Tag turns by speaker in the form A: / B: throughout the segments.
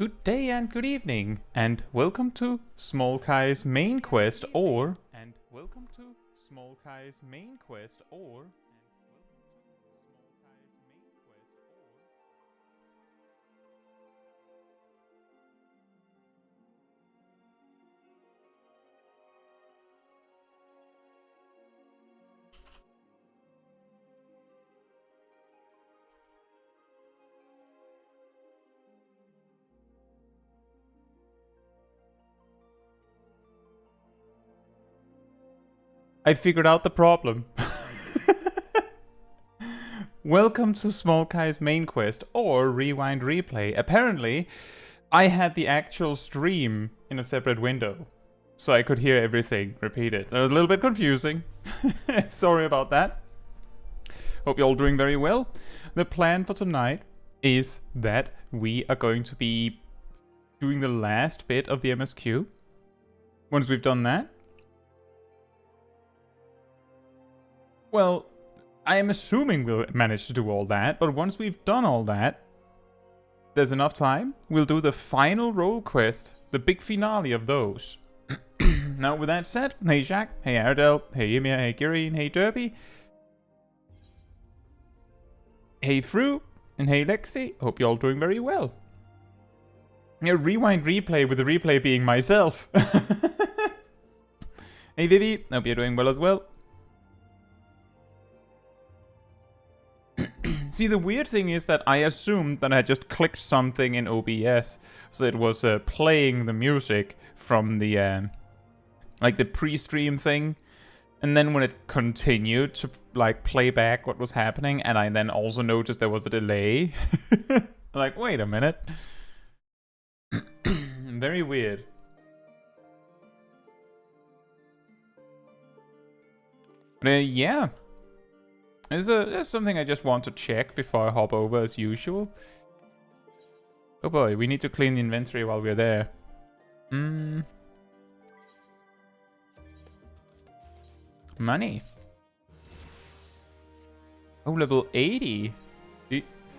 A: Good day and good evening, and welcome to Smol Caetsu's main quest, or I figured out the problem. Welcome to Smol Caetsu's main quest, or Rewind Replay. Apparently, I had the actual stream in a separate window, so I could hear everything repeated. It was a little bit confusing. Sorry about that. Hope you're all doing very well. The plan for tonight is that we are going to be doing the last bit of the MSQ. Once we've done that, well, I am assuming we'll manage to do all that, but once we've done all that, there's enough time, we'll do the final role quest, the big finale of those. Now, with that said, hey Jack, hey Ardell, hey Ymir, hey Gireen, hey Derby, hey Fru, and hey Lexi. Hope you're all doing very well. Rewind replay with the replay being myself. Hey Vivi, hope you're doing well as well. See, the weird thing is that I assumed that I just clicked something in OBS, so it was playing the music from the like the pre-stream thing, and then when it continued to like play back what was happening, and I then also noticed there was a delay. Like, wait a minute. Very weird. But yeah. There's something I just want to check before I hop over as usual. Oh boy, we need to clean the inventory while we're there. Money. Oh, level 80.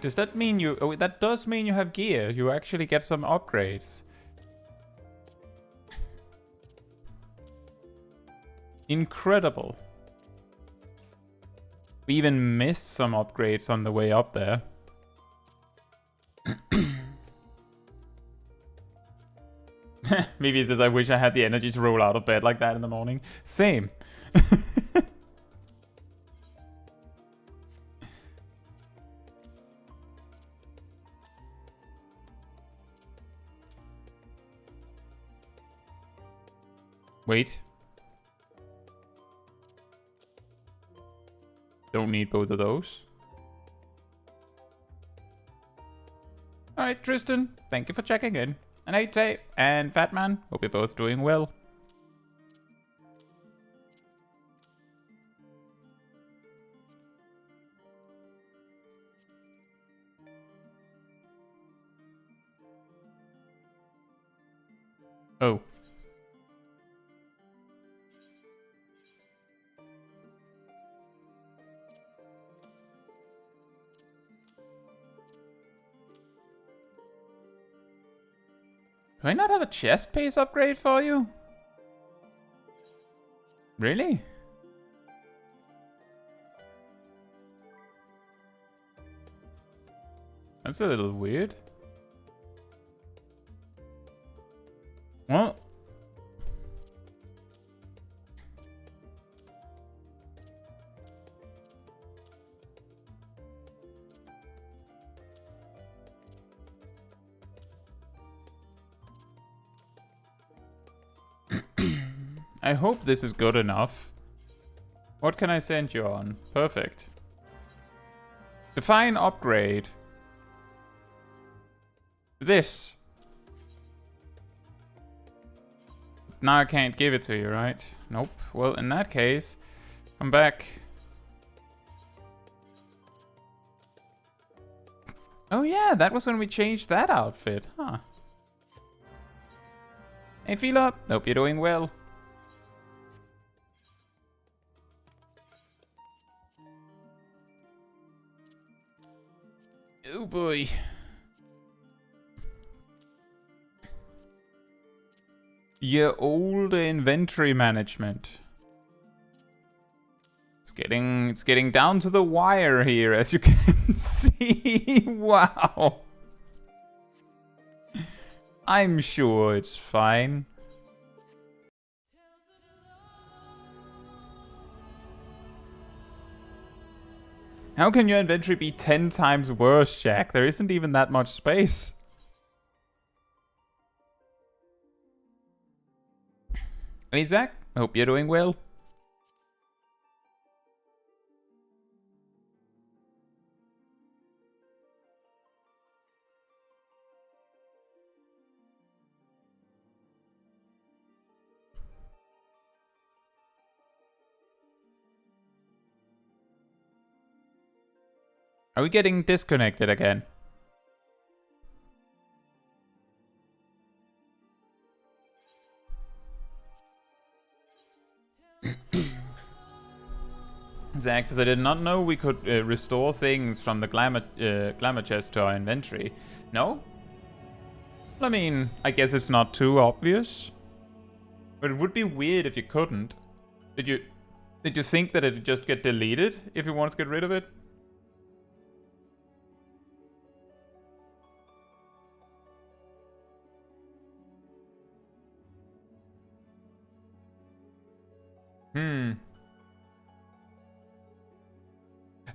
A: Does that mean you... Oh, that does mean you have gear. You actually get some upgrades. Incredible. We even missed some upgrades on the way up there. Maybe it's just I wish I had the energy to roll out of bed like that in the morning. Same. Wait. Don't need both of those. Alright, Tristan, thank you for checking in. And hey, Tay, and Fatman, hope you're both doing well. Oh. Do I not have a chest pace upgrade for you? Really? That's a little weird. Well. I hope this is good enough. What can I send you on? Perfect. Define upgrade. This. Now I can't give it to you, right? Nope. Well, in that case, come back. Oh yeah, that was when we changed that outfit, huh? Hey Phila, hope you're doing well. Oh boy. Your old inventory management. It's getting down to the wire here, as you can see. Wow. I'm sure it's fine. How can your inventory be 10 times worse, Jack? There isn't even that much space. Hey, Zach. Hope you're doing well. Are we getting disconnected again? Zach says, I did not know we could restore things from the glamour chest to our inventory. No? I mean, I guess it's not too obvious. But it would be weird if you couldn't. Did you think that it'd just get deleted if you wanted to get rid of it?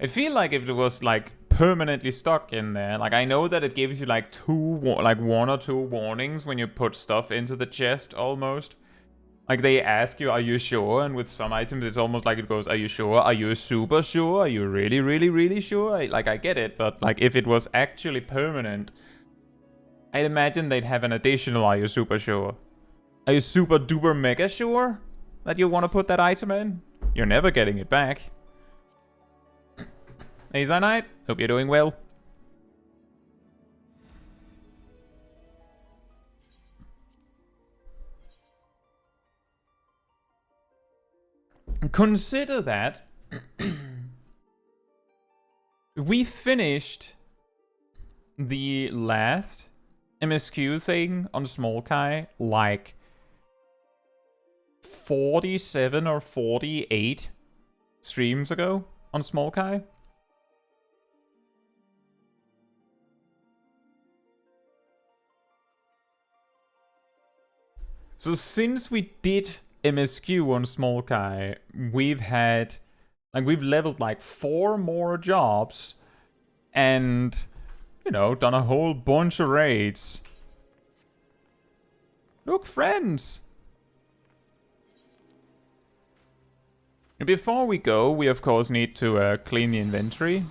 A: I feel like if it was like permanently stuck in there, like I know that it gives you like one or two warnings when you put stuff into the chest almost. Like they ask you, are you sure? And with some items it's almost like it goes, are you sure? Are you super sure? Are you really, really, really sure? I get it, but like if it was actually permanent, I'd imagine they'd have an additional, are you super sure? Are you super duper mega sure that you want to put that item in? You're never getting it back. Hey Zanite, hope you're doing well. Consider that we finished the last MSQ thing on Smol Kai like 47 or 48 streams ago on Smol Kai. So since we did MSQ on Smol Kai, we've leveled like 4 more jobs and, you know, done a whole bunch of raids. Look, friends! Before we go, we of course need to clean the inventory.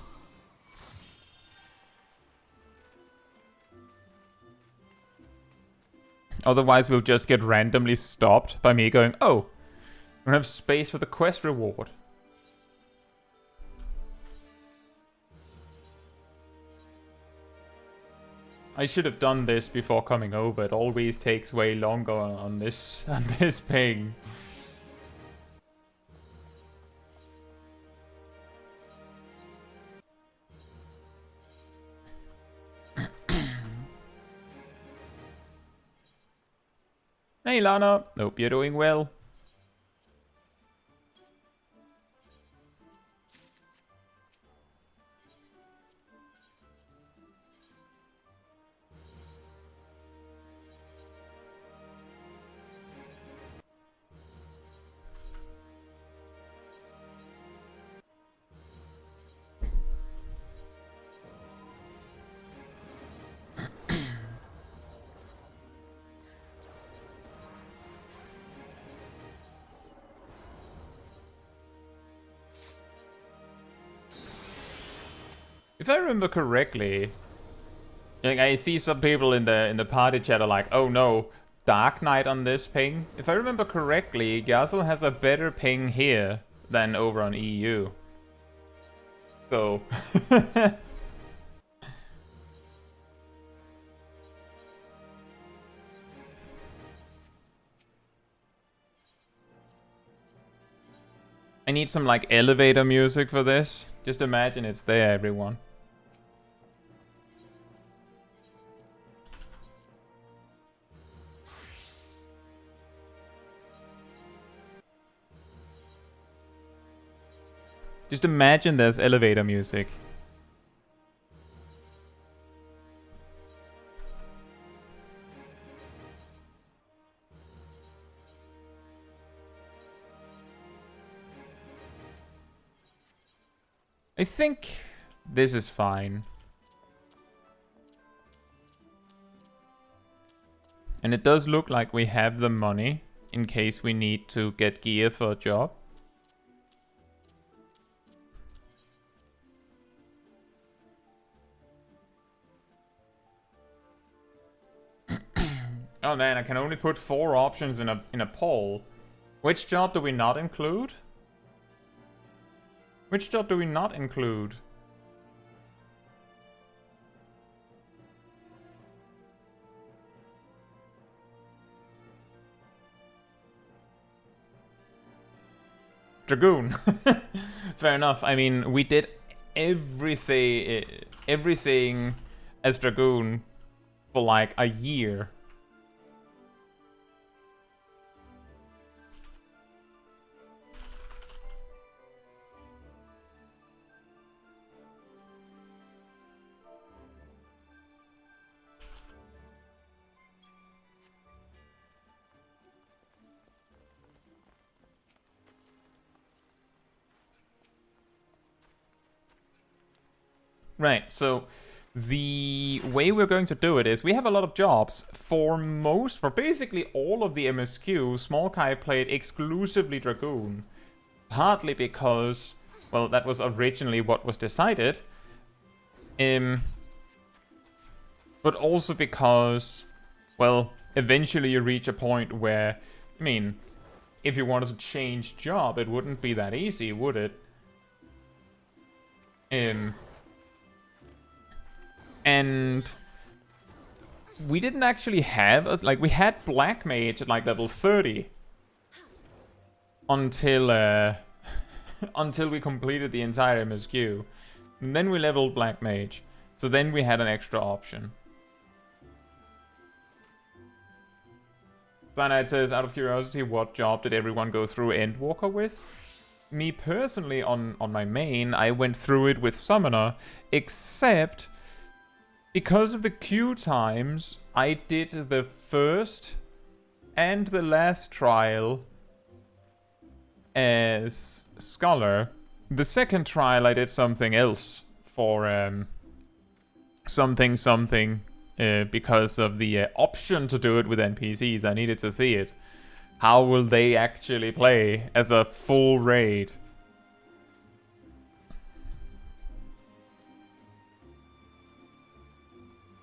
A: Otherwise, we'll just get randomly stopped by me going, oh, we don't have space for the quest reward. I should have done this before coming over. It always takes way longer on this ping. Hey Lana, hope you're doing well. If I remember correctly, like I see some people in the party chat are like, oh no, Dark Knight on this ping. If I remember correctly, Gazel has a better ping here than over on EU. So I need some like elevator music for this. Just imagine it's there, everyone. Just imagine there's elevator music. I think this is fine. And it does look like we have the money in case we need to get gear for a job. Oh man, I can only put 4 options in a poll. Which job do we not include? Which job do we not include? Dragoon. Fair enough. I mean, we did everything as Dragoon for like a year. Right, so the way we're going to do it is we have a lot of jobs. For basically all of the MSQ, Smol Kai played exclusively Dragoon. Partly because, well, that was originally what was decided. But also because, well, eventually you reach a point where, I mean, if you wanted to change job, it wouldn't be that easy, would it? And we didn't actually have like we had Black Mage at like level 30 until until we completed the entire MSQ. And then we leveled Black Mage. So then we had an extra option. Cyanide says, out of curiosity, what job did everyone go through Endwalker with? Me personally, on my main, I went through it with Summoner, except because of the queue times, I did the first and the last trial as Scholar. The second trial I did something else for something because of the option to do it with NPCs. I needed to see it. How will they actually play as a full raid?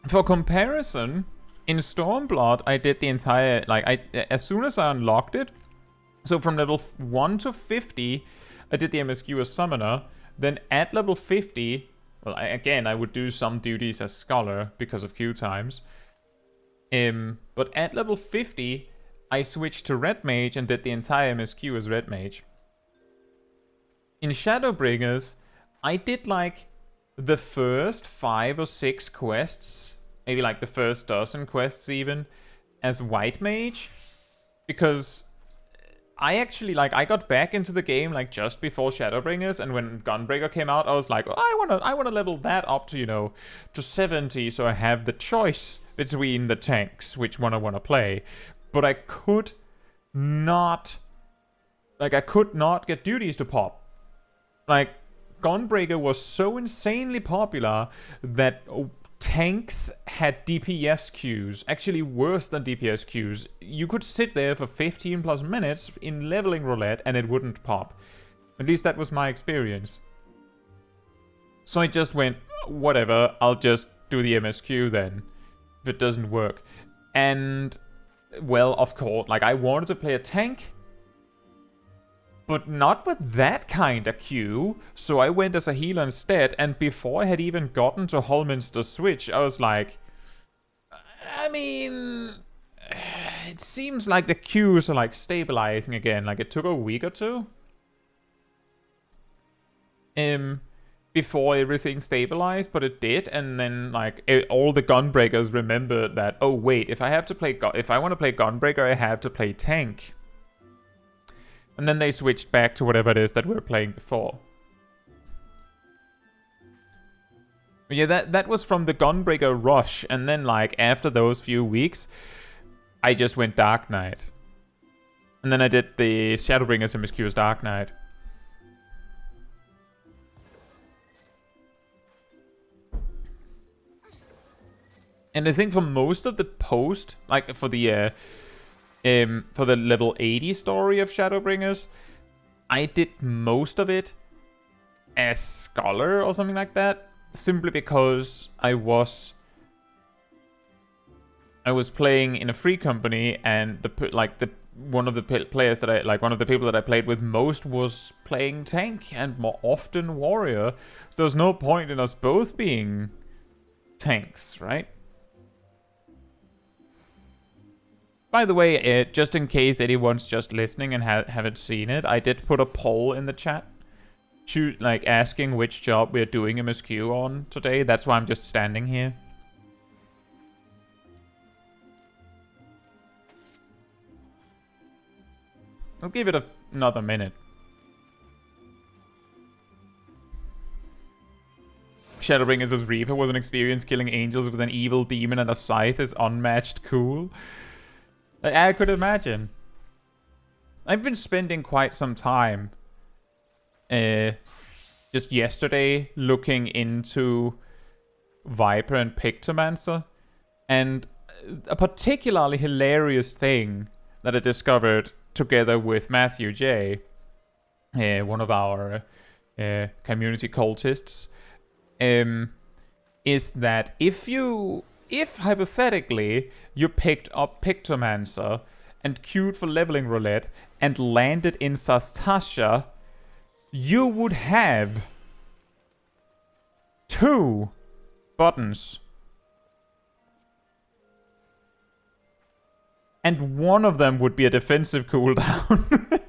A: For comparison, in Stormblood, I did the entire, as soon as I unlocked it, so from level 1 to 50, I did the MSQ as Summoner, then at level 50, well, I would do some duties as Scholar because of queue times, but at level 50, I switched to Red Mage and did the entire MSQ as Red Mage. In Shadowbringers, I did like the first 5 or 6 quests, maybe like the first dozen quests even, as White Mage, because I actually, I got back into the game, just before Shadowbringers, and when Gunbreaker came out, I was like, oh, I wanna level that up to, to 70, so I have the choice between the tanks, which one I wanna play. But I could not, get duties to pop. Gunbreaker was so insanely popular that tanks had DPS queues, actually worse than DPS queues. You could sit there for 15 plus minutes in leveling roulette and it wouldn't pop. At least that was my experience. So I just went, whatever, I'll just do the MSQ then, if it doesn't work. And, well, of course, I wanted to play a tank, but not with that kind of queue, so I went as a healer instead, and before I had even gotten to Holminster Switch, I was like, I mean, it seems like the queues are stabilizing again, it took a week or two before everything stabilized, but it did, and then all the Gunbreakers remembered that, oh wait, if I want to play Gunbreaker, I have to play tank. And then they switched back to whatever it is that we were playing before. Yeah, that was from the Gunbreaker rush, and then like after those few weeks, I just went Dark Knight. And then I did the Shadowbringers MSQ's Dark Knight. And I think for most of the post, like for the level 80 story of Shadowbringers, I did most of it as Scholar or something like that, simply because I was playing in a free company, and one of the players that one of the people that I played with most was playing tank and more often warrior. So there was no point in us both being tanks, right? By the way, just in case anyone's just listening and haven't seen it, I did put a poll in the chat, asking which job we're doing MSQ on today. That's why I'm just standing here. I'll give it another minute. Shadowbringers' Reaper was an experience. Killing angels with an evil demon and a scythe is unmatched cool. I could imagine. I've been spending quite some time just yesterday looking into Viper and Pictomancer, and a particularly hilarious thing that I discovered together with Matthew J, one of our community cultists, is that if hypothetically you picked up Pictomancer and queued for leveling roulette and landed in Sastasha, you would have 2 buttons. And one of them would be a defensive cooldown.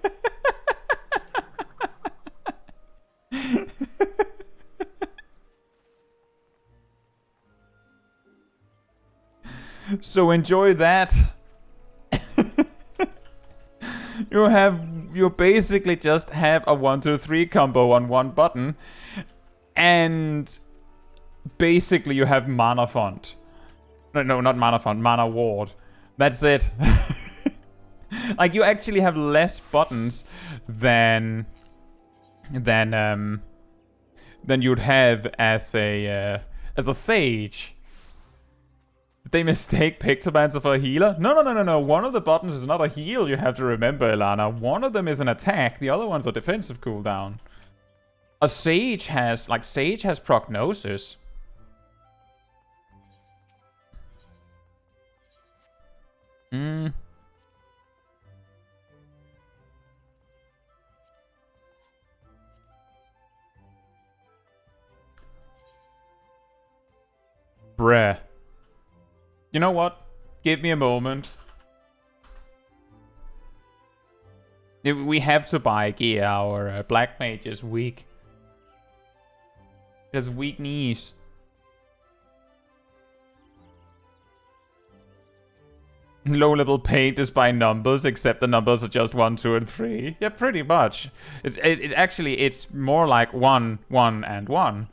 A: So enjoy that. You basically just have a 1-2-3 combo on one button, and basically you have mana font. No, not mana font, mana ward. That's it. Like, you actually have less buttons than you'd have as a sage. Did they mistake Pictomancer for a healer? No. One of the buttons is not a heal, you have to remember, Ilana. One of them is an attack, the other one's a defensive cooldown. A sage has prognosis. Bruh. You know what? Give me a moment. We have to buy gear. Our black mage is weak. He has weak knees. Low level paint is by numbers, except the numbers are just 1, 2, and 3. Yeah, pretty much. It's more like 1, 1, and 1.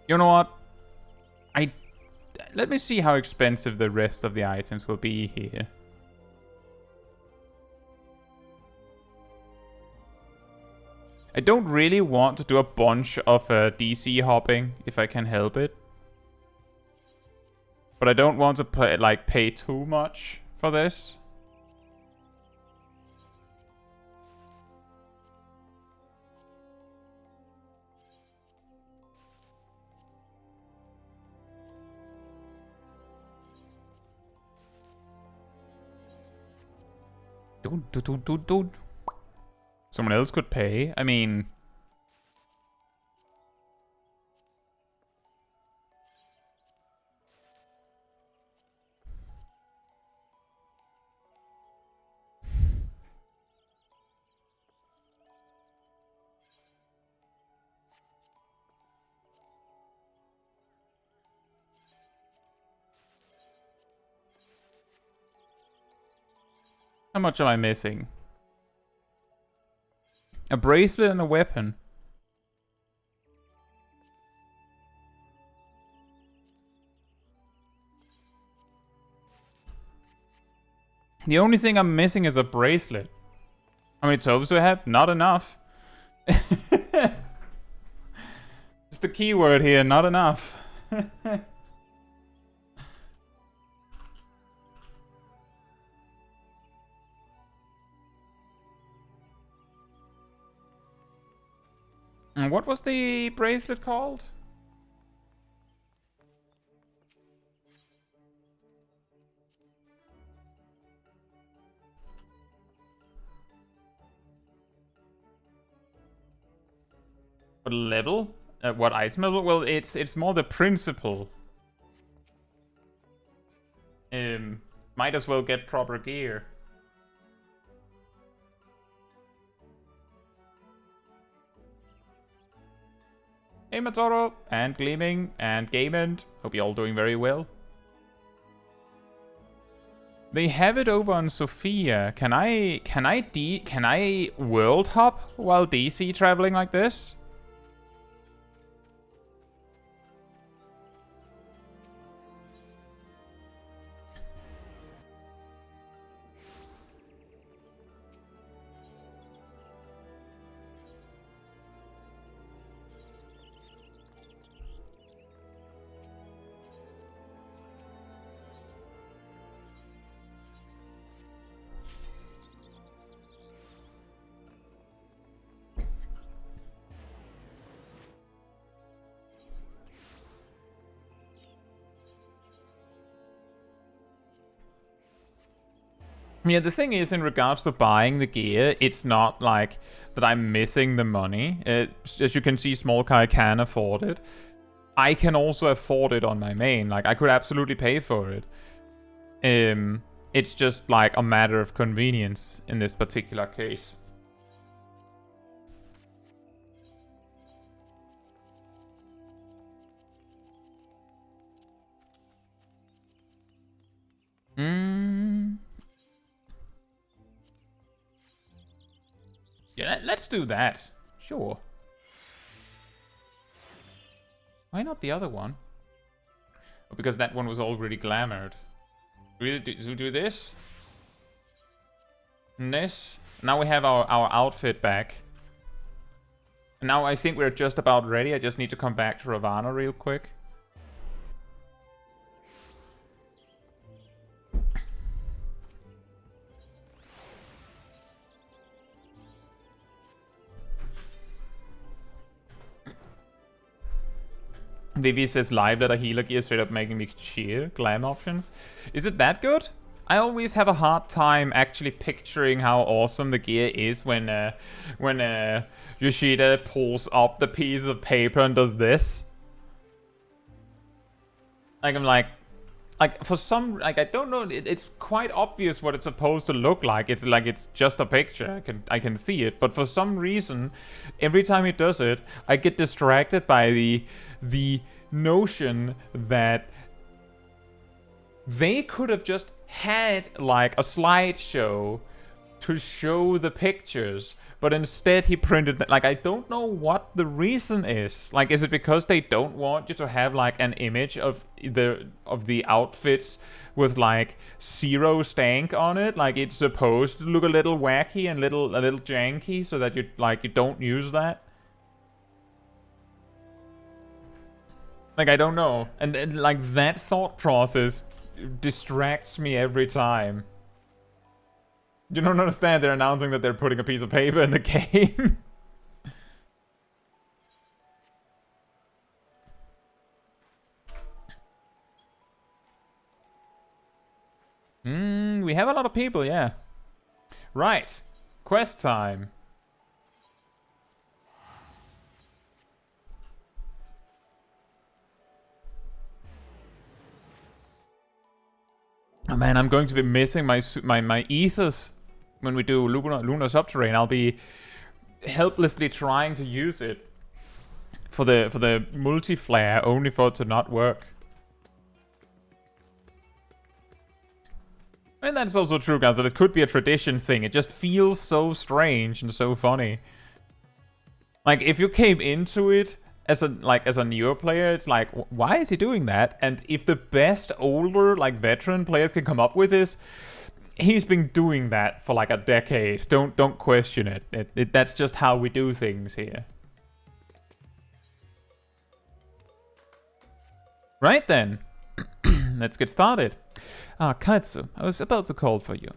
A: You know what? Let me see how expensive the rest of the items will be here. I don't really want to do a bunch of DC hopping if I can help it. But I don't want to pay too much for this. Dude. Someone else could pay. I mean... How much am I missing? A bracelet and a weapon. The only thing I'm missing is a bracelet. How many toes do I have? Not enough. It's the key word here, not enough. And what was the bracelet called? What level? What item level? Well, it's more the principle. Might as well get proper gear. Hey Matoro, and Gleaming, and Gamend. Hope you're all doing very well. They have it over on Sophia. Can I world hop while DC traveling like this? Yeah, the thing is, in regards to buying the gear, it's not like that I'm missing the money. As you can see, Smol Caetsu can afford it. I can also afford it on my main. Like, I could absolutely pay for it. It's just like a matter of convenience in this particular case. Yeah, let's do that. Sure. Why not the other one? Oh, because that one was already glamoured. Do we do this? And this? Now we have our outfit back. And now I think we're just about ready. I just need to come back to Ravana real quick. Vivi says live that a healer gear straight up making me cheer. Glam options. Is it that good? I always have a hard time actually picturing how awesome the gear is when Yoshida pulls up the piece of paper and does this. Like, I'm like for some, like, I don't know, it's quite obvious what it's supposed to look like. It's like it's just a picture. I can see it, but for some reason, every time he does it, I get distracted by the notion that they could have just had like a slideshow to show the pictures, but instead he printed like, I don't know what the reason is. Like, is it because they don't want you to have like an image of the outfits with like zero stank on it? Like, it's supposed to look a little wacky and a little janky, so that you don't use that. Like, I don't know. And like, that thought process distracts me every time. You don't understand, they're announcing that they're putting a piece of paper in the game. We have a lot of people, yeah. Right. Quest time. Oh man, I'm going to be missing my ethers when we do Lunar Subterrane. I'll be helplessly trying to use it for the multi-flare, only for it to not work. And that's also true, guys, that it could be a tradition thing. It just feels so strange and so funny. Like, if you came into it as a newer player, it's like, why is he doing that? And if the best older, like, veteran players can come up with this, he's been doing that for like a decade. Don't question it. That's just how we do things here. Right then, let's get started. Caetsu, I was about to call for you.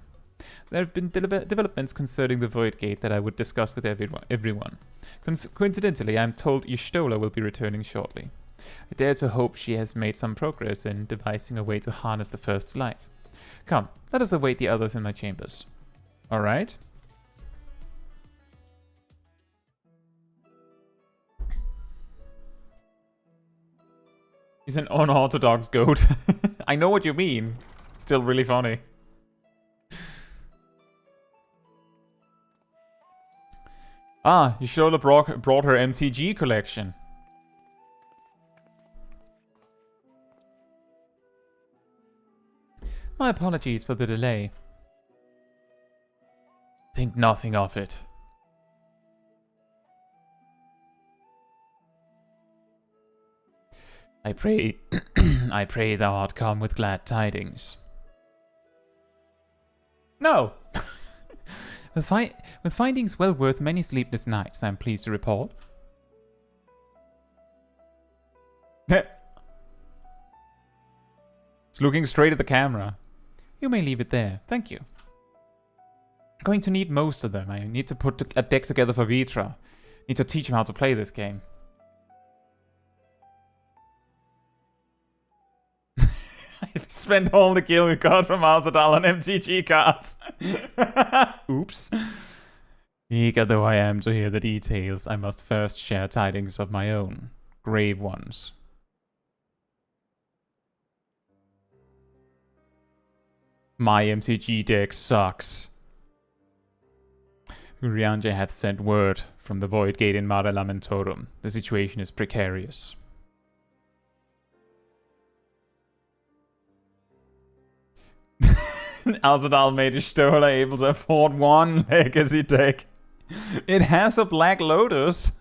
A: There have been developments concerning the Void Gate that I would discuss with everyone. Coincidentally, I'm told Y'shtola will be returning shortly. I dare to hope she has made some progress in devising a way to harness the First Light. Come, let us await the others in my chambers. Alright? He's an unorthodox goat. I know what you mean. Still really funny. Y'shtola brought her MTG collection. My apologies for the delay. Think nothing of it. I pray, I pray thou art come with glad tidings. No! With findings well worth many sleepless nights, I'm pleased to report. It's looking straight at the camera. You may leave it there, thank you. I'm going to need most of them. I need to put a deck together for Vitra. Need to teach him how to play this game. I've spent all the gil we got from Alzadal on MTG cards. Oops. Eager though I am to hear the details, I must first share tidings of my own. Grave ones. My MTG deck sucks. Urianger hath sent word from the Void Gate in Mare Lamentorum. The situation is precarious. Alzadal made Y'shtola able to afford one legacy deck. It has a Black Lotus.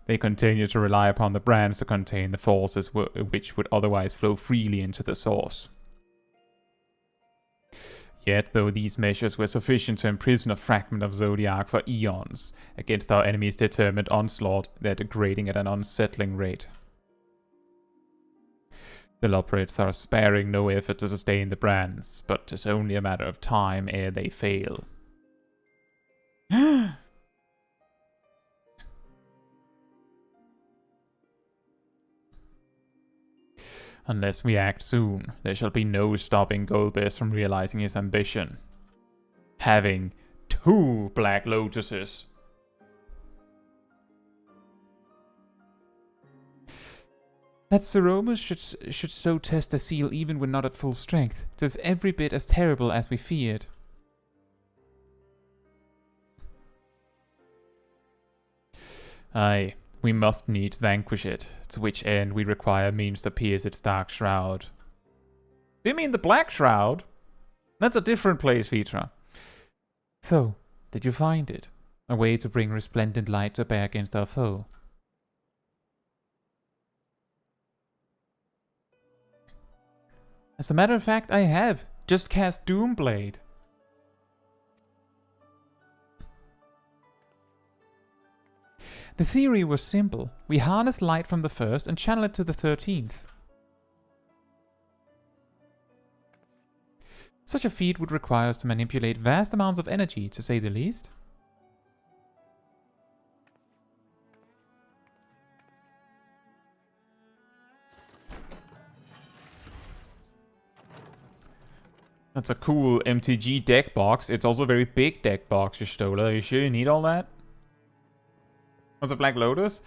A: They continue to rely upon the brands to contain the forces which would otherwise flow freely into the source. Yet, though these measures were sufficient to imprison a fragment of Zodiac for eons, against our enemy's determined onslaught, they're degrading at an unsettling rate. The Loporrids are sparing no effort to sustain the brands, but 'tis only a matter of time ere they fail. Unless we act soon, there shall be no stopping Golbez from realizing his ambition. Having 2 Black Lotuses. That Zeromus should so test the seal even when not at full strength. 'Tis every bit as terrible as we feared. Aye, we must needs vanquish it, to which end we require means to pierce its dark shroud. Do you mean the Black Shroud? That's a different place, Vitra. So, did you find it? A way to bring resplendent light to bear against our foe? As a matter of fact, I have. Just cast Doomblade. The theory was simple. We harness light from the first and channel it to the 13th. Such a feat would require us to manipulate vast amounts of energy, to say the least. That's a cool MTG deck box. It's also a very big deck box, Y'shtola. Are you sure you need all that? What's a Black Lotus?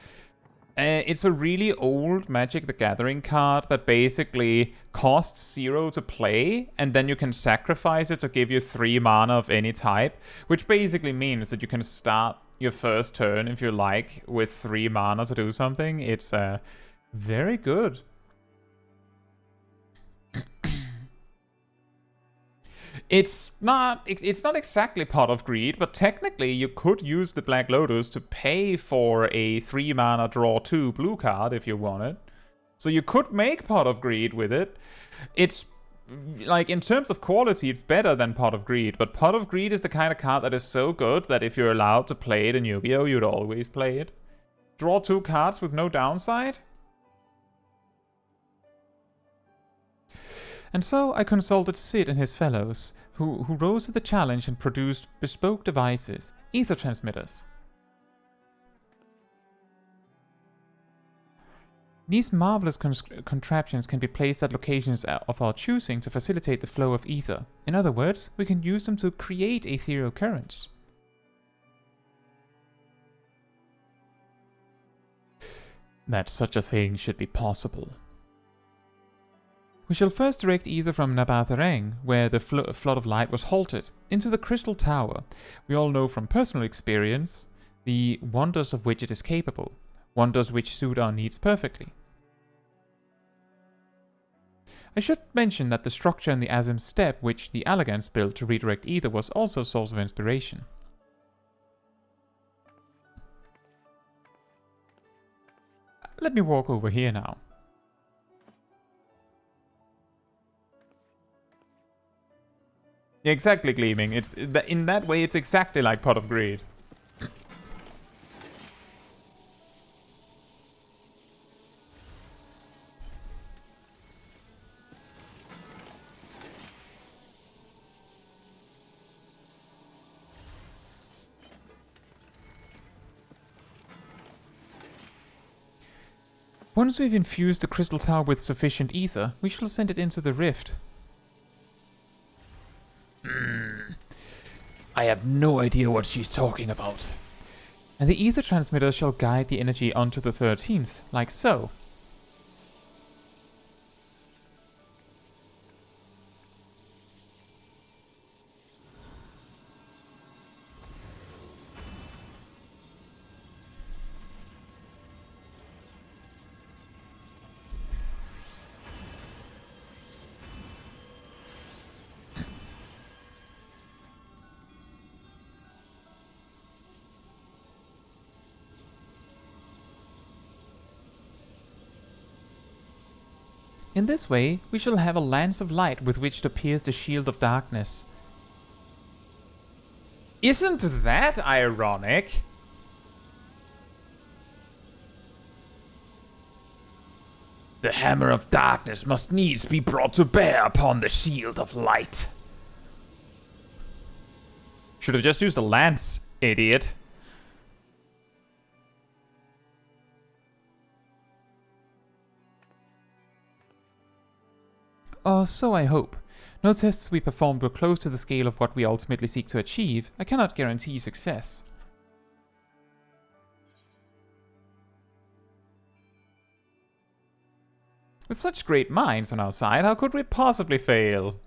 A: It's a really old Magic the Gathering card that basically costs 0 to play, and then you can sacrifice it to give you 3 mana of any type, which basically means that you can start your first turn, if you like, with 3 mana to do something. It's very good. It's not exactly Pot of Greed, but technically you could use the Black Lotus to pay for a 3-mana draw 2 blue card if you wanted. So you could make Pot of Greed with it. It's like, in terms of quality, it's better than Pot of Greed, but Pot of Greed is the kind of card that is so good that if you're allowed to play it in Yu-Gi-Oh, you'd always play it. Draw 2 cards with no downside? And so I consulted Sid and his fellows, who rose to the challenge and produced bespoke devices, ether transmitters. These marvelous contraptions can be placed at locations of our choosing to facilitate the flow of ether. In other words, we can use them to create ethereal currents. That such a thing should be possible. We shall first direct ether from Nabatharang, where the flood of light was halted, into the Crystal Tower. We all know from personal experience the wonders of which it is capable, wonders which suit our needs perfectly. I should mention that the structure in the Azim Step which the Elegance built to redirect ether was also a source of inspiration. Let me walk over here now. Yeah, exactly, Gleaming. It's in that way, it's exactly like Pot of Greed. Once we've infused the Crystal Tower with sufficient ether, we shall send it into the rift. I have no idea what she's talking about. And the ether transmitter shall guide the energy onto the 13th, like so. In this way, we shall have a lance of light with which to pierce the shield of darkness. Isn't that ironic? The hammer of darkness must needs be brought to bear upon the shield of light. Should have just used the lance, idiot. Or so I hope. No tests we performed were close to the scale of what we ultimately seek to achieve. I cannot guarantee success. With such great minds on our side, how could we possibly fail?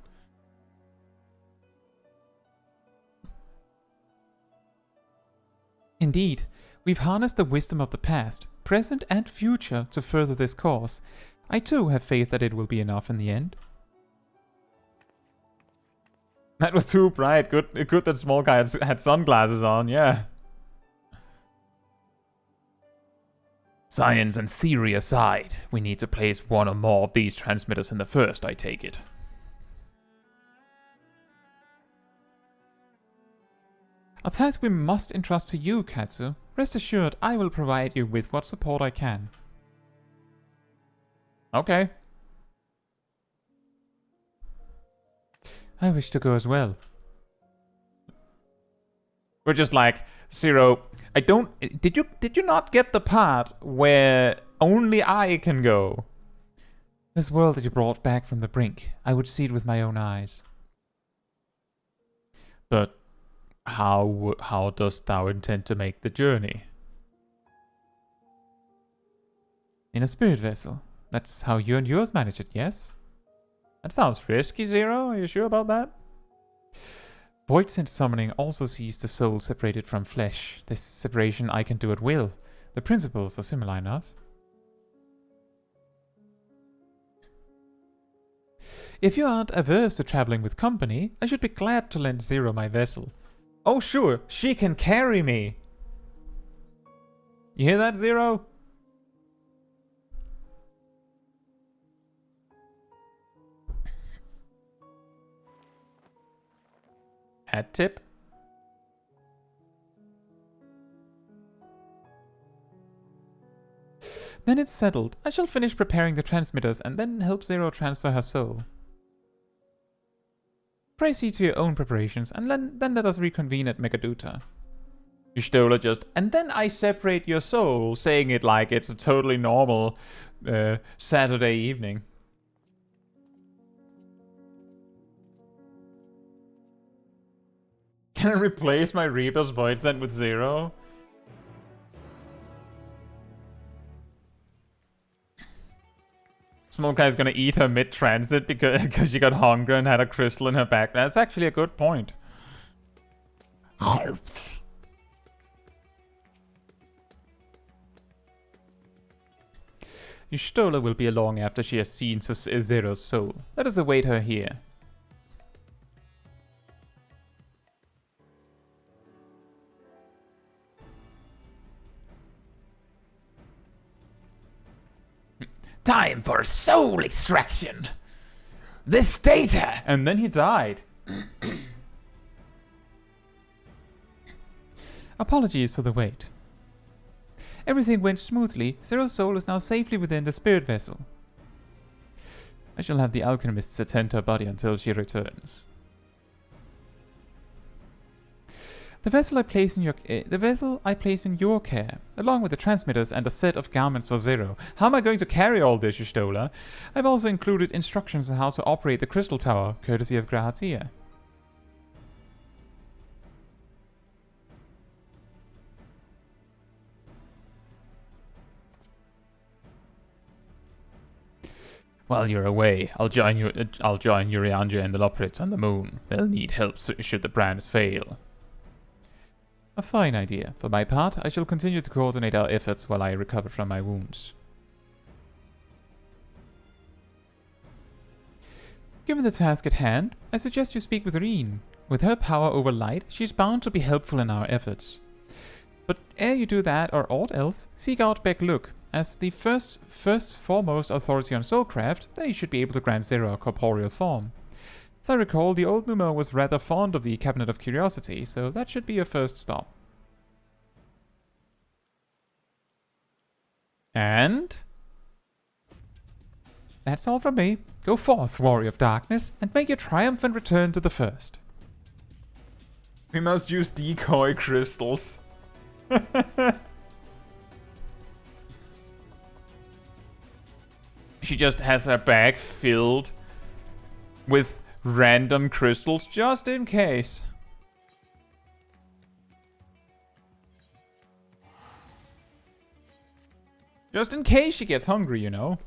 A: Indeed, we've harnessed the wisdom of the past, present and future to further this cause. I too have faith that it will be enough in the end. That was too bright. Good that Smol had sunglasses on, yeah. Science and theory aside, we need to place one or more of these transmitters in the first, I take it. A task we must entrust to you, Caetsu. Rest assured, I will provide you with what support I can. Okay. I wish to go as well. We're just like, Zero, I don't... Did you not get the part where only I can go? This world that you brought back from the brink, I would see it with my own eyes. But how dost thou intend to make the journey? In a spirit vessel. That's how you and yours manage it, yes? That sounds risky, Zero. Are you sure about that? Void Sense Summoning also sees the soul separated from flesh. This separation I can do at will. The principles are similar enough. If you aren't averse to traveling with company, I should be glad to lend Zero my vessel. Oh sure, she can carry me! You hear that, Zero? Hat tip. Then it's settled. I shall finish preparing the transmitters and then help Zero transfer her soul. Pray see to your own preparations and then let us reconvene at Megaduta. Y'shtola just, and then I separate your soul, saying it like it's a totally normal Saturday evening. Can I replace my Reaper's Void Sent with Zero? Smol Caetsu's gonna eat her mid-transit because she got hungry and had a crystal in her back. That's actually a good point. Y'shtola will be along after she has seen Zero's soul. Let us await her here. Time for soul extraction! This data! And then he died. Apologies for the wait. Everything went smoothly. Zero's soul is now safely within the spirit vessel. I shall have the alchemists attend to her body until she returns. The vessel I place in your care, along with the transmitters and a set of garments for Zero. How am I going to carry all this, Y'shtola? I've also included instructions on how to operate the crystal tower, courtesy of Gratia. While you're away, I'll join Urianja and the Loprits on the moon. They'll need help should the brands fail. A fine idea. For my part, I shall continue to coordinate our efforts while I recover from my wounds. Given the task at hand, I suggest you speak with Reen. With her power over light, she's bound to be helpful in our efforts. But ere you do that or aught else, seek out Beck Look. As the first foremost authority on soulcraft, they should be able to grant Zero a corporeal form. As I recall, the old Mumo was rather fond of the Cabinet of Curiosity, so that should be your first stop. And that's all from me. Go forth, Warrior of Darkness, and make your triumphant return to the First. We must use decoy crystals. She just has her bag filled with random crystals just in case. Just in case she gets hungry, you know.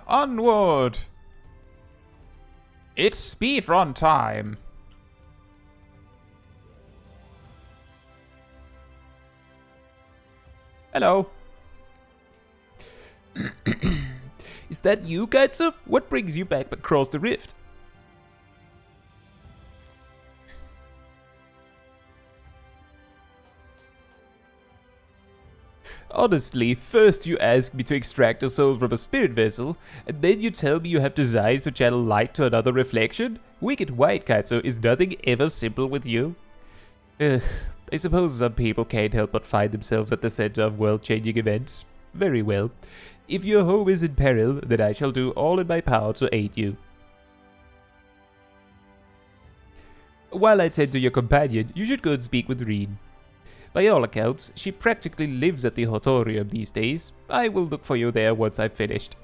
A: Onward! It's speedrun time! Hello. Is that you, Caetsu? What brings you back across the rift? Honestly, first you ask me to extract a soul from a spirit vessel, and then you tell me you have desires to channel light to another reflection? Wicked White, Caetsu, is nothing ever simple with you? I suppose some people can't help but find themselves at the center of world-changing events. Very well. If your home is in peril, then I shall do all in my power to aid you. While I tend to your companion, you should go and speak with Reen. By all accounts, she practically lives at the Hotorium these days. I will look for you there once I've finished.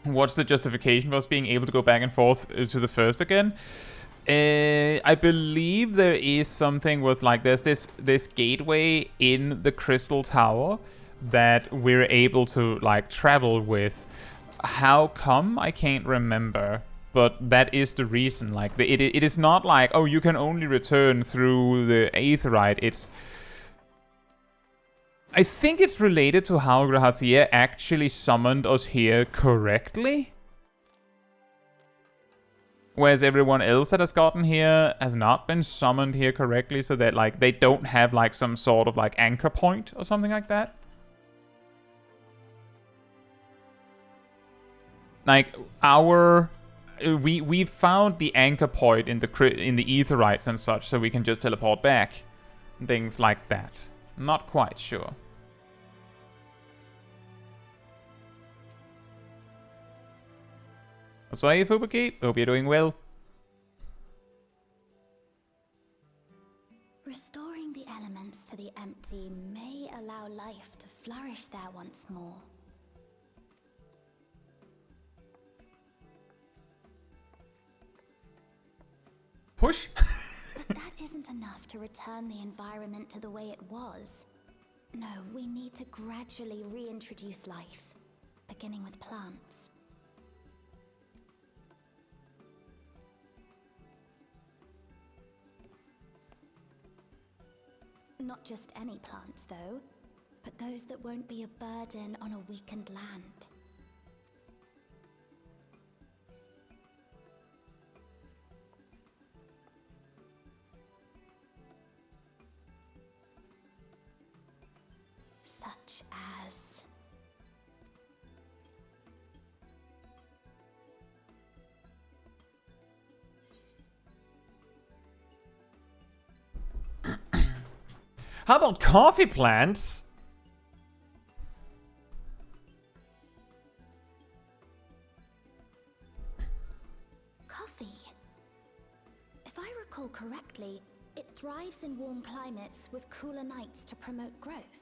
A: What's the justification for us being able to go back and forth to the First again? I believe there is something with like there's this gateway in the Crystal Tower that we're able to like travel with. How come? I can't remember. But that is the reason. Like it is not like, oh, you can only return through the Aetherite. It's I think it's related to how Grahatia actually summoned us here correctly. Whereas everyone else that has gotten here has not been summoned here correctly, so that like they don't have like some sort of like anchor point or something like that. Like we found the anchor point in the Aetherites and such, so we can just teleport back. Things like that. Not quite sure. That's why, Fubuki. Hope you're doing well.
B: Restoring the elements to the empty may allow life to flourish there once more.
A: Push?
B: But that isn't enough to return the environment to the way it was. No, we need to gradually reintroduce life, beginning with plants. Not just any plants, though, but those that won't be a burden on a weakened land. Such as...
A: How about coffee plants?
B: Coffee. If I recall correctly, it thrives in warm climates with cooler nights to promote growth.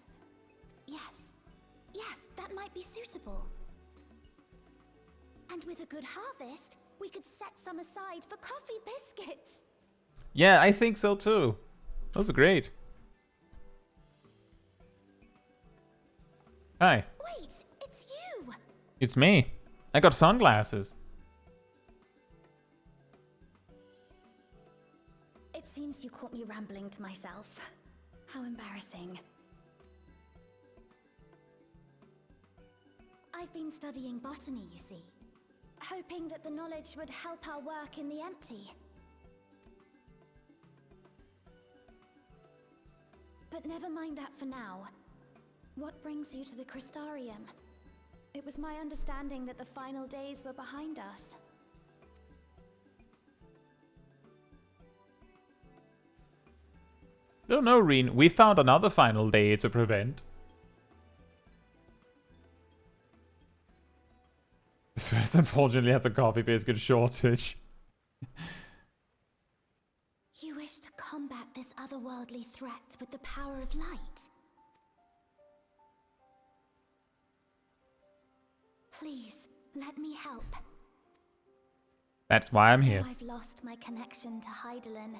B: Yes, that might be suitable. And with a good harvest, we could set some aside for coffee biscuits.
A: Yeah, I think so too. Those are great. Hi.
B: Wait, it's you!
A: It's me. I got sunglasses.
B: It seems you caught me rambling to myself. How embarrassing. I've been studying botany, you see. Hoping that the knowledge would help our work in the empty. But never mind that for now. What brings you to the Crystarium? It was my understanding that the final days were behind us.
A: Don't know, Reen. We found another final day to prevent. The first, unfortunately, has a coffee biscuit shortage.
B: You wish to combat this otherworldly threat with the power of light? Please, let me help.
A: That's why I'm here.
B: Though I've lost my connection to Hydaelyn,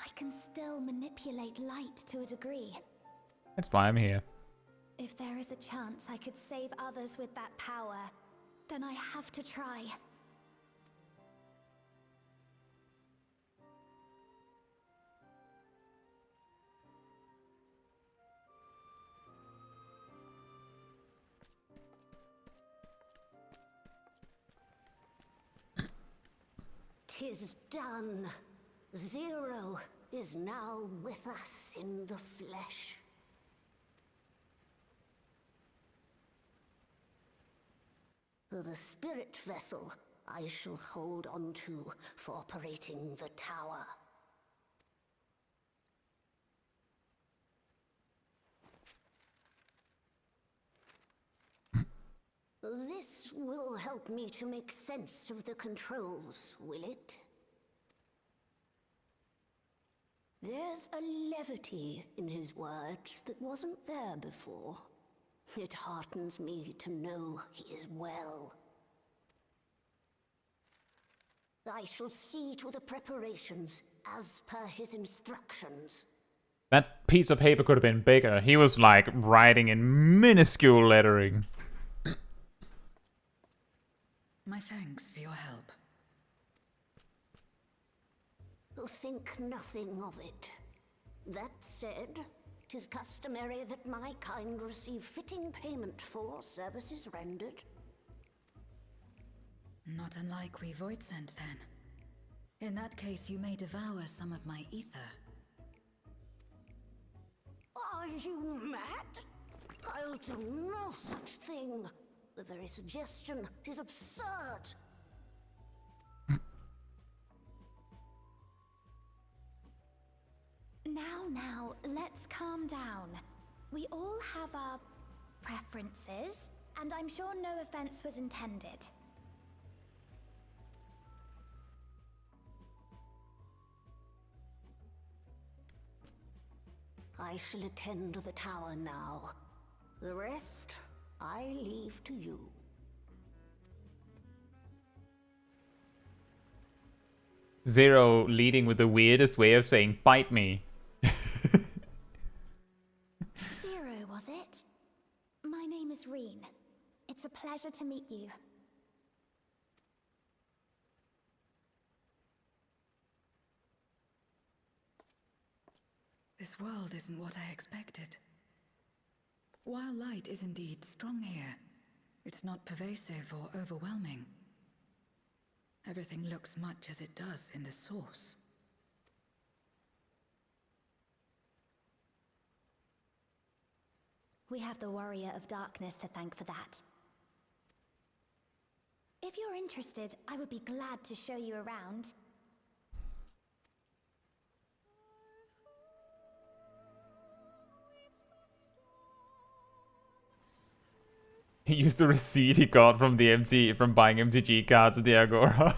B: I can still manipulate light to a degree.
A: That's why I'm here.
B: If there is a chance I could save others with that power, then I have to try.
C: 'Tis done. Zero is now with us in the flesh. The spirit vessel I shall hold on to for operating the tower. This will help me to make sense of the controls, will it? There's a levity in his words that wasn't there before. It heartens me to know he is well. I shall see to the preparations as per his instructions.
A: That piece of paper could have been bigger. He was like writing in minuscule lettering.
D: My thanks for your help.
C: Think nothing of it. That said, 'tis customary that my kind receive fitting payment for services rendered.
D: Not unlike we void sent then. In that case, you may devour some of my ether.
C: Are you mad? I'll do no such thing. The very suggestion is absurd.
B: Now, let's calm down. We all have our preferences, and I'm sure no offense was intended.
C: I shall attend to the tower now. The rest, I leave to you.
A: Zero leading with the weirdest way of saying, bite me.
B: Zero, was it? My name is Reen. It's a pleasure to meet you.
D: This world isn't what I expected. While light is indeed strong here, it's not pervasive or overwhelming. Everything looks much as it does in the source.
B: We have the Warrior of Darkness to thank for that. If you're interested, I would be glad to show you around.
A: He used the receipt he got from the from buying MTG cards at the Agora.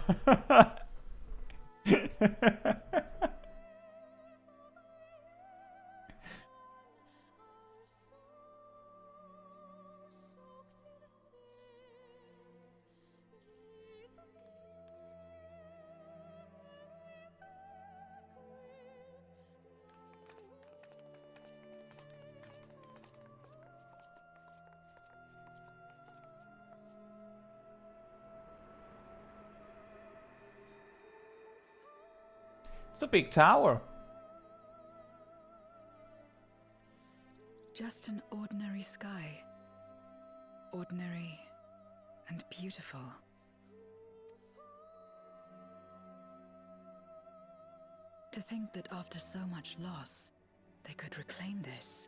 A: It's a big tower.
D: Just an ordinary sky. Ordinary and beautiful. To think that after so much loss, they could reclaim this.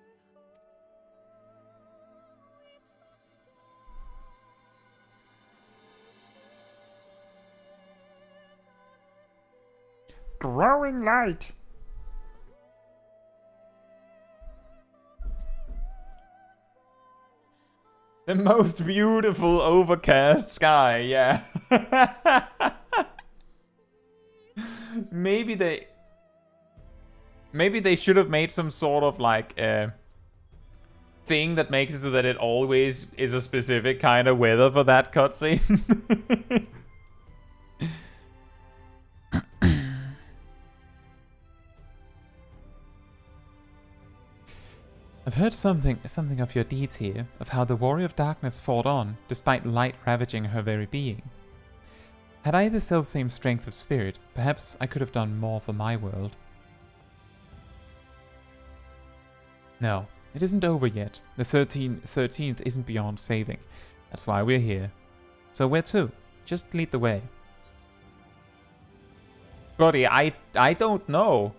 A: Growing light. The most beautiful overcast sky, yeah. Maybe they should have made some sort of like thing that makes it so that it always is a specific kind of weather for that cutscene. I've heard something of your deeds here, of how the Warrior of Darkness fought on, despite light ravaging her very being. Had I the selfsame strength of spirit, perhaps I could have done more for my world. No, it isn't over yet. The 13th isn't beyond saving. That's why we're here. So where to? Just lead the way. Buddy, I don't know.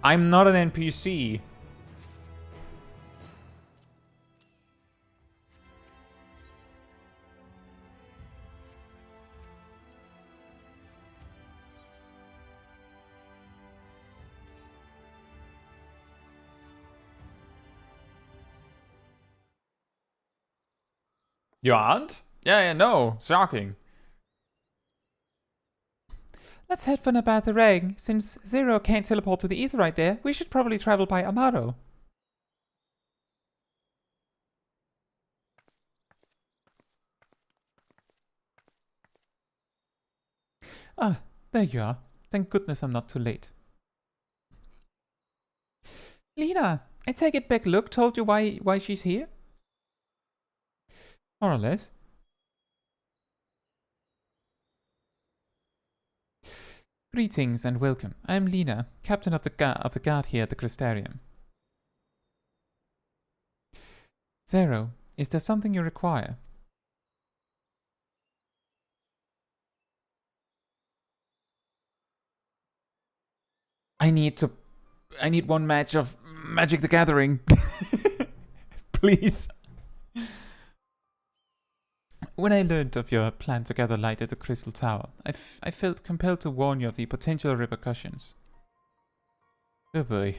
A: I'm not an NPC. You aren't? Yeah, no. Shocking. Let's head for Nabatha. Since Zero can't teleport to the ether right there, we should probably travel by Amaro. Ah, there you are. Thank goodness I'm not too late. Lena, I take it back Luke told you why she's here? More or less. Greetings and welcome. I am Lena, captain of the guard here at the Crystarium. Zero, is there something you require? I need one match of Magic the Gathering. Please. When I learned of your plan to gather light at the Crystal Tower, I felt compelled to warn you of the potential repercussions. Oh boy.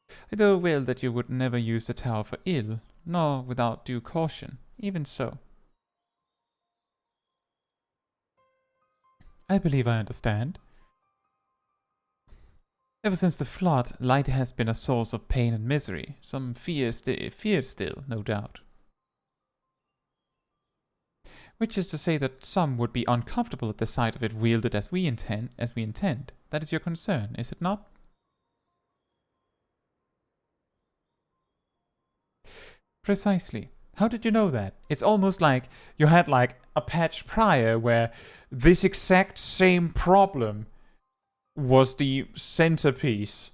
A: I know well that you would never use the tower for ill, nor without due caution. Even so. I believe I understand. Ever since the flood, light has been a source of pain and misery. Some fear still, no doubt. Which is to say that some would be uncomfortable at the sight of it wielded as we intend. That is your concern, is it not? Precisely. How did you know that? It's almost like you had like a patch prior where this exact same problem was the centerpiece.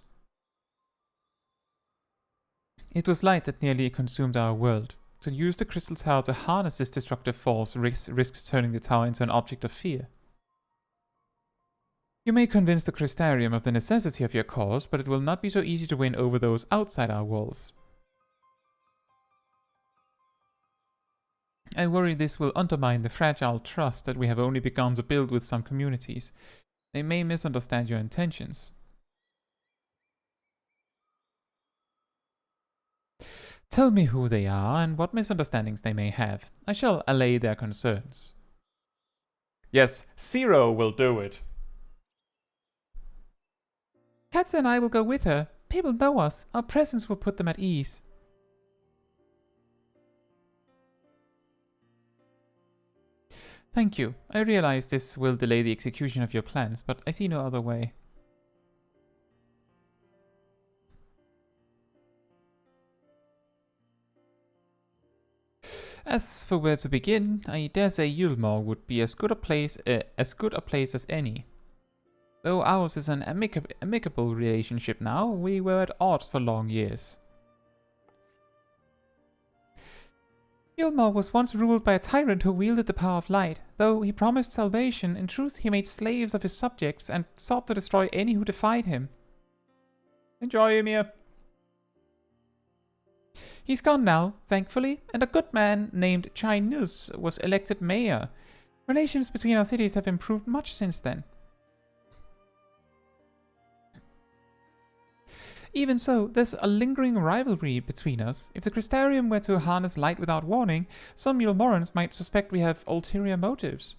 A: It was light that nearly consumed our world. To use the Crystal Tower to harness this destructive force risks turning the tower into an object of fear. You may convince the Crystarium of the necessity of your cause, but it will not be so easy to win over those outside our walls. I worry this will undermine the fragile trust that we have only begun to build with some communities. They may misunderstand your intentions. Tell me who they are and what misunderstandings they may have. I shall allay their concerns. Yes, Zero will do it. Caetsu and I will go with her. People know us. Our presence will put them at ease. Thank you. I realize this will delay the execution of your plans, but I see no other way. As for where to begin, I dare say Yulmore would be as good a place as any. Though ours is an amicable relationship now, we were at odds for long years. Yulmore was once ruled by a tyrant who wielded the power of light. Though he promised salvation, in truth he made slaves of his subjects and sought to destroy any who defied him. Enjoy, Ymir. He's gone now, thankfully, and a good man named Chainus was elected mayor. Relations between our cities have improved much since then. Even so, there's a lingering rivalry between us. If the Crystarium were to harness light without warning, some Yulmorans might suspect we have ulterior motives.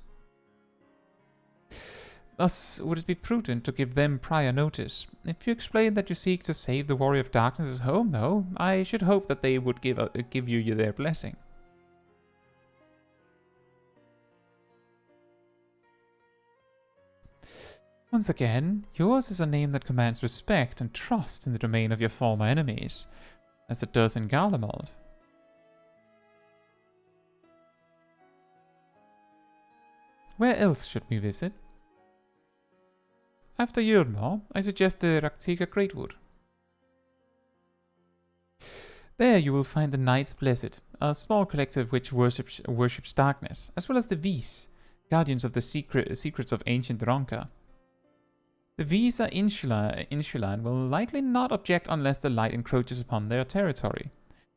A: Thus, would it be prudent to give them prior notice? If you explain that you seek to save the Warrior of Darkness's home, though, I should hope that they would give you their blessing. Once again, yours is a name that commands respect and trust in the domain of your former enemies, as it does in Garlemald. Where else should we visit? After Yulmore, I suggest the Raktiga Greatwood. There you will find the Knights Blessed, a small collective which worships darkness, as well as the Vis, guardians of the secrets of ancient Ronka. The Vis are insular and will likely not object unless the light encroaches upon their territory.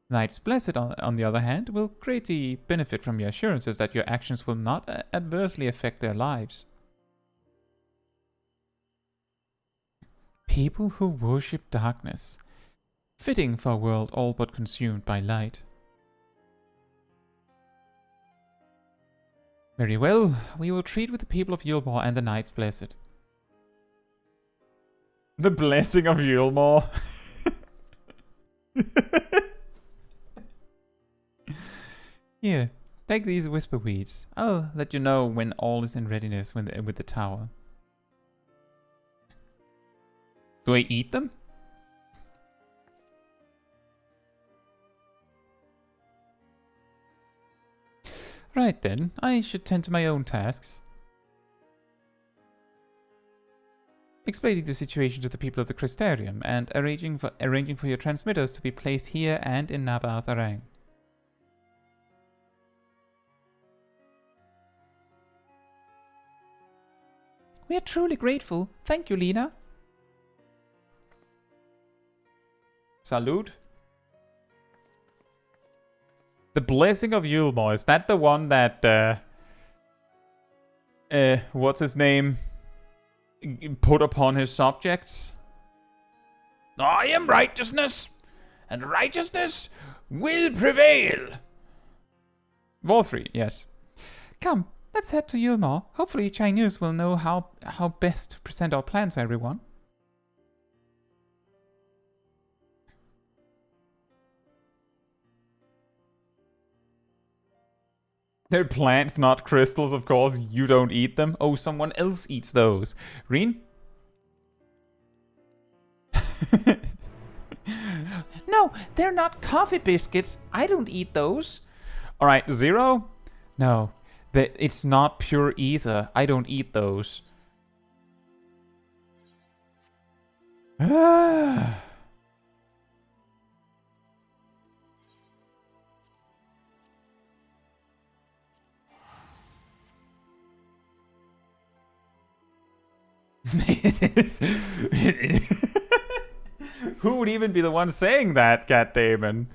A: Knights Blessed, on the other hand, will greatly benefit from your assurances that your actions will not adversely affect their lives. People who worship darkness. Fitting for a world all but consumed by light. Very well, we will treat with the people of Yulmore and the Knights Blessed. The blessing of Yulmore. Here, Take these whisper weeds. I'll let you know when all is in readiness with the tower. Do I eat them? Right then, I should tend to my own tasks. Explaining the situation to the people of the Crystarium and arranging for your transmitters to be placed here and in Nabath Arang. We are truly grateful. Thank you, Lena. Salute. The Blessing of Yulmor, is that the one that, what's his name, put upon his subjects? I am righteousness, and righteousness will prevail. Vorthri, yes. Come, let's head to Yulmor. Hopefully Chinese will know how best to present our plans to everyone. They're plants, not crystals, of course. You don't eat them. Oh, someone else eats those. Reen? No, they're not coffee biscuits. I don't eat those. Alright, Zero? No, it's not pure ether. I don't eat those. Ah. Who would even be the one saying that, goddammit?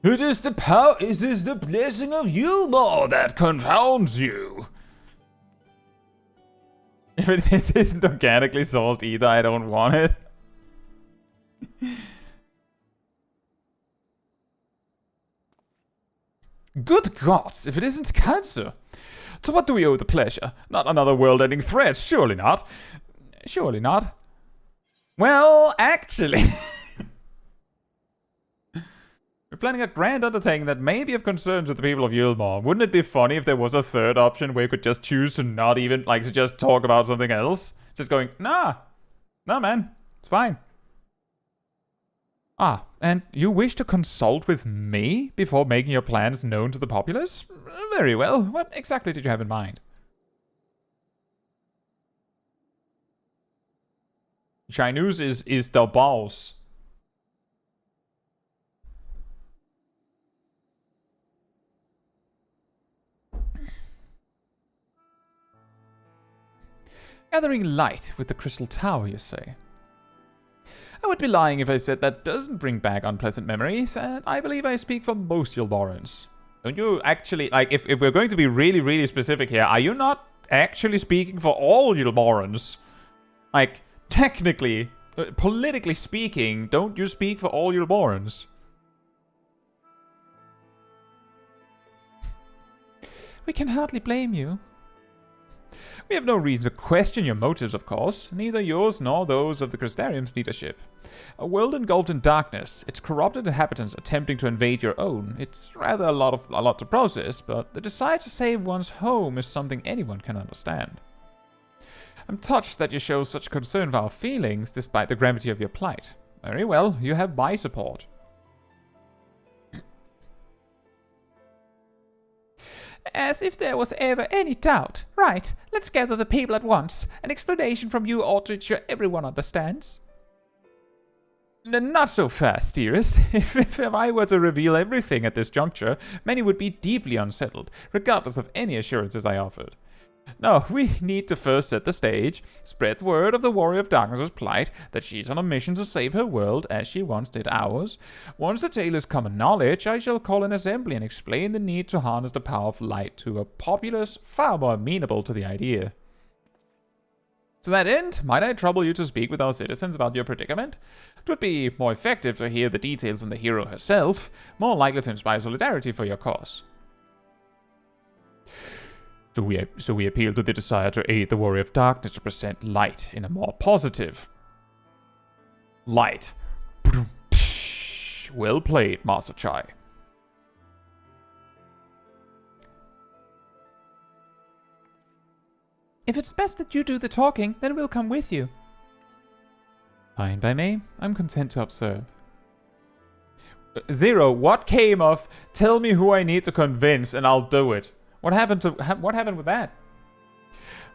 A: It is the power, it is the blessing of Yulmor that confounds you. If it isn't organically sourced either, I don't want it. Good gods, if it isn't cancer. To what do we owe the pleasure? Not another world-ending threat, surely not. Surely not. Well, actually... We're planning a grand undertaking that may be of concern to the people of Yulmor. Wouldn't it be funny if there was a third option where you could just choose to not even, like, to just talk about something else? Just going, nah. Nah, man. It's fine. Ah, and you wish to consult with me before making your plans known to the populace? Very well. What exactly did you have in mind? Chinese is the boss. Gathering light with the crystal tower, you say? I would be lying if I said that doesn't bring back unpleasant memories, and I believe I speak for most Yulmorans. Don't you actually, like, if we're going to be really, really specific here, are you not actually speaking for all Yulmorans? Like, technically, politically speaking, don't you speak for all Yulmorans? We can hardly blame you. We have no reason to question your motives, of course, neither yours nor those of the Crystarium's leadership. A world engulfed in darkness, its corrupted inhabitants attempting to invade your own. It's rather a lot to process, but the desire to save one's home is something anyone can understand. I'm touched that you show such concern for our feelings, despite the gravity of your plight. Very well, you have my support. As if there was ever any doubt. Right, let's gather the people at once. An explanation from you ought to ensure everyone understands. Not so fast, dearest. If I were to reveal everything at this juncture, many would be deeply unsettled, regardless of any assurances I offered. No, we need to first set the stage, spread word of the Warrior of Darkness's plight, that she's on a mission to save her world as she once did ours. Once the tale is common knowledge, I shall call an assembly and explain the need to harness the power of light to a populace far more amenable to the idea. To that end, might I trouble you to speak with our citizens about your predicament? It would be more effective to hear the details from the hero herself, more likely to inspire solidarity for your cause. So we appeal to the desire to aid the Warrior of Darkness to present light in a more positive light. Well played, Master Chai. If it's best that you do the talking, then we'll come with you. Fine by me. I'm content to observe. Zero, what came of tell me who I need to convince and I'll do it? What happened with that?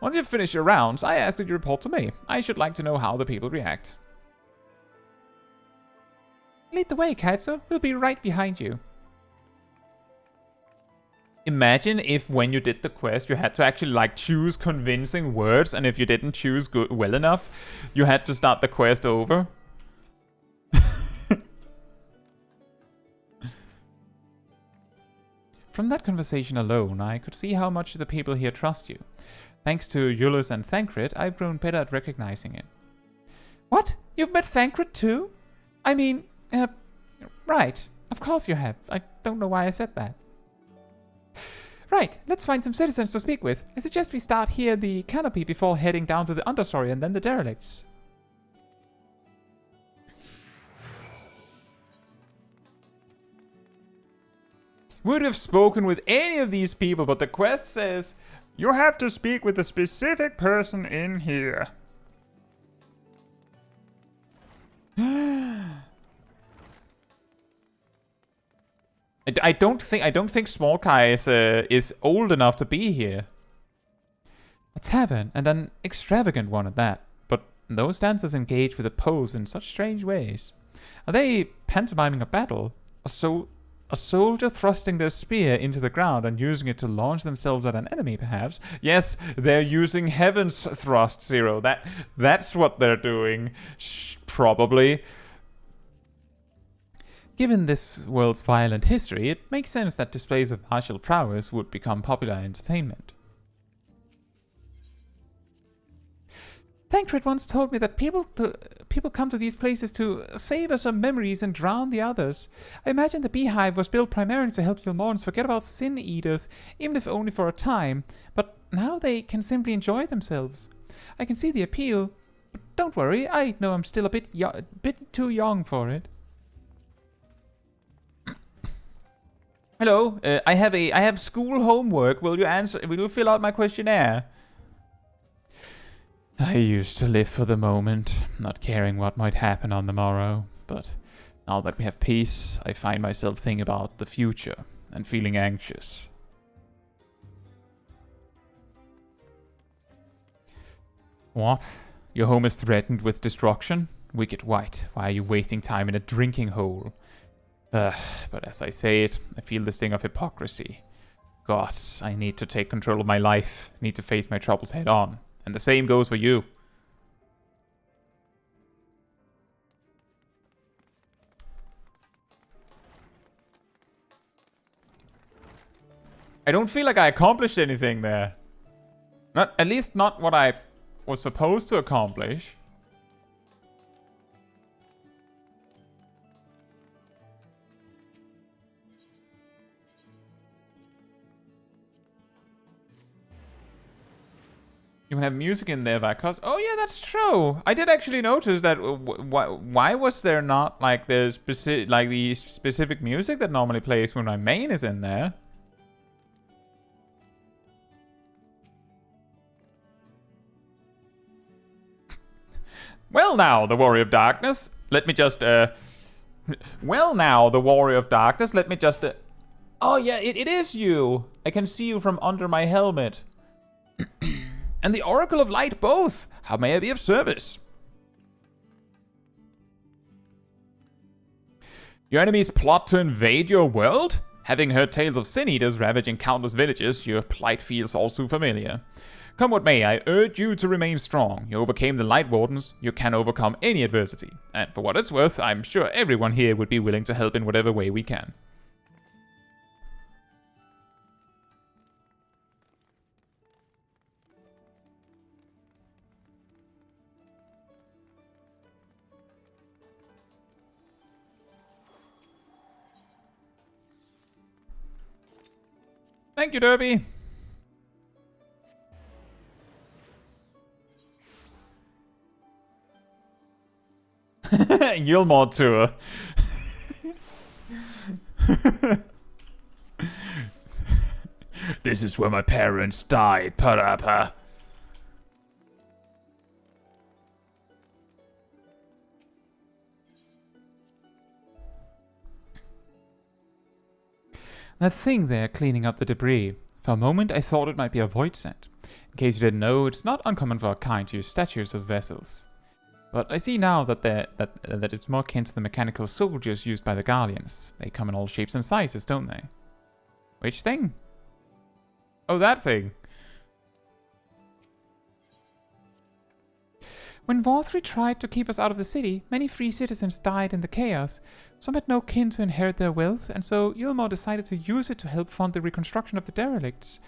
A: Once you've finished your rounds, I ask that you report to me. I should like to know how the people react. Lead the way, Caetsu. We'll be right behind you. Imagine if when you did the quest, you had to actually like choose convincing words, and if you didn't choose well enough, you had to start the quest over. From that conversation alone, I could see how much the people here trust you. Thanks to Euless and Thancred, I've grown better at recognizing it. What? You've met Thancred too? I mean, right. Of course you have. I don't know why I said that. Right, let's find some citizens to speak with. I suggest we start here the canopy before heading down to the understory and then the derelicts. Would have spoken with any of these people, but the quest says you have to speak with a specific person in here. I don't think Smol Caetsu is old enough to be here. A tavern, and an extravagant one at that. But those dancers engage with a pose in such strange ways. Are they pantomiming a battle? A soldier thrusting their spear into the ground and using it to launch themselves at an enemy, perhaps? Yes, they're using Heaven's Thrust, Zero. That's what they're doing. Probably. Given this world's violent history, it makes sense that displays of martial prowess would become popular entertainment. Thancred once told me that people come to these places to savor some memories and drown the others. I imagine the beehive was built primarily to help Gilmorans forget about sin eaters, even if only for a time, but now they can simply enjoy themselves. I can see the appeal, but don't worry, I know I'm still a bit too young for it. Hello, I have school homework. Will you fill out my questionnaire? I used to live for the moment, not caring what might happen on the morrow, but now that we have peace, I find myself thinking about the future and feeling anxious. What? Your home is threatened with destruction? Wicked White, why are you wasting time in a drinking hole? But as I say it, I feel the sting of hypocrisy. Gods, I need to take control of my life, need to face my troubles head on. And the same goes for you. I don't feel like I accomplished anything there. At least not what I was supposed to accomplish. You can have music in there by cost. Oh yeah, that's true. I did actually notice that. Why was there not like the specific music that normally plays when my main is in there? Well now, the Warrior of Darkness. Let me just Well now, the Warrior of Darkness. Let me just Oh yeah, it is you. I can see you from under my helmet. And the Oracle of Light both! How may I be of service? Your enemies plot to invade your world? Having heard tales of sin eaters ravaging countless villages, your plight feels all too familiar. Come what may, I urge you to remain strong. You overcame the Light Wardens, you can overcome any adversity. And for what it's worth, I'm sure everyone here would be willing to help in whatever way we can. Thank you, Derby. Gilmore tour. This is where my parents died, Parappa. That thing there cleaning up the debris. For a moment I thought it might be a void sent. In case you didn't know, it's not uncommon for our kind to use statues as vessels. But I see now that it's more akin to the mechanical soldiers used by the Guardians. They come in all shapes and sizes, don't they? Which thing? Oh, that thing. When Vorthri tried to keep us out of the city, many free citizens died in the chaos. Some had no kin to inherit their wealth, and so Ylmor decided to use it to help fund the reconstruction of the derelicts.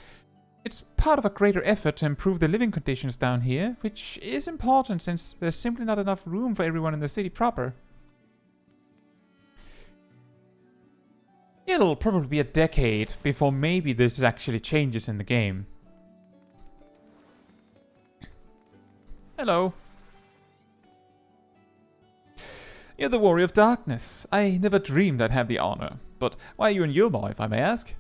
A: It's part of a greater effort to improve the living conditions down here, which is important since there's simply not enough room for everyone in the city proper. It'll probably be a decade before maybe this actually changes in the game. Hello. You're the Warrior of Darkness. I never dreamed I'd have the honor. But why are you in Ylmor, if I may ask?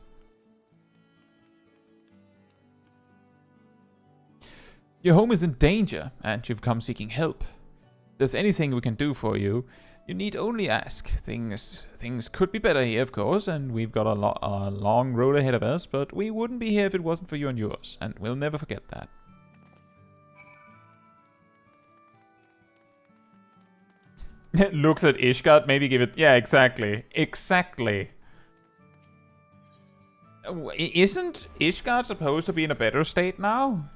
A: Your home is in danger, and you've come seeking help. If there's anything we can do for you, you need only ask. Things could be better here, of course, and we've got a long road ahead of us, but we wouldn't be here if it wasn't for you and yours, and we'll never forget that. Looks at Ishgard, maybe give it... Yeah, exactly. Exactly. Isn't Ishgard supposed to be in a better state now?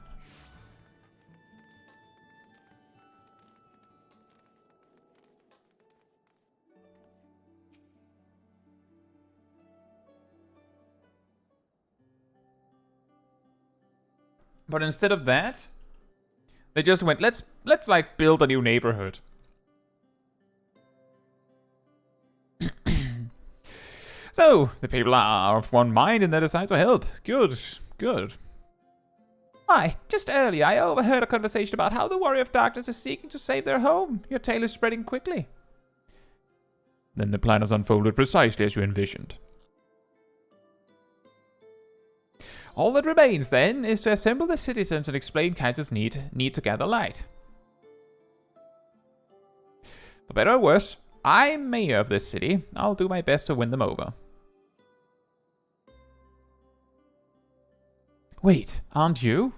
A: But instead of that, they just went, let's like build a new neighborhood. So, the people are of one mind and they decide to help. Good, good. Hi, just earlier I overheard a conversation about how the Warrior of Darkness is seeking to save their home. Your tale is spreading quickly. Then the plan has unfolded precisely as you envisioned. All that remains, then, is to assemble the citizens and explain Caetsu's need to gather light. For better or worse, I'm mayor of this city. I'll do my best to win them over. Wait, aren't you?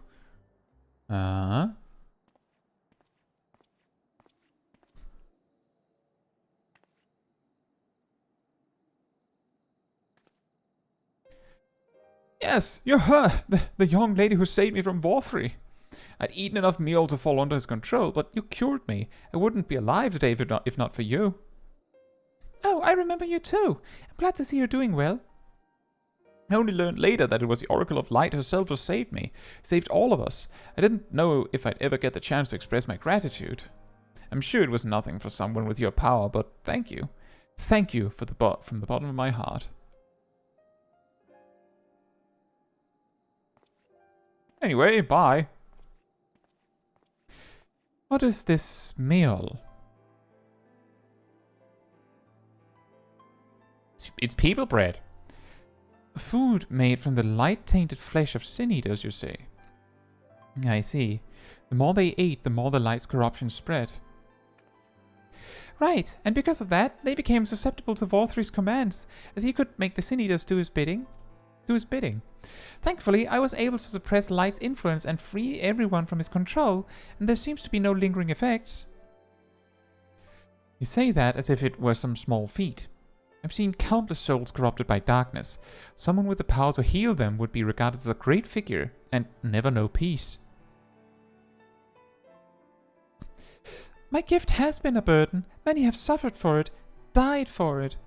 A: Yes, you're her, the young lady who saved me from Vorthri. I'd eaten enough meal to fall under his control, but you cured me. I wouldn't be alive today if not for you. Oh, I remember you too. I'm glad to see you're doing well. I only learned later that it was the Oracle of Light herself who saved me. Saved all of us. I didn't know if I'd ever get the chance to express my gratitude. I'm sure it was nothing for someone with your power, but thank you. Thank you from the bottom of my heart. Anyway, bye. What is this meal? It's people bread. Food made from the light-tainted flesh of sin-eaters, you say? I see. The more they ate, the more the light's corruption spread. Right, and because of that, they became susceptible to Vorthri's commands, as he could make the sin-eaters do his bidding. Thankfully, I was able to suppress Light's influence and free everyone from his control, and there seems to be no lingering effects. You say that as if it were some small feat. I've seen countless souls corrupted by darkness. Someone with the power to heal them would be regarded as a great figure, and never know peace. My gift has been a burden. Many have suffered for it, died for it.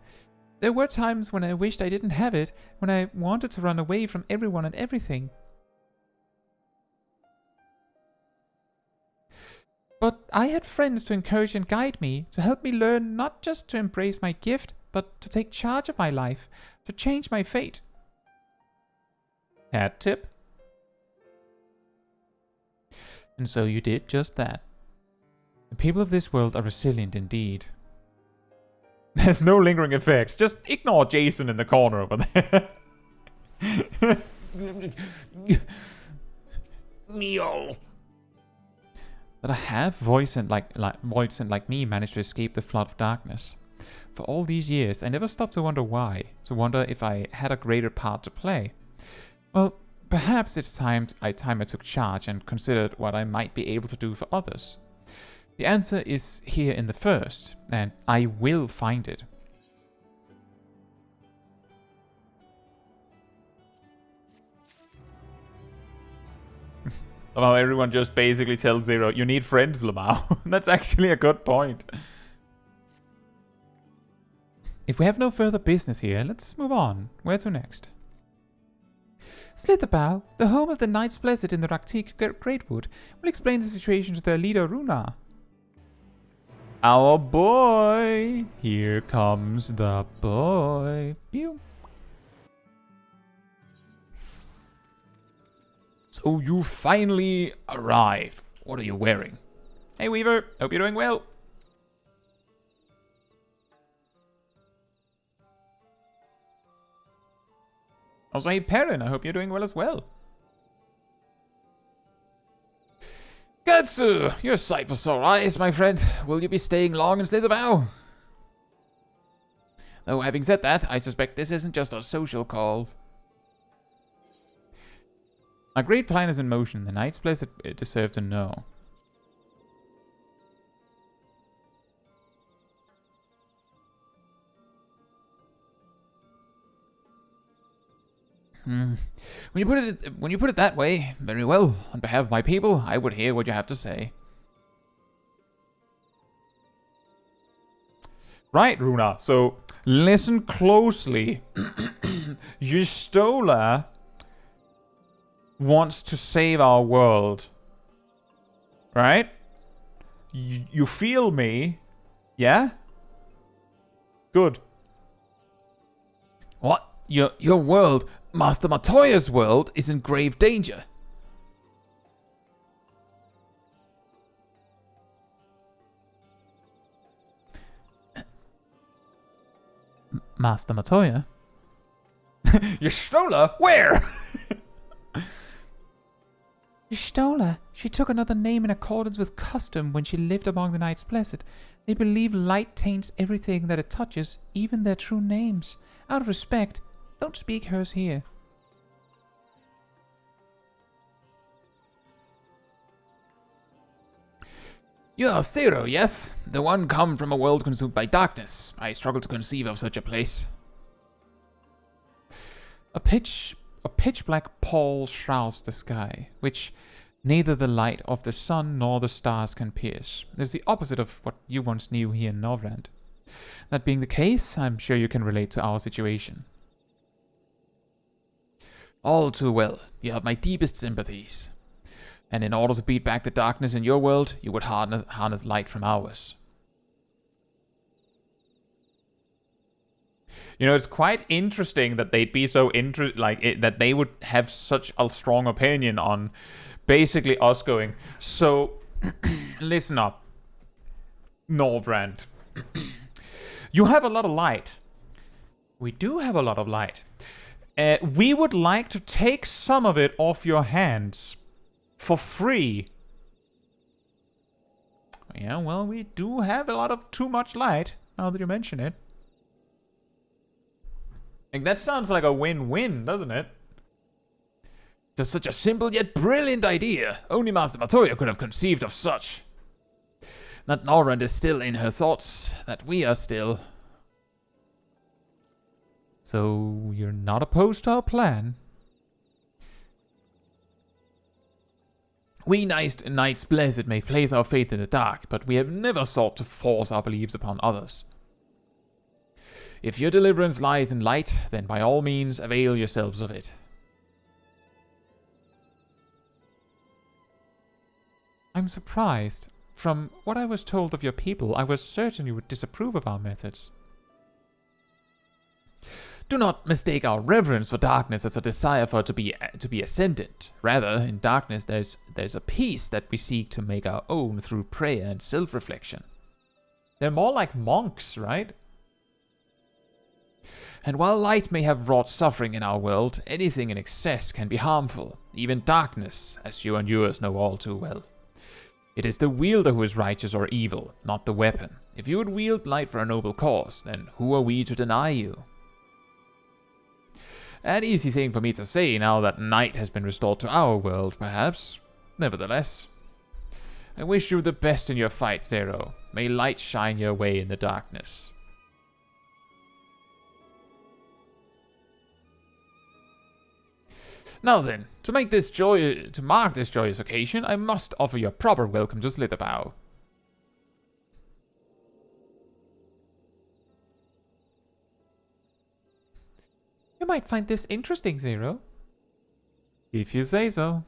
A: There were times when I wished I didn't have it, when I wanted to run away from everyone and everything. But I had friends to encourage and guide me, to help me learn not just to embrace my gift, but to take charge of my life, to change my fate. Hat tip. And so you did just that. The people of this world are resilient indeed. There's no lingering effects. Just ignore Jason in the corner over there. Meow. That a half voicent like me managed to escape the flood of darkness. For all these years, I never stopped to wonder why, to wonder if I had a greater part to play. Well, perhaps it's time I took charge and considered what I might be able to do for others. The answer is here in the first, and I will find it. How everyone just basically tells Zero, you need friends, Lamau. That's actually a good point. If we have no further business here, let's move on. Where to next? Slitherbow, the home of the Knights Blessed in the Raktik Greatwood, will explain the situation to their leader, Runa. Our boy! Here comes the boy. Pew. So you finally arrived. What are you wearing? Hey Weaver, hope you're doing well. Also, hey Perrin, I hope you're doing well as well. Caetsu, you're a sight for sore eyes, my friend. Will you be staying long in Slitherbow? Though having said that, I suspect this isn't just a social call. A great plan is in motion. The Knights Blessed deserve to know. When you put it that way, very well. On behalf of my people, I would hear what you have to say. Right, Runa. So listen closely. Y'shtola wants to save our world. Right? You feel me? Yeah? Good. What? Your world, Master Matoya's world, is in grave danger. Master Matoya? Y'shtola? Where? Y'shtola. She took another name in accordance with custom when she lived among the Knights Blessed. They believe light taints everything that it touches, even their true names. Out of respect, don't speak hers here. You are Zero, yes? The one come from a world consumed by darkness. I struggle to conceive of such a place. A pitch black pall shrouds the sky, which neither the light of the sun nor the stars can pierce. It is the opposite of what you once knew here in Novrand. That being the case, I'm sure you can relate to our situation. All too well. You have my deepest sympathies. And in order to beat back the darkness in your world, you would harness light from ours. You know, it's quite interesting that they'd be so that they would have such a strong opinion on basically us going, so listen up, Novrand. You have a lot of light. We do have a lot of light. We would like to take some of it off your hands. For free. Yeah, well, we do have a lot of too much light, now that you mention it. Like, that sounds like a win-win, doesn't it? Just such a simple yet brilliant idea. Only Master Matoya could have conceived of such. That Novrand is still in her thoughts, that we are still. So, you're not opposed to our plan? We Knights Blessed may place our faith in the dark, but we have never sought to force our beliefs upon others. If your deliverance lies in light, then by all means avail yourselves of it. I'm surprised. From what I was told of your people, I was certain you would disapprove of our methods. Do not mistake our reverence for darkness as a desire for it to be ascendant. Rather, in darkness there's a peace that we seek to make our own through prayer and self-reflection. They're more like monks, right? And while light may have wrought suffering in our world, anything in excess can be harmful, even darkness, as you and yours know all too well. It is the wielder who is righteous or evil, not the weapon. If you would wield light for a noble cause, then who are we to deny you? An easy thing for me to say now that night has been restored to our world, perhaps. Nevertheless, I wish you the best in your fight, Zero. May light shine your way in the darkness. Now then, to mark this joyous occasion, I must offer you a proper welcome to Slitherbow. You might find this interesting, Zero. If you say so.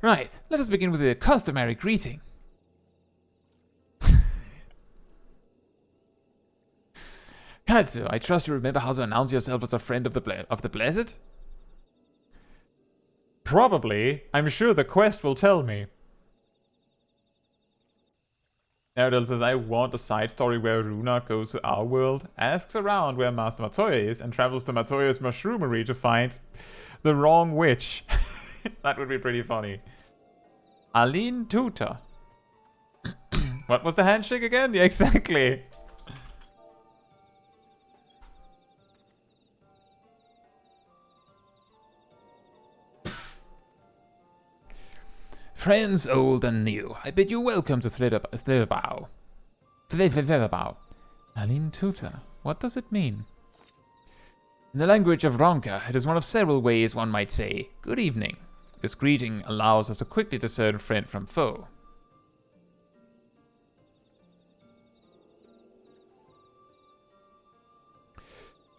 A: Right, let us begin with the customary greeting. Caetsu, I trust you remember how to announce yourself as a friend of the Blessed? Probably. I'm sure the quest will tell me. Naradel says, I want a side story where Runa goes to our world, asks around where Master Matoya is, and travels to Matoya's mushroomery to find the wrong witch. That would be pretty funny. Aline Tuta. What was the handshake again? Yeah, exactly. Friends old and new, I bid you welcome to Slitherbow. Slitherbow. Aline Tuta. What does it mean? In the language of Ronka, it is one of several ways one might say, good evening. This greeting allows us to quickly discern friend from foe.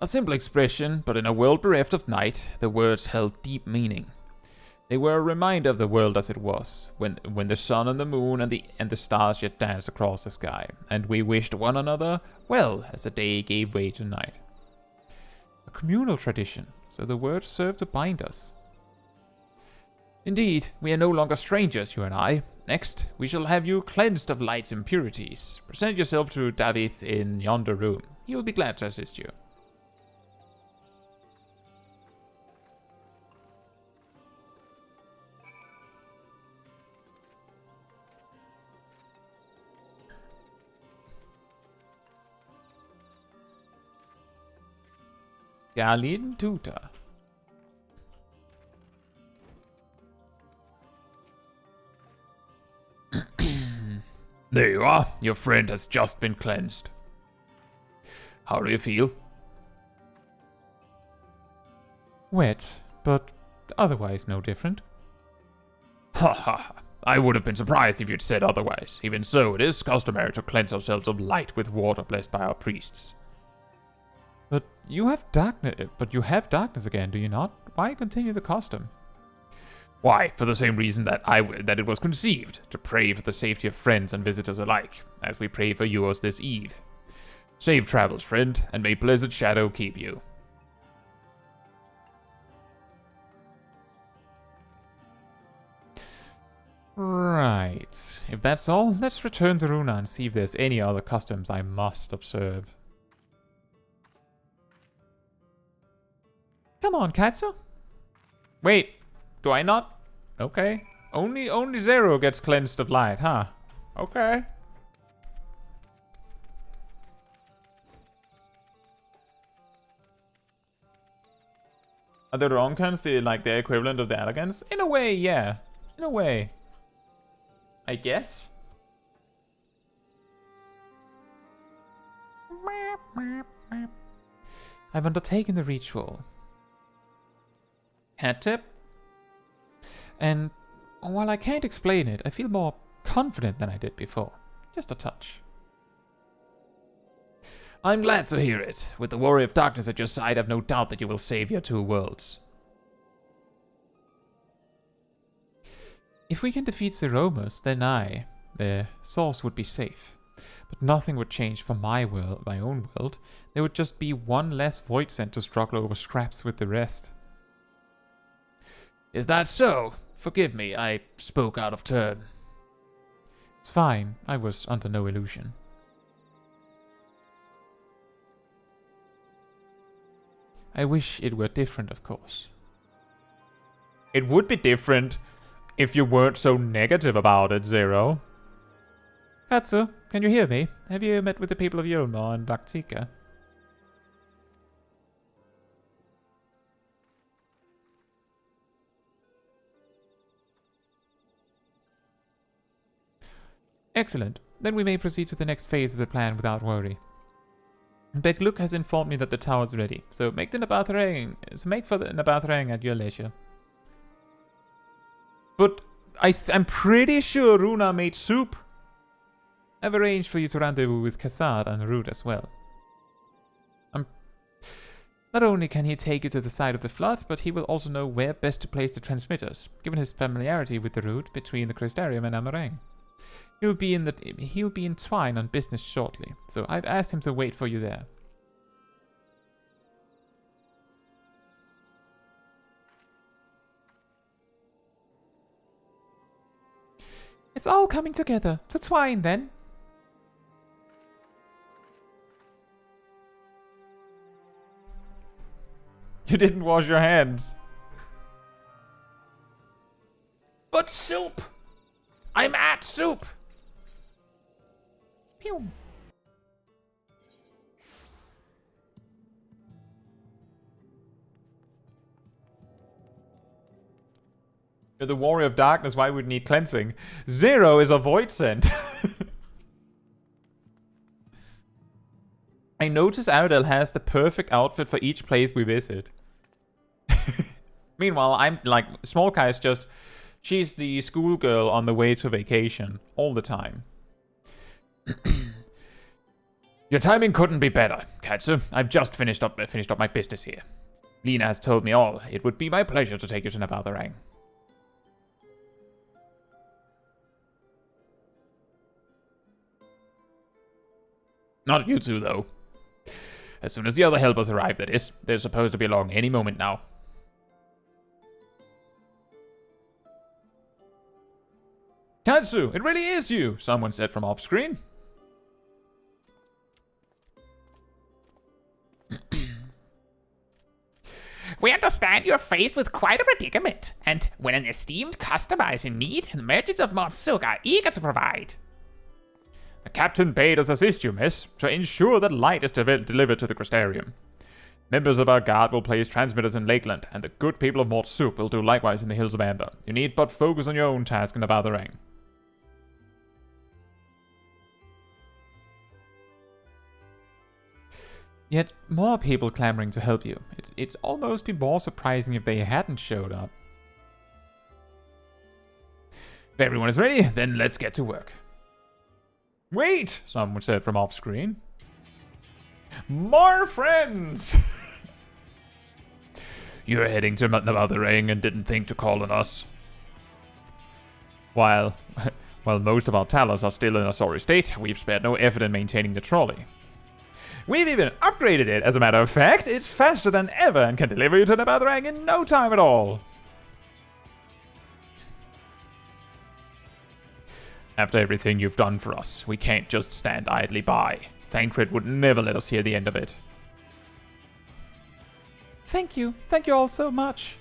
A: A simple expression, but in a world bereft of night, the words held deep meaning. They were a reminder of the world as it was, when the sun and the moon and the stars yet danced across the sky, and we wished one another well as the day gave way to night. A communal tradition, so the words serve to bind us. Indeed, we are no longer strangers, you and I. Next, we shall have you cleansed of light's impurities. Present yourself to David in yonder room. He will be glad to assist you. Aline Tuta. There you are. Your friend has just been cleansed. How do you feel? Wet, but otherwise no different. Ha ha ha. I would have been surprised if you'd said otherwise. Even so, it is customary to cleanse ourselves of light with water blessed by our priests. But you have darkness again, do you not? Why continue the custom? Why, for the same reason that it was conceived, to pray for the safety of friends and visitors alike, as we pray for yours this eve. Safe travels, friend, and may blessed shadow keep you. Right. If that's all, let's return to Runa and see if there's any other customs I must observe. Come on, Caetsu. Wait, do I not? Okay. Only Zero gets cleansed of light, huh? Okay. Are the Ronkans the equivalent of the Elegants? In a way, yeah. In a way. I guess. I've undertaken the ritual. Hat tip? And while I can't explain it, I feel more confident than I did before. Just a touch. I'm glad to hear it. With the Warrior of Darkness at your side, I've no doubt that you will save your two worlds. If we can defeat Zeromus, then the source would be safe. But nothing would change for my own world. There would just be one less Void Cent to struggle over scraps with the rest. Is that so? Forgive me, I spoke out of turn. It's fine. I was under no illusion. I wish it were different, of course. It would be different If you weren't so negative about it, Zero. Caetsu, can you hear me? Have you met with the people of Yulmor and Laktika? Excellent. Then we may proceed to the next phase of the plan without worry. Begluk has informed me that the tower is ready, so make for the Nabathrang at your leisure. But I'm pretty sure Runa made soup. I've arranged for you to rendezvous with Kassad en route as well. Not only can he take you to the side of the flood, but he will also know where best to place the transmitters, given his familiarity with the route between the Crystarium and Amarang. He'll be in Twine on business shortly, so I've asked him to wait for you there. It's all coming together. To Twine, then. You didn't wash your hands. But soup! I'm at soup! Pew. You're the warrior of darkness, why would we need cleansing? Zero is a void sent. I notice Aradel has the perfect outfit for each place we visit. Meanwhile, I'm like, Smol Caetsu is just... She's the schoolgirl on the way to vacation. All the time. Your timing couldn't be better, Caetsu. I've just finished up my business here. Lena has told me all. It would be my pleasure to take you to Nabathrang. Not you two, though. As soon as the other helpers arrive, that is. They're supposed to be along any moment now. Caetsu, it really is you, someone said from off-screen. We understand you're faced with quite a predicament, and when an esteemed customer is in need, the merchants of Morsuk are eager to provide. The captain bade us assist you, miss, to ensure that light is delivered to the Crystarium. Members of our guard will place transmitters in Lakeland, and the good people of Morsuk will do likewise in the Hills of Amber. You need but focus on your own task in Nabathrang. Yet more people clamoring to help you. It'd almost be more surprising if they hadn't showed up. If everyone is ready, then let's get to work. Wait, someone said from off-screen. More friends! You're heading to Nabathrang and didn't think to call on us. While most of our talents are still in a sorry state, we've spared no effort in maintaining the trolley. We've even upgraded it, as a matter of fact. It's faster than ever and can deliver you to Nabathrang in no time at all. After everything you've done for us, we can't just stand idly by. Thancred would never let us hear the end of it. Thank you. Thank you all so much.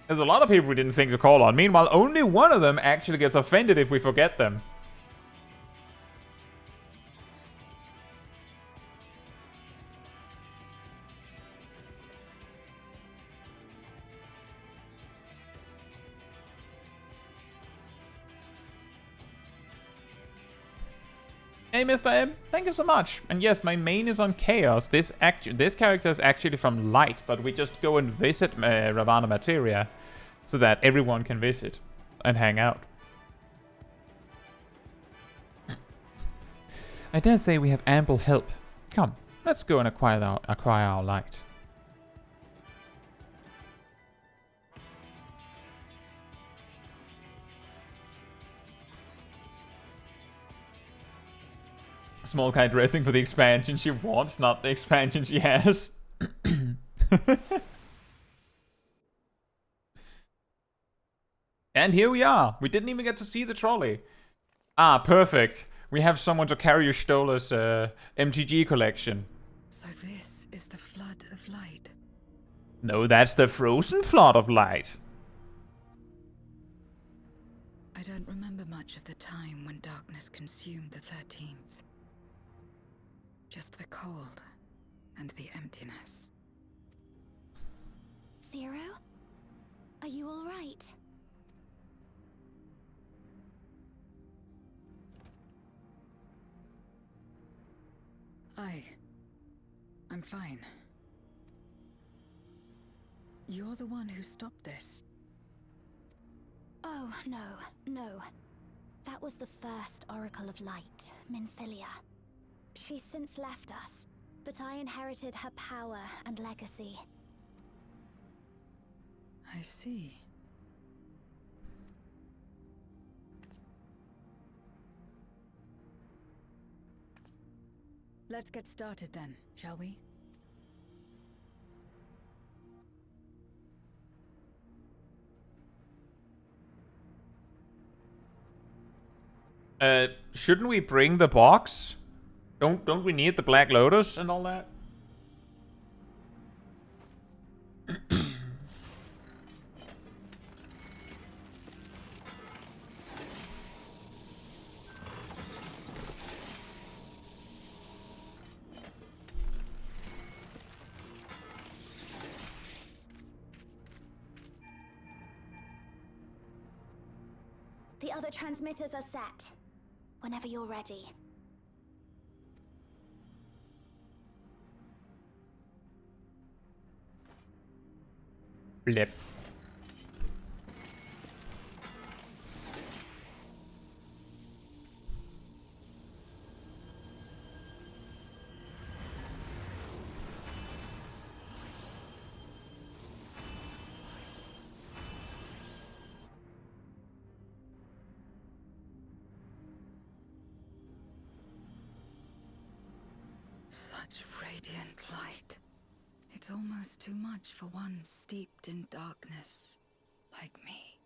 A: There's a lot of people we didn't think to call on. Meanwhile, only one of them actually gets offended if we forget them. Hey, Mr. M, thank you so much. And yes, my main is on Chaos. This character is actually from Light, but we just go and visit Ravana-Materia so that everyone can visit and hang out. I dare say we have ample help. Come, let's go and acquire our light. Smol Caetsu dressing for the expansion she wants, not the expansion she has. And here we are. We didn't even get to see the trolley. Ah, perfect. We have someone to carry your Stola's MTG collection.
D: So this is the flood of light.
A: No, that's the frozen flood of light.
D: I don't remember much of the time when darkness consumed the 13th. Just the cold and the emptiness.
B: Zero? Are you all right?
D: I'm fine. You're the one who stopped this.
B: Oh, no. That was the first Oracle of Light, Minfilia. She's since left us, but I inherited her power and legacy.
D: I see. Let's get started then, shall we?
A: Shouldn't we bring the box? Don't we need the Black Lotus and all that?
B: The other transmitters are set. Whenever you're ready.
A: Blip.
D: Such radiant light. It's almost too much for one steeped in darkness, like me.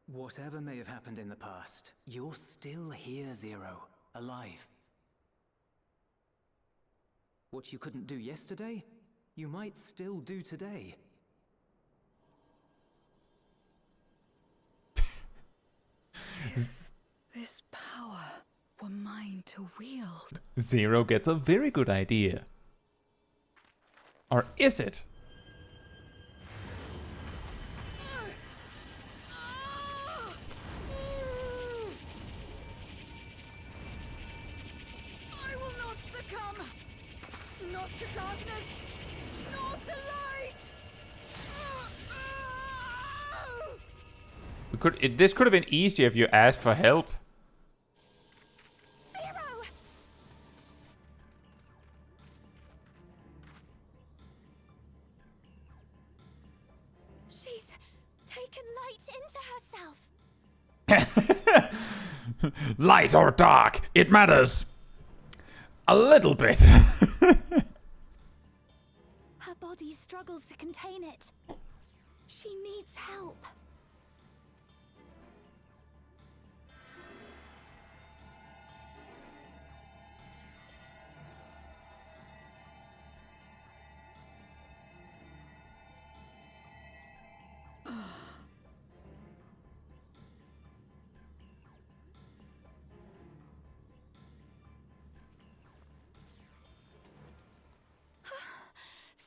E: Whatever may have happened in the past, you're still here, Zero, alive. What you couldn't do yesterday, you might still do today.
D: If this power were mine to wield.
A: Zero gets a very good idea. Or is it?
B: I will not succumb! Not to darkness! Not to light!
A: This could have been easier if you asked for help.
B: Zero! She's taken light into herself.
A: Light or dark, it matters. A little bit.
B: Her body struggles to contain it. She needs help.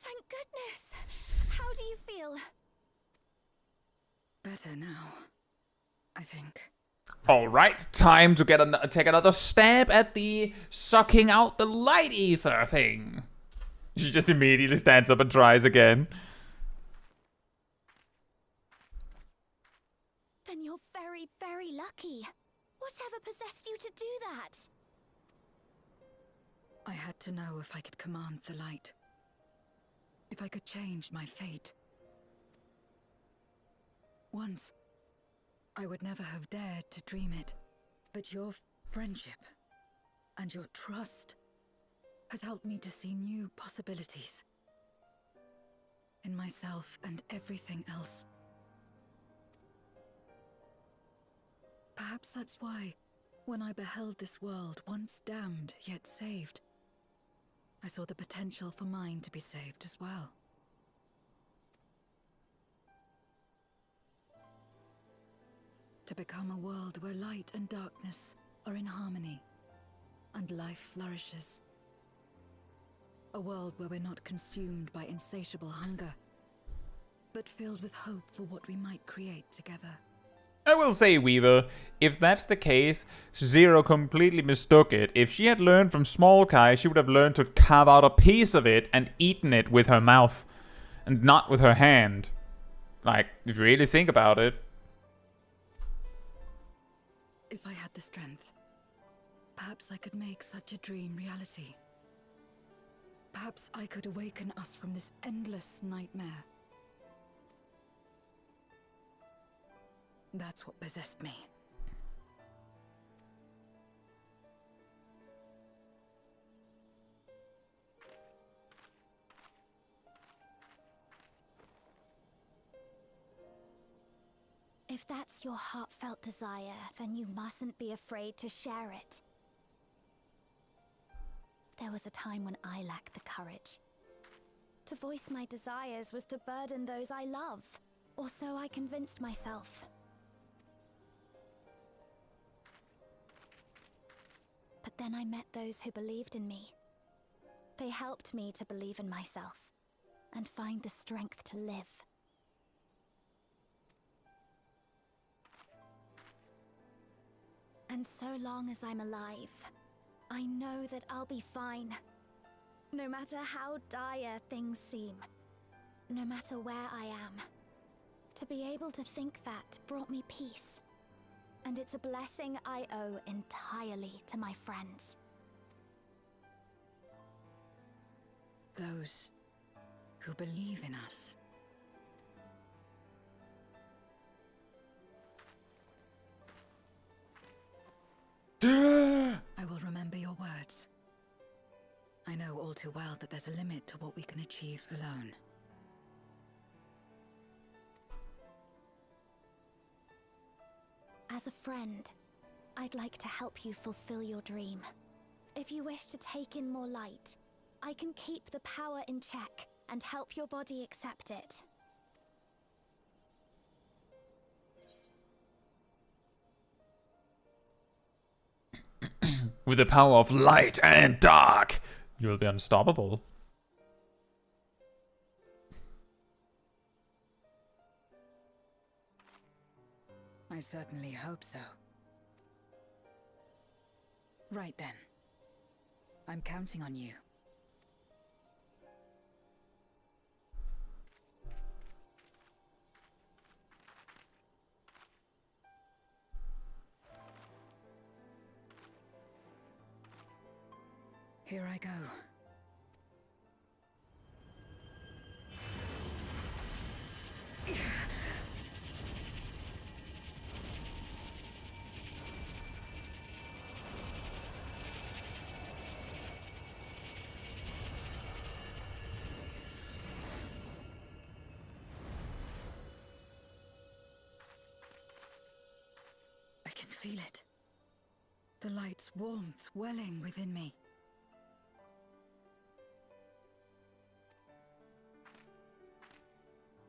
B: Thank goodness. How do you feel?
D: Better now, I think.
A: All right, time to take another stab at the sucking out the light ether thing. She just immediately stands up and tries again.
B: Then you're very, very lucky. Whatever possessed you to do that?
D: I had to know if I could command the light. If I could change my fate. Once, I would never have dared to dream it. But your friendship and your trust has helped me to see new possibilities. In myself and everything else. Perhaps that's why When I beheld this world once damned yet saved, I saw the potential for mine to be saved as well. To become a world where light and darkness are in harmony, and life flourishes. A world where we're not consumed by insatiable hunger, but filled with hope for what we might create together.
A: I will say, Weaver, if that's the case, Zero completely mistook it. If she had learned from Smol Kai, she would have learned to carve out a piece of it and eaten it with her mouth, and not with her hand. Like, if you really think about it.
D: If I had the strength, perhaps I could make such a dream reality. Perhaps I could awaken us from this endless nightmare. That's what possessed me.
B: If that's your heartfelt desire, then you mustn't be afraid to share it. There was a time when I lacked the courage. To voice my desires was to burden those I love, or so I convinced myself. But then I met those who believed in me. They helped me to believe in myself, and find the strength to live. And so long as I'm alive, I know that I'll be fine. No matter how dire things seem, no matter where I am. To be able to think that brought me peace. And it's a blessing I owe entirely to my friends.
D: Those who believe in us. I will remember your words. I know all too well that there's a limit to what we can achieve alone.
B: As a friend, I'd like to help you fulfill your dream. If you wish to take in more light, I can keep the power in check and help your body accept it.
A: With the power of light and dark, you'll be unstoppable.
D: I certainly hope so. Right then. I'm counting on you. Here I go. I can feel it. The light's warmth welling within me.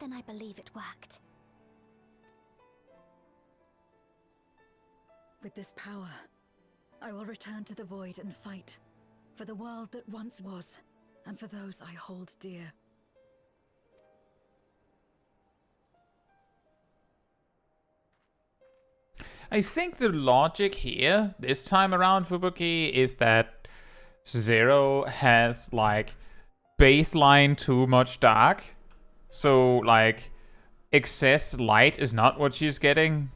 B: Then I believe it worked.
D: With this power, I will return to the void and fight for the world that once was, and for those I hold dear.
A: I think the logic here, this time around, Fubuki, is that Zero has, like, baseline too much dark. So, like, excess light is not what she's getting.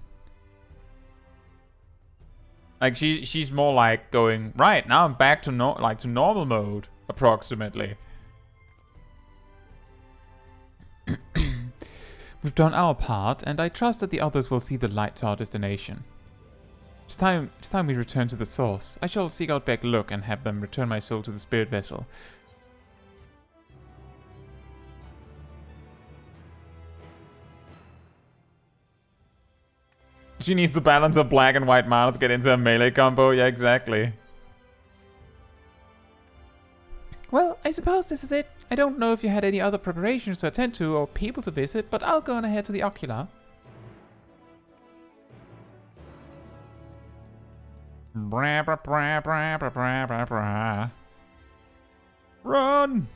A: Like, she's more like going, right, now I'm back to normal mode, approximately. We've done our part, and I trust that the others will see the light to our destination. It's time we return to the source. I shall seek out Beck Look and have them return my soul to the spirit vessel. She needs to balance her black and white mana to get into a melee combo. Yeah, exactly. Well, I suppose this is it. I don't know if you had any other preparations to attend to or people to visit, but I'll go on ahead to the ocular. Bra, bra, bra, bra, bra, bra, bra, bra. Run!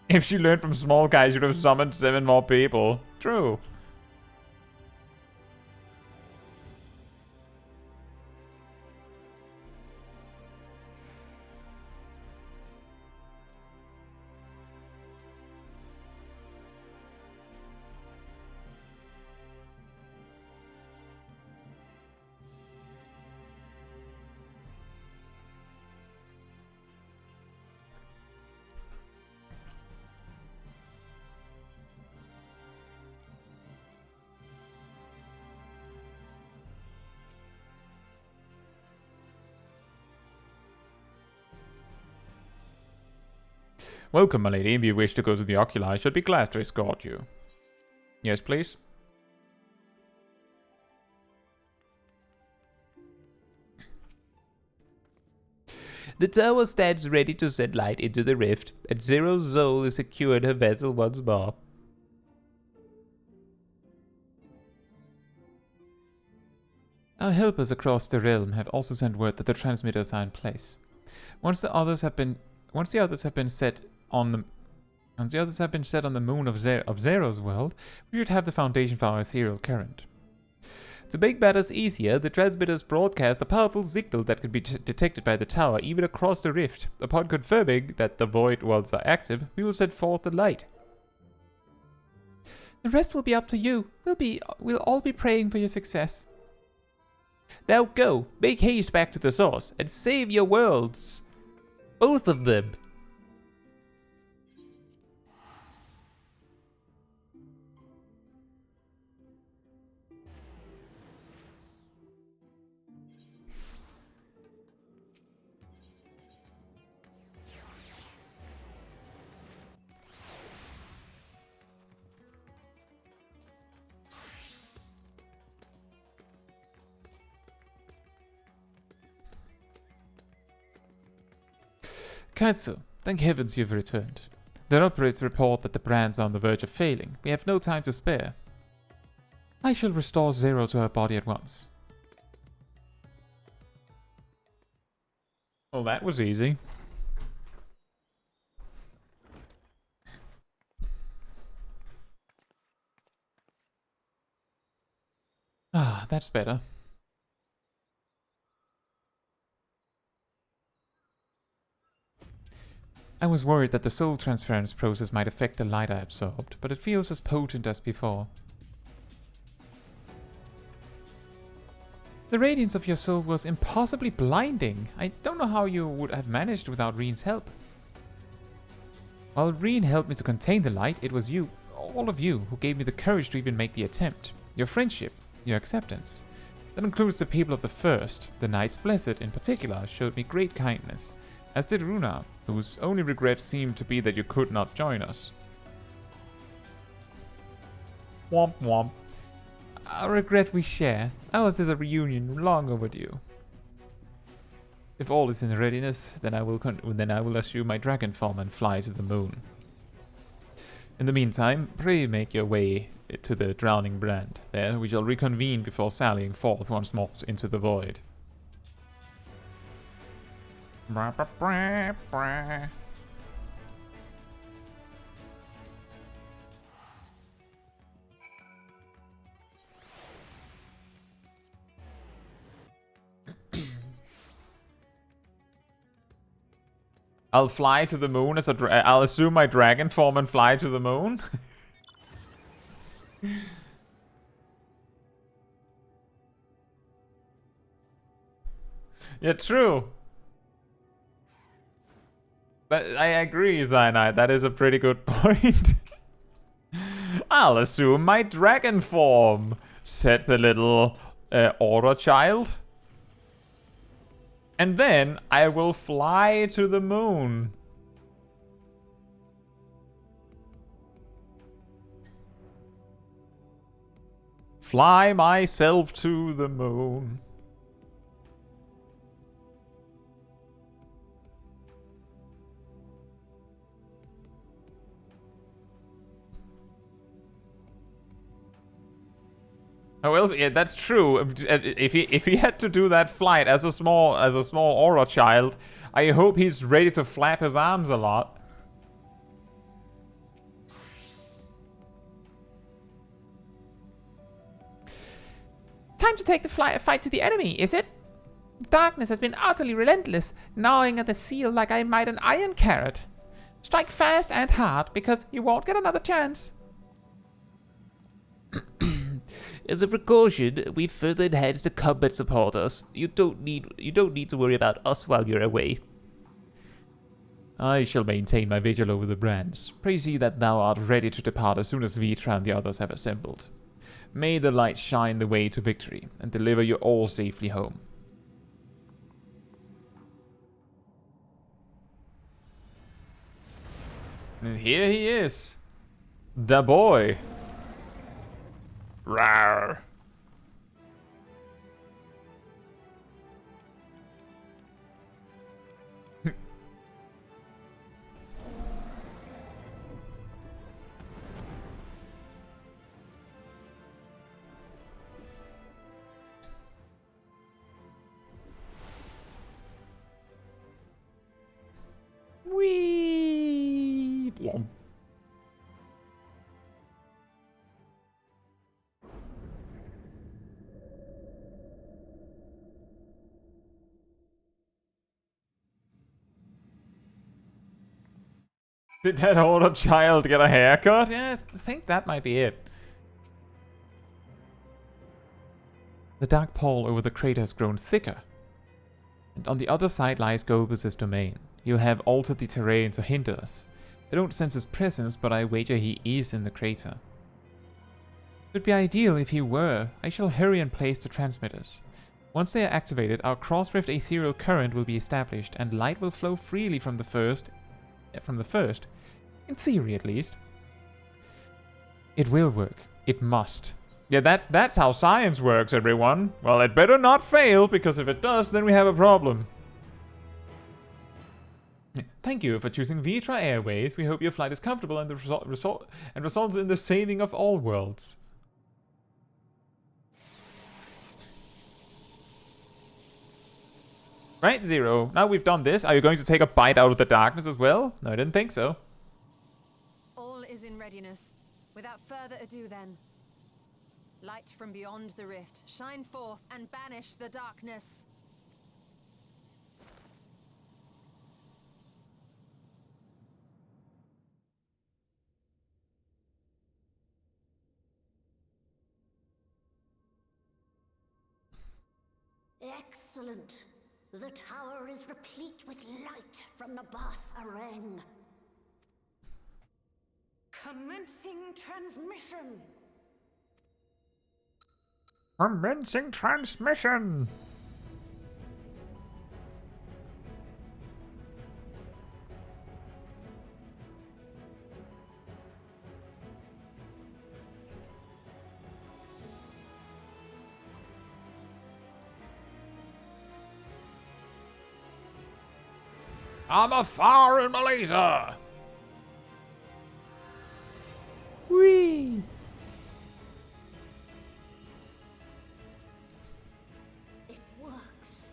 A: If she learned from Smol Caetsu, she should have summoned 7 more people. True. Welcome, my lady. If you wish to go to the ocular, I should be glad to escort you. Yes, please. The tower stands ready to send light into the rift, and Zero's soul is secured her vessel once more. Our helpers across the realm have also sent word that the transmitters are in place. Once the others have been set on the moon of Zero's world, we should have the foundation for our ethereal current. To make matters easier, the transmitters broadcast a powerful signal that can be detected by the tower even across the rift. Upon confirming that the void worlds are active, we will send forth the light. The rest will be up to you. We'll all be praying for your success. Now go, make haste back to the source, and save your worlds. Both of them. Caetsu, thank heavens you've returned. The operates report that the brands are on the verge of failing. We have no time to spare. I shall restore Zero to her body at once. Well, that was easy. Ah, that's better. I was worried that the soul transference process might affect the light I absorbed, but it feels as potent as before. The radiance of your soul was impossibly blinding. I don't know how you would have managed without Reen's help. While Reen helped me to contain the light, it was you, all of you, who gave me the courage to even make the attempt. Your friendship, your acceptance. That includes the people of the First. The Knights Blessed, in particular, showed me great kindness. As did Runa, whose only regret seemed to be that you could not join us. Womp womp. A regret we share. Ours is a reunion long overdue. If all is in readiness, then I will assume my dragon form and fly to the moon. In the meantime, pray make your way to the drowning brand. There we shall reconvene before sallying forth once more into the void. I'll fly to the moon as I'll assume my dragon form and fly to the moon. Yeah, true. But I agree, Cyanide. That is a pretty good point. I'll assume my dragon form, said the little Order child. And then I will fly to the moon. Fly myself to the moon. Oh well, yeah, that's true. If he had to do that flight as a small aura child, I hope he's ready to flap his arms a lot.
F: Time to take the fight to the enemy, is it? Darkness has been utterly relentless, gnawing at the seal like I might an iron carrot. Strike fast and hard, because you won't get another chance.
G: As a precaution, we've further enhanced the combat supporters. You don't need to worry about us while you're away. I shall maintain my vigil over the brands. Pray see that thou art ready to depart as soon as Vitra and the others have assembled. May the light shine the way to victory, and deliver you all safely home.
A: And here he is. Da boy. Rawr. Wee. Did that older child get a haircut? Yeah, I think that might be it. The dark pall over the crater has grown thicker. And on the other side lies Gobus's domain. He'll have altered the terrain to hinder us. I don't sense his presence, but I wager he is in the crater. It would be ideal if he were. I shall hurry and place the transmitters. Once they are activated, our cross-rift ethereal current will be established, and light will flow freely from the first, in theory at least. It will work. It must. Yeah, that's how science works, everyone. Well, it better not fail, because if it does, then we have a problem. Thank you for choosing Vitra Airways. We hope your flight is comfortable and results in the saving of all worlds. Right, Zero. Now we've done this, are you going to take a bite out of the darkness as well? No, I didn't think so.
H: All is in readiness. Without further ado then. Light from beyond the rift, shine forth and banish the darkness.
C: Excellent. The tower is replete with light from the Bath Arang. Commencing transmission.
A: Commencing transmission. I'm afar in Malaysia. Whee!
C: It works.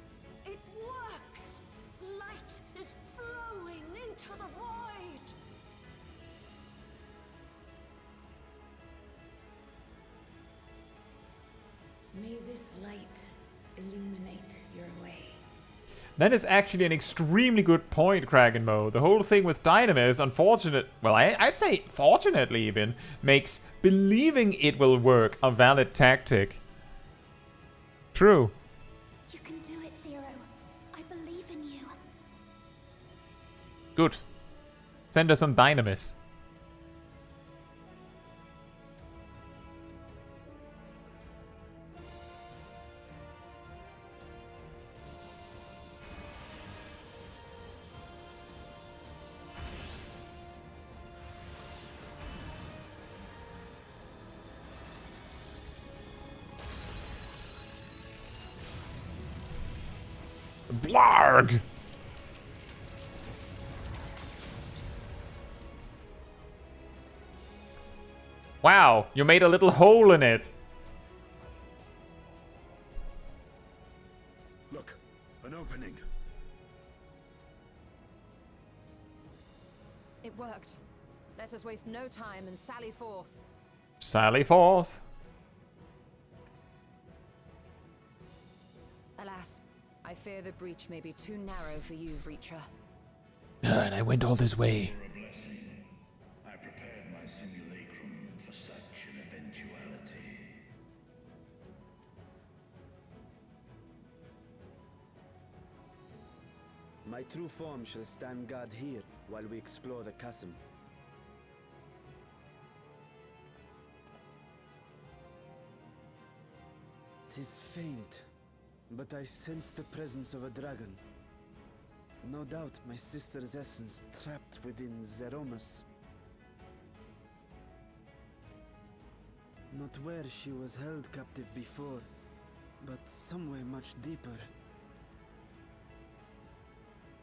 C: It works. Light is flowing into the void.
D: May this light illuminate your way.
A: That is actually an extremely good point, Kraken Mo. The whole thing with Dynamis, unfortunate, well, I'd say fortunately even, makes believing it will work a valid tactic. True.
B: You can do it, Zero. I believe in you.
A: Good. Send us some Dynamis. Blarg! Wow, you made a little hole in it.
I: Look, an opening.
H: It worked. Let us waste no time and sally forth.
A: Sally forth.
H: Alas, I fear the breach may be too narrow for you, Vritra.
G: And I went all this way.
I: For a blessing, I prepared my simulacrum for such an eventuality.
J: My true form shall stand guard here while we explore the chasm. Tis faint, but I sense the presence of a dragon. No doubt my sister's essence trapped within Zeromus. Not where she was held captive before, but somewhere much deeper.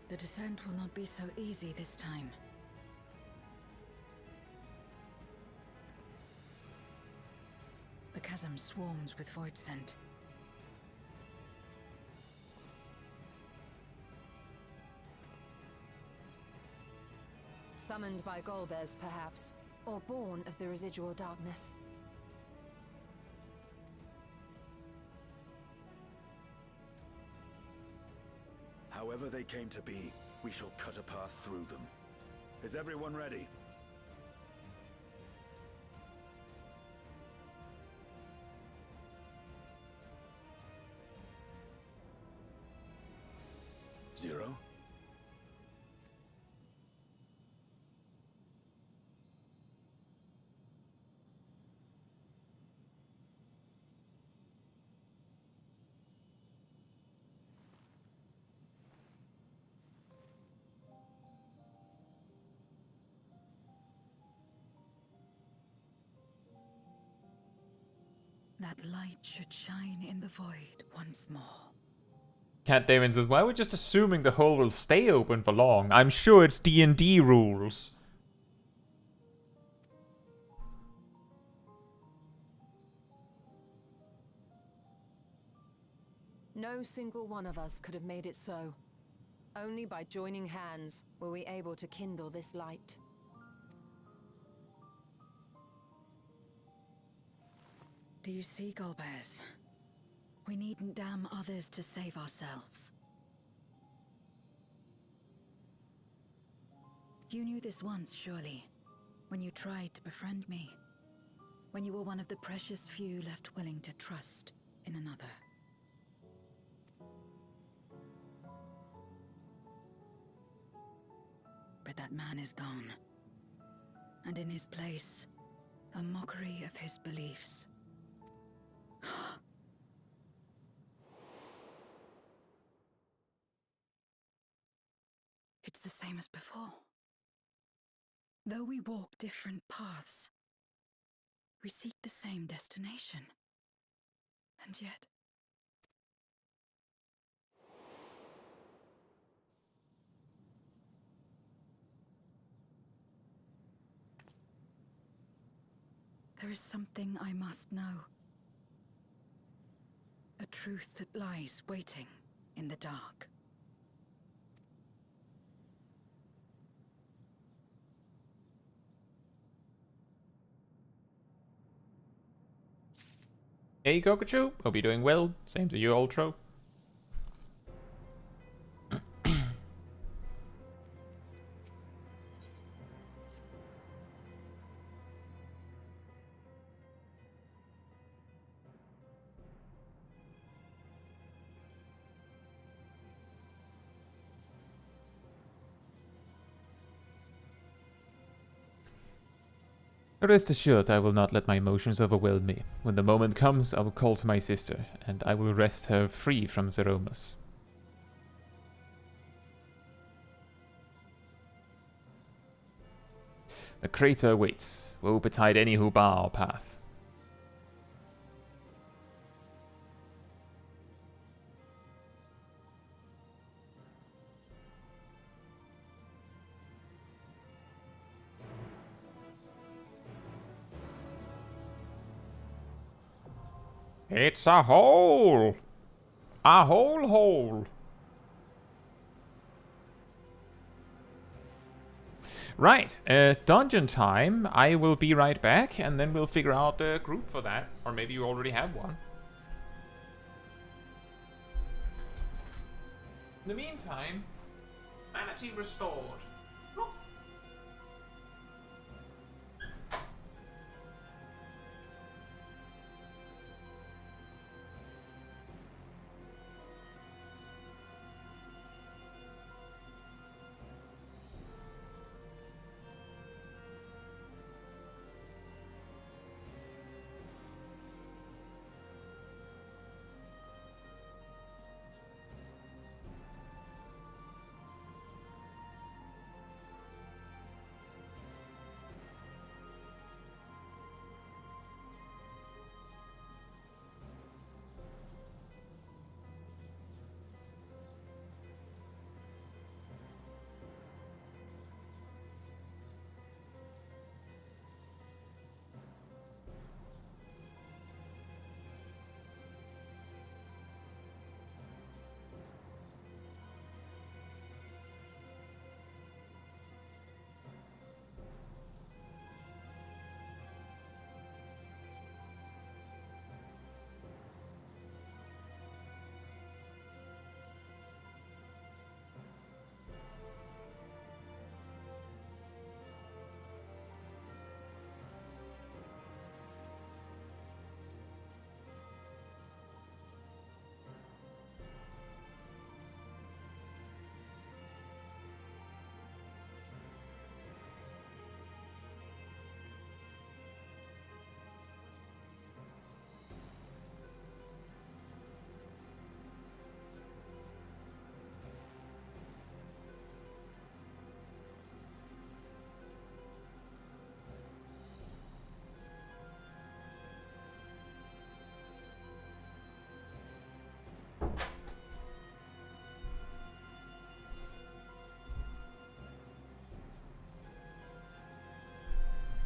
D: The descent will not be so easy this time. The chasm swarms with void scent.
H: Summoned by Golbez, perhaps, or born of the residual darkness.
I: However they came to be, we shall cut a path through them. Is everyone ready? Zero?
D: That light should shine in the void once more.
A: Cat Damon says, why are we just assuming the hole will stay open for long? I'm sure it's D&D rules.
H: No single one of us could have made it so. Only by joining hands were we able to kindle this light.
D: Do you see, Golbez? We needn't damn others to save ourselves. You knew this once, surely, when you tried to befriend me. When you were one of the precious few left willing to trust in another. But that man is gone. And in his place, a mockery of his beliefs. It's the same as before. Though we walk different paths, we seek the same destination. And yet... there is something I must know. A truth that lies waiting in the dark.
A: Hey Kokachu, hope you're doing well. Same to you, Ultro. Rest assured, I will not let my emotions overwhelm me. When the moment comes, I will call to my sister, and I will wrest her free from Zeromus. The crater awaits. Woe betide any who bar our path. It's a hole! A hole! Right, dungeon time. I will be right back, and then we'll figure out a group for that. Or maybe you already have one. In the meantime, sanity restored.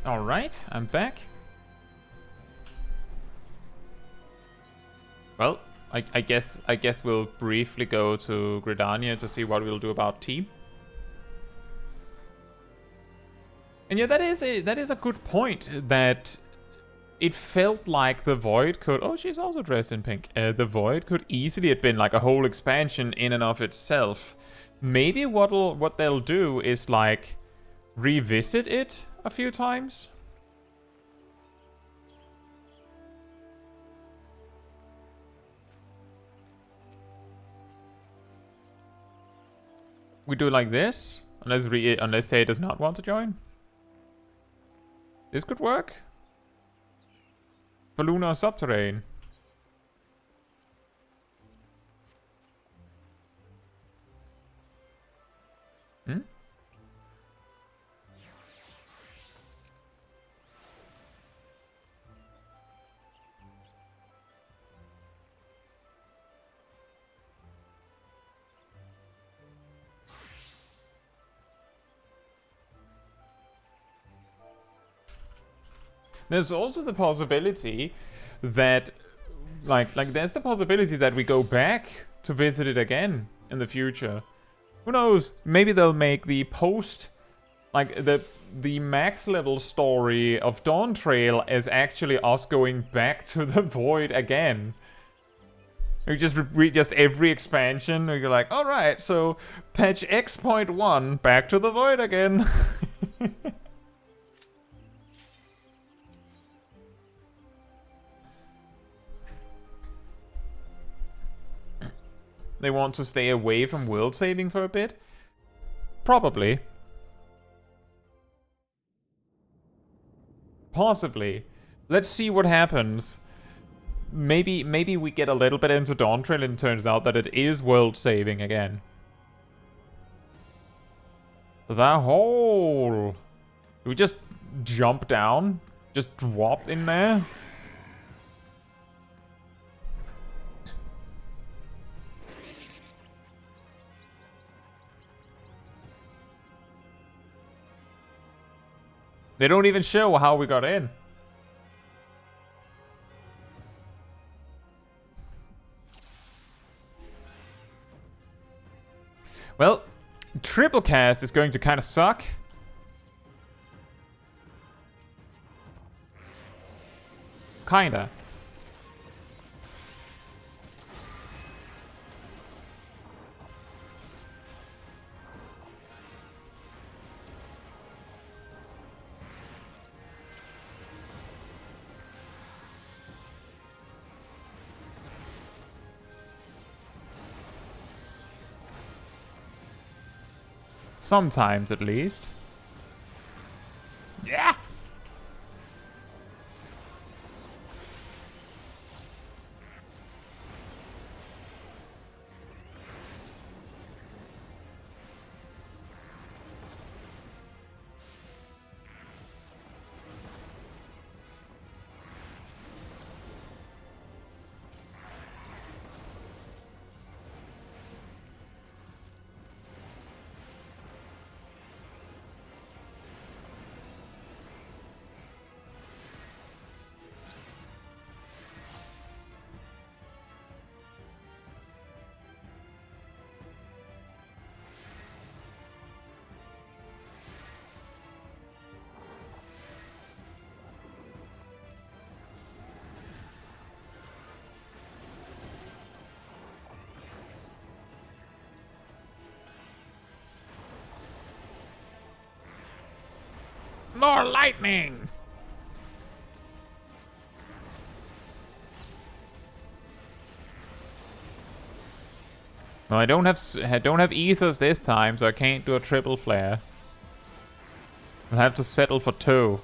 A: Alright, I'm back. Well, I guess we'll briefly go to Gridania to see what we'll do about team. And yeah, that is a good point, that it felt like the Void could... Oh, she's also dressed in pink. The Void could easily have been like a whole expansion in and of itself. Maybe what they'll do is like revisit it a few times. We do it like this, unless Tay does not want to join. This could work. For Lunar Subterrane. Hmm? There's also the possibility that, like there's the possibility that we go back to visit it again in the future. Who knows? Maybe they'll make the post, like the max level story of Dawn Trail as actually us going back to the Void again. You just read just every expansion, and you're like, all right, so patch X.1, back to the Void again. They want to stay away from world saving for a bit? Probably. Possibly. Let's see what happens. Maybe we get a little bit into Dawn Trail and it turns out that it is world saving again. The hole! Do we just jump down? Just drop in there? They don't even show how we got in. Well, triple cast is going to kind of suck. Kinda. Sometimes, at least. Yeah! More lightning! Well, I don't have ethers this time, so I can't do a triple flare. I'll have to settle for 2.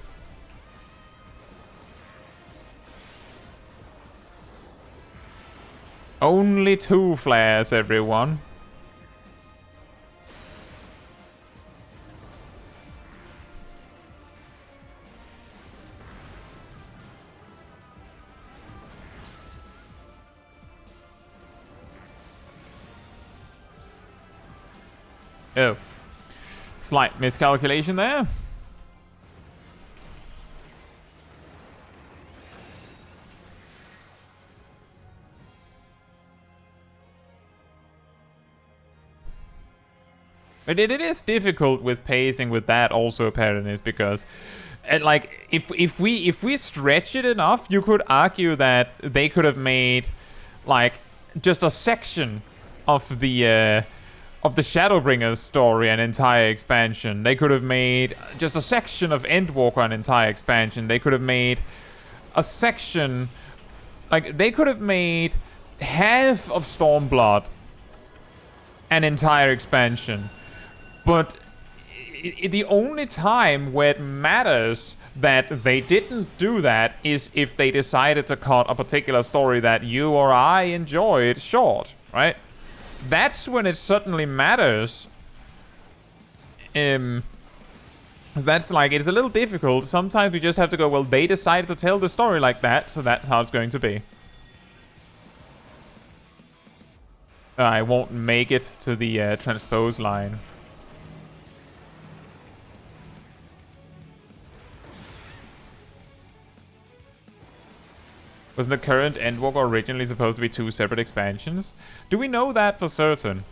A: Only 2 flares, everyone. Oh. Slight miscalculation there. But it is difficult with pacing with that also, apparently, is because like if we stretch it enough, you could argue that they could have made like just a section of the Shadowbringers story an entire expansion. They could have made just a section of Endwalker an entire expansion. They could have made a section, like they could have made half of Stormblood an entire expansion. But the only time where it matters that they didn't do that is if they decided to cut a particular story that you or I enjoyed short, right? That's when it suddenly matters. That's like, it's a little difficult. Sometimes we just have to go, well, they decided to tell the story like that, so that's how it's going to be. I won't make it to the transpose line. Wasn't the current Endwalker originally supposed to be 2 separate expansions? Do we know that for certain?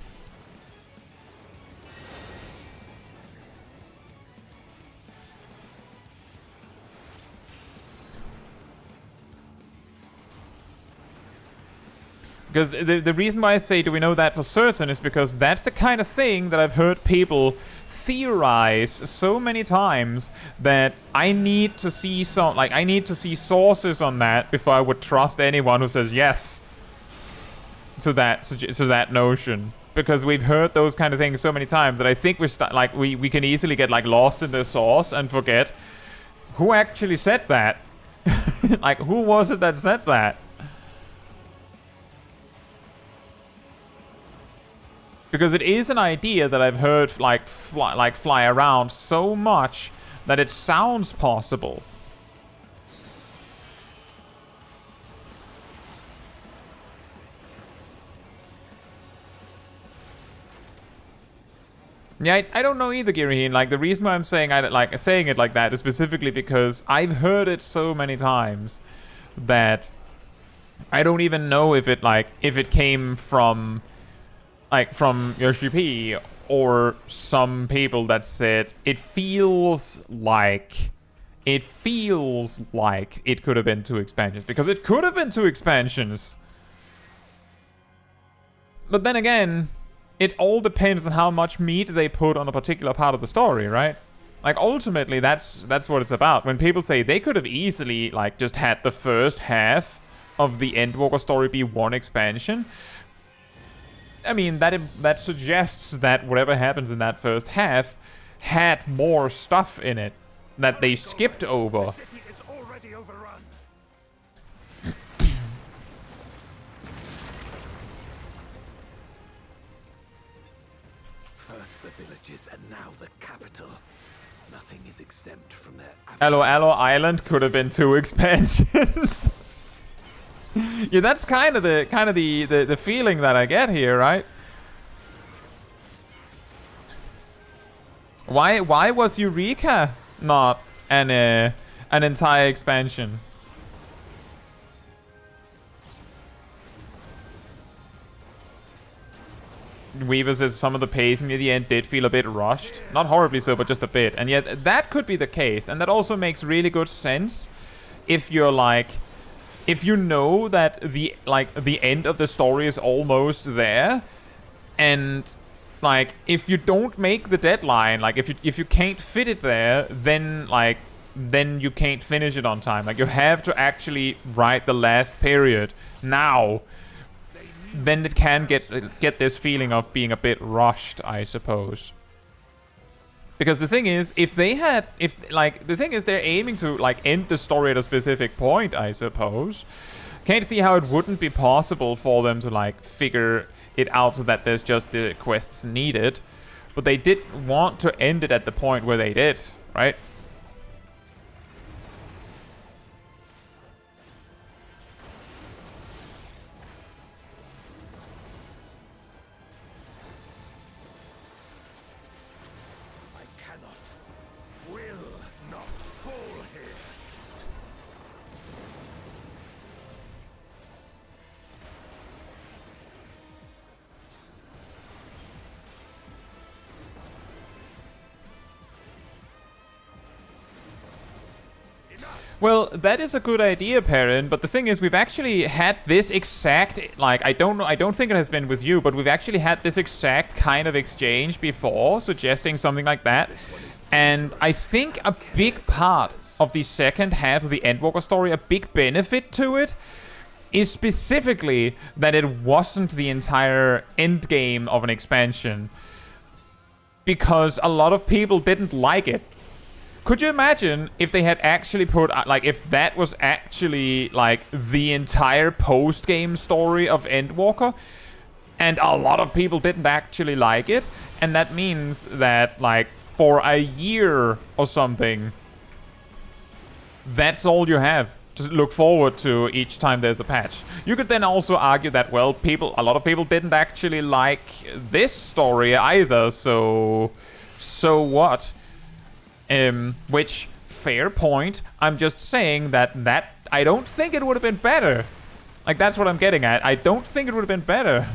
A: Because the reason why I say do we know that for certain is because that's the kind of thing that I've heard people theorize so many times that I need to see I need to see sources on that before I would trust anyone who says yes to that notion. Because we've heard those kind of things so many times that I think we can easily get like lost in the source and forget who actually said that. Like, who was it that said that? Because it is an idea that I've heard fly around so much that it sounds possible. Yeah, I don't know either, Giraheen. Like, the reason why I'm saying saying it like that is specifically because I've heard it so many times that I don't even know if it came from from Yoshi P or some people that said it feels like it could have been 2 expansions, because it could have been 2 expansions. But then again, it all depends on how much meat they put on a particular part of the story, right? Like, ultimately, that's what it's about. When people say they could have easily, like, just had the first half of the Endwalker story be 1 expansion, I mean, that suggests that whatever happens in that first half had more stuff in it that they skipped over.
I: First the villages and now the capital. Nothing is exempt from their
A: Alo Island could have been 2 expansions. Yeah, that's kind of the feeling that I get here, right? Why was Eureka not an entire expansion? Weaver says some of the pacing near the end did feel a bit rushed. Not horribly so, but just a bit. And yet that could be the case. And that also makes really good sense if you're like, if you know that the end of the story is almost there, and like if you don't make the deadline, like if you can't fit it there, then you can't finish it on time. Like, you have to actually write the last period now. Then it can get this feeling of being a bit rushed, I suppose. Because the thing is, they're aiming to, like, end the story at a specific point, I suppose. Can't see how it wouldn't be possible for them to, like, figure it out so that there's just the quests needed. But they did want to end it at the point where they did, right? Well, that is a good idea, Perrin, but the thing is, we've actually had this exact, like, I don't think it has been with you, but we've actually had this exact kind of exchange before, suggesting something like that. And I think a big part of the second half of the Endwalker story, a big benefit to it, is specifically that it wasn't the entire endgame of an expansion. Because a lot of people didn't like it. Could you imagine if they had actually put, like, if that was actually, like, the entire post-game story of Endwalker, and a lot of people didn't actually like it, and that means that, like, for a year or something, that's all you have to look forward to each time there's a patch. You could then also argue that, well, a lot of people didn't actually like this story either, so what? Which, fair point. I'm just saying that I don't think it would have been better. Like, that's what I'm getting at. I don't think it would have been better.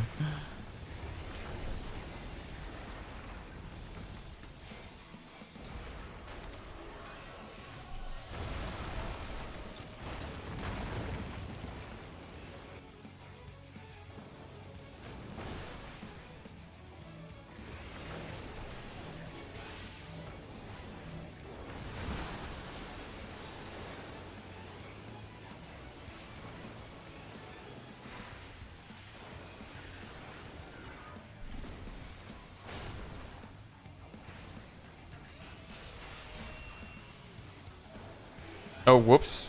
A: Oh, whoops.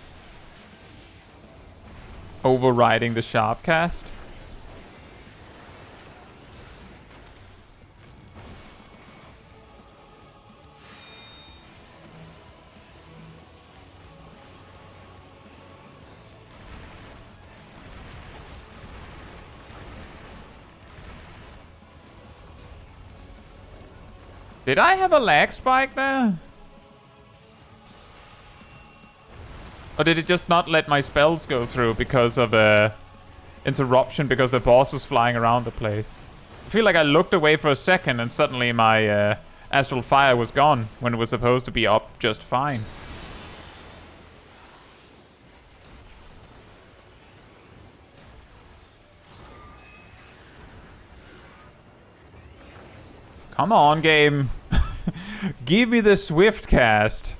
A: Overriding the sharp cast. Did I have a lag spike there? Or did it just not let my spells go through because of a interruption because the boss was flying around the place? I feel like I looked away for a second and suddenly my astral fire was gone when it was supposed to be up just fine. Come on, game. Give me the swift cast.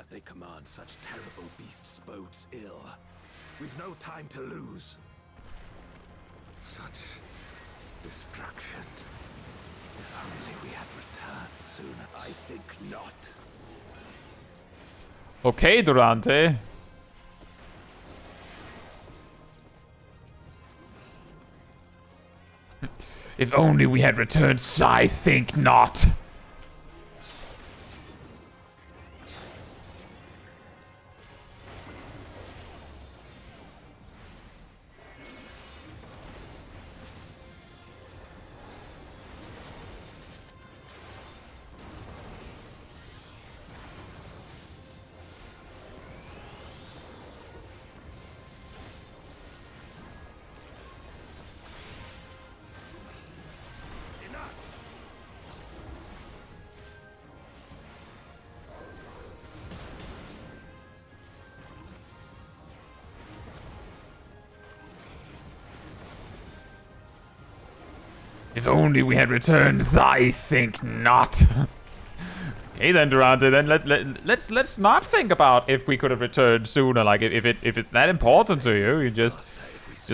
I: They command such terrible beasts bodes ill. We've no time to lose. Such destruction. If only we had returned sooner. I think not.
A: Okay, Durante. If only we had returned, I think not. If only we had returned, I think not. Okay then, Durante, then let's not think about if we could have returned sooner. Like if it's that important to you, you just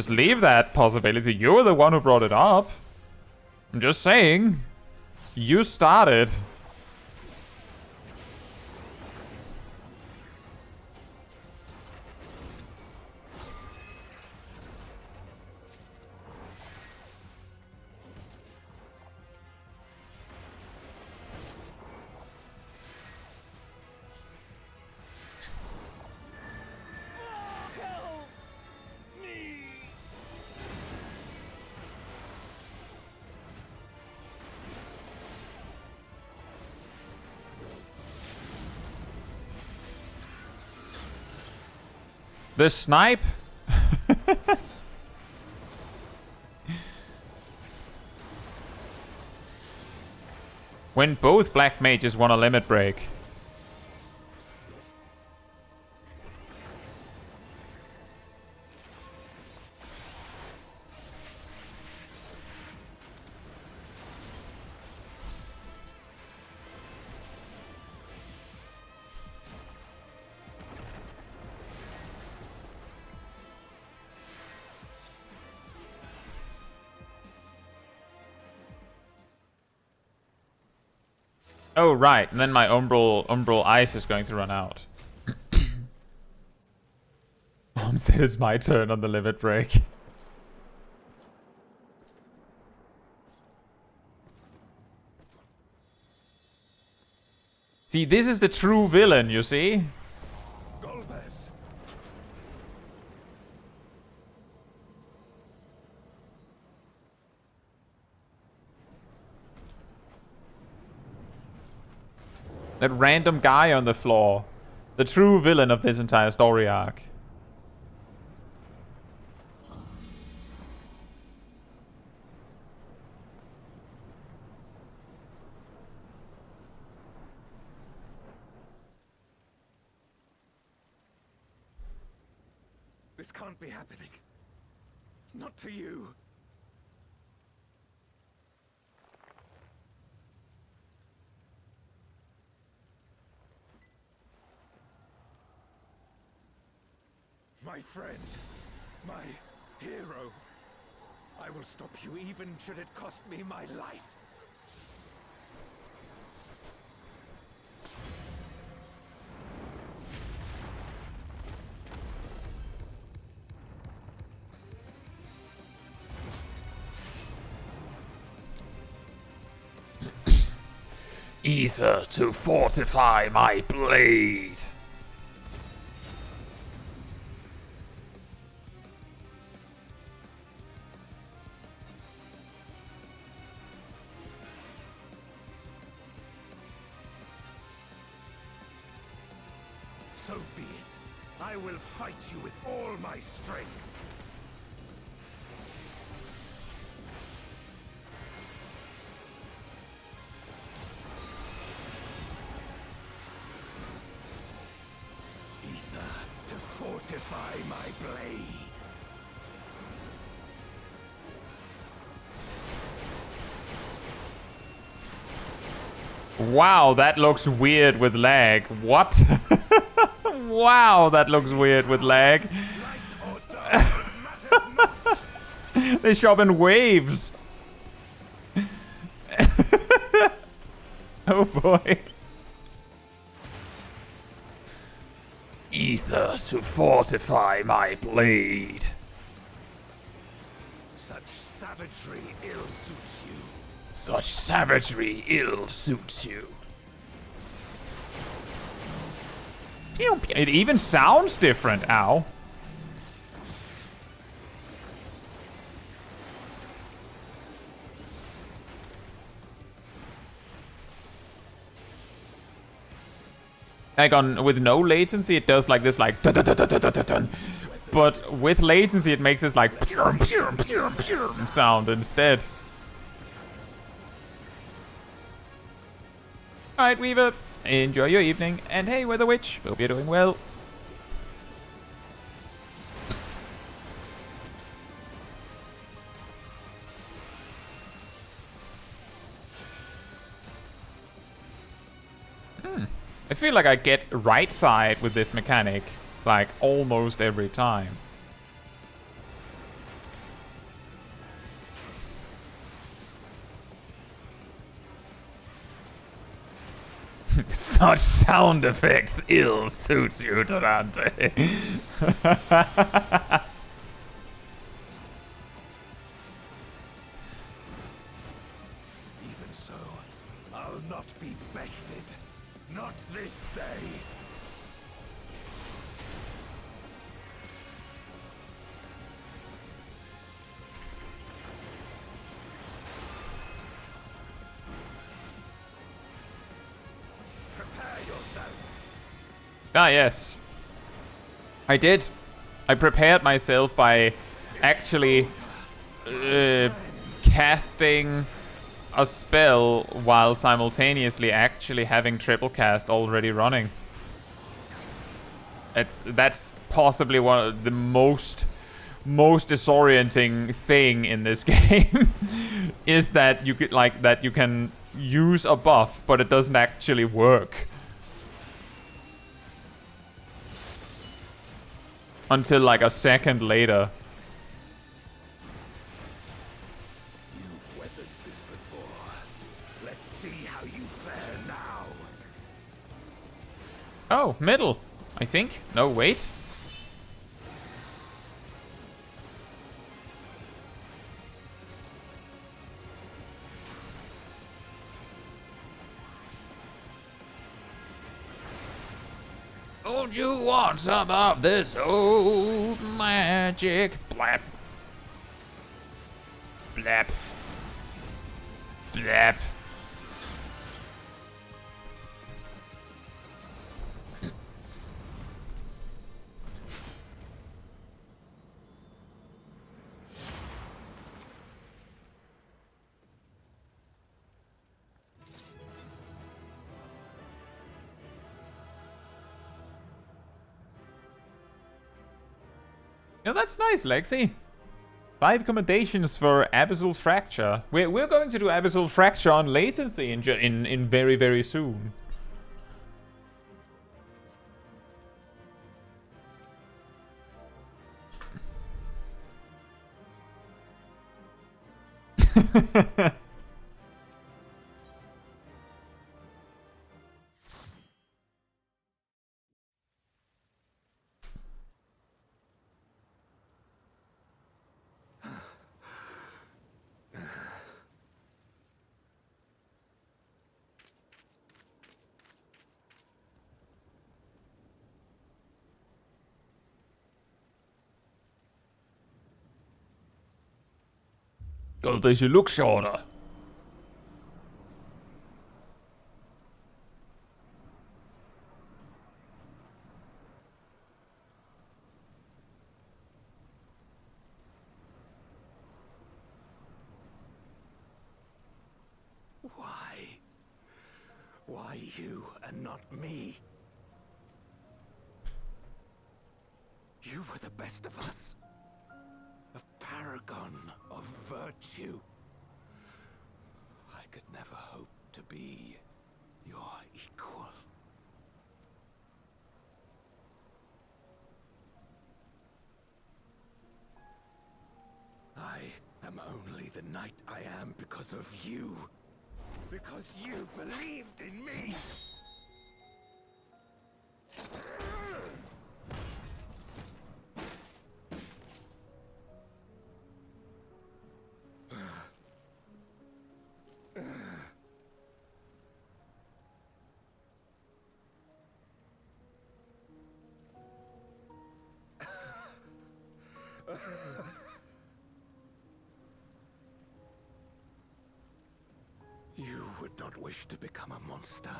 A: leave that possibility. You're the one who brought it up. I'm just saying. You started. The snipe? When both black mages want a limit break. Oh, right. And then my umbral ice is going to run out. Mom said it's my turn on the limit break. See, this is the true villain, you see?
I: Golbez.
A: That random guy on the floor. The true villain of this entire story arc.
I: This can't be happening. Not to you. My friend, my hero. I will stop you even should it cost me my life.
G: Ether to fortify my blade.
I: So be it. I will fight you with all my strength. Ether to fortify my blade.
A: Wow, that looks weird with lag. What? Wow, that looks weird with lag. They show up in waves. Oh boy.
G: Ether to fortify my blade.
I: Such savagery ill suits you.
G: Such savagery ill suits you.
A: It even sounds different, ow. Like with no latency, it does like this, like dun, dun, dun, dun, dun, dun, dun. But with latency, it makes this like sound instead. Alright, Weaver, enjoy your evening, and hey, Weather Witch, hope you're doing well. I feel like I get right side with this mechanic, like almost every time.
G: Such sound effects ill suits you, Durante.
I: Even so, I'll not be bested. Not this day. Prepare yourself.
A: Ah, yes. I did. I prepared myself by actually casting a spell while simultaneously actually having triple cast already running. That's possibly one of the most disorienting thing in this game is that you could you can use a buff but it doesn't actually work until like a second later.
I: You've weathered this before. Let's see how you fare now.
A: Oh, middle, I think. No, wait.
G: Don't you want some of this old magic? Blap. Blap. Blap.
A: Yeah, that's nice, Lexi. 5 commendations for Abyssal Fracture. We're going to do Abyssal Fracture on latency in very, very soon.
G: Golbez, you look shorter.
I: Why? Why you and not me? You were the best of us. A paragon of virtue. I could never hope to be your equal. I am only the knight I am because of you. Because you believed in me! You would not wish to become a monster,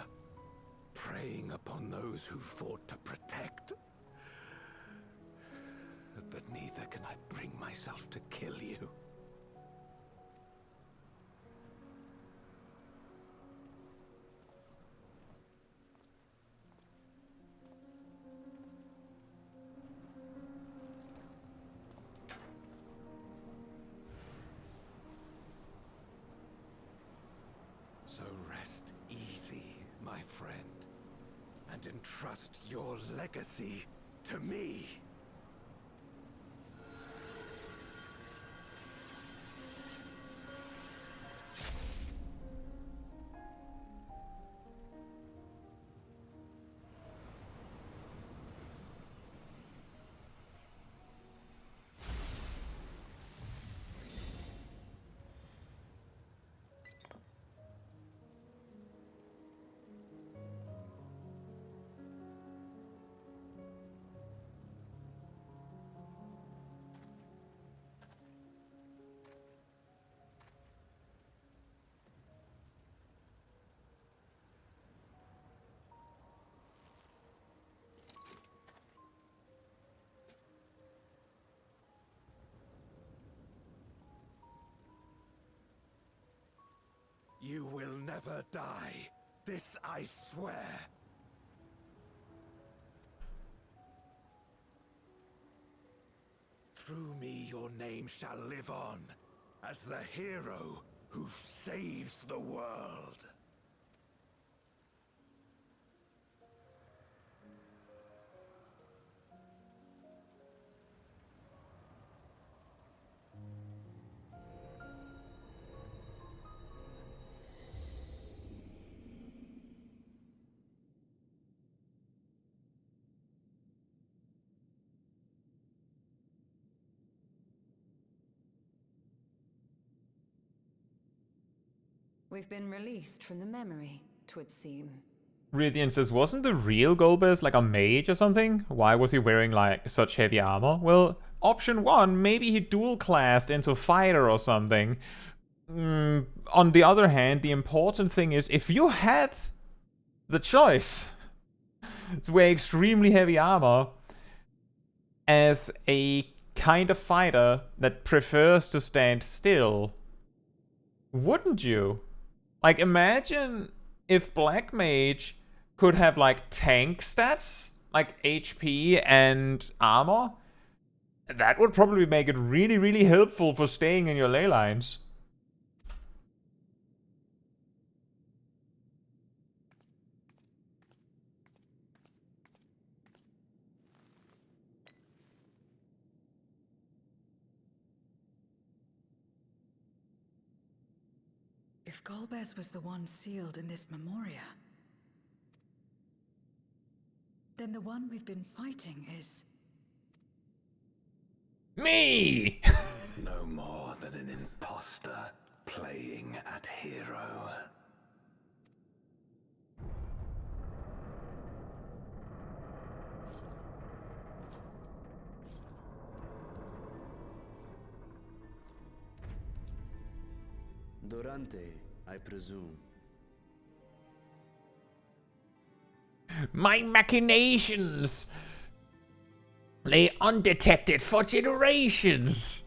I: preying upon those who fought to protect. But neither can I bring myself to kill you. So rest easy, my friend, and entrust your legacy to me. You will never die. This I swear. Through me your name shall live on, as the hero who saves the world.
H: We've been released from the memory, 'twould seem.
A: Radiant says, wasn't the real Golbez like a mage or something? Why was he wearing like such heavy armor? Well, option one, maybe he dual classed into fighter or something. On the other hand, the important thing is if you had the choice to wear extremely heavy armor as a kind of fighter that prefers to stand still, wouldn't you? Like, imagine if Black Mage could have, like, tank stats, like HP and armor. That would probably make it really, really helpful for staying in your ley lines.
D: If Golbez was the one sealed in this memoria, then the one we've been fighting is...
G: Me!
I: No more than an imposter playing at hero.
J: Durante, I presume.
G: My machinations lay undetected for generations.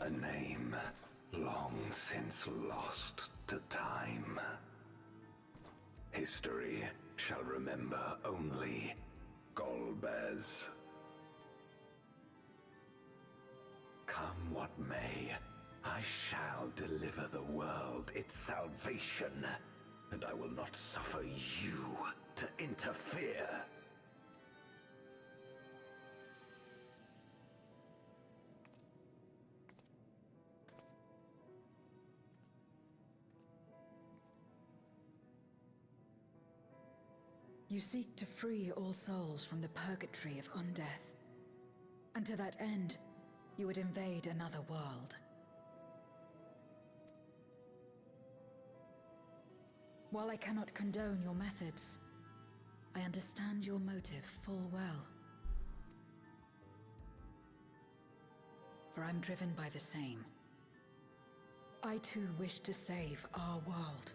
I: A name long since lost to time. History shall remember only Golbez. Come what may, I shall deliver the world its salvation, and I will not suffer you to interfere.
D: You seek to free all souls from the purgatory of undeath. And to that end, you would invade another world. While I cannot condone your methods, I understand your motive full well. For I'm driven by the same. I too wish to save our world.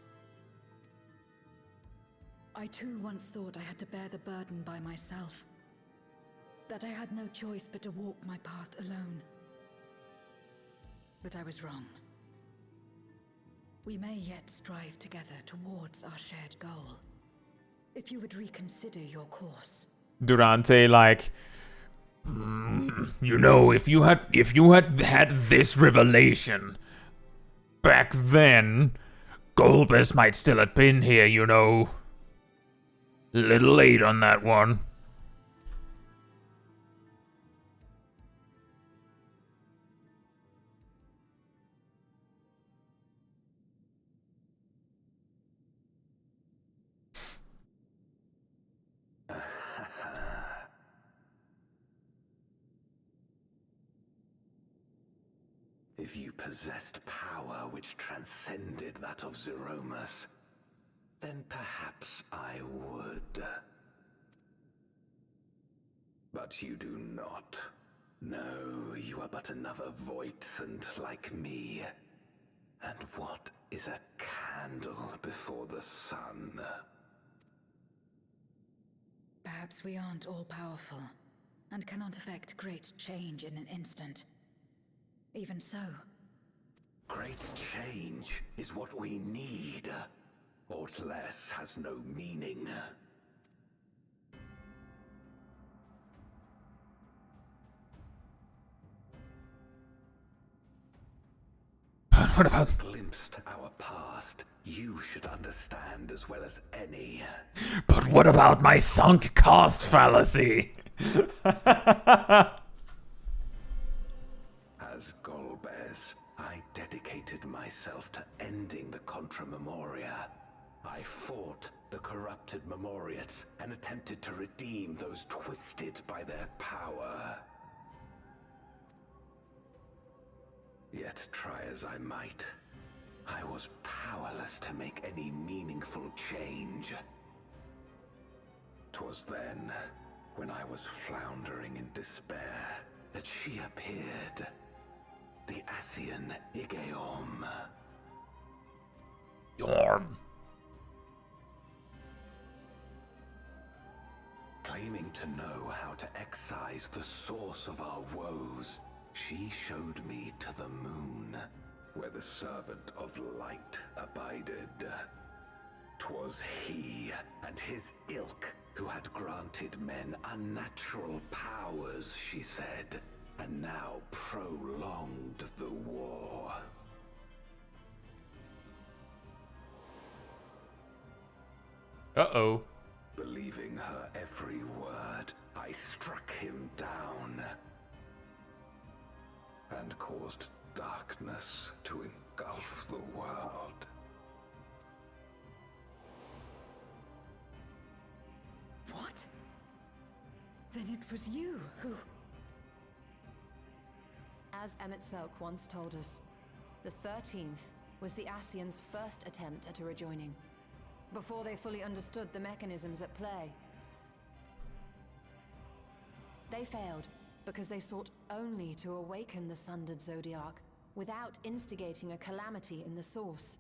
D: I too once thought I had to bear the burden by myself. That I had no choice but to walk my path alone. But I was wrong. We may yet strive together towards our shared goal. If you would reconsider your course.
A: Durante, like,
G: You know, if you had had this revelation back then, Golbez might still have been here, you know. A little late on that one.
I: If you possessed power which transcended that of Zeromus, then perhaps I would. But you do not. No, you are but another Voidsent like me. And what is a candle before the sun?
D: Perhaps we aren't all-powerful, and cannot effect great change in an instant. Even so.
I: Great change is what we need. Aught less has no meaning.
A: but what about...
I: A glimpse to our past, you should understand as well as any.
A: But what about my sunk cost fallacy?
I: As Golbez, I dedicated myself to ending the Contra Memoria. I fought the corrupted Memoriates and attempted to redeem those twisted by their power. Yet try as I might, I was powerless to make any meaningful change. 'Twas then, when I was floundering in despair, that she appeared. The Ascian Igeom.
G: Yorm.
I: Claiming to know how to excise the source of our woes, she showed me to the moon, where the servant of light abided. 'Twas he and his ilk who had granted men unnatural powers, she said, and now prolonged the war.
A: Uh-oh.
I: Believing her every word, I struck him down and caused darkness to engulf the world.
D: What? Then it was you who...
H: As MSQ once told us, the 13th was the Ascians' first attempt at a rejoining, before they fully understood the mechanisms at play. They failed, because they sought only to awaken the sundered Zodiac without instigating a calamity in the source.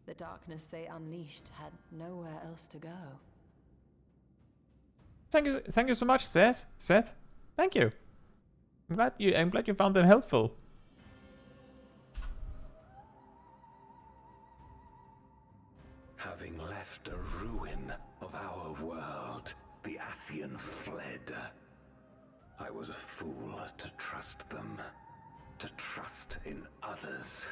H: The darkness they unleashed had nowhere else to go.
A: Thank you so much, Seth. Thank you. I'm glad you found them helpful.
I: Having left a ruin of our world, the Ascian fled. I was a fool to trust them, to trust in others.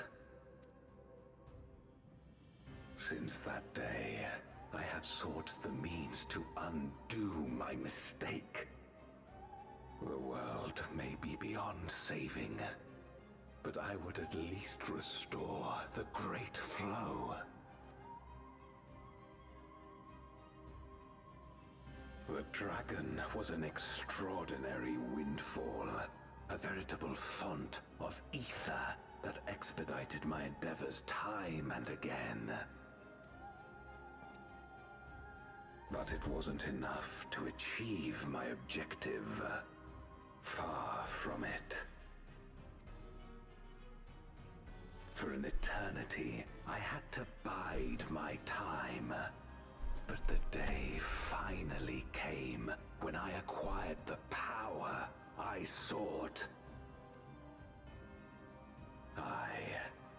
I: Since that day, I have sought the means to undo my mistake. The world may be beyond saving, but I would at least restore the great flow. The dragon was an extraordinary windfall, a veritable font of ether that expedited my endeavors time and again. But it wasn't enough to achieve my objective. Far from it. For an eternity, I had to bide my time. But the day finally came when I acquired the power I sought.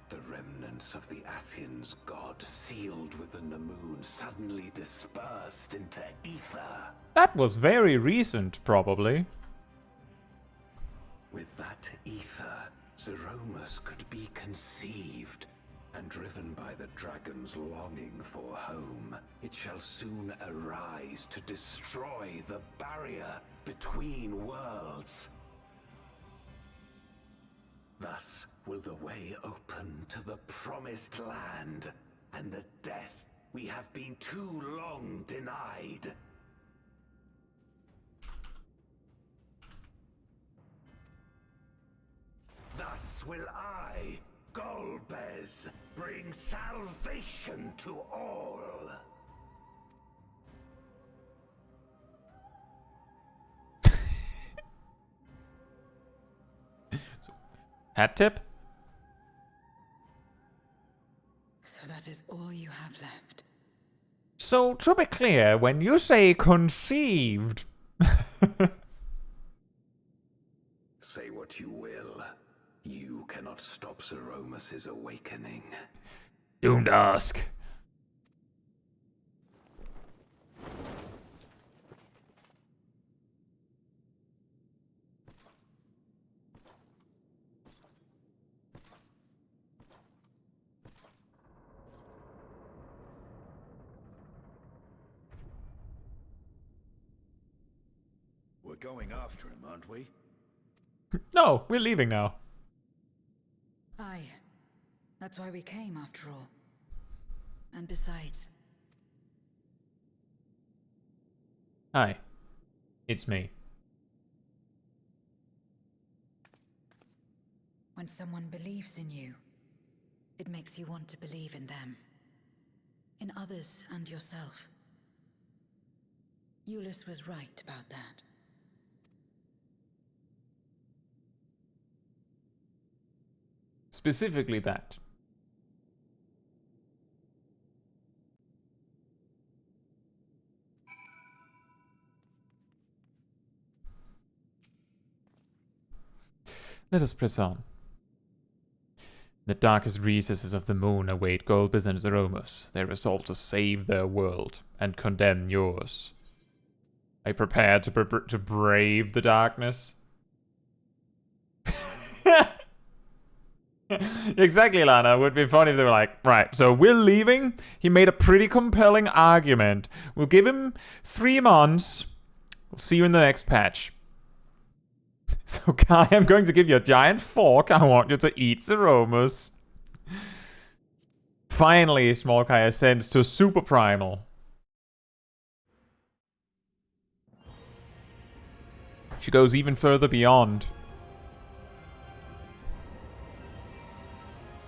I: The remnants of the Ascian's god sealed within the moon suddenly dispersed into ether.
A: That was very recent, probably.
I: With that ether, Zeromus could be conceived, and driven by the dragon's longing for home, it shall soon arise to destroy the barrier between worlds. Thus will the way open to the promised land, and the death we have been too long denied. Thus will I, Golbez, bring salvation to all.
A: Hat tip?
D: So that is all you have left.
A: So, to be clear, when you say conceived...
I: Say what you will. You cannot stop Zeromus' awakening.
A: Doomed ask.
I: We're going after him, aren't we?
A: No, we're leaving now.
D: Aye. That's why we came, after all. And besides...
A: Hi. It's me.
D: When someone believes in you, it makes you want to believe in them. In others and yourself. Euless was right about that.
A: Specifically that. Let us press on. The darkest recesses of the moon await Golbez and Zeromus. They resolve to save their world and condemn yours. Are you prepared to brave the darkness? Exactly, Lana. It would be funny if they were like, right, so we're leaving. He made a pretty compelling argument. We'll give him 3 months. We'll see you in the next patch. So, Kai, I'm going to give you a giant fork. I want you to eat Zeromus. Finally, Smol Kai ascends to Super Primal. She goes even further beyond.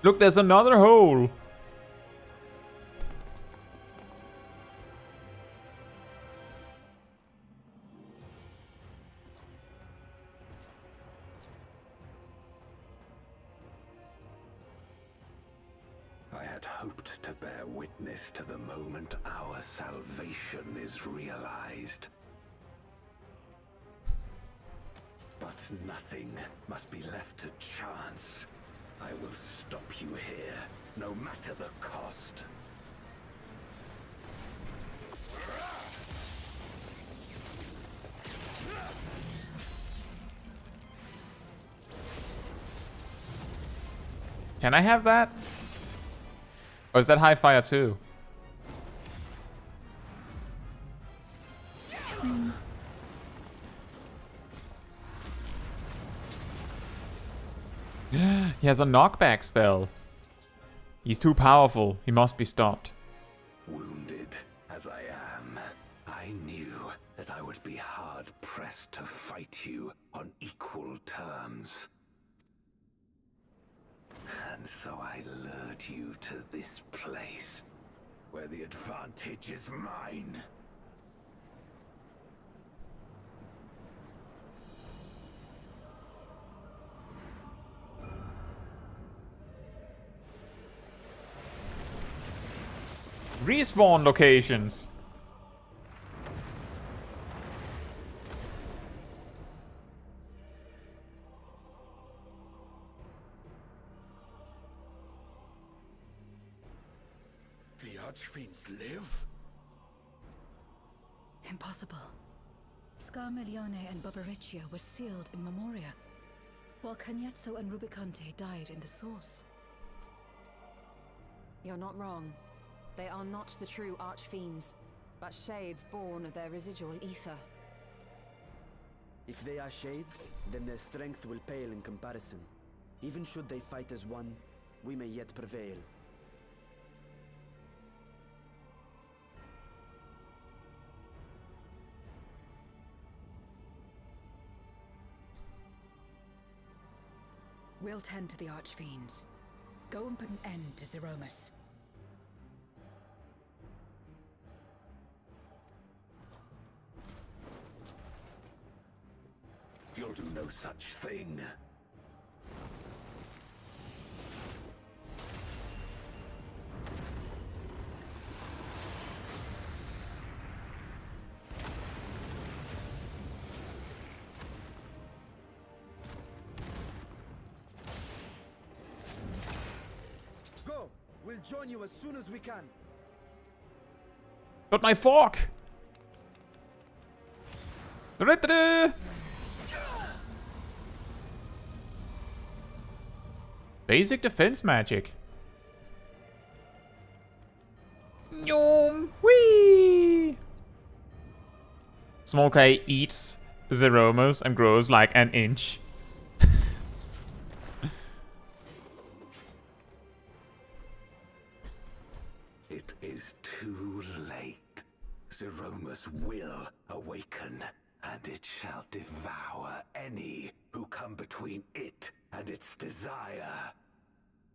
A: Look, there's another hole.
I: hoped to bear witness to the moment our salvation is realized. But nothing must be left to chance. I will stop you here, no matter the cost.
A: Can I have that? Or is that high fire too? He has a knockback spell. He's too powerful. He must be stopped.
I: Wounded as I am, I knew that I would be hard-pressed to fight you on equal terms. And so I lured you to this place, where the advantage is mine.
A: Respawn locations.
I: The Archfiends live?
D: Impossible. Scarmelione and Barbariccia were sealed in Memoria, while Cagnezzo and Rubicante died in the Source.
H: You're not wrong. They are not the true Archfiends, but shades born of their residual ether.
J: If they are shades, then their strength will pale in comparison. Even should they fight as one, we may yet prevail.
D: We'll tend to the Archfiends. Go and put an end to Zeromus.
I: You'll do no such thing.
J: Go! We'll join you as soon as we can.
A: Got my fork. Da-da-da-da. Basic defense magic. Yum! Whee! Smol Caetsu eats Zeromus and grows like an inch.
I: It is too late. Zeromus will awaken, and it shall devour any who come between it and its desire.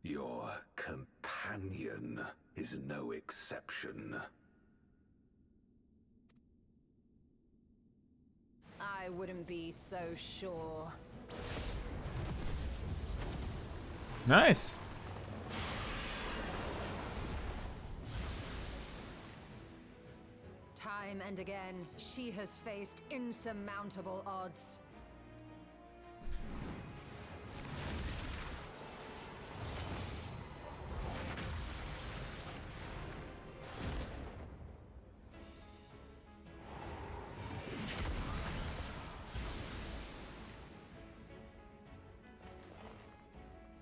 I: Your companion is no exception.
H: I wouldn't be so sure.
A: Nice.
H: Time and again, she has faced insurmountable odds.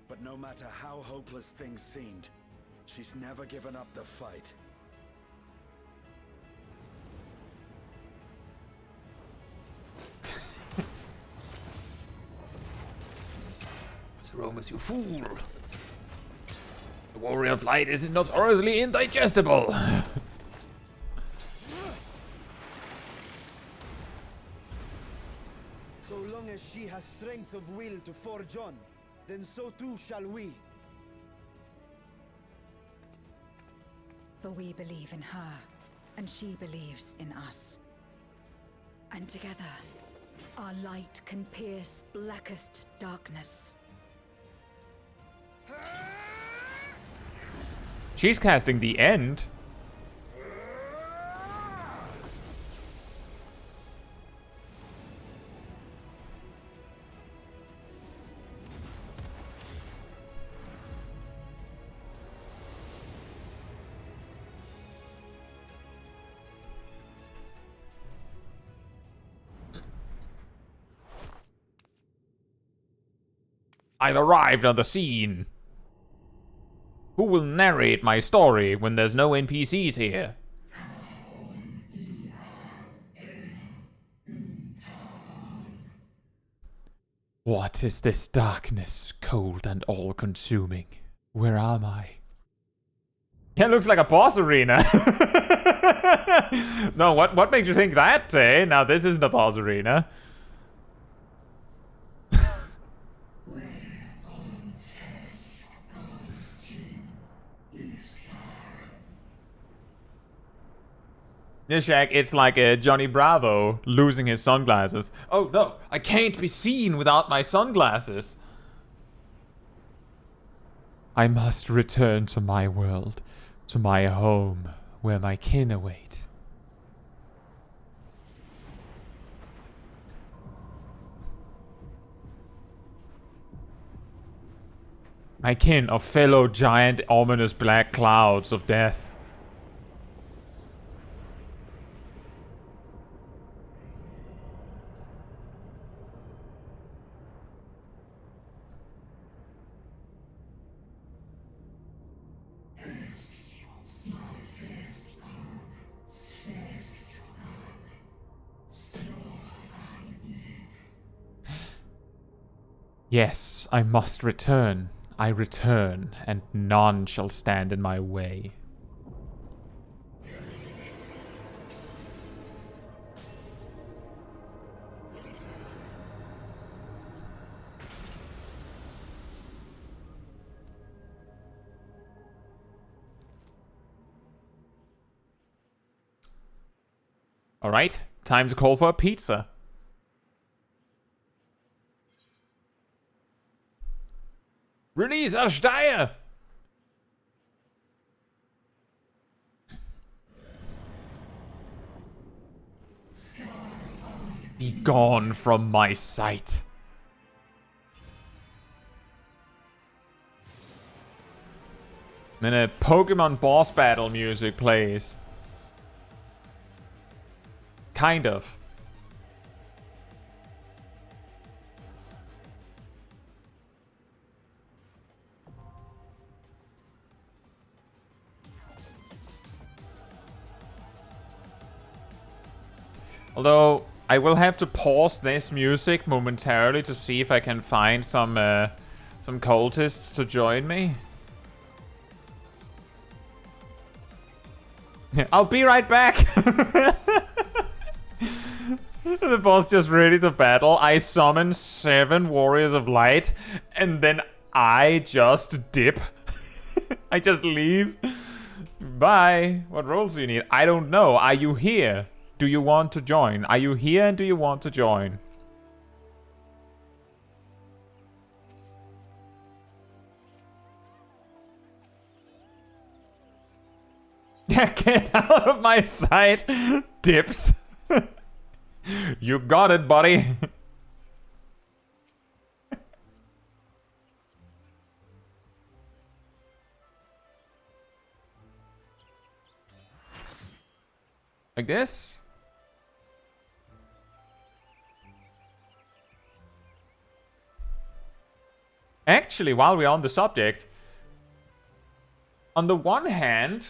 I: But no matter how hopeless things seemed, she's never given up the fight.
G: Zeromus, you fool! The Warrior of Light is notoriously indigestible!
J: So long as she has strength of will to forge on, then so too shall we.
D: For we believe in her, and she believes in us. And together, our light can pierce blackest darkness.
A: She's casting the end. I've arrived on the scene. Who will narrate my story when there's no NPCs here? What is this darkness, cold and all-consuming? Where am I? Yeah, it looks like a boss arena. No, what makes you think that, eh? Now, this isn't a boss arena. Yeah, Shaq, it's like Johnny Bravo losing his sunglasses. Oh no, I can't be seen without my sunglasses. I must return to my world, to my home, where my kin await. My kin of fellow giant ominous black clouds of death. Yes, I must return. I return, and none shall stand in my way. Alright, time to call for a pizza. Release Ashtaya! Be gone from my sight. Then a Pokemon boss battle music plays. Kind of. Although, I will have to pause this music momentarily to see if I can find some cultists to join me. I'll be right back! The boss just ready to battle. I summon 7 Warriors of Light, and then I just dip. I just leave. Bye. What roles do you need? I don't know. Are you here? Do you want to join? Are you here and do you want to join? Get out of my sight, dips. You got it, buddy. Like this? Actually, while we're on the subject, on the one hand,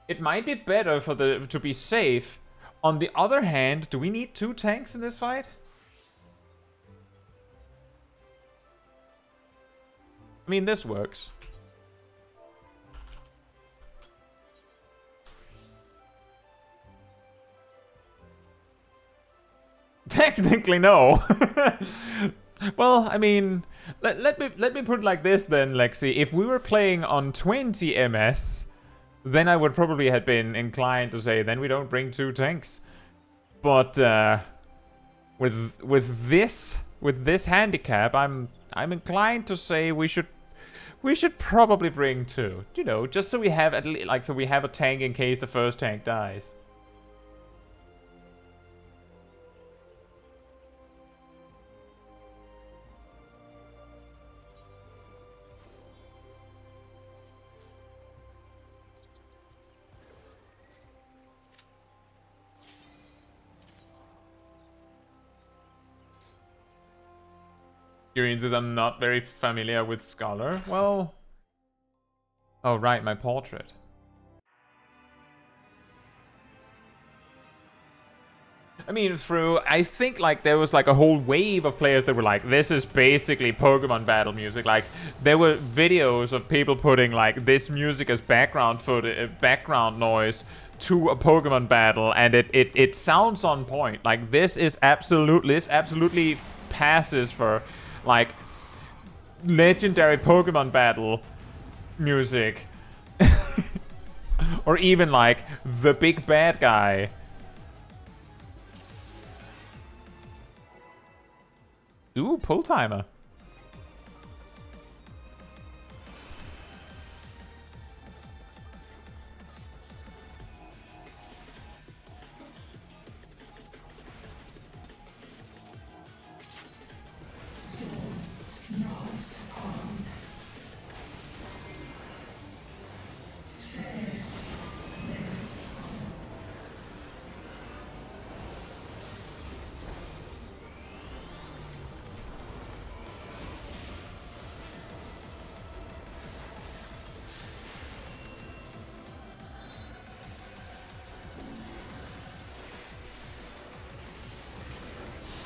A: it might be better for to be safe. On the other hand, do we need 2 tanks in this fight? I mean, this works. Technically, no. Well, I mean, let me put it like this then, Lexi. If we were playing on 20 MS, then I would probably have been inclined to say, then we don't bring 2 tanks. But with this handicap, I'm inclined to say we should We should probably bring 2. You know, just so we have at least, like, so we have a tank in case the first tank dies. Green says I'm not very familiar with Scholar. Well... Oh, right, my portrait. I mean, I think, like, there was, like, a whole wave of players that were like, this is basically Pokemon battle music. Like, there were videos of people putting, like, this music as background background noise to a Pokemon battle, and it sounds on point. Like, this absolutely passes for, like, legendary Pokemon battle music. Or even, like, the big bad guy. Ooh, pull timer.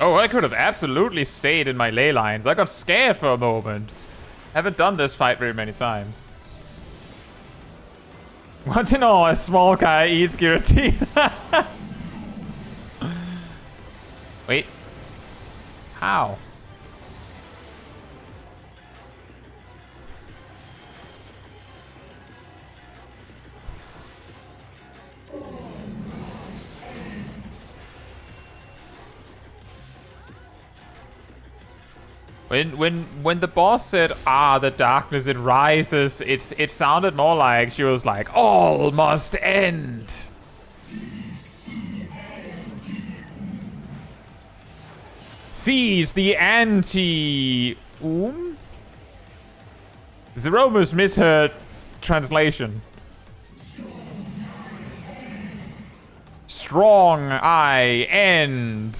A: Oh, I could have absolutely stayed in my ley lines. I got scared for a moment. Haven't done this fight very many times. Want to know a small guy eats guillotine? Wait. How? When the boss said, "Ah, the darkness it rises," it sounded more like she was like, "All must end." Seize the anti. Zeromus misheard translation. Strong I end.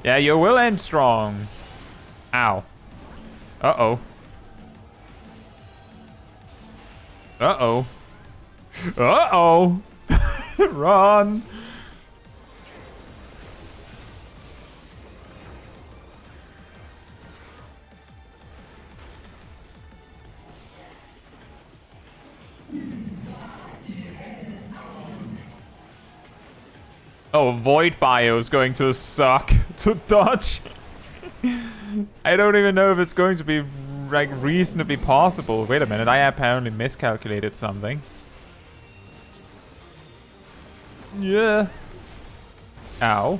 A: Yeah, you will end strong. Ow. Uh-oh. Uh-oh. Uh-oh. Run. Oh, Void Bio is going to suck to dodge. I don't even know if it's going to be, like, reasonably possible. Wait a minute, I apparently miscalculated something. Yeah. Ow.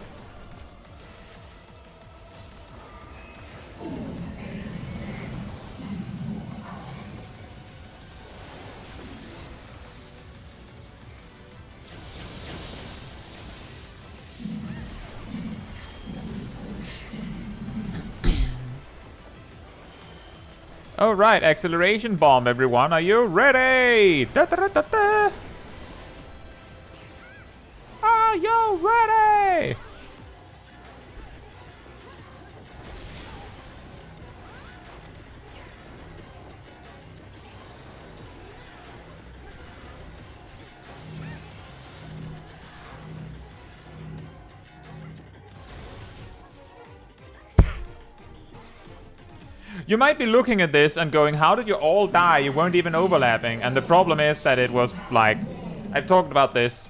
A: All right, acceleration bomb, everyone. Are you ready? Da, da, da, da, da. Are you ready? You might be looking at this and going, how did you all die? You weren't even overlapping. And the problem is that it was like, I've talked about this.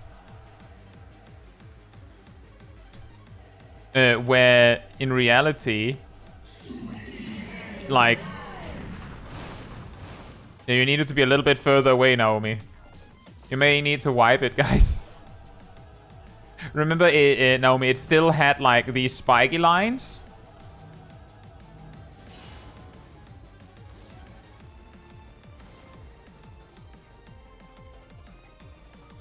A: Where in reality, like, you needed to be a little bit further away, Naomi. You may need to wipe it, guys. Remember, Naomi, it still had like these spiky lines.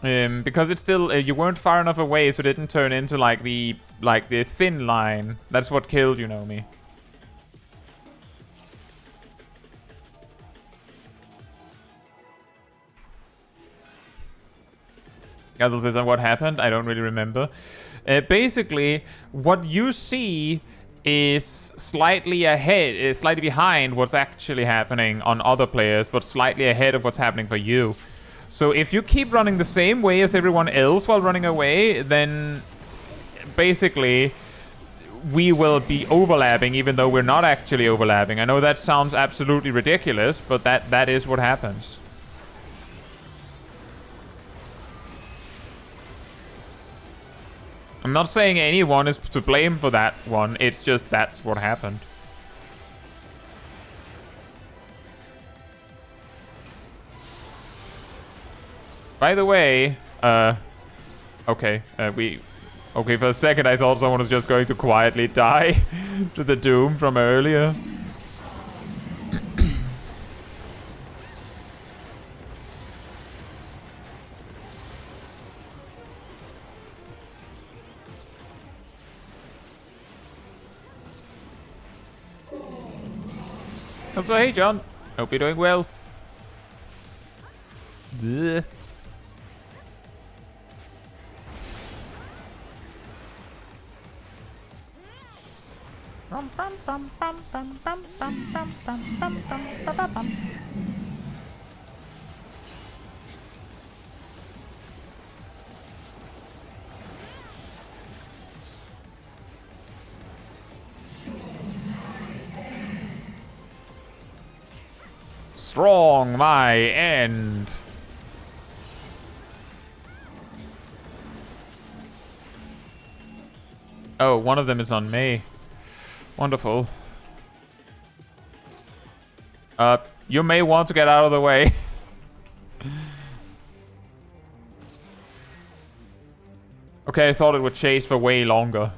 A: Because it's still you weren't far enough away, so it didn't turn into like the thin line. That's what killed you, Nomi. Gazel says, what happened? I don't really remember. Basically, what you see is slightly ahead, slightly behind what's actually happening on other players, but slightly ahead of what's happening for you. So if you keep running the same way as everyone else while running away, then basically we will be overlapping even though we're not actually overlapping. I know that sounds absolutely ridiculous, but that is what happens. I'm not saying anyone is to blame for that one, it's just that's what happened. By the way, okay, okay, for a second I thought someone was just going to quietly die to the doom from earlier. So hey John, hope you're doing well. Ugh. Strong my end. Oh, one of them is on me. Wonderful. You may want to get out of the way. Okay, I thought it would chase for way longer.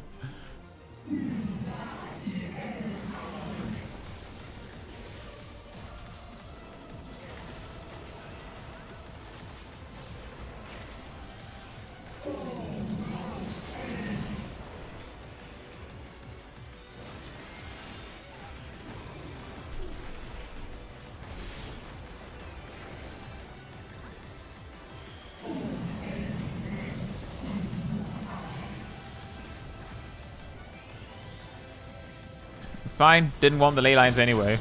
A: It's fine. Didn't want the ley lines anyway.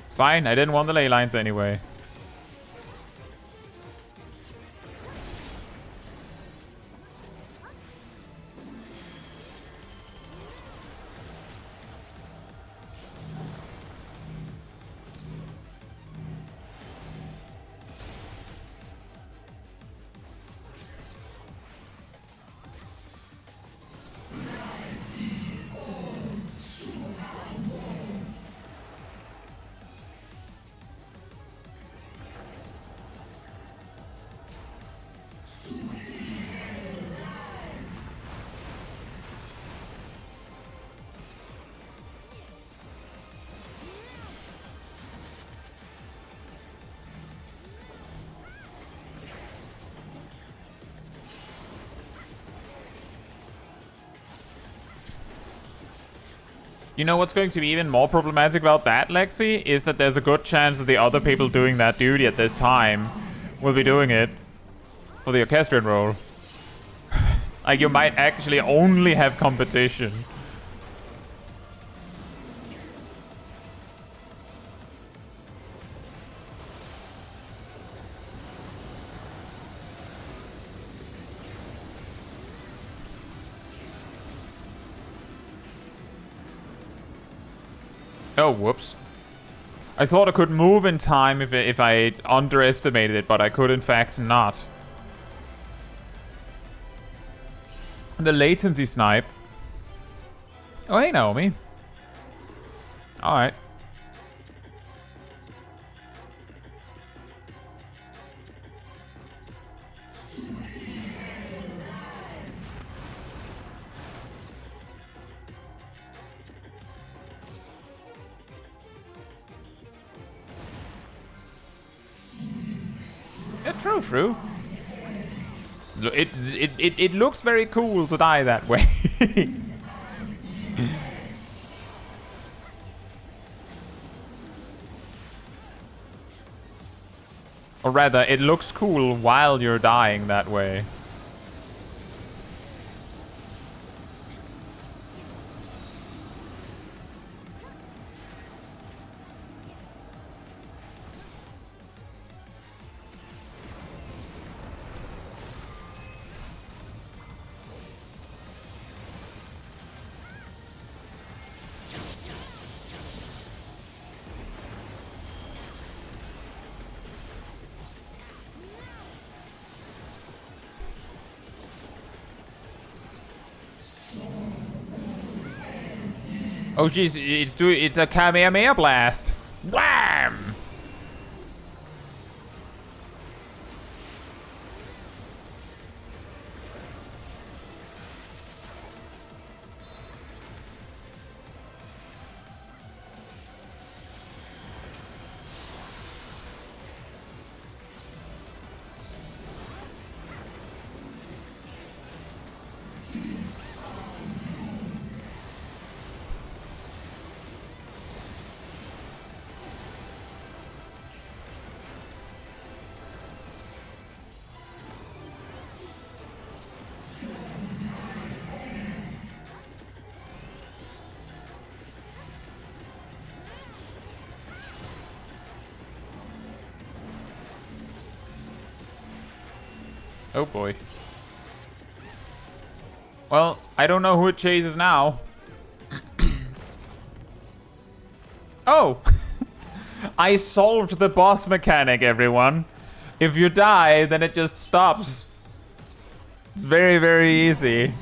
A: It's fine. I didn't want the ley lines anyway. You know what's going to be even more problematic about that, Lexi? Is that there's a good chance that the other people doing that duty at this time will be doing it for the orchestrion role. Like, you might actually only have competition. Oh, whoops. I thought I could move in time if I underestimated it, but I could in fact not. The latency snipe. Oh, hey, Naomi. Alright. Yeah, true. It looks very cool to die that way. Or rather, it looks cool while you're dying that way. Oh jeez, it's a Kamehameha blast. Wham! Oh boy. Well, I don't know who it chases now. Oh! I solved the boss mechanic, everyone. If you die, then it just stops. It's very, very easy.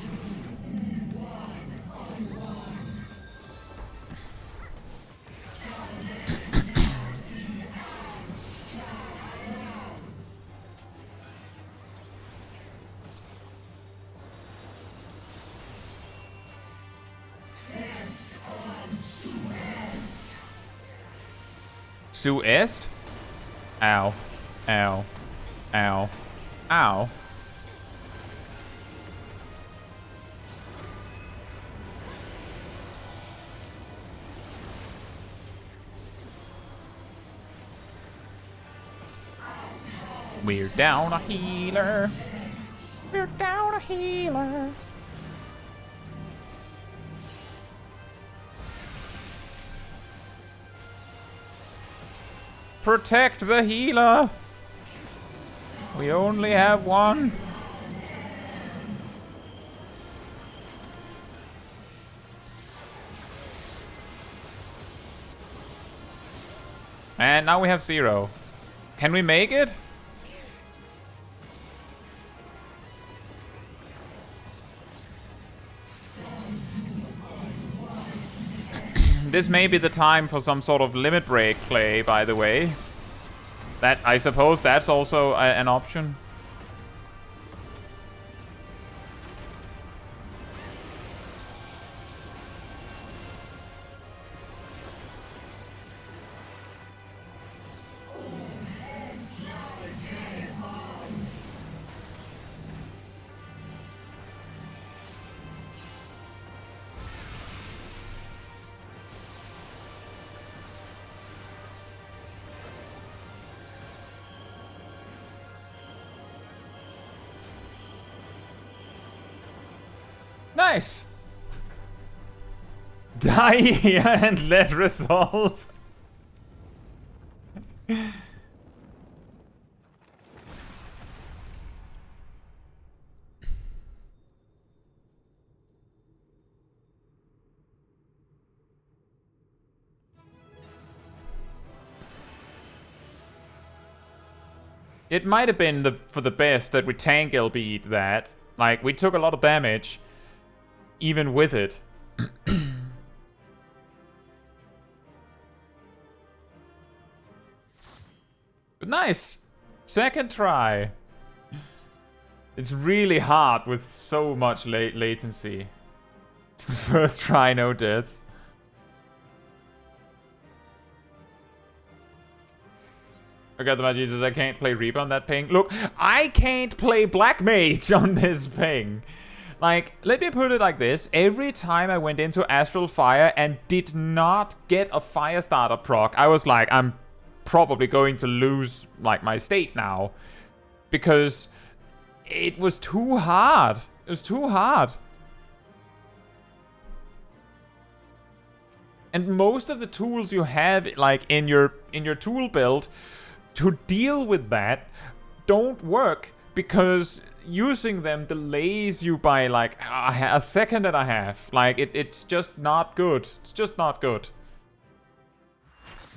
A: Su est? Ow. Ow. Ow. Ow. We're down a healer. We're down a healer. Protect the healer. We only have one. And now we have 0. Can we make it? This may be the time for some sort of limit break play, by the way. That, I suppose that's also an option. Nice! Die here and let resolve. It might have been for the best that we tank LB'd that. Like, we took a lot of damage, even with it. But nice! Second try. It's really hard with so much latency. First try, no deaths. Okay, my Jesus, I can't play Reaper on that ping. Look, I can't play Black Mage on this ping. Like, let me put it like this. Every time I went into Astral Fire and did not get a Firestarter proc, I was like, I'm probably going to lose, like, my state now. Because it was too hard. It was too hard. And most of the tools you have, like, in your tool build to deal with that don't work, because using them delays you by like a second and a half. Like, it's just not good. It's just not good.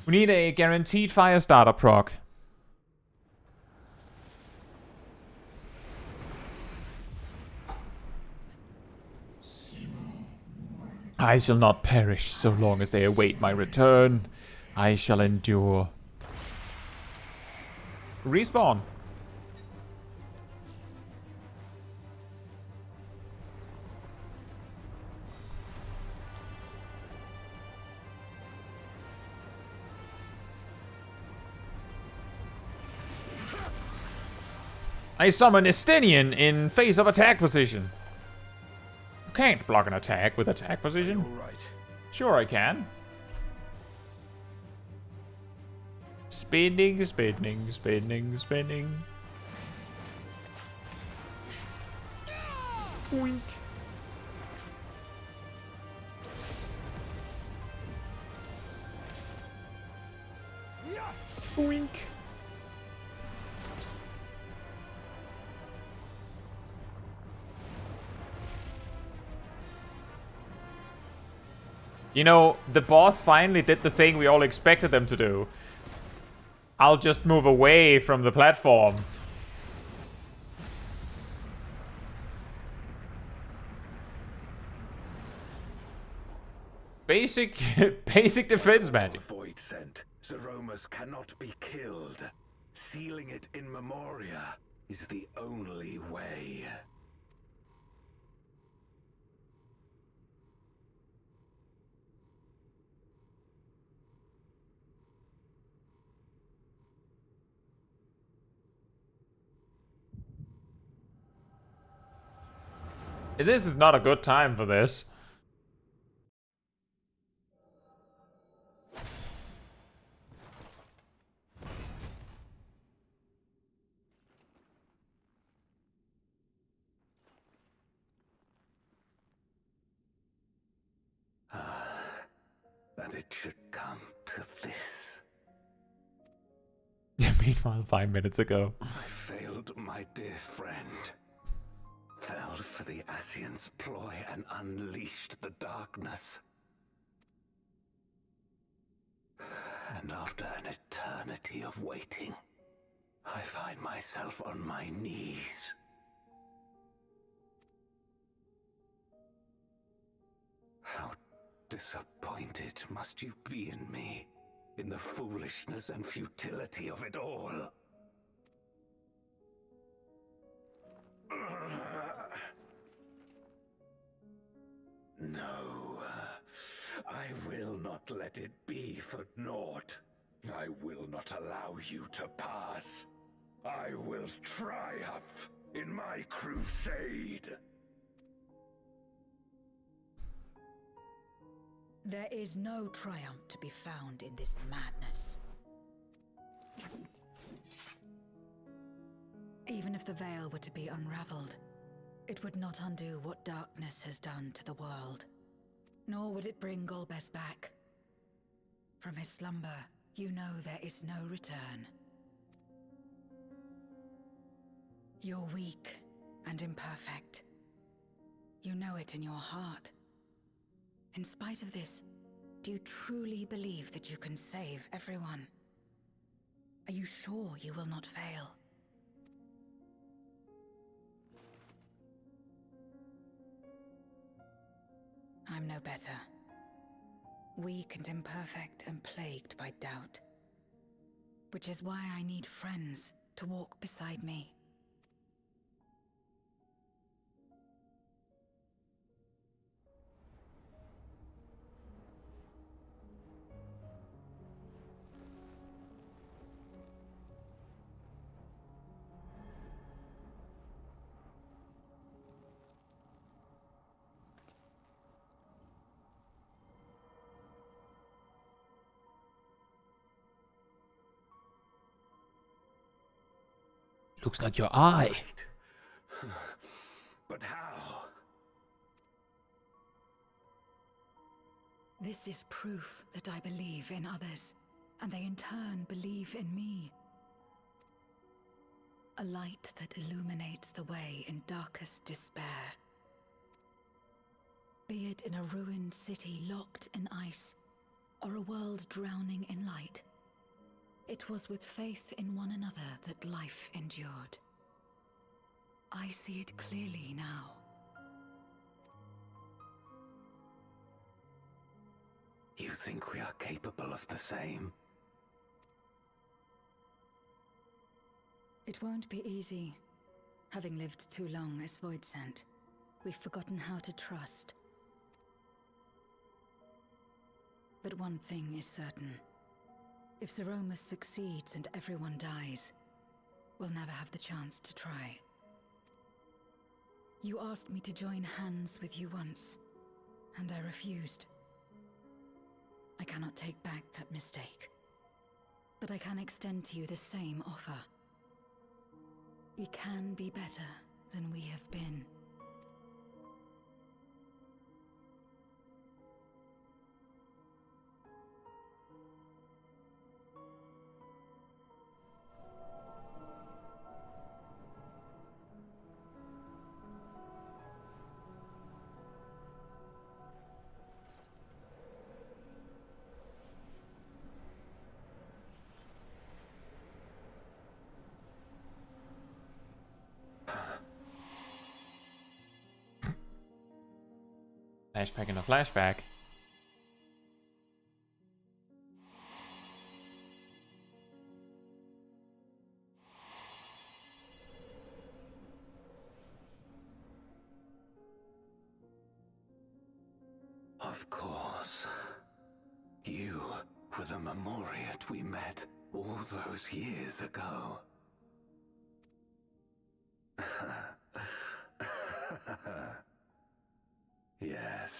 A: We need a guaranteed Firestarter proc. I shall not perish so long as they await my return. I shall endure. Respawn. I summon Estinian in face of attack position. You can't block an attack with attack position.
I: Right.
A: Sure I can. Spinning, spinning, spinning, spinning. Wink. Wink. You know, the boss finally did the thing we all expected them to do. I'll just move away from the platform. Basic defense magic.
I: Void sent. Zeromus cannot be killed. Sealing it in Memoria is the only way.
A: This is not a good time for this.
I: That it should come to this.
A: Meanwhile, 5 minutes ago.
I: I failed my dear friend. Fell for the Asian's ploy and unleashed the darkness. And after an eternity of waiting, I find myself on my knees. How disappointed must you be in me, in the foolishness and futility of it all? No, I will not let it be for naught. I will not allow you to pass. I will triumph in my crusade.
D: There is no triumph to be found in this madness. Even if the veil were to be unraveled, it would not undo what darkness has done to the world. Nor would it bring Golbez back. From his slumber, you know there is no return. You're weak and imperfect. You know it in your heart. In spite of this, do you truly believe that you can save everyone? Are you sure you will not fail? I'm no better. Weak and imperfect and plagued by doubt. Which is why I need friends to walk beside me.
G: Looks like your eye.
I: But how?
D: This is proof that I believe in others, and they in turn believe in me. A light that illuminates the way in darkest despair. Be it in a ruined city locked in ice, or a world drowning in light, it was with faith in one another that life endured. I see it clearly now.
I: You think we are capable of the same?
D: It won't be easy. Having lived too long as Voidsent, we've forgotten how to trust. But one thing is certain. If Zeromus succeeds and everyone dies, we'll never have the chance to try. You asked me to join hands with you once, and I refused. I cannot take back that mistake, but I can extend to you the same offer. We can be better than we have been.
A: Flashback in a flashback.
I: Of course. You were the Memoriat we met all those years ago. Yes,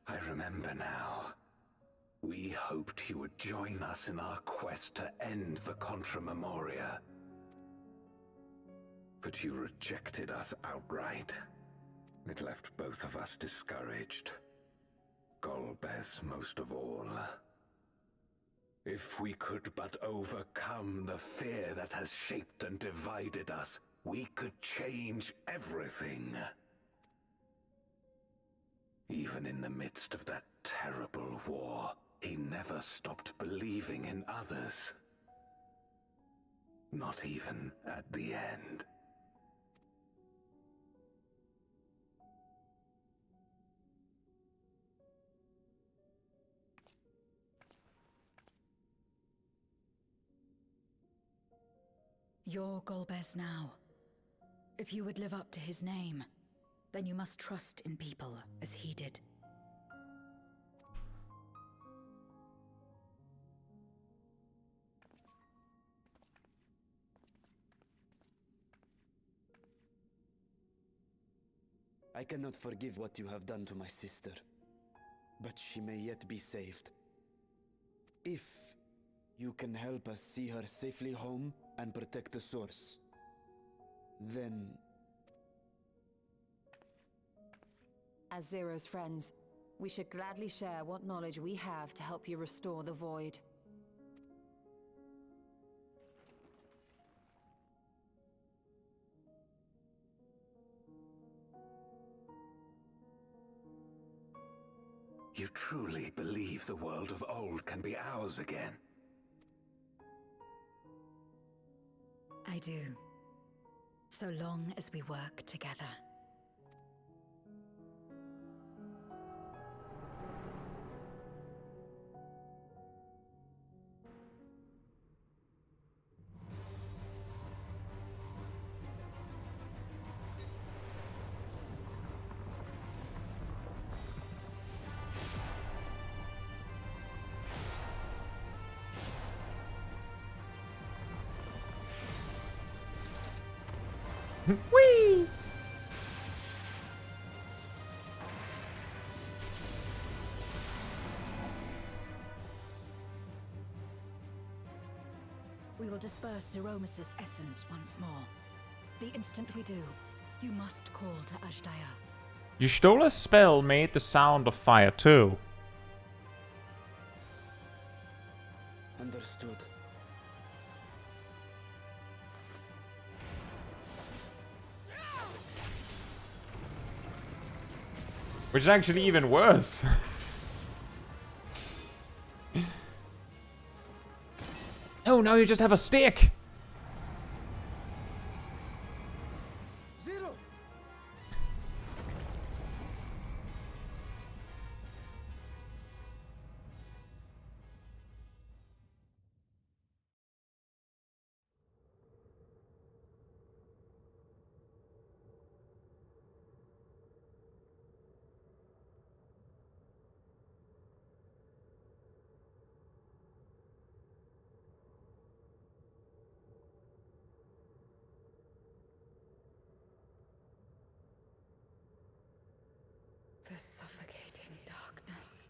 I: I remember now. We hoped you would join us in our quest to end the Contra Memoria. But you rejected us outright. It left both of us discouraged. Golbez most of all. If we could but overcome the fear that has shaped and divided us, we could change everything. Even in the midst of that terrible war, he never stopped believing in others. Not even at the end.
D: You're Golbez now. If you would live up to his name, then you must trust in people as he did.
J: I cannot forgive what you have done to my sister, but she may yet be saved. If you can help us see her safely home and protect the source, then...
H: As Zero's friends, we should gladly share what knowledge we have to help you restore the Void.
I: You truly believe the world of old can be ours again?
D: I do. So long as we work together.
F: Whee!
D: We will disperse Zeromus's essence once more, The instant we do, you must call to Ajdaya.
A: You stole a spell made the sound of fire too.
J: Understood.
A: Which is actually even worse. Oh, now you just have a stick.
J: Zero!
D: The suffocating darkness,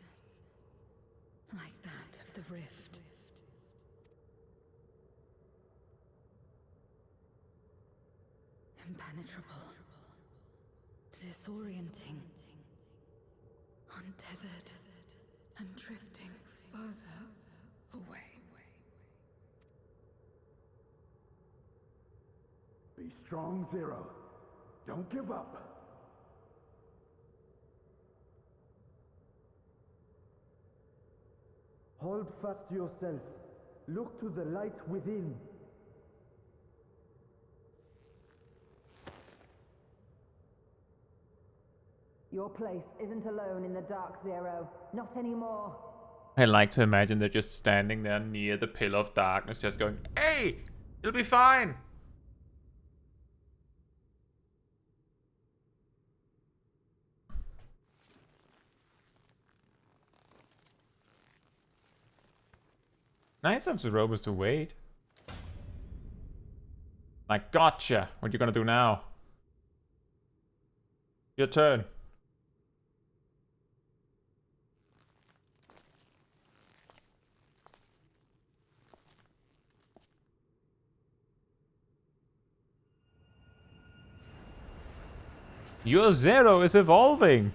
D: like that of the rift. Impenetrable, disorienting, untethered, and drifting further away.
I: Be strong, Zero. Don't give up.
K: Hold fast to yourself. Look to the light within.
H: Your place isn't alone in the dark, Zero. Not anymore.
A: I like to imagine they're just standing there near the pillar of darkness, just going, "Hey, it'll be fine." Nice of Zeromus to wait. Like, gotcha. What you gonna do now? Your turn. Your Zero is evolving.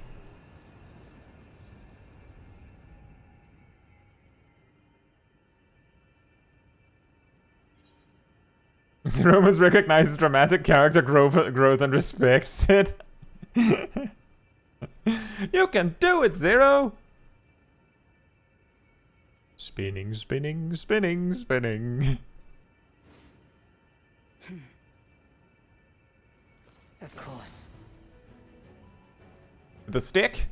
A: Zeromus recognizes dramatic character growth and respects it. You can do it, Zero! Spinning, spinning, spinning, spinning.
D: Of course.
A: The stick?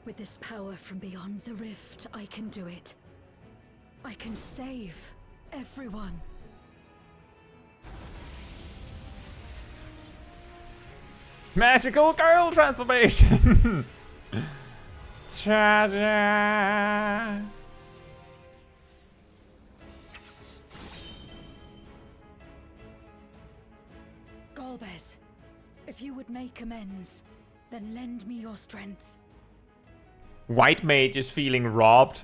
D: With this power from beyond the rift, I can do it. I can save everyone.
A: Magical girl transformation! Ta-da!
D: Golbez, if you would make amends, then lend me your strength.
A: White mage is feeling robbed.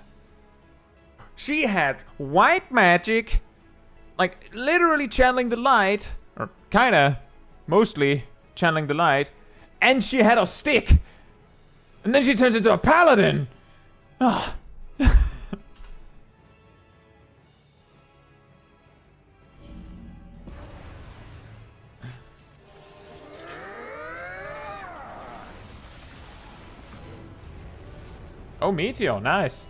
A: She had white magic, like literally channeling the light, or kinda, mostly channeling the light, and she had a stick, and then she turns into a paladin. Ah. Oh, Meteor, nice.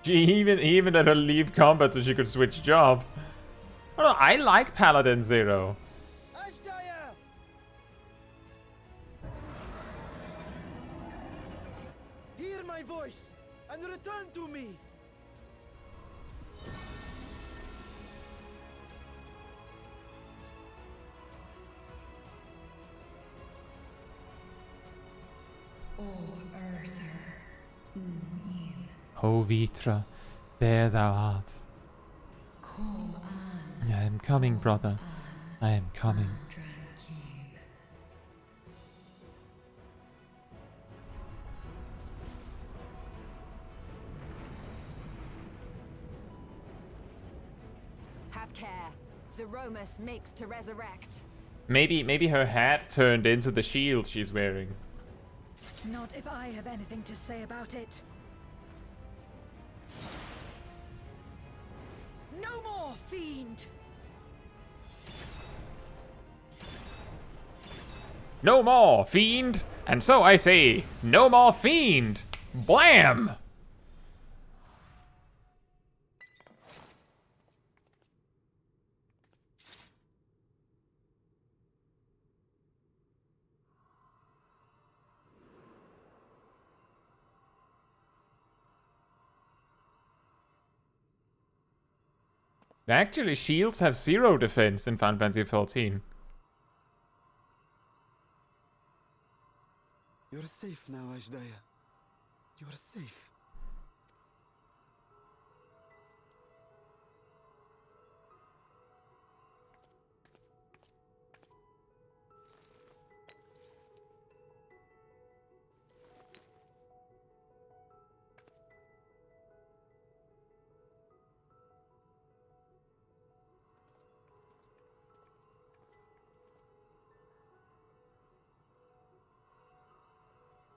A: She even let her leave combat so she could switch job. Oh, no, I like Paladin Zero.
K: Ajdaya! Hear my voice and return to me.
A: O Vitra, there thou art. I am coming, brother. I am coming.
H: Have care. Zeromus makes to resurrect.
A: Maybe her hat turned into the shield she's wearing.
D: Not if I have anything to say about it. No more, fiend!
A: No more, fiend! And so I say, no more fiend! Blam! Actually, shields have 0 defense in Final Fantasy XIV.
J: You're safe now, Ajdaya. You're safe.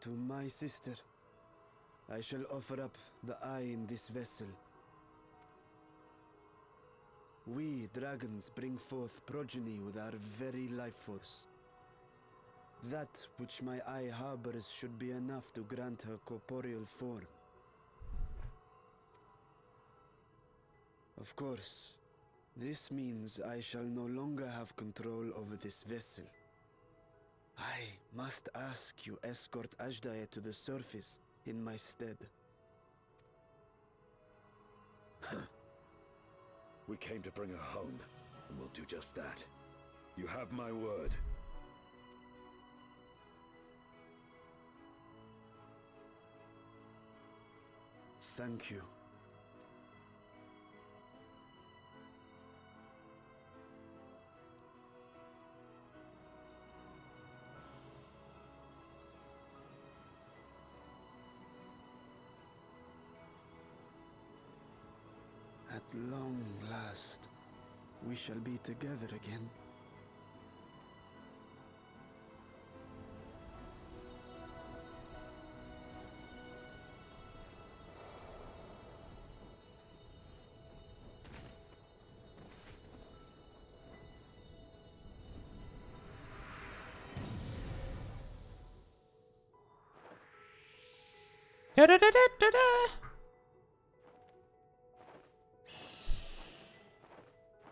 J: To my sister, I shall offer up the eye in this vessel. We, dragons, bring forth progeny with our very life force. That which my eye harbors should be enough to grant her corporeal form. Of course, this means I shall no longer have control over this vessel. I must ask you escort Ajdaya to the surface in my stead.
I: We came to bring her home, and we'll do just that. You have my word.
J: Thank you. At long last, we shall be together again.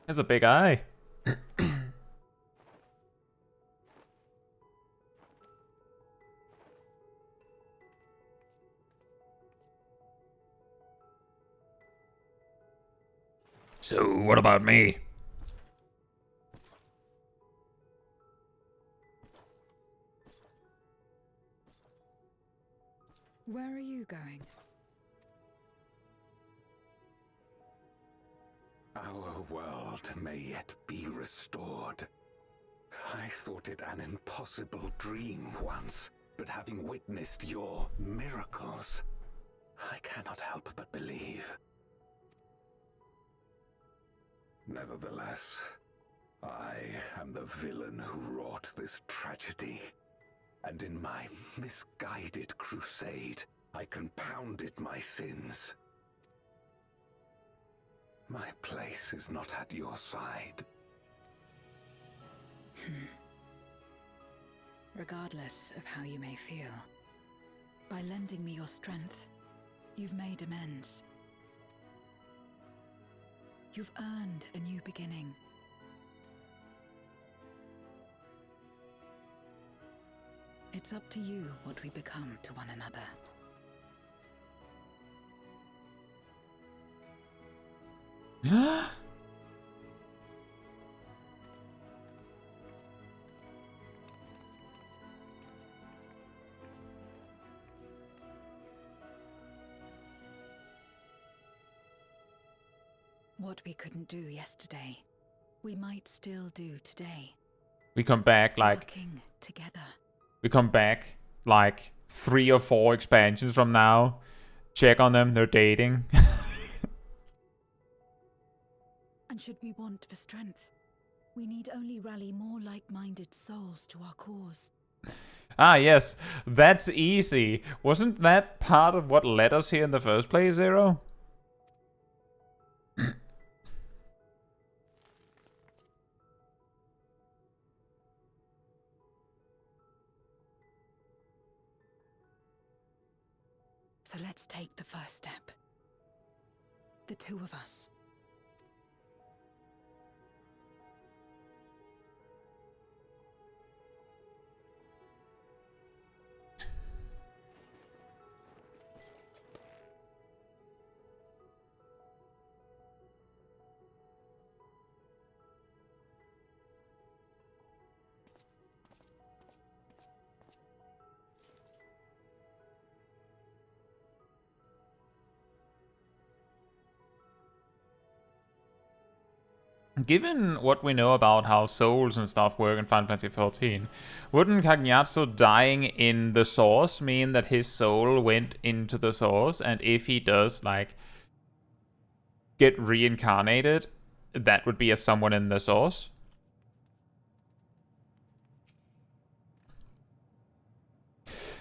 A: That's a big eye.
G: So, what about me?
D: Where are you going?
I: Our world may yet be restored. I thought it an impossible dream once, but having witnessed your miracles, I cannot help but believe. Nevertheless, I am the villain who wrought this tragedy, and in my misguided crusade, I compounded my sins. My place is not at your side.
D: Regardless of how you may feel, by lending me your strength, you've made amends. You've earned a new beginning. It's up to you what we become to one another. What we couldn't do yesterday, we might still do today.
A: We come back like
D: Working together.
A: we come back like 3 or 4 expansions from now. Check on them, they're dating.
D: And should we want for strength, we need only rally more like-minded souls to our cause.
A: Ah, yes, that's easy. Wasn't that part of what led us here in the first place, Zero?
D: So let's take the first step. The two of us.
A: Given what we know about how souls and stuff work in Final Fantasy XIV, wouldn't Caemmunity dying in the source mean that his soul went into the source, and if he does, like, get reincarnated, that would be as someone in the source?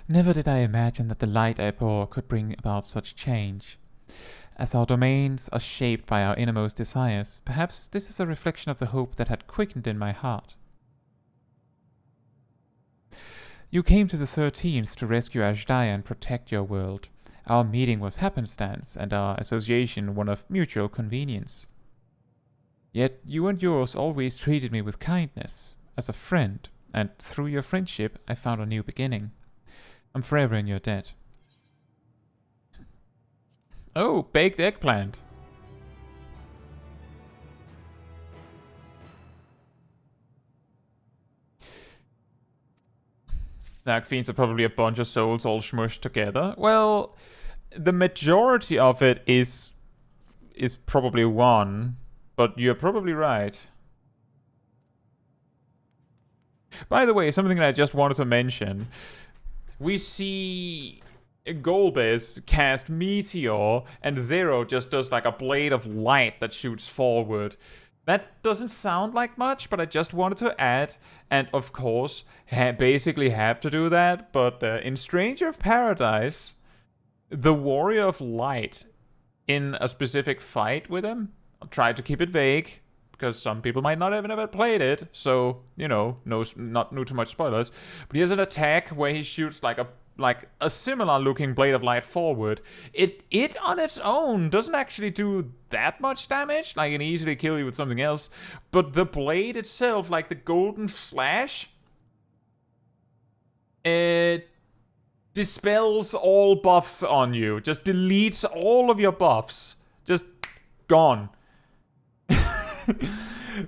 F: Never did I imagine that the light I bore could bring about such change. As our domains are shaped by our innermost desires, perhaps this is a reflection of the hope that had quickened in my heart. You came to the 13th to rescue Azhdaya and protect your world. Our meeting was happenstance, and our association one of mutual convenience. Yet you and yours always treated me with kindness, as a friend, and through your friendship I found a new beginning. I'm forever in your debt.
A: Oh, baked eggplant. Dark Fiends are probably a bunch of souls all smushed together. Well, the majority of it is probably one, but you're probably right. By the way, something that I just wanted to mention. We see Golbez cast Meteor, and Zero just does like a blade of light that shoots forward. That doesn't sound like much, but I just wanted to add, and of course, basically have to do that, but in Stranger of Paradise, the Warrior of Light in a specific fight with him, I'll try to keep it vague, because some people might not have never played it, so, you know, not too much spoilers, but he has an attack where he shoots like a similar looking blade of light forward. It on its own doesn't actually do that much damage. Like, it can easily kill you with something else. But the blade itself, like the golden slash, it dispels all buffs on you. Just deletes all of your buffs. Just gone.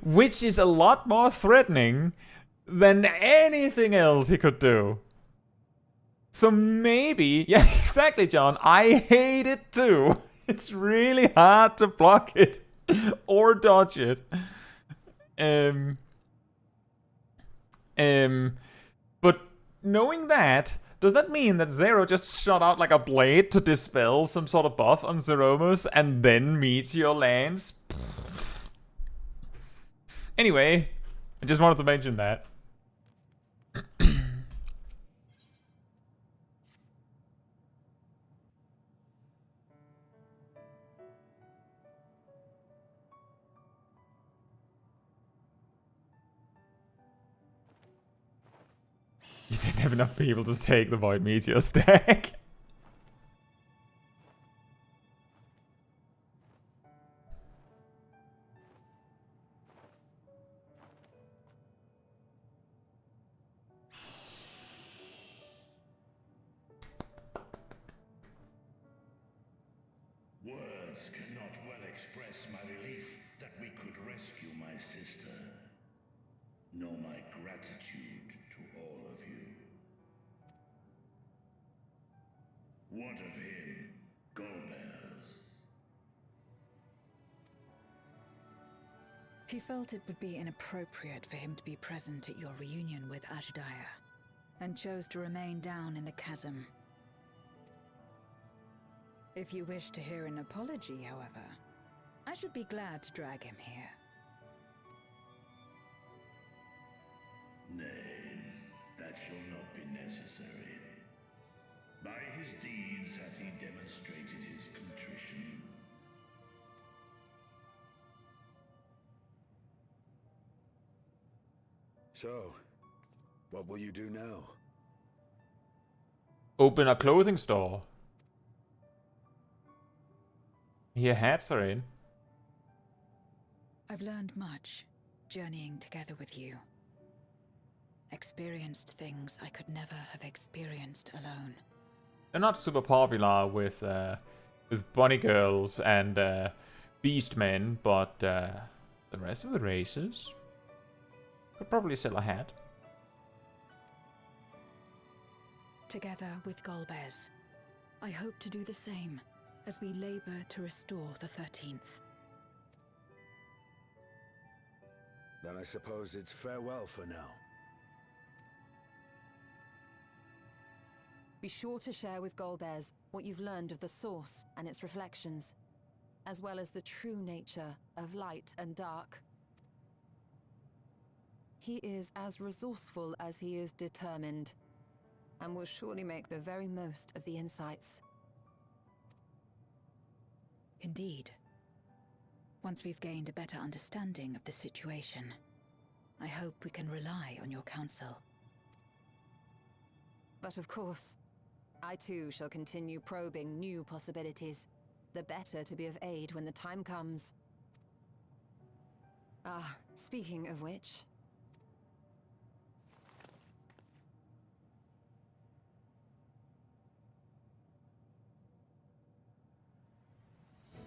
A: Which is a lot more threatening than anything else he could do. So maybe, yeah, exactly, John. I hate it too. It's really hard to block it or dodge it. But knowing that, does that mean that Zero just shot out like a blade to dispel some sort of buff on Zeromus and then Meteor lands? Anyway, I just wanted to mention that. You didn't have enough people to take the Void Meteor stack.
L: Words cannot well express my relief that we could rescue my sister, nor my gratitude to all of you. What of him, Golbez?
D: He felt it would be inappropriate for him to be present at your reunion with Azhdaya, and chose to remain down in the chasm. If you wish to hear an apology, however, I should be glad to drag him here.
L: Nay, that shall not be necessary. By his deeds hath he demonstrated his contrition.
I: So, what will you do now?
A: Open a clothing store. Here hats are in.
D: I've learned much, journeying together with you. Experienced things I could never have experienced alone.
A: They're not super popular with bunny girls and beast men, but the rest of the races could probably sell a hat.
D: Together with Golbez, I hope to do the same as we labor to restore the 13th.
I: Then I suppose it's farewell for now.
H: Be sure to share with Golbez what you've learned of the Source and its reflections, as well as the true nature of light and dark. He is as resourceful as he is determined, and will surely make the very most of the insights.
D: Indeed. Once we've gained a better understanding of the situation, I hope we can rely on your counsel.
H: But of course, I too shall continue probing new possibilities, the better to be of aid when the time comes. Ah, speaking of which...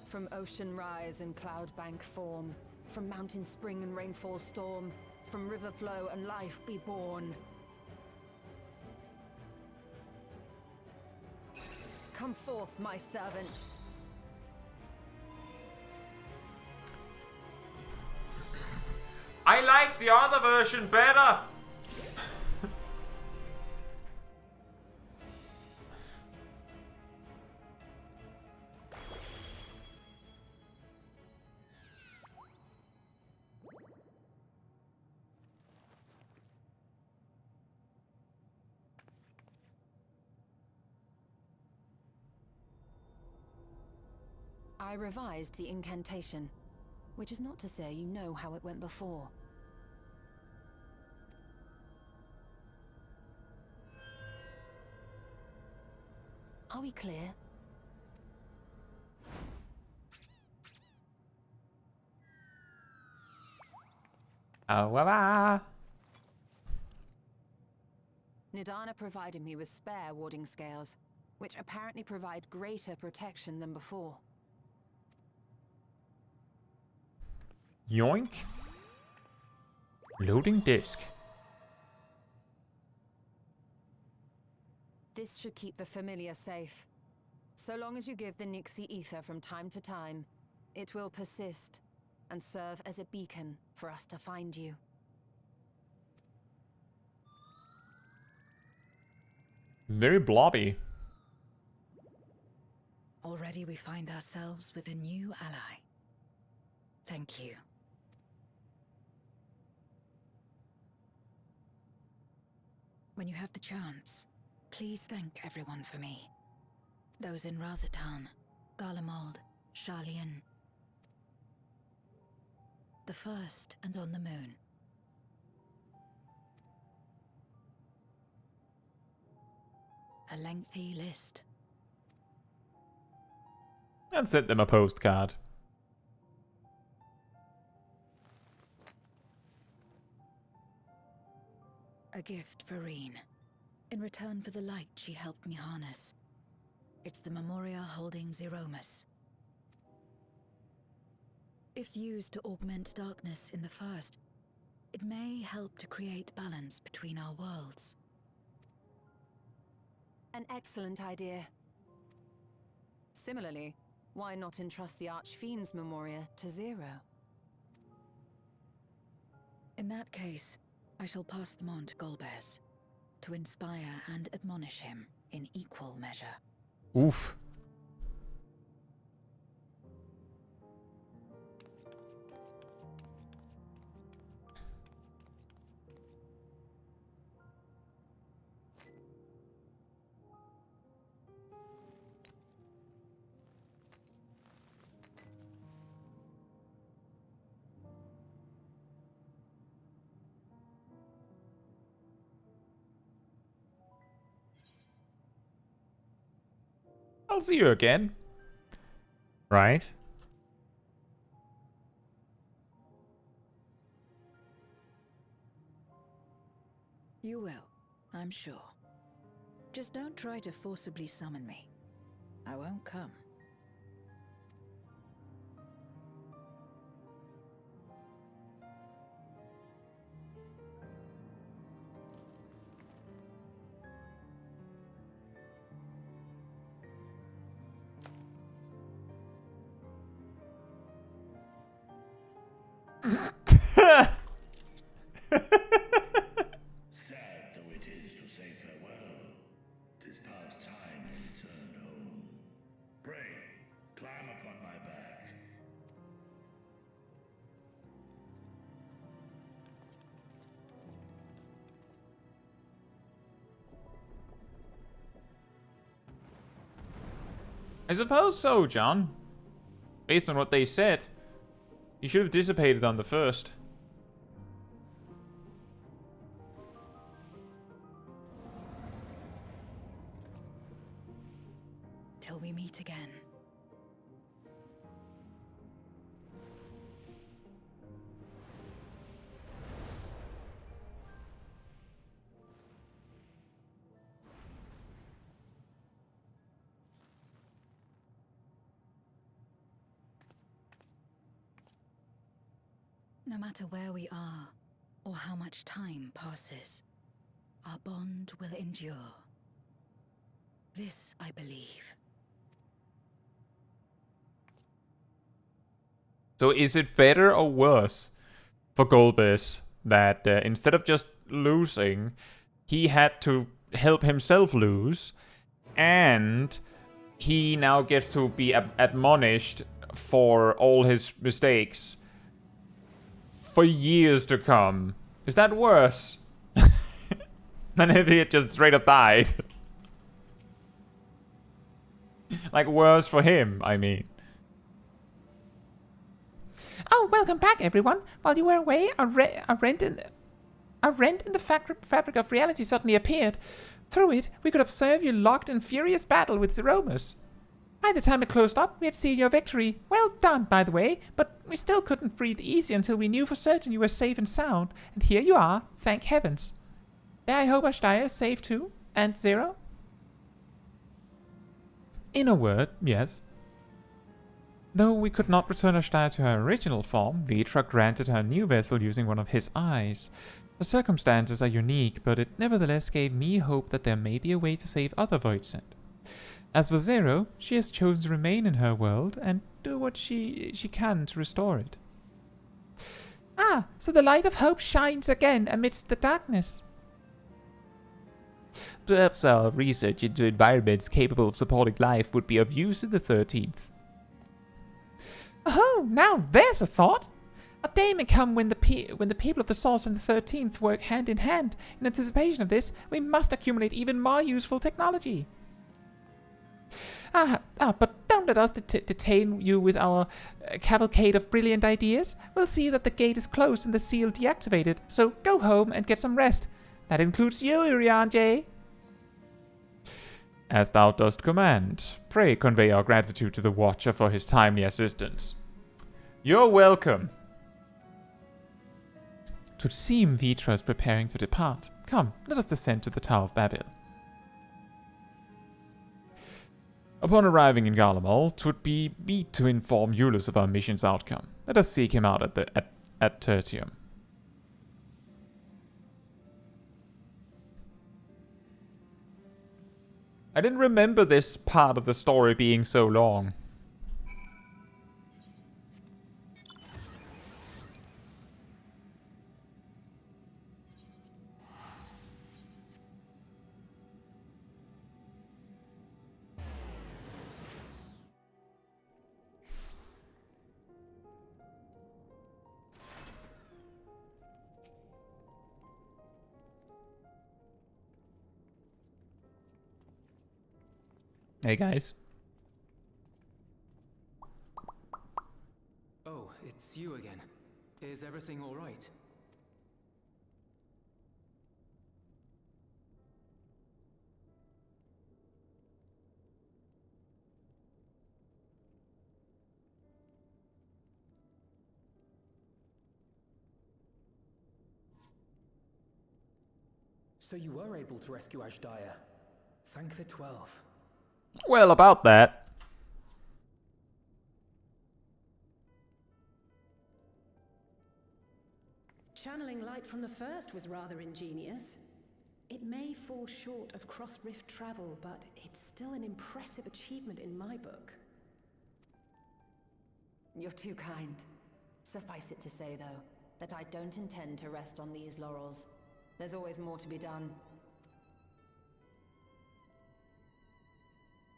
H: From ocean rise and cloud bank form, from mountain spring and rainfall storm, from river flow and life be born. Come forth, my servant.
A: I like the other version better.
H: I revised the incantation, which is not to say you know how it went before. Are we clear? Nidana provided me with spare warding scales, which apparently provide greater protection than before.
A: Yoink. Loading disk.
H: This should keep the familiar safe. So long as you give the Nixie ether from time to time, it will persist and serve as a beacon for us to find you.
A: Very blobby.
D: Already we find ourselves with a new ally. Thank you. When you have the chance, please thank everyone for me. Those in Razatan, Garlemald, Sharlayan. The First and on the Moon. A lengthy list.
A: And sent them a postcard.
D: A gift for Reen, in return for the light she helped me harness. It's the Memoria holding Zeromus. If used to augment darkness in the First, it may help to create balance between our worlds.
H: An excellent idea. Similarly, why not entrust the Archfiend's Memoria to Zero?
D: In that case, I shall pass them on to Golbez, to inspire and admonish him in equal measure.
A: Oof. I'll see you again. Right?
D: You will, I'm sure. Just don't try to forcibly summon me. I won't come.
L: Sad though it is to say farewell, 'tis past time we returned home. Pray, climb upon my back.
A: I suppose so, John. Based on what they said, you should have dissipated on the first.
D: Till we meet again. No matter where we are, or how much time passes, our bond will endure. This I believe.
A: So is it better or worse for Golbez that instead of just losing, he had to help himself lose, and he now gets to be admonished for all his mistakes for years to come? Is that worse than if he had just straight up died? Like, worse for him, I mean.
F: Oh, welcome back, everyone. While you were away, a rent in the fabric of reality suddenly appeared. Through it, we could observe you locked in furious battle with Zeromus. By the time it closed up, we had seen your victory. Well done, by the way, but we still couldn't breathe easy until we knew for certain you were safe and sound. And here you are, thank heavens. I hope Ashtaya is safe too, and Zero?
A: In a word, yes. Though we could not return Ashtaya to her original form, Vitra granted her new vessel using one of his eyes. The circumstances are unique, but it nevertheless gave me hope that there may be a way to save other Voidsent. As for Zero, she has chosen to remain in her world and do what she can to restore it.
F: Ah, so the light of hope shines again amidst the darkness.
G: Perhaps our research into environments capable of supporting life would be of use in the 13th.
F: Oh, now there's a thought! A day may come when the people of the Source and the 13th work hand in hand. In anticipation of this, we must accumulate even more useful technology. But don't let us detain you with our cavalcade of brilliant ideas. We'll see that the gate is closed and the seal deactivated, so go home and get some rest. That includes you, Urianger.
A: As thou dost command, pray convey our gratitude to the Watcher for his timely assistance. You're welcome.
F: Twould seem Vitra is preparing to depart. Come, let us descend to the Tower of Babel.
A: Upon arriving in Garlemald, 'twould be meet to inform Eulus of our mission's outcome. Let us seek him out at Tertium. I didn't remember this part of the story being so long. Hey guys.
E: Oh, it's you again. Is everything all right?
M: So you were able to rescue Ashdaya. Thank the 12.
A: Well, about that.
N: Channeling light from the first was rather ingenious. It may fall short of cross-rift travel, but it's still an impressive achievement in my book.
H: You're too kind. Suffice it to say, though, that I don't intend to rest on these laurels. There's always more to be done.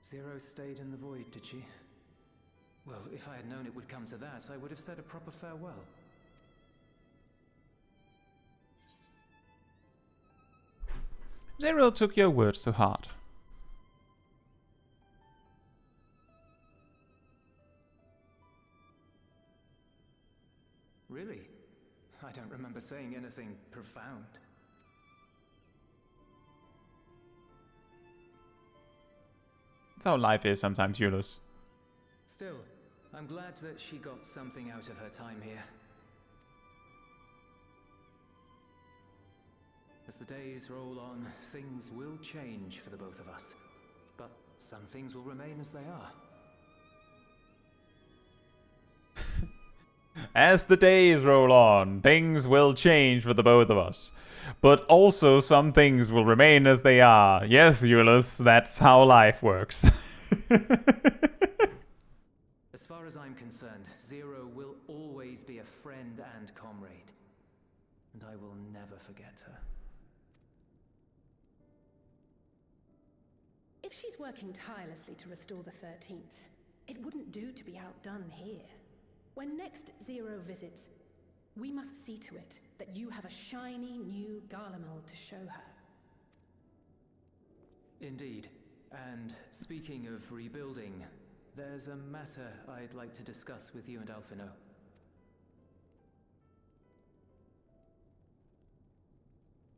E: Zero stayed in the void, did she? Well, if I had known it would come to that, I would have said a proper farewell.
A: Zero took your words to heart.
E: Really? I don't remember saying anything profound.
A: That's how life is sometimes, Ulysses.
E: Still, I'm glad that she got something out of her time here. As the days roll on, things will change for the both of us. But some things will remain as they are.
A: As the days roll on, things will change for the both of us. But also some things will remain as they are. Yes, Ulysses, that's how life works.
E: As far as I'm concerned, Zero will always be a friend and comrade. And I will never forget her.
N: If she's working tirelessly to restore the 13th, it wouldn't do to be outdone here. When next Zero visits, we must see to it that you have a shiny new Garlemald to show her.
E: Indeed. And speaking of rebuilding, there's a matter I'd like to discuss with you and Alphino.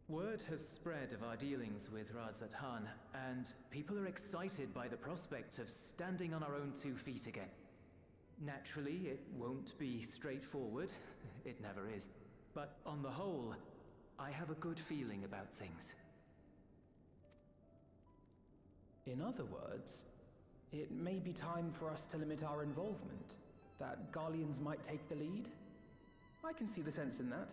E: Word has spread of our dealings with Razat Han, and people are excited by the prospect of standing on our own 2 feet again. Naturally, it won't be straightforward. It never is. But on the whole, I have a good feeling about things.
M: In other words, it may be time for us to limit our involvement. That Garleans might take the lead? I can see the sense in that.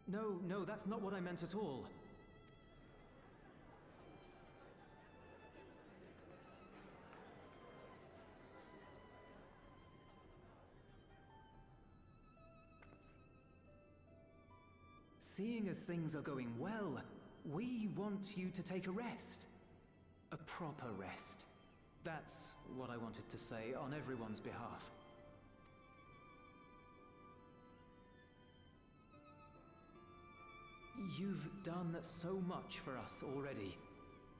E: No, that's not what I meant at all. Seeing as things are going well, we want you to take a rest. A proper rest. That's what I wanted to say on everyone's behalf. You've done so much for us already.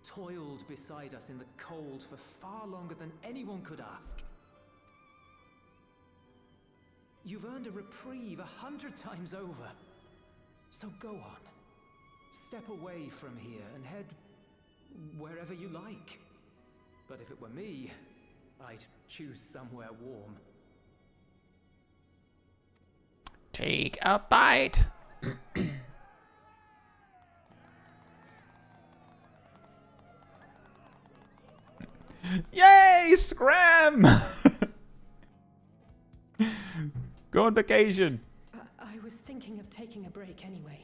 E: Toiled beside us in the cold for far longer than anyone could ask. You've earned a reprieve 100 times over. So go on. Step away from here and head wherever you like. But if it were me, I'd choose somewhere warm.
F: Take a bite.
A: Yay, scram! Go on vacation.
N: I was thinking of taking a break anyway.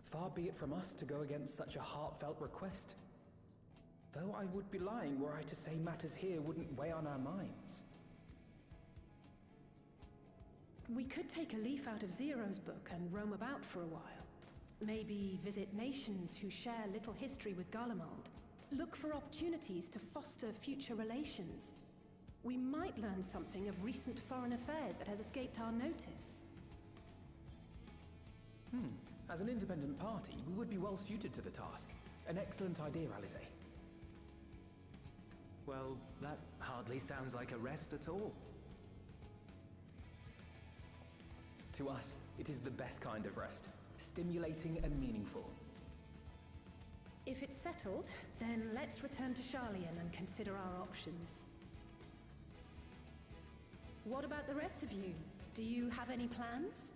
M: Far be it from us to go against such a heartfelt request. Though I would be lying were I to say matters here wouldn't weigh on our minds.
N: We could take a leaf out of Zero's book and roam about for a while. Maybe visit nations who share little history with Garlemald. Look for opportunities to foster future relations. We might learn something of recent foreign affairs that has escaped our notice.
M: As an independent party, we would be well suited to the task. An excellent idea, Alize.
E: Well, that hardly sounds like a rest at all.
M: To us, it is the best kind of rest. Stimulating and meaningful.
N: If it's settled, then let's return to Sharlayan and consider our options. What about the rest of you? Do you have any plans?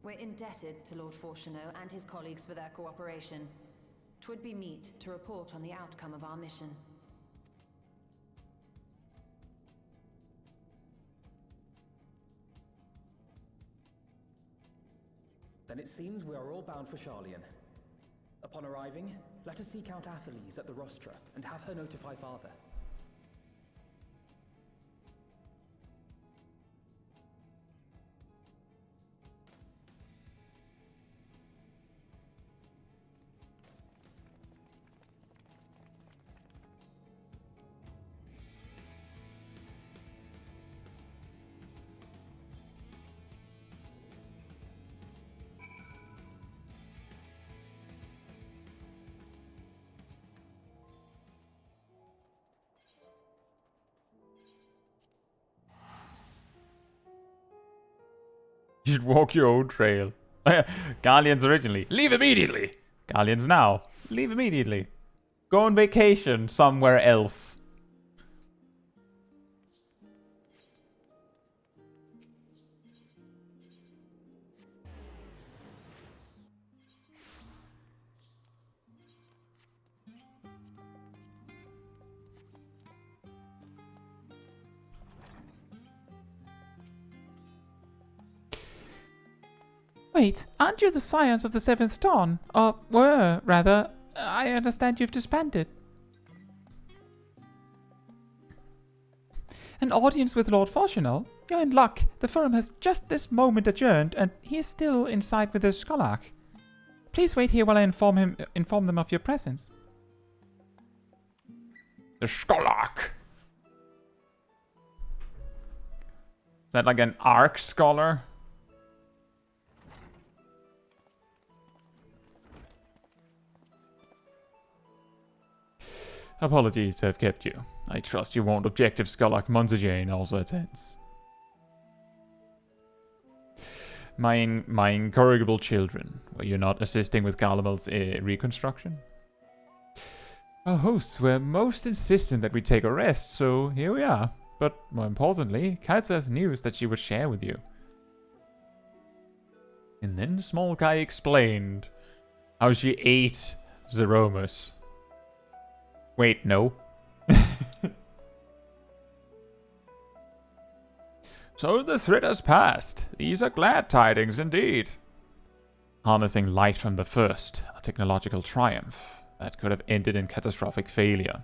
H: We're indebted to Lord Fortuneau and his colleagues for their cooperation. 'Twould be meet to report on the outcome of our mission.
M: Then it seems we are all bound for Charlian. Upon arriving, let us seek out Atheles at the rostra and have her notify Father.
A: You should walk your own trail. Guardians originally. Leave immediately. Guardians now. Leave immediately. Go on vacation somewhere else.
F: Wait, aren't you the scions of the Seventh Dawn? Or were, rather. I understand you've disbanded. An audience with Lord Fortuneau? You're in luck. The forum has just this moment adjourned, and he is still inside with his scholarch. Please wait here while I inform them of your presence.
A: The scholarch. Is that like an arc scholar? Apologies to have kept you. I trust you won't object if Scholarch Monzajane also attends. My incorrigible children, were you not assisting with Garlemel's reconstruction? Our hosts were most insistent that we take a rest, so here we are. But more importantly, Caetsu has news that she would share with you. And then Smol Kai explained how she ate Zeromus. Wait, no. So the threat has passed. These are glad tidings indeed. Harnessing light from the first, a technological triumph that could have ended in catastrophic failure.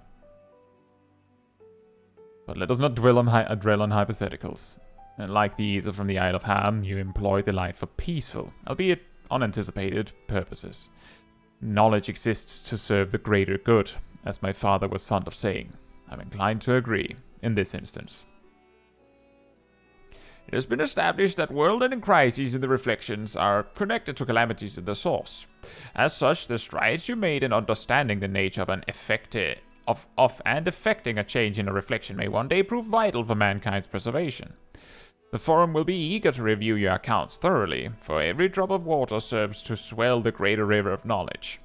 A: But let us not dwell on hypotheticals. And like the ether from the Isle of Ham, you employ the light for peaceful, albeit unanticipated, purposes. Knowledge exists to serve the greater good, as my father was fond of saying. I'm inclined to agree, in this instance. It has been established that world-ending crises in the reflections are connected to calamities in the source. As such, the strides you made in understanding the nature of effecting a change in a reflection may one day prove vital for mankind's preservation. The forum will be eager to review your accounts thoroughly, for every drop of water serves to swell the greater river of knowledge.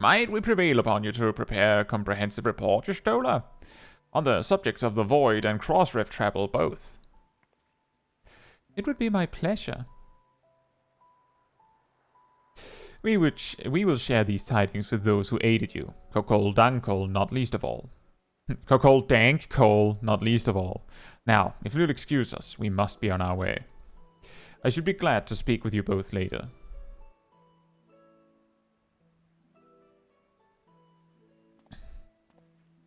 A: Might we prevail upon you to prepare a comprehensive report, Y'shtola, on the subjects of the Void and Crossrift travel both?
F: It would be my pleasure.
A: We will share these tidings with those who aided you. Kokol Dankol, not least of all. Kokol Dank Kol, not least of all. Now, if you'll excuse us, we must be on our way. I should be glad to speak with you both later.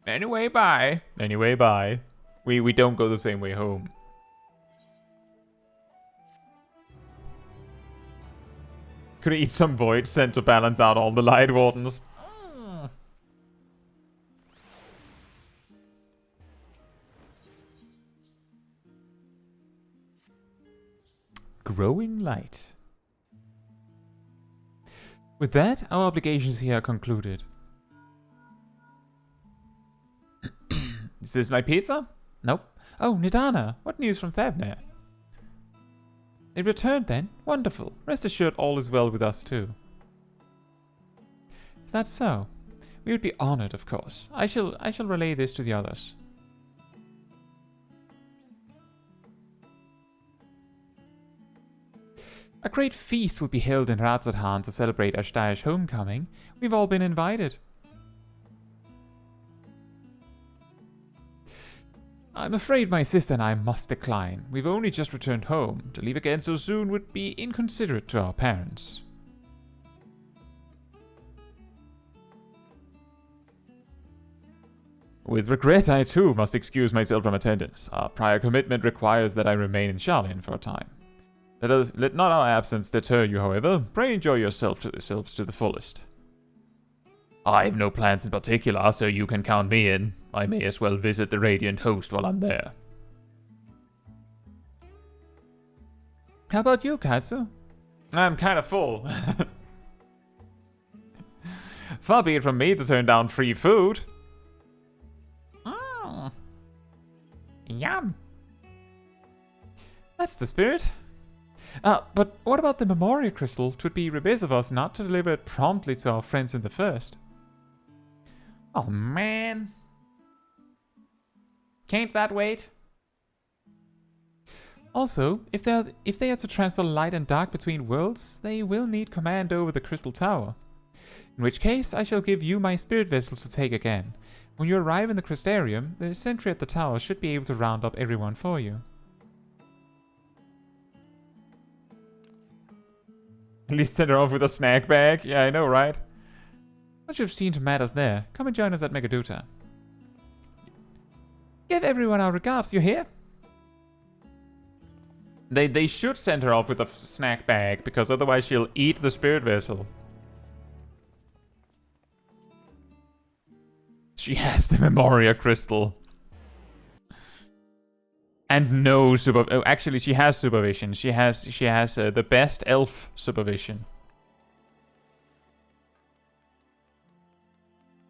A: Anyway, bye. Anyway, bye. We don't go the same way home. Could eat some Void Scent to balance out all the Light Wardens. Growing light. With that, our obligations here are concluded. Is this my pizza? Nope. Oh, Nidana, what news from Thabner? They returned then? Wonderful. Rest assured all is well with us too. Is that so? We would be honored, of course. I shall relay this to the others. A great feast will be held in Ratzathan to celebrate Ashtai's homecoming. We've all been invited. I'm afraid my sister and I must decline. We've only just returned home. To leave again so soon would be inconsiderate to our parents. With regret, I too must excuse myself from attendance. Our prior commitment requires that I remain in Shaolin for a time. Let not our absence deter you, however. Pray enjoy yourselves to the fullest. I have no plans in particular, so you can count me in. I may as well visit the Radiant Host while I'm there. How about you, Caetsu? I'm kind of full. Far be it from me to turn down free food. Yum. That's the spirit. But what about the Memoria Crystal? 'Twould be remiss of us not to deliver it promptly to our friends in the First. Oh man. Can't that wait? Also, if they are to transfer light and dark between worlds, they will need command over the Crystal Tower. In which case, I shall give you my spirit vessel to take again. When you arrive in the Crystarium, the sentry at the tower should be able to round up everyone for you. At least send her off with a snack bag. Yeah, I know, right? Much you've seen to matters there. Come and join us at Megaduta. Give everyone our regards, you hear? They should send her off with a snack bag, because otherwise she'll eat the spirit vessel. She has the Memoria Crystal. And no super... Oh, actually, she has supervision. She has the best elf supervision.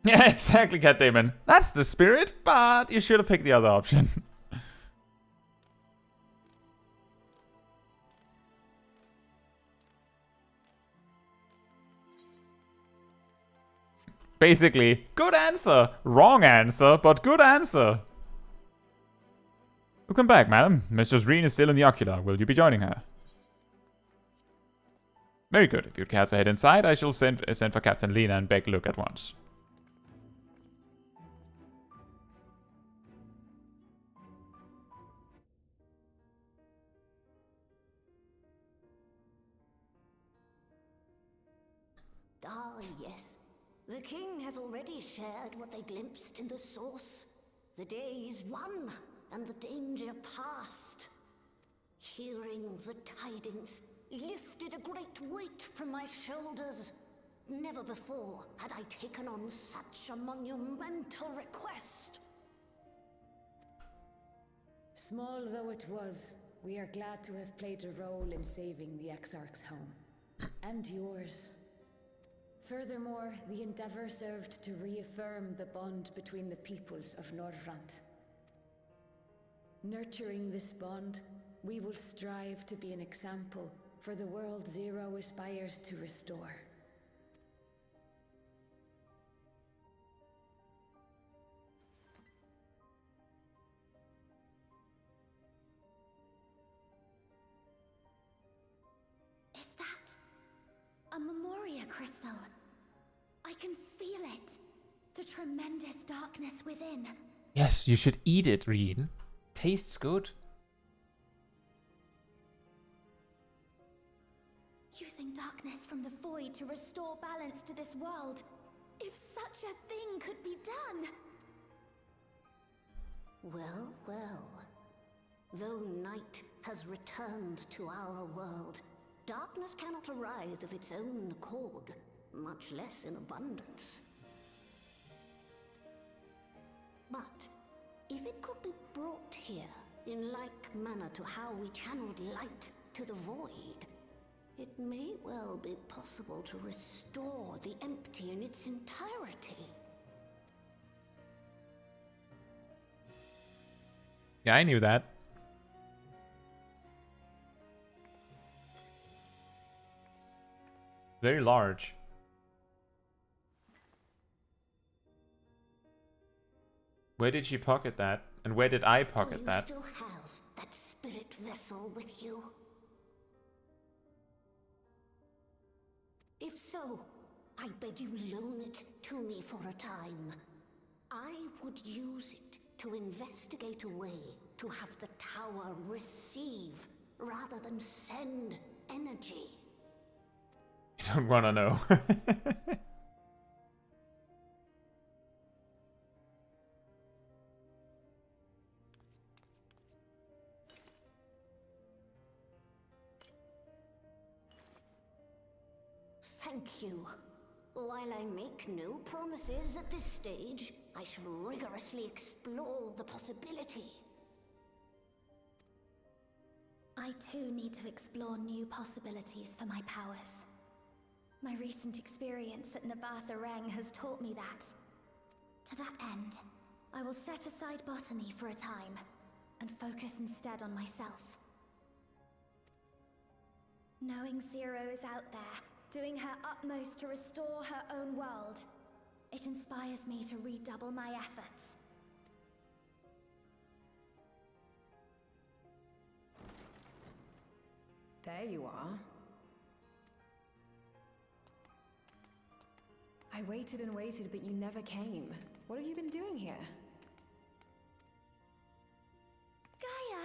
A: Yeah, exactly, Cat Damon. That's the spirit, but you should have picked the other option. Basically, good answer. Wrong answer, but good answer. Welcome back, madam. Mistress Reen is still in the ocular. Will you be joining her? Very good. If you'd care to head inside, I shall send for Captain Lena and beg Luke at once.
C: Ah, yes. The king has already shared what they glimpsed in the source. The day is won, and the danger past. Hearing the tidings lifted a great weight from my shoulders. Never before had I taken on such a monumental request.
O: Small though it was, we are glad to have played a role in saving the Exarch's home. And yours. Furthermore, the endeavor served to reaffirm the bond between the peoples of Norvrant. Nurturing this bond, we will strive to be an example for the world Zero aspires to restore.
B: Is that a Memoria crystal? I can feel it. The tremendous darkness within.
A: Yes, you should eat it, Reen. Tastes good.
B: Using darkness from the void to restore balance to this world. If such a thing could be done.
C: Well, well. Though night has returned to our world, darkness cannot arise of its own accord, much less in abundance. But if it could be brought here in like manner to how we channeled light to the void, it may well be possible to restore the empty in its entirety.
A: Yeah, I knew that. Very large. Where did she pocket that? And where did I pocket that?
C: Do you still have that spirit vessel with you? If so, I beg you loan it to me for a time. I would use it to investigate a way to have the tower receive rather than send energy.
A: You don't wanna know.
C: Thank you. While I make no promises at this stage, I shall rigorously explore the possibility.
B: I too need to explore new possibilities for my powers. My recent experience at Nabatha-Reng has taught me that. To that end, I will set aside botany for a time, and focus instead on myself. Knowing Zero is out there, doing her utmost to restore her own world, it inspires me to redouble my efforts.
H: There you are. I waited and waited, but you never came. What have you been doing here?
B: Gaia!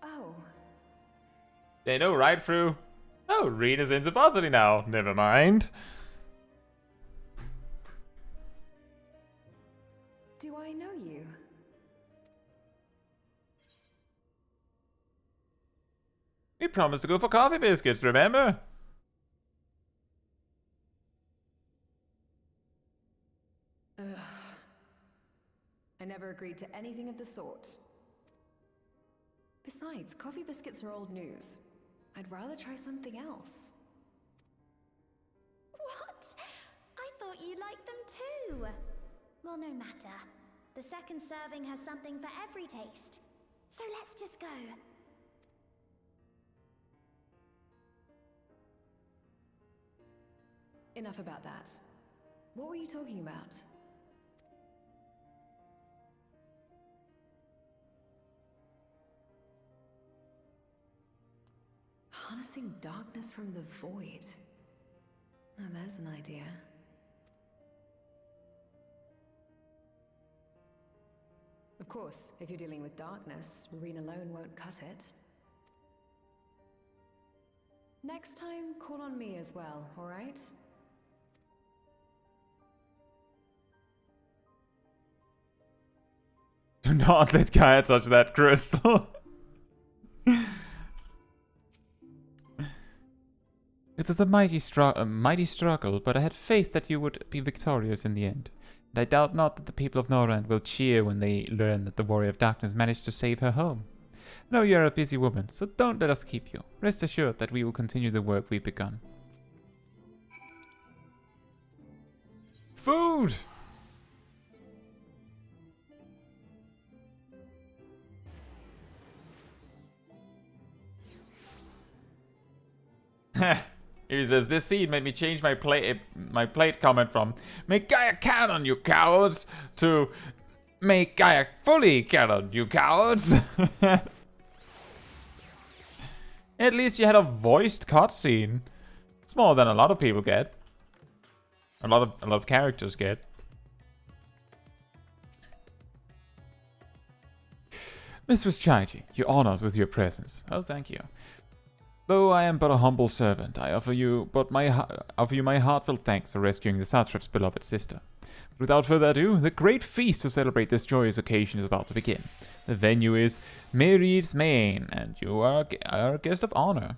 H: Oh.
A: They know right through. Oh, Reen is into botany now. Never mind.
H: Do I know you?
A: We promised to go for coffee biscuits, remember?
H: Ugh. I never agreed to anything of the sort. Besides, coffee biscuits are old news. I'd rather try something else.
B: What? I thought you liked them too. Well, no matter. The second serving has something for every taste. So let's just go.
H: Enough about that. What were you talking about? Harnessing darkness from the void. Now there's an idea. Of course, if you're dealing with darkness, Reen alone won't cut it. Next time, call on me as well, alright?
A: Do not let Gaia touch that crystal. It was a mighty struggle, but I had faith that you would be victorious in the end. And I doubt not that the people of Norrand will cheer when they learn that the Warrior of Darkness managed to save her home. I know you're a busy woman, so don't let us keep you. Rest assured that we will continue the work we've begun. Food! He says, this scene made me change my plate comment from "Make Gaia canon, you cowards!" to "Make Gaia fully canon, you cowards!" At least you had a voiced cutscene. It's more than a lot of people get. A lot of characters get. Mistress Chaiji, you honor us with your presence. Oh, thank you. Though I am but a humble servant, I offer you my heartfelt thanks for rescuing the Satrap's beloved sister. Without further ado, the great feast to celebrate this joyous occasion is about to begin. The venue is Mairead's Main, and you are our guest of honor.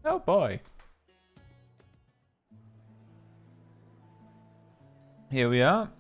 A: Oh boy. Here we are.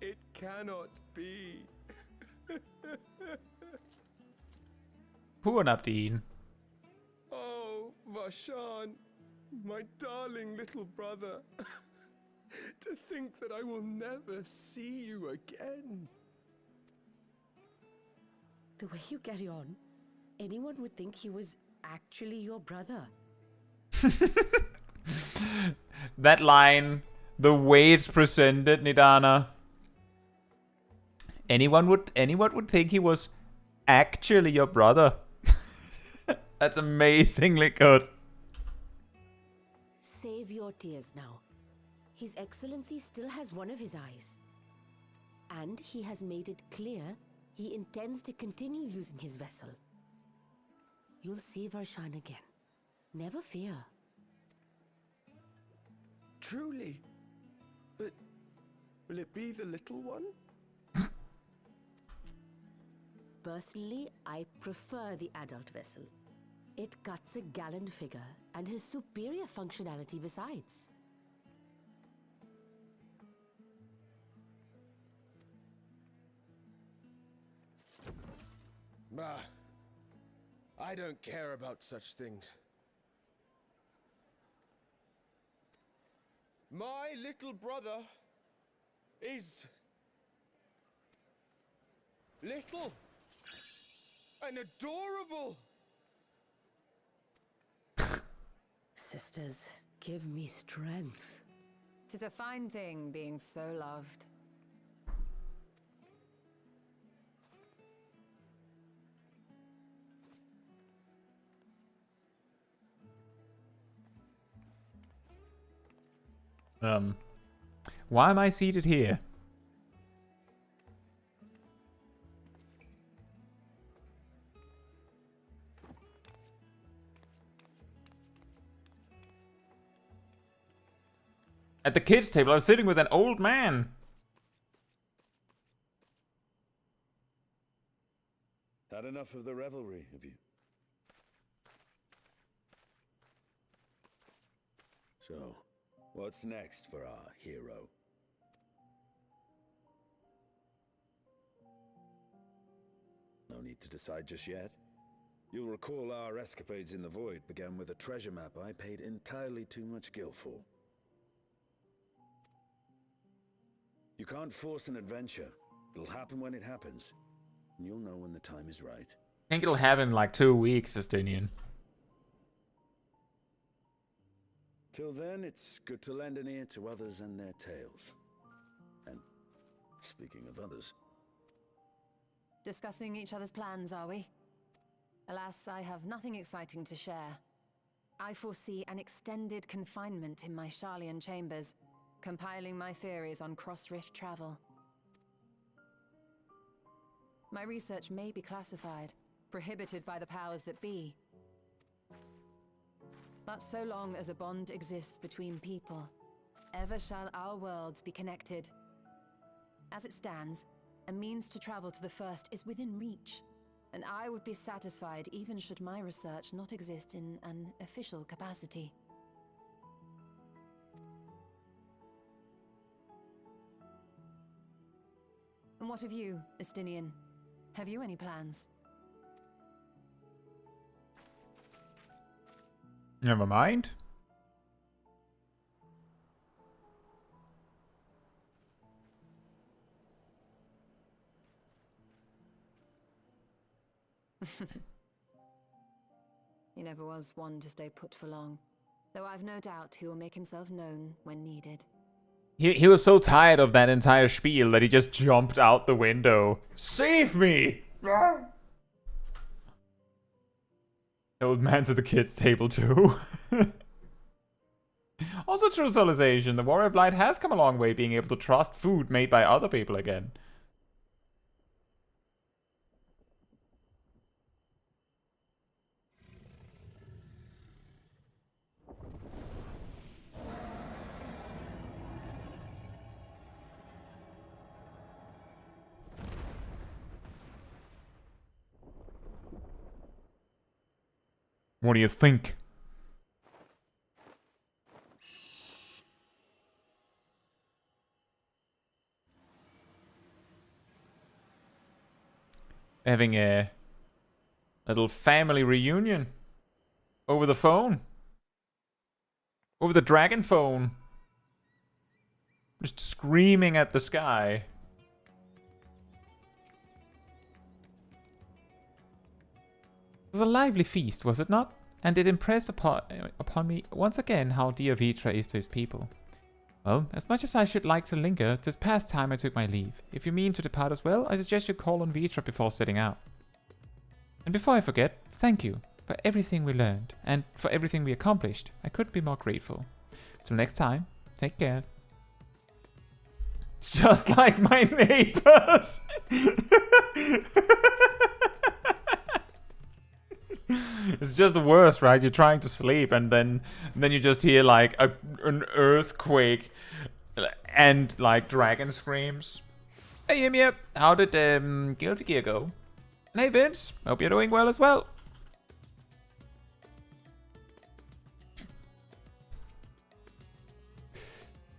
P: It cannot be.
A: Poor Nabdeen.
P: Oh, Vashan, my darling little brother. To think that I will never see you again.
Q: The way you carry on, anyone would think he was actually your brother.
A: That line, the way it's presented, Nidana. Anyone would think he was actually your brother. That's amazingly good.
Q: Save your tears now. His Excellency still has one of his eyes. And he has made it clear he intends to continue using his vessel. You'll see Varshan again. Never fear.
P: Truly? But will it be the little one?
Q: Personally, I prefer the adult vessel. It cuts a gallant figure and has superior functionality besides.
P: Bah, I don't care about such things. My little brother is little and adorable.
Q: Sisters, give me strength.
H: 'Tis a fine thing being so loved.
A: Why am I seated here? At the kids' table, I was sitting with an old man.
I: Had enough of the revelry, have you? So, what's next for our hero? No need to decide just yet. You'll recall our escapades in the void began with a treasure map I paid entirely too much gil for. You can't force an adventure. It'll happen when it happens. And you'll know when the time is right.
A: I think it'll happen in like 2 weeks, Estonian.
I: Till then, it's good to lend an ear to others and their tales. And speaking of others...
H: Discussing each other's plans, are we? Alas, I have nothing exciting to share. I foresee an extended confinement in my Sharlayan chambers, compiling my theories on cross-rift travel. My research may be classified, prohibited by the powers that be. But so long as a bond exists between people, ever shall our worlds be connected. As it stands, a means to travel to the first is within reach, and I would be satisfied even should my research not exist in an official capacity. And what of you, Estinian? Have you any plans?
A: Never mind.
H: He never was one to stay put for long, though I've no doubt he will make himself known when needed.
A: He was so tired of that entire spiel that he just jumped out the window. Save me! Old man to the kids' table too. Also true civilization. The Warrior of Light has come a long way being able to trust food made by other people again. What do you think? having a little family reunion over the phone. Over the dragon phone. Just screaming at the sky. It was a lively feast, was it not? And it impressed upon me once again how dear Vitra is to his people. Well, as much as I should like to linger, 'tis past time I took my leave. If you mean to depart as well, I suggest you call on Vitra before setting out. And before I forget, thank you for everything we learned, and for everything we accomplished. I couldn't be more grateful. Till next time, take care. It's just like my neighbors! It's just the worst, right? You're trying to sleep and then you just hear like an earthquake and like dragon screams. Hey Ymir, how did Guilty Gear go? And hey Vince, hope you're doing well as well.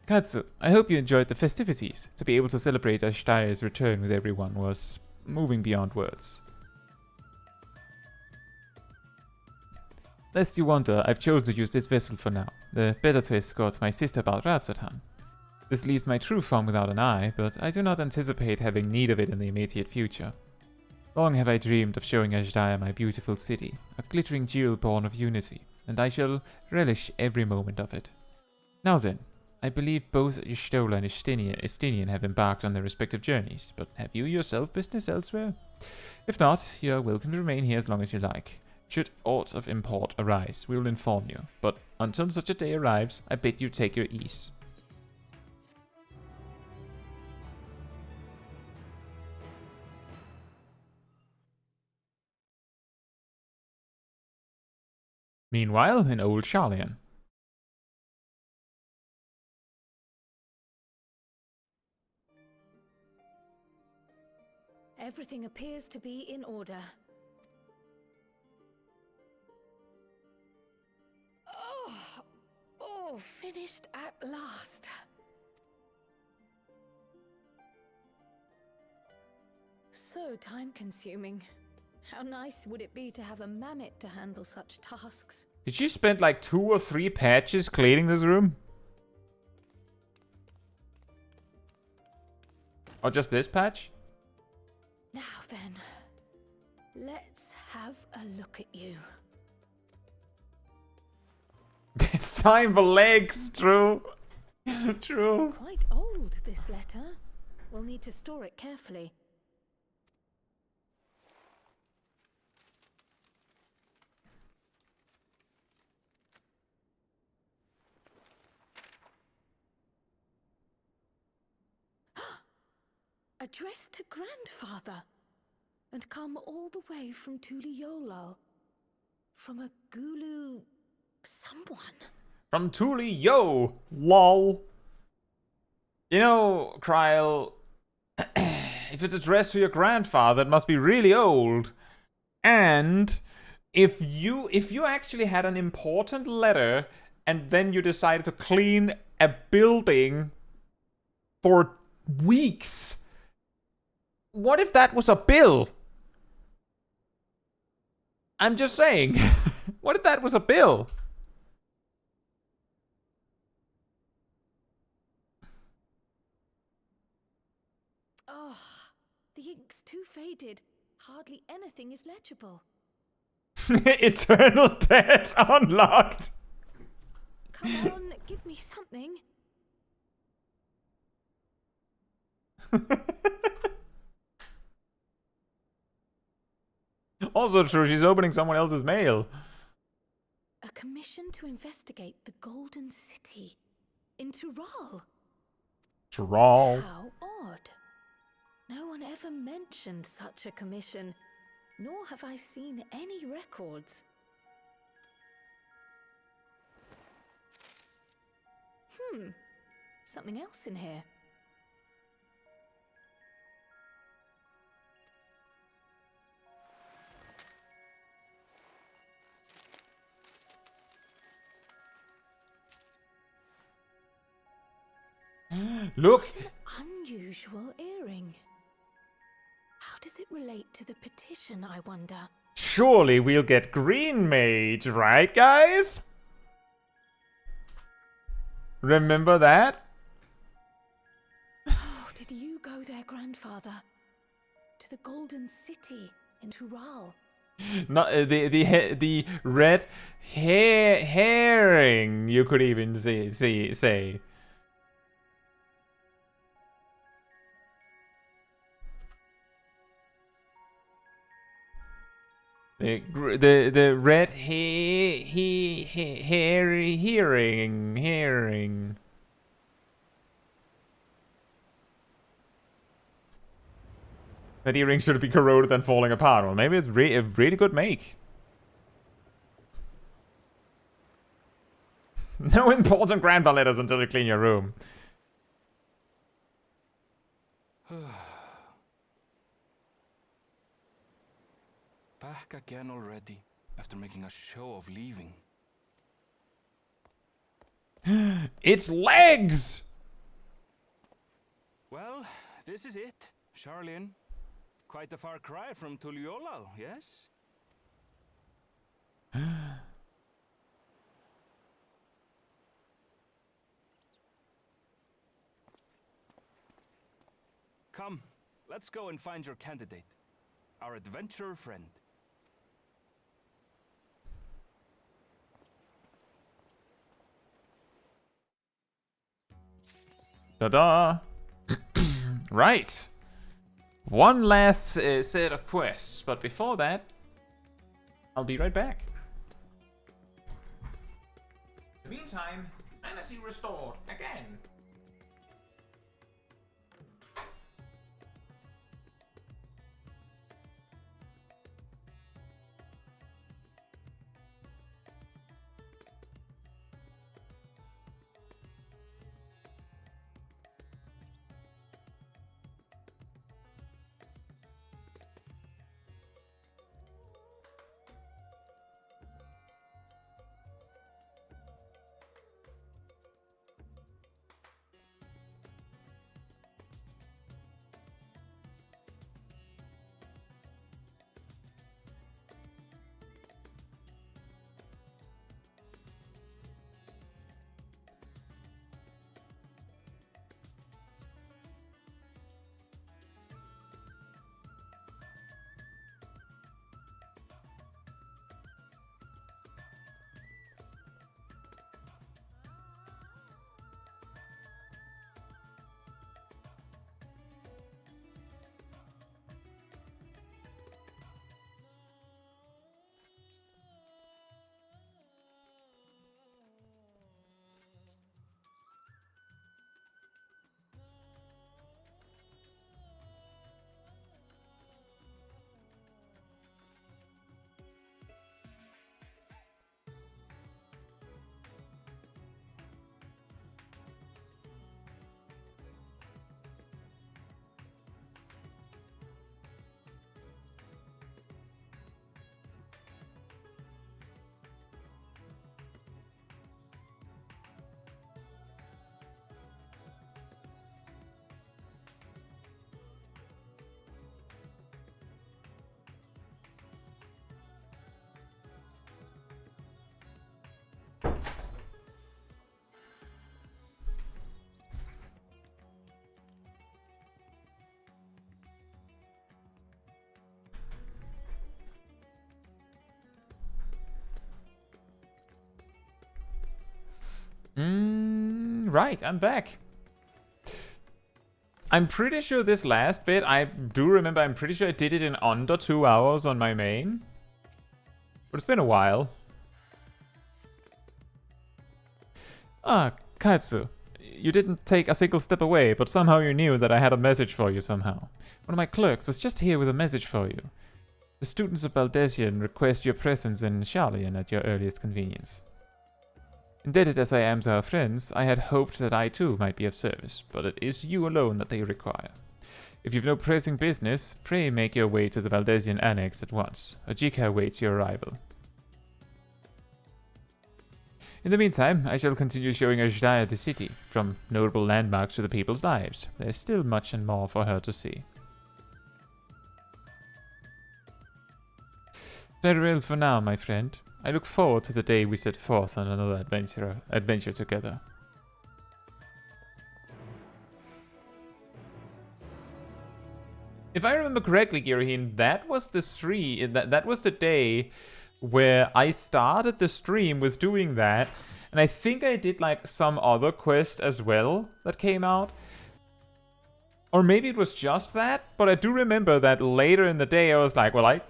A: Caetsu, I hope you enjoyed the festivities. To be able to celebrate Ashtaya's return with everyone was moving beyond words. Lest you wonder, I've chosen to use this vessel for now, the better to escort my sister Balrazatan. This leaves my true form without an eye, but I do not anticipate having need of it in the immediate future. Long have I dreamed of showing Ashdaya my beautiful city, a glittering jewel born of unity, and I shall relish every moment of it. Now then, I believe both Y'shtola and Estinian have embarked on their respective journeys, but have you yourself business elsewhere? If not, you are welcome to remain here as long as you like. Should aught of import arise, we will inform you, but until such a day arrives, I bid you take your ease. Meanwhile, in Old Charlian.
N: Everything appears to be in order. Oh, finished at last. So time-consuming. How nice would it be to have a mammoth to handle such tasks?
A: Did you spend like 2 or 3 patches cleaning this room? Or just this patch?
N: Now then, let's have a look at you.
A: It's time for legs, true. True.
N: Quite old, this letter. We'll need to store it carefully. Addressed to grandfather, and come all the way from Tuliolal, from a Gulu someone.
A: From Thule, yo, lol. You know, Kryl, if it's addressed to your grandfather, it must be really old. And if you actually had an important letter and then you decided to clean a building for weeks, what if that was a bill? I'm just saying. What if that was a bill?
N: Oh, the ink's too faded. Hardly anything is legible.
A: Eternal debt unlocked.
N: Come on, give me something.
A: Also true, she's opening someone else's mail.
N: A commission to investigate the Golden City in Tural.
A: Tural.
N: How odd. No one ever mentioned such a commission, nor have I seen any records. Something else in here.
A: Look!
N: What an unusual earring. How does
R: does it relate to the petition, I wonder?
A: Surely we'll get green mage, right, guys? Remember that?
R: Oh, did you go there, grandfather? To the Golden City in Tural?
A: Not the red herring, you could even say. The red herring. That earring should be corroded and falling apart. Well, maybe it's a really good make. No important grandpa letters until you clean your room.
S: Back again already, after making a show of leaving.
A: Its legs!
S: Well, this is it, Charlene. Quite a far cry from Tuliolal, yes? Come, let's go and find your candidate, our adventurer friend.
A: Ta-da! Right. One last set of quests, but before that, I'll be right back. In the meantime, sanity restored again. Right, I'm back. I'm pretty sure this last bit, I do remember, I'm pretty sure I did it in under 2 hours on my main. But it's been a while. Ah, Caetsu. You didn't take a single step away, but somehow you knew that I had a message for you somehow. One of my clerks was just here with a message for you. The students of Baldesion request your presence in Charlene at your earliest convenience. Indebted as I am to our friends, I had hoped that I too might be of service, but it is you alone that they require. If you've no pressing business, pray make your way to the Valdesian Annex at once. Ajika awaits your arrival. In the meantime, I shall continue showing Ajda the city, from notable landmarks to the people's lives. There's still much and more for her to see. Farewell for now, my friend. I look forward to the day we set forth on another adventure together. If I remember correctly, Giraheen, that was the that was the day where I started the stream with doing that, and I think I did like some other quest as well that came out. Or maybe it was just that, but I do remember that later in the day I was like, well,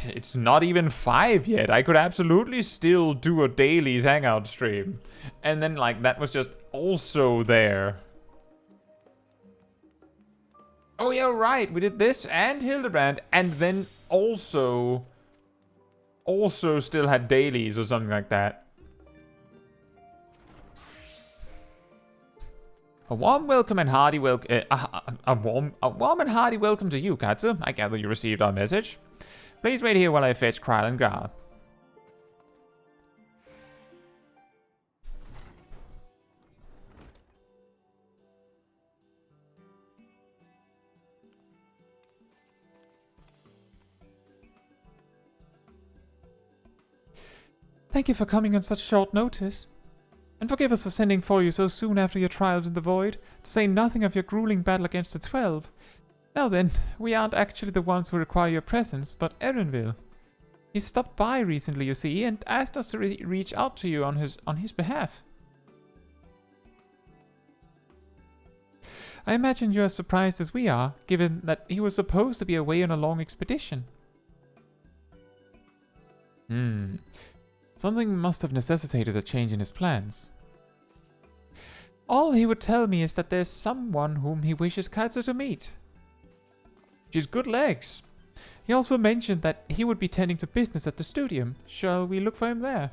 A: it's not even 5 yet. I could absolutely still do a dailies hangout stream. And then like that was just also there. Oh yeah, right. We did this and Hildebrand, and then also still had dailies or something like that. A warm welcome and hearty welcome. A warm and hearty welcome to you, Caetsu. I gather you received our message. Please wait here while I fetch Kral and Gra. Thank you for coming on such short notice. And forgive us for sending for you so soon after your trials in the Void, to say nothing of your grueling battle against the 12. Now then, we aren't actually the ones who require your presence, but Eren will. He stopped by recently, you see, and asked us to reach out to you on his behalf. I imagine you're as surprised as we are, given that he was supposed to be away on a long expedition. Something must have necessitated a change in his plans. All he would tell me is that there's someone whom he wishes Caetsu to meet. She's good legs. He also mentioned that he would be tending to business at the studium. Shall we look for him there?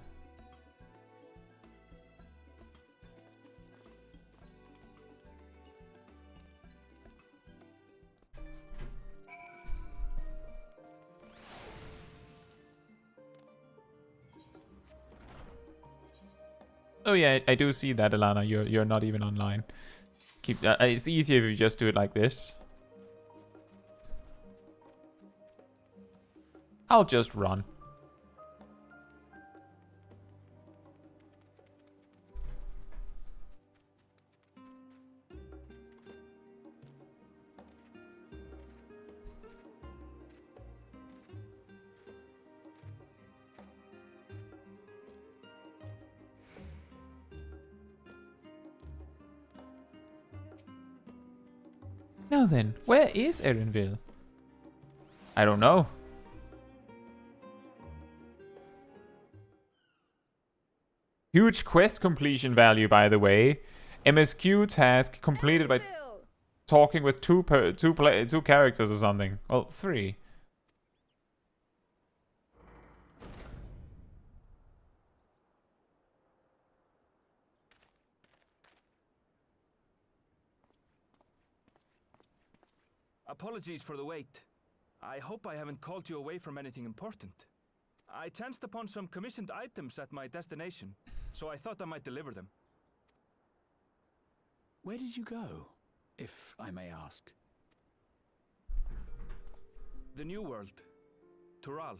A: Oh yeah, I do see that, Alana. You're not even online. It's easier if you just do it like this. I'll just run. Now then, where is Erenville? I don't know. Huge quest completion value, by the way. MSQ task completed by talking with two characters or something. Well, 3.
S: Apologies for the wait. I hope I haven't called you away from anything important. I chanced upon some commissioned items at my destination, so I thought I might deliver them.
T: Where did you go, if I may ask?
S: The New World. Tural.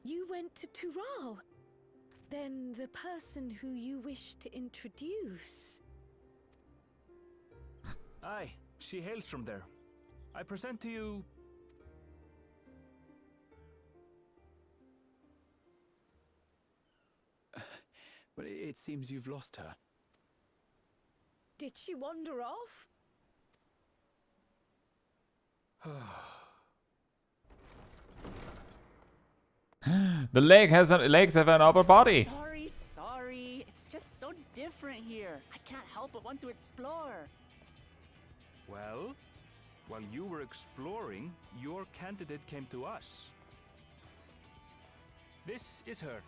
R: You went to Tural? Then the person who you wish to introduce...
S: Aye, she hails from there. I present to you...
T: Well, it seems you've lost her.
R: Did she wander off?
A: The legs have an upper body.
U: Sorry. It's just so different here. I can't help but want to explore.
S: Well, while you were exploring, your candidate came to us. This is her,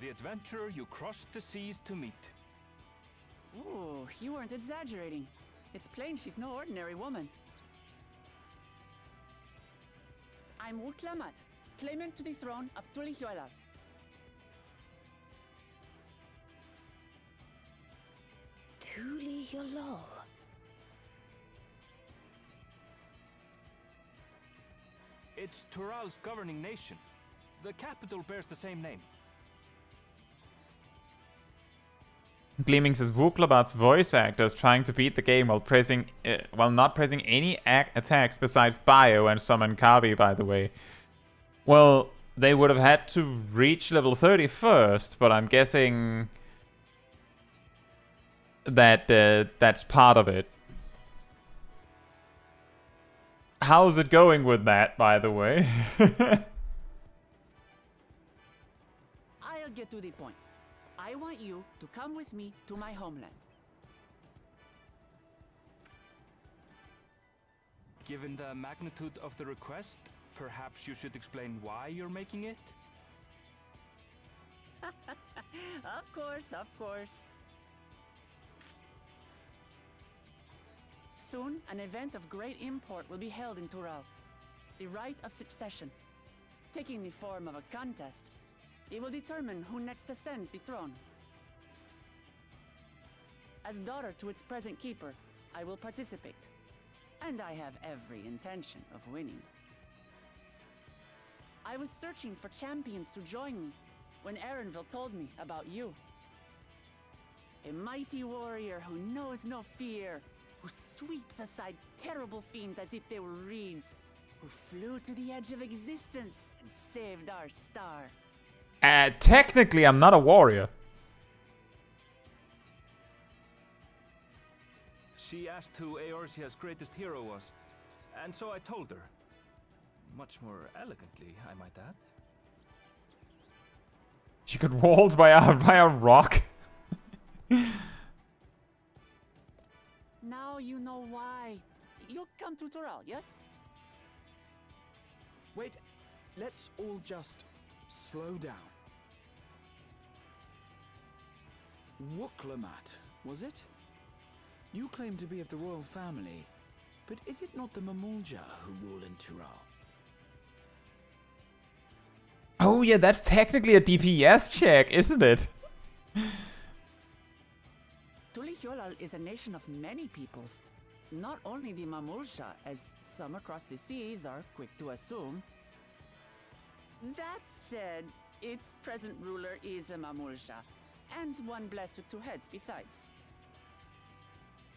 S: the adventurer you crossed the seas to meet.
U: Ooh, you weren't exaggerating. It's plain she's no ordinary woman. I'm Uklamat, claimant to the throne of Tulihuela.
R: Tulihuela.
S: It's Tural's governing nation. The capital bears the same name.
A: Gleaming says Wuklobat's voice actor is trying to beat the game while not pressing any attacks besides Bio and summon Kabi, by the way. Well, they would have had to reach level 30 first, but I'm guessing that that's part of it. How's it going with that, by the way?
U: I'll get to the point. I want you to come with me to my homeland.
S: Given the magnitude of the request, perhaps you should explain why you're making it?
U: Of course, of course. Soon, an event of great import will be held in Tural. The Rite of Succession. Taking the form of a contest, it will determine who next ascends the throne. As daughter to its present keeper, I will participate. And I have every intention of winning. I was searching for champions to join me when Erenville told me about you. A mighty warrior who knows no fear, who sweeps aside terrible fiends as if they were reeds, who flew to the edge of existence and saved our star.
A: Technically, I'm not a warrior.
S: She asked who Eorzea's greatest hero was, and so I told her. Much more elegantly, I might add.
A: She got walled by a rock.
U: Now you know why. You'll come to Tural, yes?
T: Wait, let's all just slow down. Wuklomat, was it? You claim to be of the royal family, but is it not the Mamulja who rule in Tural?
A: Oh yeah, that's technically a DPS check, isn't it?
U: Tulihyolal is a nation of many peoples, not only the Mamulja, as some across the seas are quick to assume. That said, its present ruler is a Mamulja, and one blessed with two heads besides.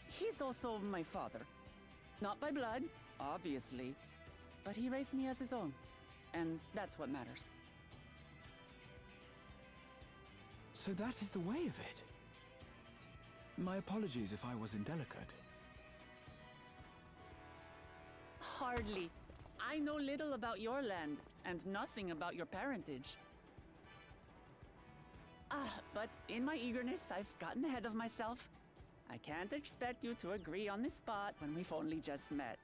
U: He's also my father. Not by blood, obviously, but he raised me as his own, and that's what matters.
T: So that is the way of it. My apologies if I was indelicate.
U: Hardly. I know little about your land, and nothing about your parentage. But in my eagerness, I've gotten ahead of myself. I can't expect you to agree on the spot when we've only just met.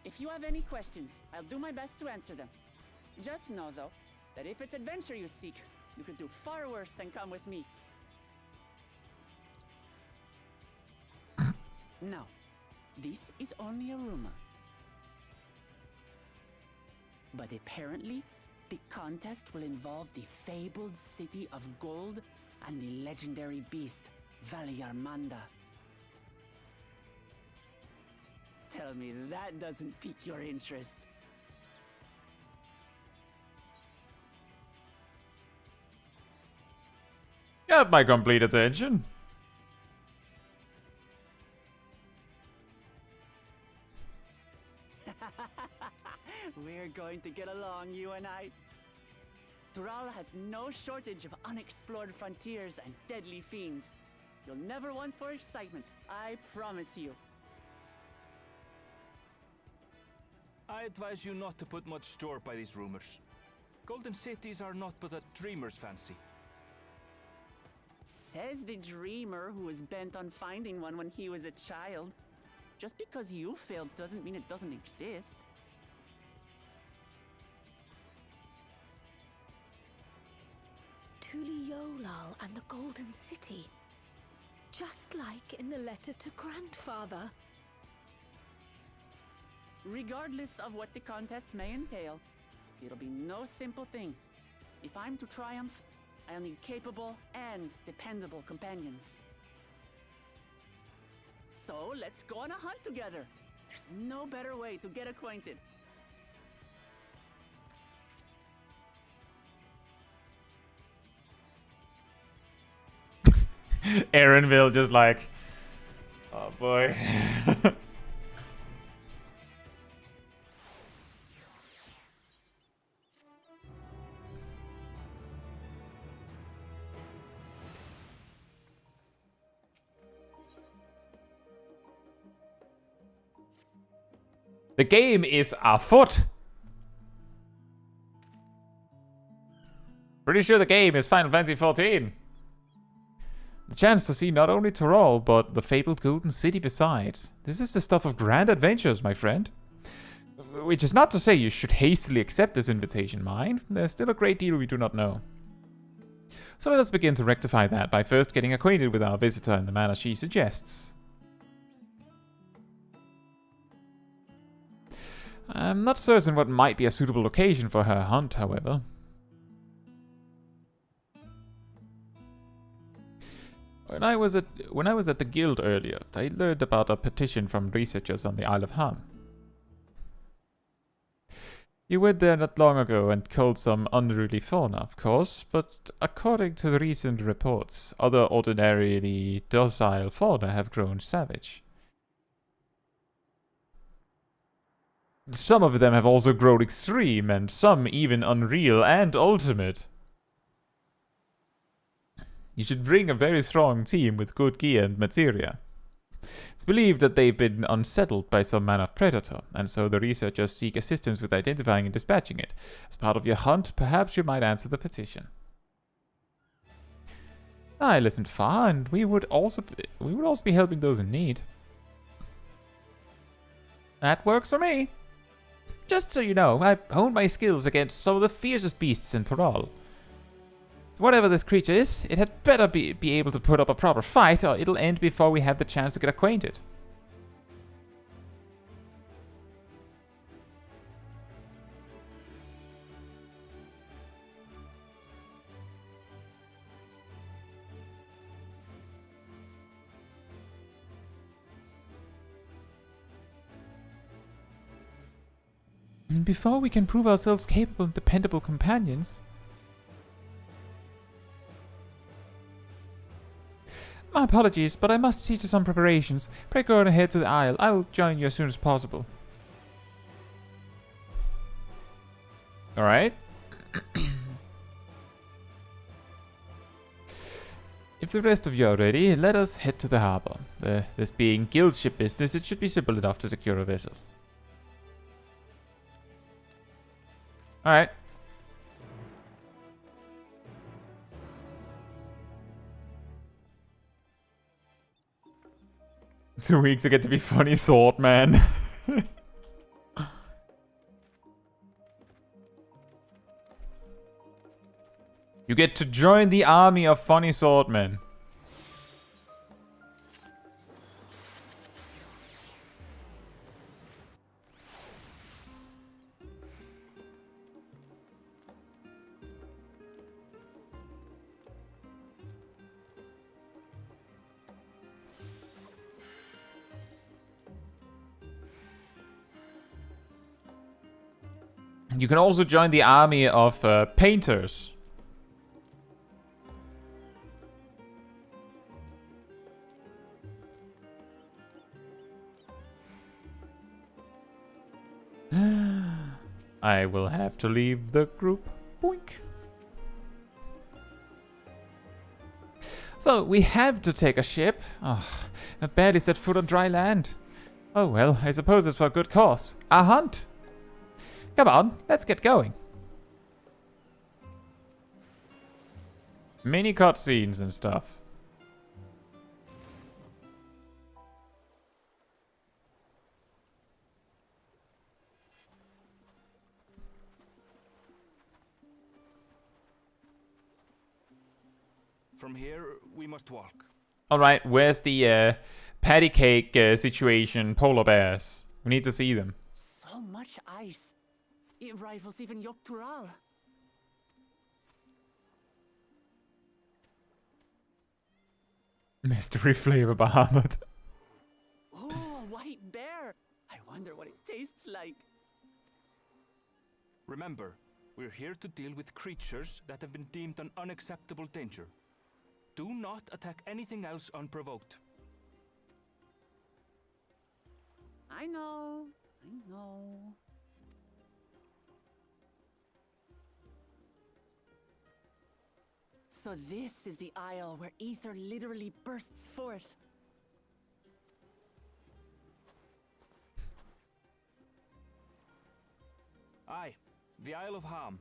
U: If you have any questions, I'll do my best to answer them. Just know, though, that if it's adventure you seek, you could do far worse than come with me. Now, this is only a rumor. But apparently, the contest will involve the fabled city of gold and the legendary beast, Valyarmanda. Tell me that doesn't pique your interest.
A: Got my complete attention.
U: We're going to get along, you and I. Tural has no shortage of unexplored frontiers and deadly fiends. You'll never want for excitement, I promise you.
S: I advise you not to put much store by these rumors. Golden cities are not but a dreamer's fancy.
U: Says the dreamer who was bent on finding one when he was a child. Just because you failed doesn't mean it doesn't exist.
R: Tulihyolal and the Golden City. Just like in the letter to Grandfather.
U: Regardless of what the contest may entail, it'll be no simple thing. If I'm to triumph, I'll need capable and dependable companions. So let's go on a hunt together. There's no better way to get acquainted
A: Aaronville just like, oh boy. The game is afoot. Pretty sure the game is Final Fantasy XIV. The chance to see not only Tural, but the fabled Golden City besides. This is the stuff of grand adventures, my friend. Which is not to say you should hastily accept this invitation, mind. There's still a great deal we do not know. So let us begin to rectify that by first getting acquainted with our visitor in the manner she suggests. I'm not certain what might be a suitable location for her hunt, however. When I was at the guild earlier, I learned about a petition from researchers on the Isle of Han. You went there not long ago and killed some unruly fauna, of course, but according to the recent reports, other ordinarily docile fauna have grown savage. Some of them have also grown extreme, and some even unreal and ultimate. You should bring a very strong team with good gear and materia. It's believed that they've been unsettled by some man of predator, and so the researchers seek assistance with identifying and dispatching it. As part of your hunt, perhaps you might answer the petition. I listened far, and we would also be helping those in need. That works for me. Just so you know, I've honed my skills against some of the fiercest beasts in Tural. So whatever this creature is, it had better be able to put up a proper fight, or it'll end before we have the chance to get acquainted. And before we can prove ourselves capable and dependable companions... My apologies, but I must see to some preparations. Pray go on ahead to the Isle. I will join you as soon as possible. Alright. If the rest of you are ready, let us head to the harbor. This being guild ship business, it should be simple enough to secure a vessel. Alright. Two weeks I get to be funny sword man. You get to join the army of funny swordmen. You can also join the army of painters. I will have to leave the group. Boink. So, we have to take a ship. Oh, I barely set foot on dry land. Oh well, I suppose it's for a good cause. A hunt. Come on, let's get going. Mini cutscenes and stuff.
S: From here, we must walk.
A: Alright, where's the patty cake situation, polar bears? We need to see them.
U: So much ice. It rivals even Yok Tural.
A: Mystery flavor Bahamut.
U: Oh, a white bear. I wonder what it tastes like.
S: Remember, we're here to deal with creatures that have been deemed an unacceptable danger. Do not attack anything else unprovoked.
U: I know. I know. So this is the isle where ether literally bursts forth.
S: Aye, the Isle of Ham.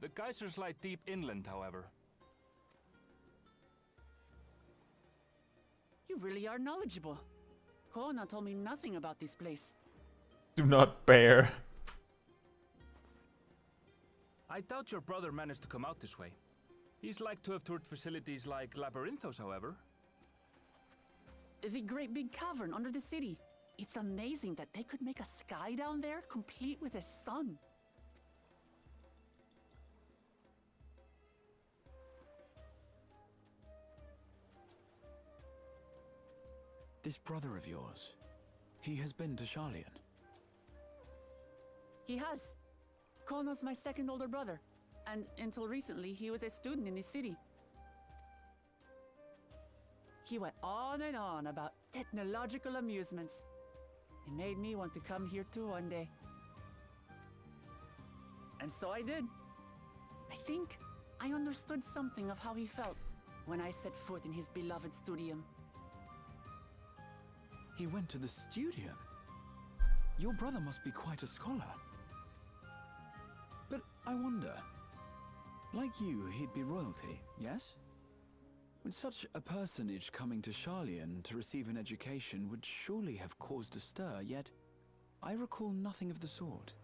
S: The geysers lie deep inland, however.
U: You really are knowledgeable. Kona told me nothing about this place.
A: Do not bear.
S: I doubt your brother managed to come out this way. He's like to have toured facilities like Labyrinthos, however.
U: The great big cavern under the city. It's amazing that they could make a sky down there complete with a sun.
T: This brother of yours, he has been to Sharlayan?
U: He has. Kono's my second older brother, and until recently he was a student in the city. He went on and on about technological amusements. It made me want to come here too one day. And so I did. I think I understood something of how he felt when I set foot in his beloved studium.
T: He went to the studium? Your brother must be quite a scholar. But I wonder, like you, he'd be royalty, yes? With such a personage coming to Sharlayan to receive an education would surely have caused a stir, yet I recall nothing of the sort.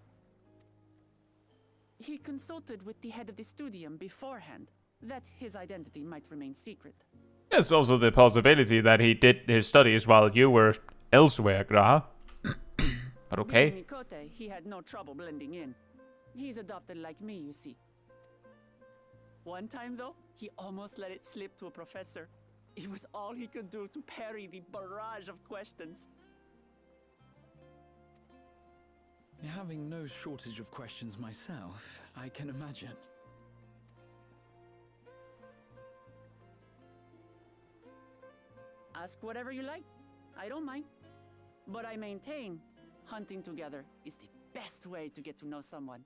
U: He consulted with the head of the studium beforehand, that his identity might remain secret.
A: There's also the possibility that he did his studies while you were elsewhere, Graha. But okay.
U: Being Mikote, he had no trouble blending in. He's adopted like me, you see. One time, though, he almost let it slip to a professor. It was all he could do to parry the barrage of questions.
T: Having no shortage of questions myself, I can imagine.
U: Ask whatever you like. I don't mind. But I maintain, hunting together is the best way to get to know someone.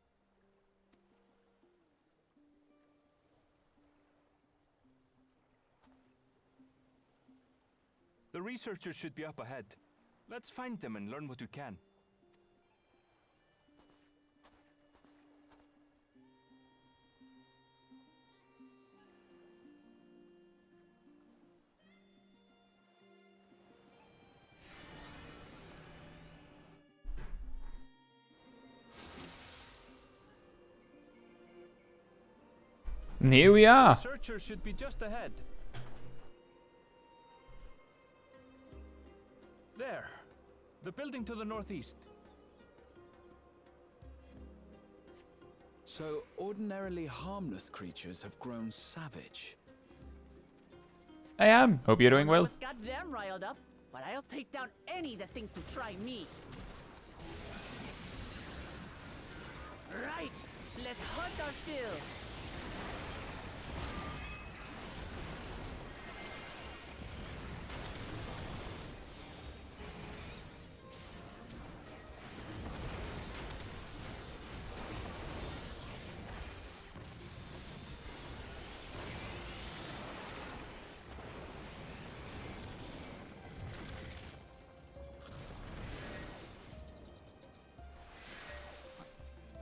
S: The researchers should be up ahead. Let's find them and learn what we can.
A: And here we are.
S: The researchers should be just ahead. There. The building to the northeast.
T: So, ordinarily harmless creatures have grown savage.
A: I am. Hope you're doing well.
U: What's got them riled up, but I'll take down any that thinks to try me. Right. Let's hunt our fill.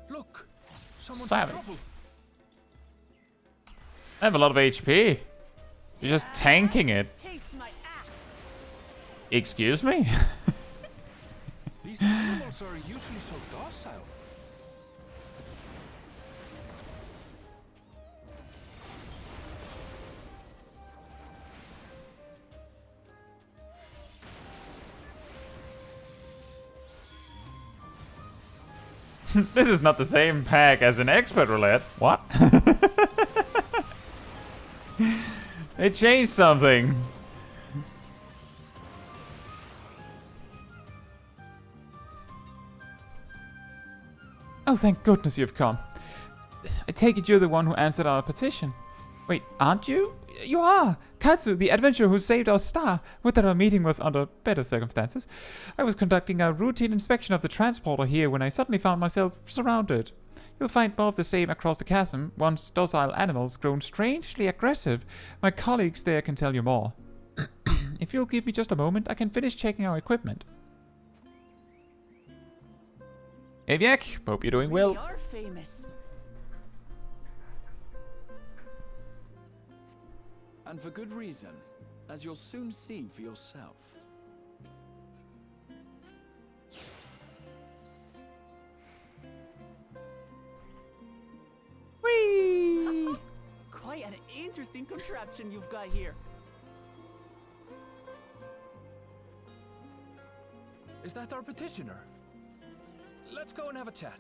S: Look, someone's in
A: Savage.
S: trouble.
A: I have a lot of HP. You're just tanking it.
U: Taste my axe.
A: Excuse me?
S: These animals are usually so docile.
A: This is not the same pack as an expert roulette. What? They changed something. Oh, thank goodness you've come. I take it you're the one who answered our petition. Wait, aren't you? You are! Caetsu, the adventurer who saved our star. Would that our meeting was under better circumstances. I was conducting a routine inspection of the transporter here when I suddenly found myself surrounded. You'll find more of the same across the chasm, once docile animals grown strangely aggressive. My colleagues there can tell you more. If you'll give me just a moment, I can finish checking our equipment. Aviak, hope you're doing well.
C: We are famous.
T: And for good reason, as you'll soon see for yourself.
A: Whee!
C: Quite an interesting contraption you've got here.
S: Is that our petitioner? Let's go and have a chat.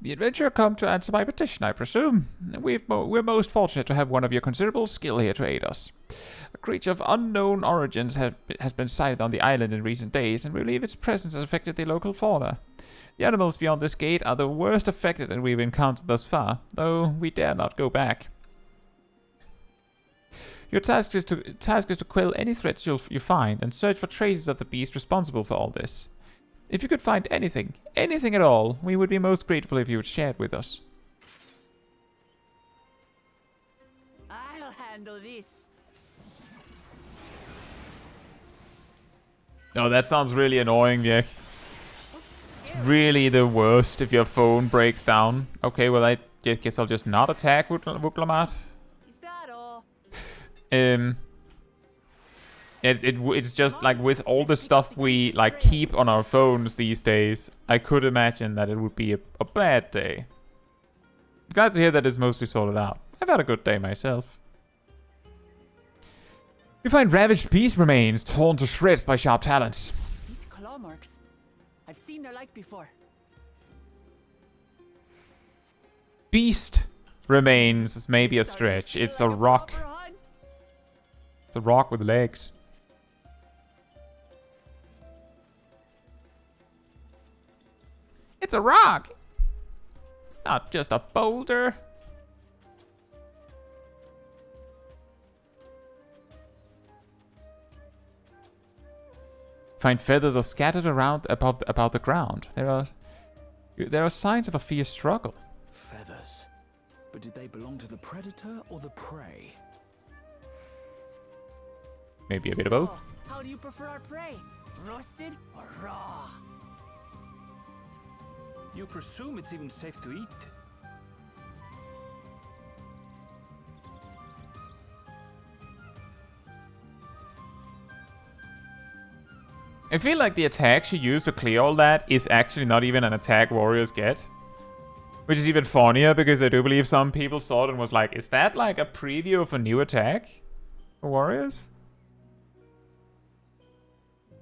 A: The adventurer come to answer my petition, I presume. We're most fortunate to have one of your considerable skill here to aid us. A creature of unknown origins has been sighted on the island in recent days, and we believe its presence has affected the local fauna. The animals beyond this gate are the worst affected that we've encountered thus far, though we dare not go back. Your task is to quell any threats you find, and search for traces of the beast responsible for all this. If you could find anything at all, we would be most grateful if you would share it with us.
C: I'll handle this.
A: Oh, that sounds really annoying, yeah. It's really the worst if your phone breaks down. Okay, well, I guess I'll just not attack Wuklamat.
C: Is that all?
A: It's just like with all the stuff we like keep on our phones these days, I could imagine that it would be a bad day. Glad to hear that it's mostly sorted out. I've had a good day myself. You find ravaged beast remains torn to shreds by sharp talons.
C: These claw marks. I've seen their like before.
A: Beast remains is maybe a stretch. It's a rock. It's a rock with legs. It's a rock. It's not just a boulder. Find feathers are scattered around about the ground. There are signs of a fierce struggle.
T: Feathers. But did they belong to the predator or the prey?
A: Maybe a bit of both.
C: How do you prefer our prey? Roasted or raw?
S: You presume it's even safe to eat?
A: I feel like the attack she used to clear all that is actually not even an attack warriors get. Which is even funnier because I do believe some people saw it and was like, is that like a preview of a new attack for warriors?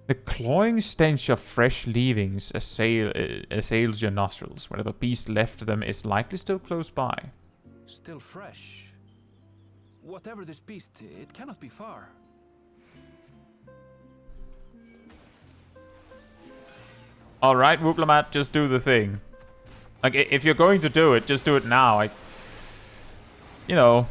A: The clawing stench of fresh leavings assails your nostrils. Whatever beast left them is likely still close by.
S: Still fresh. Whatever this beast, it cannot be far.
A: Alright, Wuklamat, just do the thing. Like, if you're going to do it, just do it now. You know.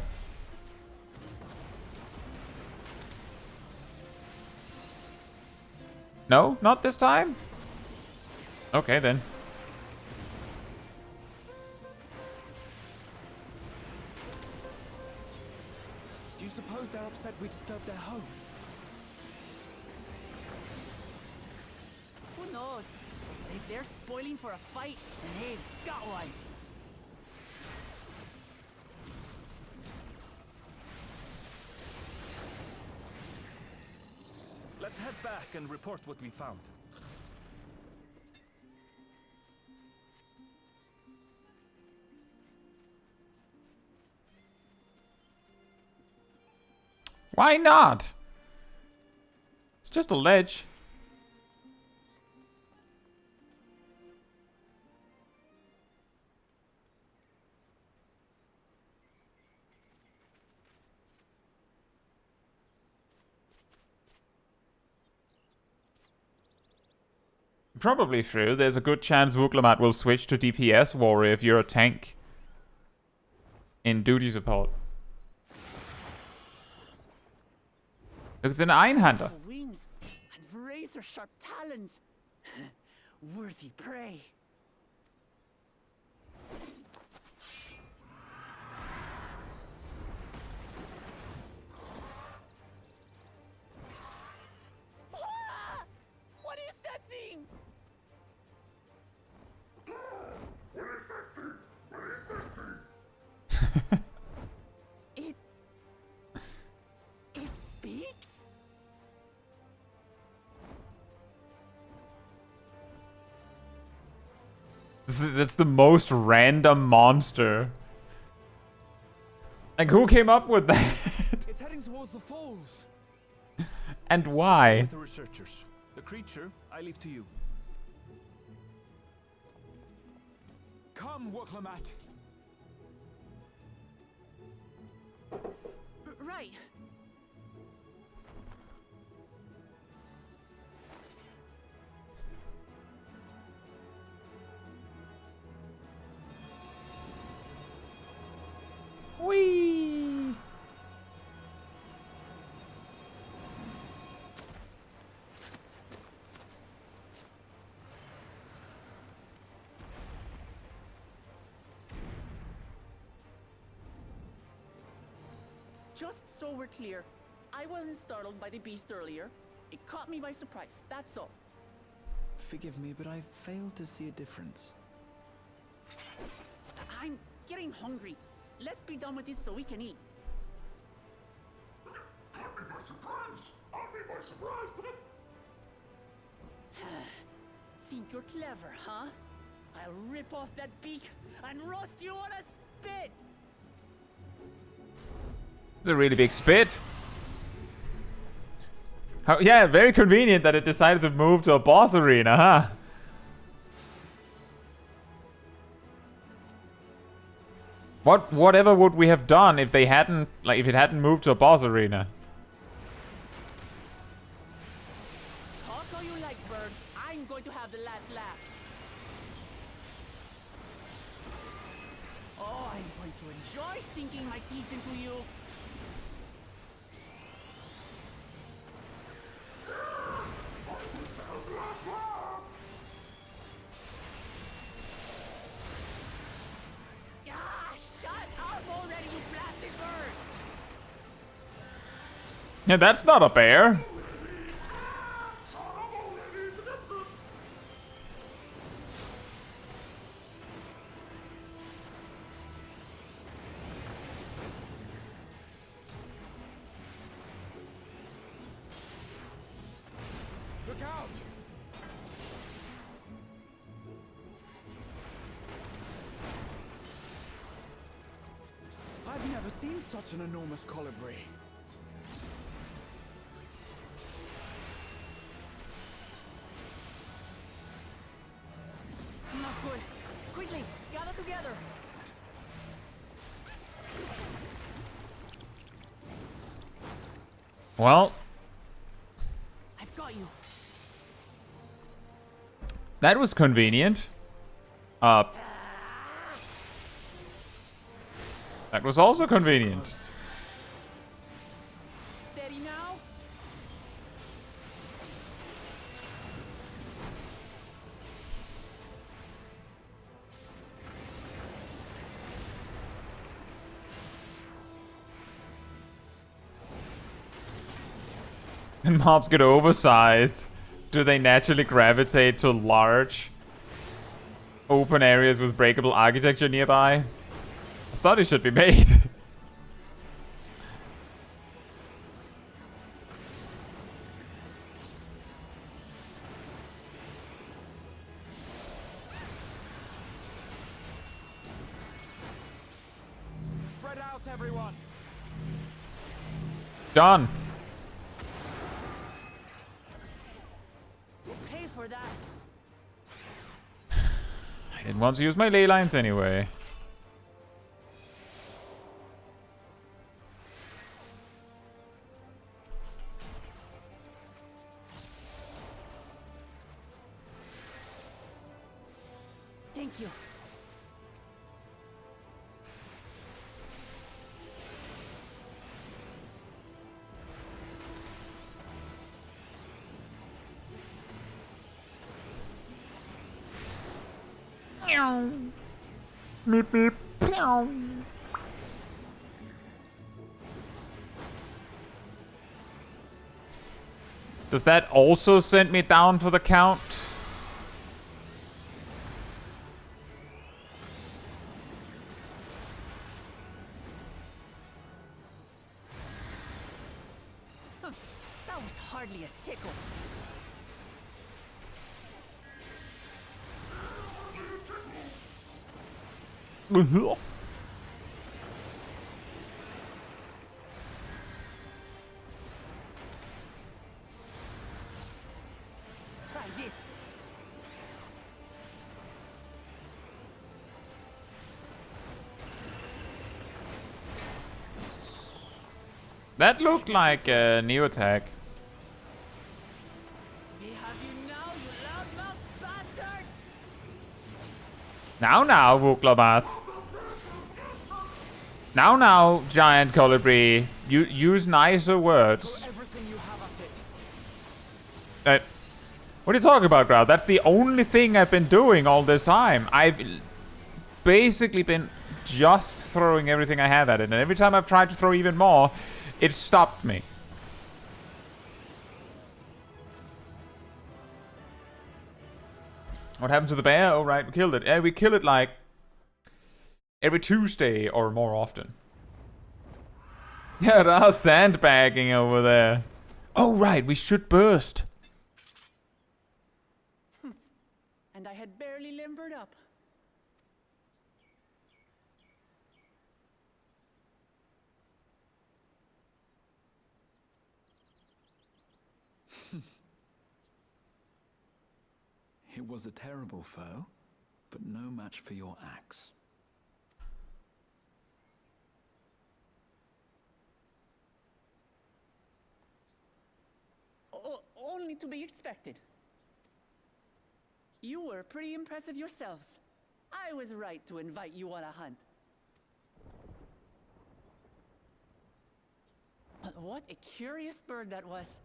A: No? Not this time? Okay, then.
T: Do you suppose they're upset we disturbed their home?
C: Who knows? If they're spoiling for a fight, then they've got one.
S: Let's head back and report what we found.
A: Why not? It's just a ledge. probably true. There's a good chance Wuglamat will switch to DPS warrior if you're a tank in duty support. Looks an Iron Hunter.
K: Wings and razor-sharp talons. Worthy prey. Ah! What is that thing?
L: What is that thing? What is that thing?
K: It speaks?
A: That's the most random monster. Like, who came up with that?
T: It's heading towards the falls.
A: And why?
S: With the researchers. The creature, I leave to you.
T: Come, Wuglamat.
K: Right.
A: Whee!
K: Just so we're clear, I wasn't startled by the beast earlier. It caught me by surprise, that's all.
T: Forgive me, but I failed to see a difference.
K: I'm getting hungry. Let's be done with this so we can eat.
L: Caught me by surprise! Caught me by surprise!
K: Think you're clever, huh? I'll rip off that beak and roast you on a spit!
A: It's a really big spit. How, yeah, very convenient that it decided to move to a boss arena, huh? Whatever would we have done if they hadn't, like, if it hadn't moved to a boss arena?
K: Talk all you like, bird. I'm going to have the last laugh. Oh, I'm going to enjoy sinking my teeth into you.
A: Yeah, that's not a bear.
T: Look out! I've never seen such an enormous colibri.
K: Not good. Quickly, gather together.
A: Well,
K: I've got you.
A: that was convenient. That was also convenient.
K: Steady now.
A: And mobs get oversized. Do they naturally gravitate to large open areas with breakable architecture nearby? A study should be made.
T: Spread out, everyone.
A: Done.
K: We'll pay for that.
A: I didn't want to use my ley lines anyway.
K: Thank you.
A: Meep meep. Meow. Does that also send me down for the count?
K: That was hardly a tickle. Try this.
A: That looked like a new attack.
K: We have you now, you loudmouth bastard!
A: Now, Wuklabat. Now, giant colibri. You use nicer words. What are you talking about, Grout? That's the only thing I've been doing all this time. I've basically been just throwing everything I have at it, and every time I've tried to throw even more, it stopped me. What happened to the bear? Oh, right, we killed it. Yeah, we kill it like every Tuesday or more often. Yeah, they're sandbagging over there. Oh, right, we should burst.
K: And I had barely limbered up.
T: It was a terrible foe, but no match for your axe.
K: Only to be expected. You were pretty impressive yourselves. I was right to invite you on a hunt. But what a curious bird that was.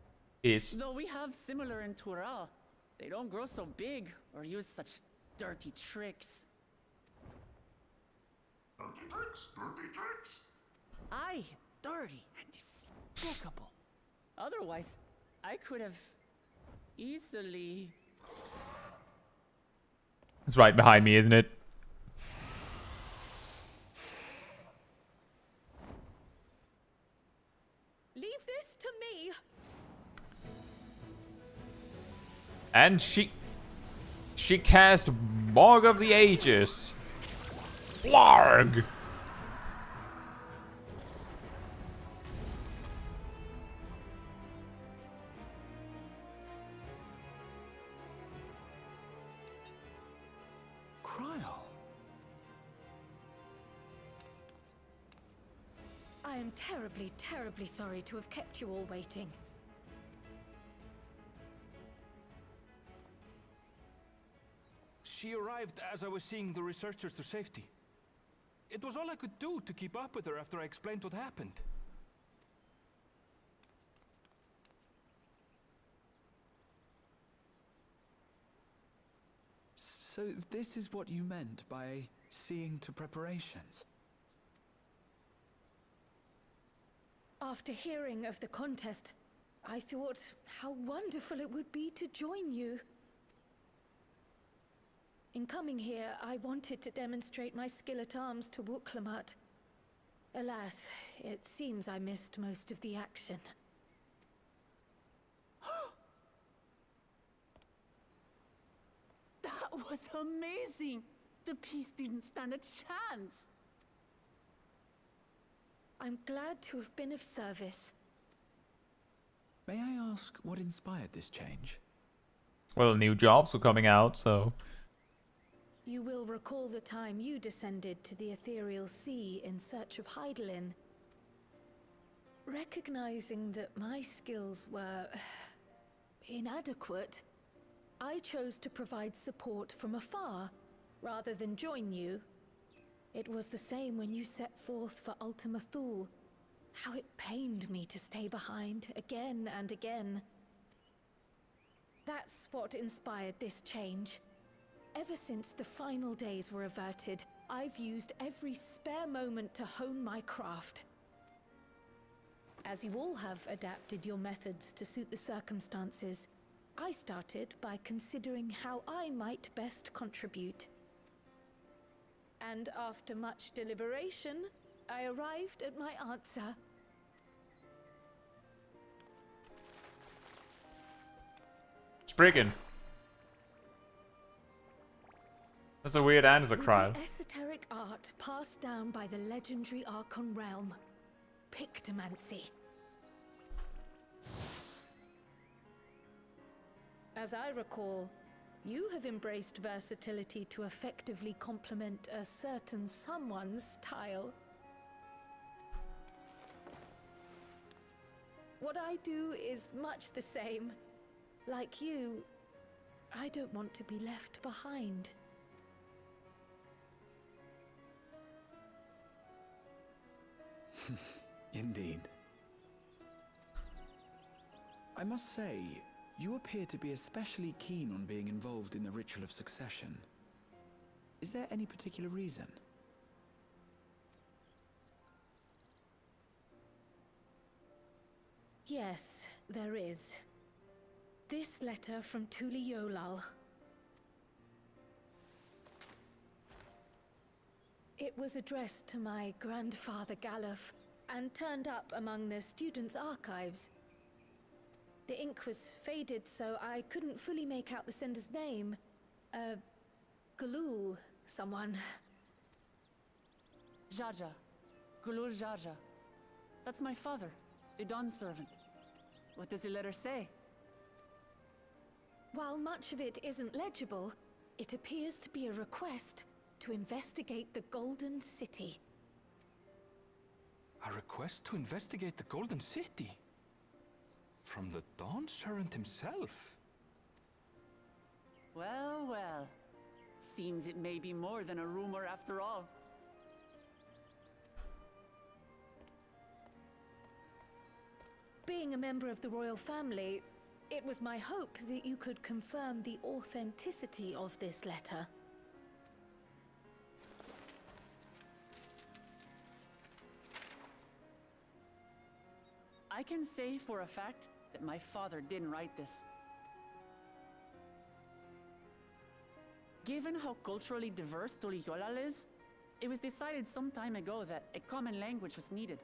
K: Though we have similar in Tural, they don't grow so big or use such dirty tricks.
L: Dirty tricks? Dirty tricks?
K: Aye, dirty and despicable. Otherwise, I could have easily...
A: It's right behind me, isn't it?
R: Leave this to me.
A: And she cast Bog of the Ages. Blarg!
R: I am terribly, terribly sorry to have kept you all waiting.
S: She arrived as I was seeing the researchers to safety. It was all I could do to keep up with her after I explained what happened.
T: So this is what you meant by seeing to preparations?
R: After hearing of the contest, I thought how wonderful it would be to join you. In coming here, I wanted to demonstrate my skill at arms to Wuklamat. Alas, it seems I missed most of the action.
K: That was amazing! The piece didn't stand a chance!
R: I'm glad to have been of service.
T: May I ask what inspired this change?
A: Well, new jobs were coming out, so...
R: You will recall the time you descended to the ethereal sea in search of Heidelin. Recognizing that my skills were... inadequate, I chose to provide support from afar, rather than join you. It was the same when you set forth for Ultima Thule. How it pained me to stay behind again and again. That's what inspired this change. Ever since the final days were averted, I've used every spare moment to hone my craft. As you all have adapted your methods to suit the circumstances, I started by considering how I might best contribute. And after much deliberation, I arrived at my answer.
A: Spriggan. That's a weird answer, Cryo.
R: The esoteric art passed down by the legendary Archon realm, Pictomancy. As I recall, you have embraced versatility to effectively complement a certain someone's style. What I do is much the same. Like you, I don't want to be left behind.
T: Indeed. I must say, you appear to be especially keen on being involved in the ritual of succession. Is there any particular reason?
R: Yes, there is. This letter from Tural. It was addressed to my grandfather Galuf and turned up among the students' archives. The ink was faded, so I couldn't fully make out the sender's name. Galul, someone.
K: Jaja. Galul Jaja. That's my father, the Dawn servant. What does the letter say?
R: While much of it isn't legible, it appears to be a request to investigate the Golden City.
S: A request to investigate the Golden City? From the Dawn Servant himself?
K: Well, well. Seems it may be more than a rumor after all.
R: Being a member of the royal family, it was my hope that you could confirm the authenticity of this letter.
K: I can say for a fact that my father didn't write this. Given how culturally diverse Tuliyollal is, it was decided some time ago that a common language was needed.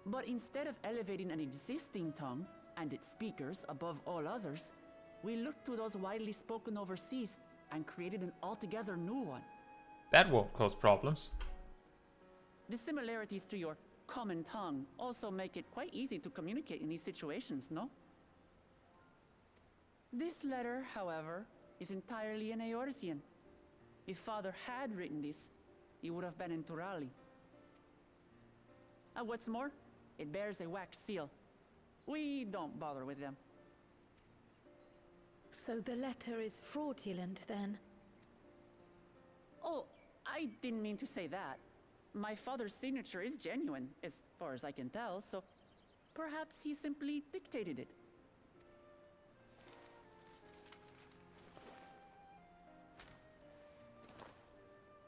K: But instead of elevating an existing tongue and its speakers above all others, we looked to those widely spoken overseas and created an altogether new one.
A: That won't cause problems.
K: The similarities to your common tongue also make it quite easy to communicate in these situations, no? This letter, however, is entirely in Eorzean. If Father had written this, he would have been in Turali. And what's more, it bears a wax seal. We don't bother with them.
R: So the letter is fraudulent, then?
K: Oh, I didn't mean to say that. My father's signature is genuine, as far as I can tell, so perhaps he simply dictated it.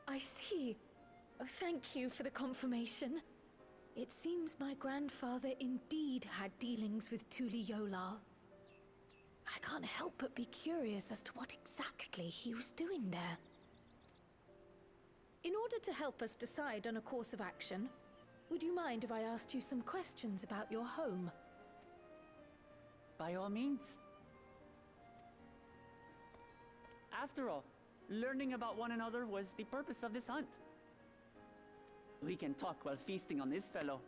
R: I see. Oh, thank you for the confirmation. It seems my grandfather indeed had dealings with Tuliyollal. I can't help but be curious as to what exactly he was doing there. In order to help us decide on a course of action, would you mind if I asked you some questions about your home?
K: By all means. After all, learning about one another was the purpose of this hunt. We can talk while feasting on this fellow.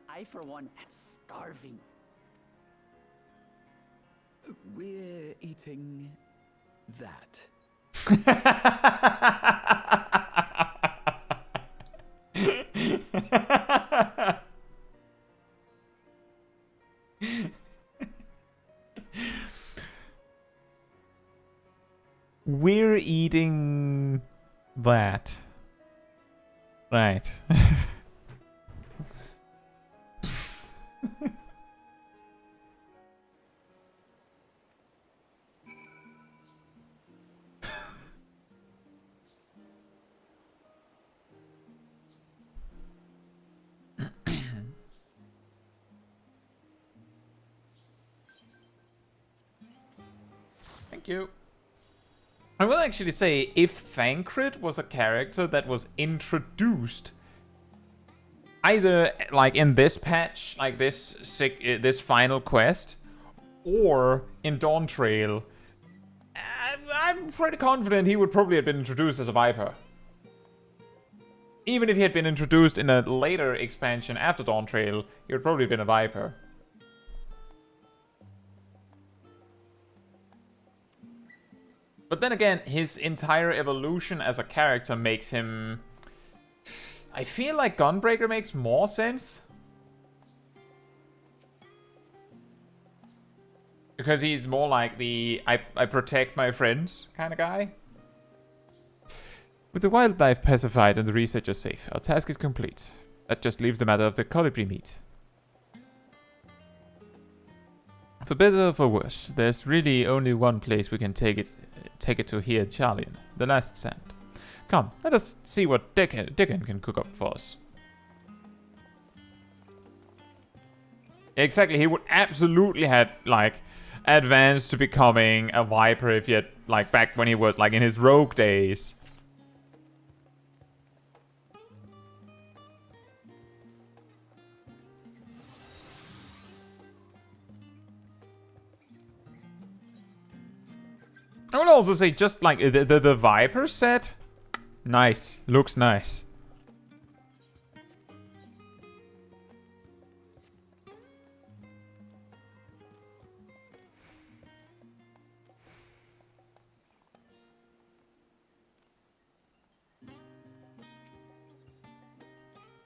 K: I, for one, am starving.
T: We're eating that.
A: We're eating That. Right. Thank you. I will actually say, if Thancred was a character that was introduced either like in this patch, like this final quest, or in Dawn Trail, I'm pretty confident he would probably have been introduced as a Viper. Even if he had been introduced in a later expansion after Dawn Trail, he would probably have been a Viper. But then again, his entire evolution as a character makes him... I feel like Gunbreaker makes more sense. Because he's more like the I protect my friends kind of guy. With the wildlife pacified and the researchers safe, our task is complete. That just leaves the matter of the colibri meat. For better or for worse, there's really only one place we can take it to here, Charlian. The last sand. Come, let us see what Dickon can cook up for us. Exactly, he would absolutely have, like, advanced to becoming a Viper if he had, like, back when he was, like, in his rogue days. I would also say, just like the Viper set, nice, looks nice.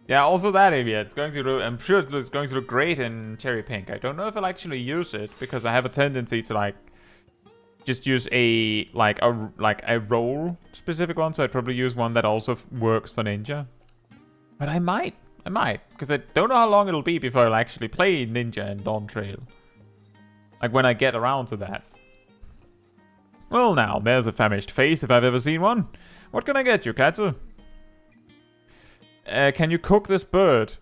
A: Yeah, also that area, it's going to look, I'm sure it's going to look great in Cherry Pink. I don't know if I'll actually use it, because I have a tendency to, like, just use a role specific one, so I'd probably use one that also works for Ninja. But I might, because I don't know how long it'll be before I'll actually play Ninja and Dawn Trail. Like, when I get around to that. Well now, there's a famished face if I've ever seen one. What can I get you, Caetsu? Can you cook this bird?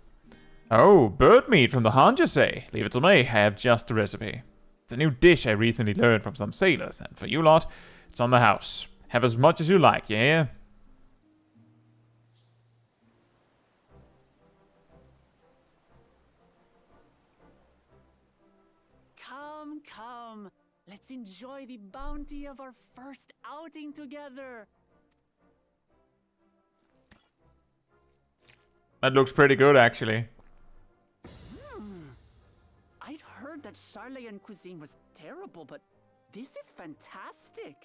A: Oh, bird meat from the hunt, you say? Leave it to me, I have just the recipe. It's a new dish I recently learned from some sailors, and for you lot, it's on the house. Have as much as you like, you hear?
K: Come, come. Let's enjoy the bounty of our first outing together.
A: That looks pretty good, actually.
K: I'd heard that Charlayan cuisine was terrible, but this is fantastic.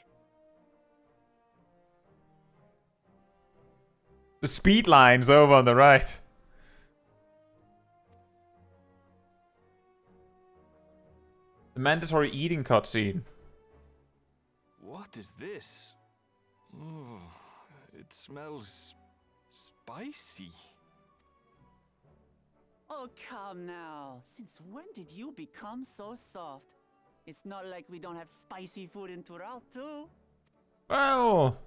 A: The speed line's over on the right. The mandatory eating cutscene.
S: What is this? Oh, it smells spicy.
K: Oh, come now. Since when did you become so soft? It's not like we don't have spicy food in Tural, too.
A: Well...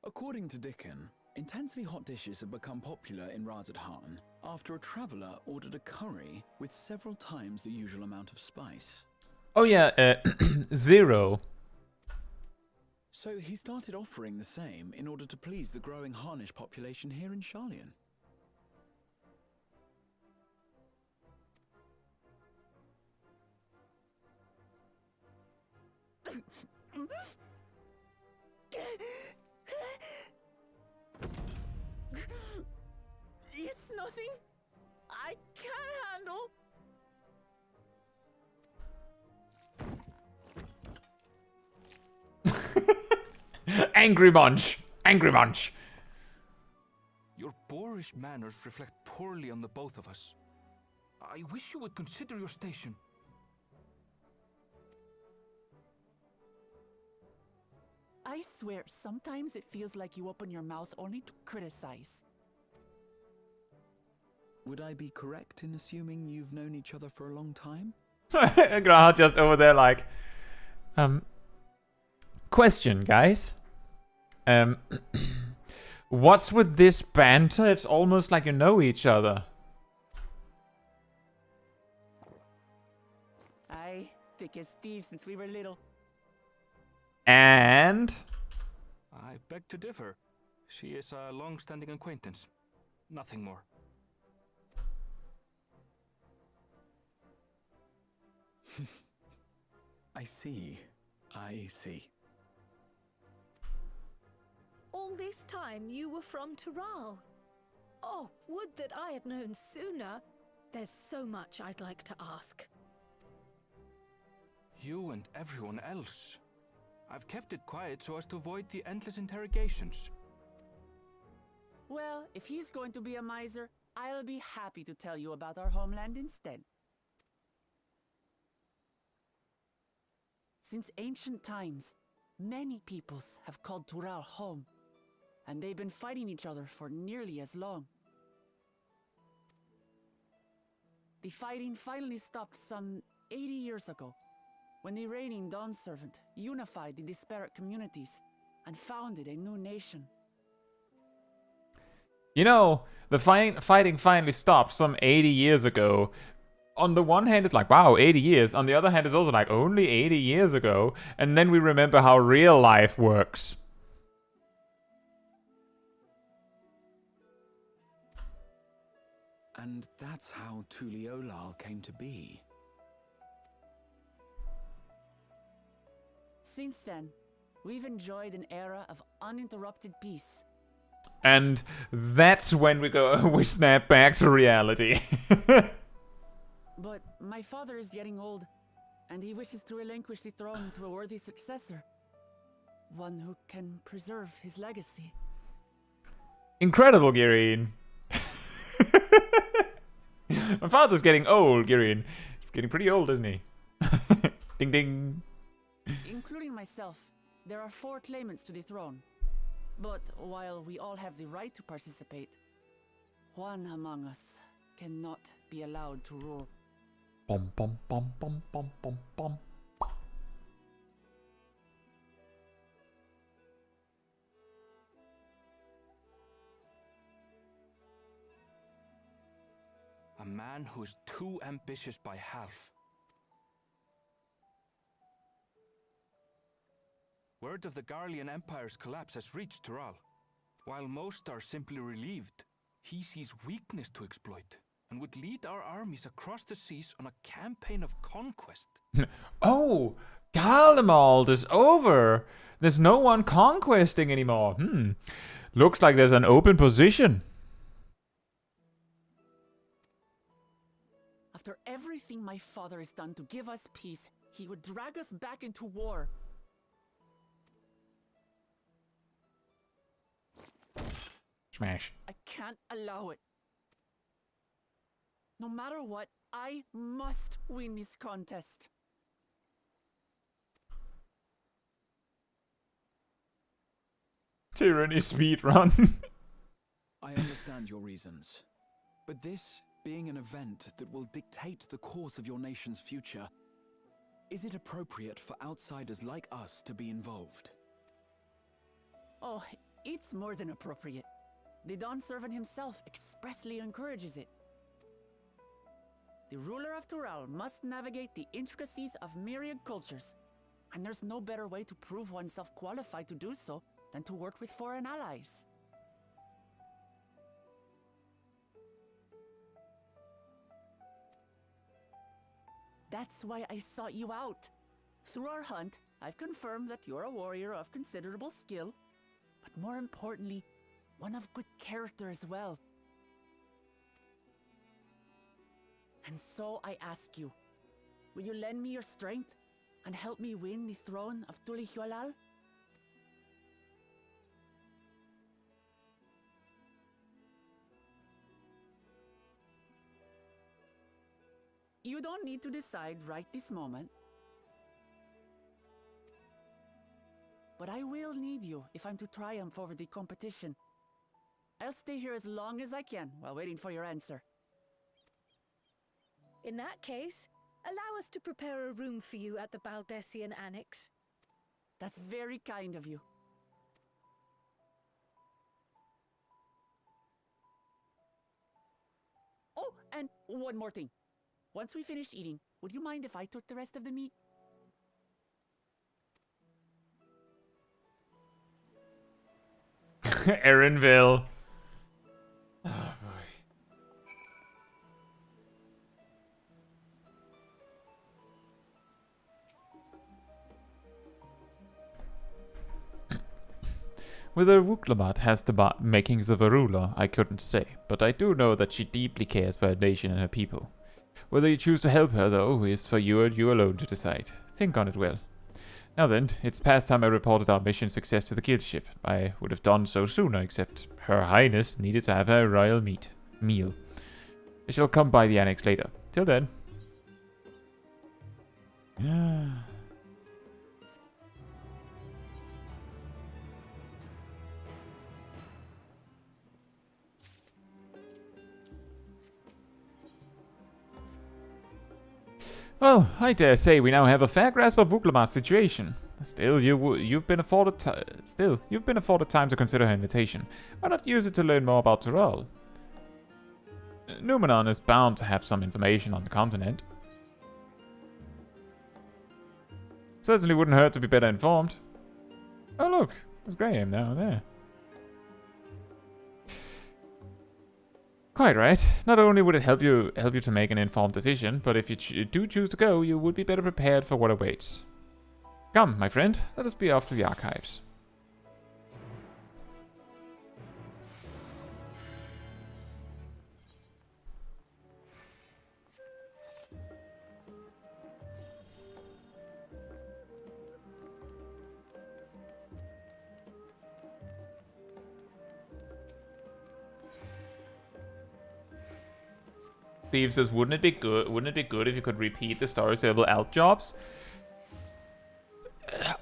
T: According to Dickon, intensely hot dishes have become popular in Razadhan after a traveller ordered a curry with several times the usual amount of spice.
A: Oh yeah, Zero.
T: So he started offering the same in order to please the growing Harnish population here in Charlian.
K: It's nothing I can't
A: handle. Angry Munch. Angry Munch.
S: boorish manners reflect poorly on the both of us. I wish you would consider your station.
K: I swear, sometimes it feels like you open your mouth only to criticize.
T: Would I be correct in assuming you've known each other for a long time?
A: Graha just over there like, question, guys. What's with this banter? It's almost like you know each other.
K: Aye, thick as thieves since we were little.
A: And?
S: I beg to differ. She is a long-standing acquaintance. Nothing more.
T: I see. I see.
R: All this time you were from Tural. Oh, would that I had known sooner. There's so much I'd like to ask.
S: You and everyone else. I've kept it quiet so as to avoid the endless interrogations.
K: Well, if he's going to be a miser, I'll be happy to tell you about our homeland instead. Since ancient times, many peoples have called Tural home, and they've been fighting each other for nearly as long. The fighting finally stopped some 80 years ago, when the reigning Dawn Servant unified the disparate communities and founded a new nation.
A: You know, the fighting finally stopped some 80 years ago. On the one hand, it's like, wow, 80 years. On the other hand, it's also like, only 80 years ago. And then we remember how real life works.
T: And that's how Tuliolal came to be.
K: Since then, we've enjoyed an era of uninterrupted peace.
A: And that's when we snap back to reality.
K: But my father is getting old, and he wishes to relinquish the throne to a worthy successor. One who can preserve his legacy.
A: Incredible, Girin. My father's getting old, Girin. He's getting pretty old, isn't he? Ding ding.
K: Including myself, there are 4 claimants to the throne. But while we all have the right to participate, one among us cannot be allowed to rule.
A: Bum bum bum bum bum bum bum.
S: A man who is too ambitious by half. Word of the Garlean Empire's collapse has reached Tural. While most are simply relieved, he sees weakness to exploit and would lead our armies across the seas on a campaign of conquest.
A: Oh, Garlemald is over. There's no one conquesting anymore. Looks like there's an open position.
K: After everything my father has done to give us peace, he would drag us back into war.
A: Smash.
K: I can't allow it. No matter what, I must win this contest.
A: Tyranny speedrun.
T: I understand your reasons, but this being an event that will dictate the course of your nation's future, is it appropriate for outsiders like us to be involved?
K: Oh, it's more than appropriate. The Dawn Servant himself expressly encourages it. The ruler of Tural must navigate the intricacies of myriad cultures, and there's no better way to prove oneself qualified to do so than to work with foreign allies. That's why I sought you out. Through our hunt, I've confirmed that you're a warrior of considerable skill, but more importantly, one of good character as well. And so I ask you, will you lend me your strength and help me win the throne of Tuliolal? You don't need to decide right this moment. But I will need you if I'm to triumph over the competition. I'll stay here as long as I can while waiting for your answer.
N: In that case, allow us to prepare a room for you at the Baldessian Annex.
K: That's very kind of you. Oh, and one more thing. Once we finish eating, would you mind if I took the rest of the meat?
A: Erinville. Oh boy. Whether Wuklamat has the makings of a ruler, I couldn't say, but I do know that she deeply cares for her nation and her people. Whether you choose to help her, though, is for you and you alone to decide. Think on it well. Now then, it's past time I reported our mission success to the guild ship. I would have done so sooner, except Her Highness needed to have her royal meal. I shall come by the annex later. Till then. Well, I dare say we now have a fair grasp of Wuklamat's situation. Still, you've been afforded time to consider her invitation. Why not use it to learn more about Tural? Numenon is bound to have some information on the continent. Certainly wouldn't hurt to be better informed. Oh look, there's Graham down there. Quite right. Not only would it help you to make an informed decision, but if you do choose to go, you would be better prepared for what awaits. Come, my friend, let us be off to the archives. Steve says, wouldn't it be good if you could repeat the story server alt jobs?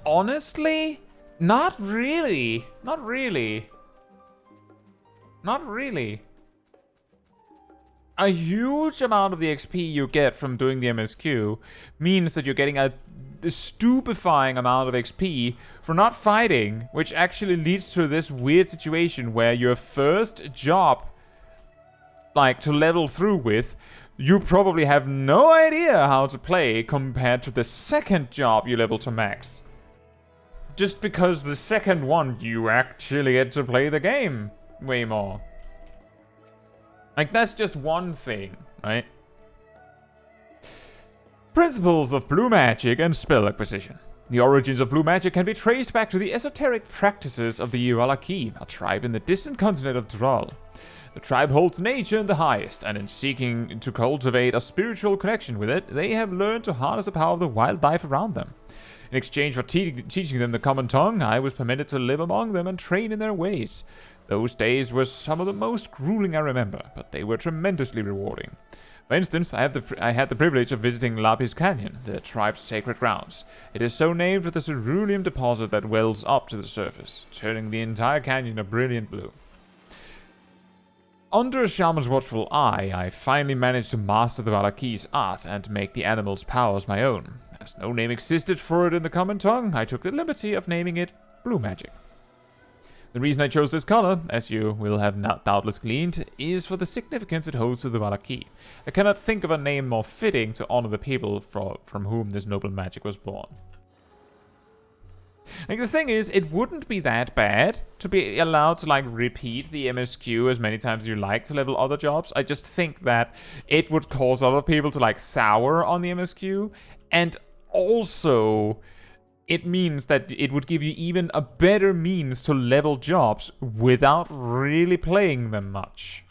A: Honestly, not really. Not really. Not really. A huge amount of the XP you get from doing the MSQ means that you're getting a stupefying amount of XP for not fighting, which actually leads to this weird situation where your first job, like, to level through with, you probably have no idea how to play compared to the second job you level to max. Just because the second one, you actually get to play the game way more. Like, that's just one thing, right? Principles of blue magic and spell acquisition. The origins of blue magic can be traced back to the esoteric practices of the Uralaki, a tribe in the distant continent of Tural. The tribe holds nature in the highest, and in seeking to cultivate a spiritual connection with it, they have learned to harness the power of the wildlife around them. In exchange for teaching them the common tongue, I was permitted to live among them and train in their ways. Those days were some of the most grueling I remember, but they were tremendously rewarding. For instance, I had the privilege of visiting Lapis Canyon, the tribe's sacred grounds. It is so named for the cerulean deposit that wells up to the surface, turning the entire canyon a brilliant blue. Under a shaman's watchful eye, I finally managed to master the Valaki's art and make the animal's powers my own. As no name existed for it in the common tongue, I took the liberty of naming it Blue Magic. The reason I chose this color, as you will have doubtless gleaned, is for the significance it holds to the Valaki. I cannot think of a name more fitting to honor the people from whom this noble magic was born. Like, the thing is, it wouldn't be that bad to be allowed to, like, repeat the MSQ as many times as you like to level other jobs. I just think that it would cause other people to, like, sour on the MSQ, and also it means that it would give you even a better means to level jobs without really playing them much.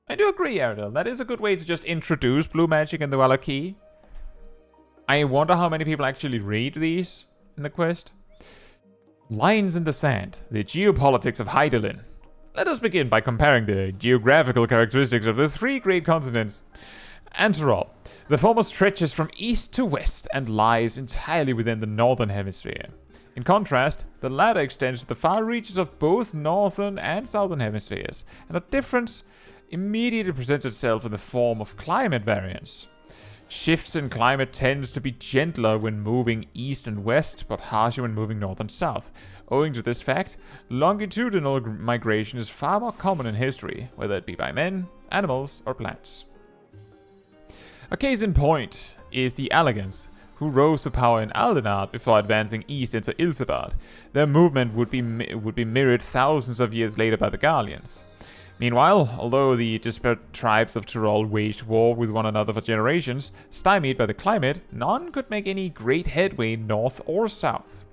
A: I do agree, Aridel. That is a good way to just introduce blue magic in the Valaki. I wonder how many people actually read these in the quest. Lines in the sand, the geopolitics of Hydaelyn. Let us begin by comparing the geographical characteristics of the three great continents. Tural. The former stretches from east to west and lies entirely within the northern hemisphere. In contrast, the latter extends to the far reaches of both northern and southern hemispheres, and a difference immediately presents itself in the form of climate variance. Shifts in climate tends to be gentler when moving east and west, but harsher when moving north and south. Owing to this fact, longitudinal migration is far more common in history, whether it be by men, animals, or plants. A case in point is the Elegants, who rose to power in Aldenard before advancing east into Ilsebard. Their movement would be mirrored thousands of years later by the Garleans. Meanwhile, although the disparate tribes of Tural waged war with one another for generations, stymied by the climate, none could make any great headway north or south.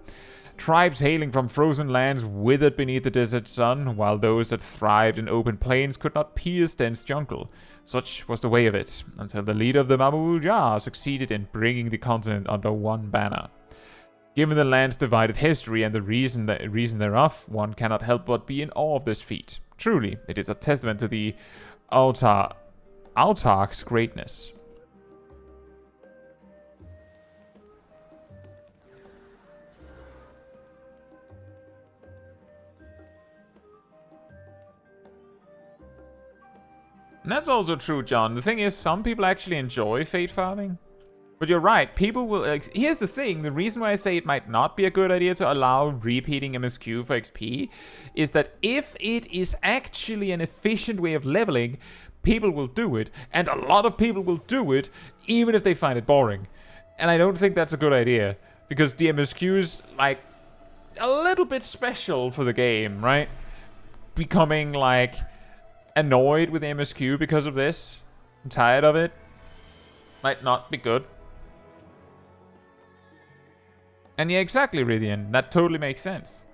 A: Tribes hailing from frozen lands withered beneath the desert sun, while those that thrived in open plains could not pierce dense jungle. Such was the way of it, until the leader of the Mamul-Ja succeeded in bringing the continent under one banner. Given the land's divided history and the reason thereof, one cannot help but be in awe of this feat. Truly, it is a testament to the autarch's greatness. And that's also true, John. The thing is, some people actually enjoy fate farming. But you're right, people will... here's the thing, the reason why I say it might not be a good idea to allow repeating MSQ for XP is that if it is actually an efficient way of leveling, people will do it. And a lot of people will do it, even if they find it boring. And I don't think that's a good idea. Because the MSQ's, like, a little bit special for the game, right? Becoming, like, annoyed with MSQ because of this. I'm tired of it. Might not be good. And yeah, exactly, Rythian. That totally makes sense.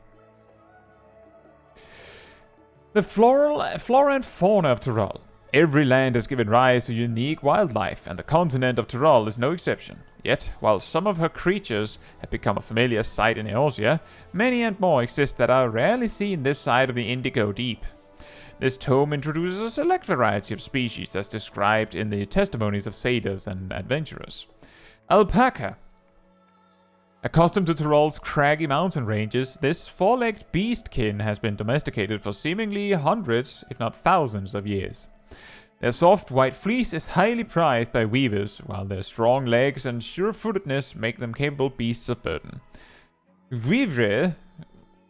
A: The flora and fauna of Tural. Every land has given rise to unique wildlife, and the continent of Tural is no exception. Yet, while some of her creatures have become a familiar sight in Eorzea, many and more exist that are rarely seen this side of the Indigo Deep. This tome introduces a select variety of species as described in the testimonies of sailors and adventurers. Alpaca. Accustomed to Tural's craggy mountain ranges, this four-legged beastkin has been domesticated for seemingly hundreds, if not thousands, of years. Their soft white fleece is highly prized by weavers, while their strong legs and sure-footedness make them capable beasts of burden. Vivre,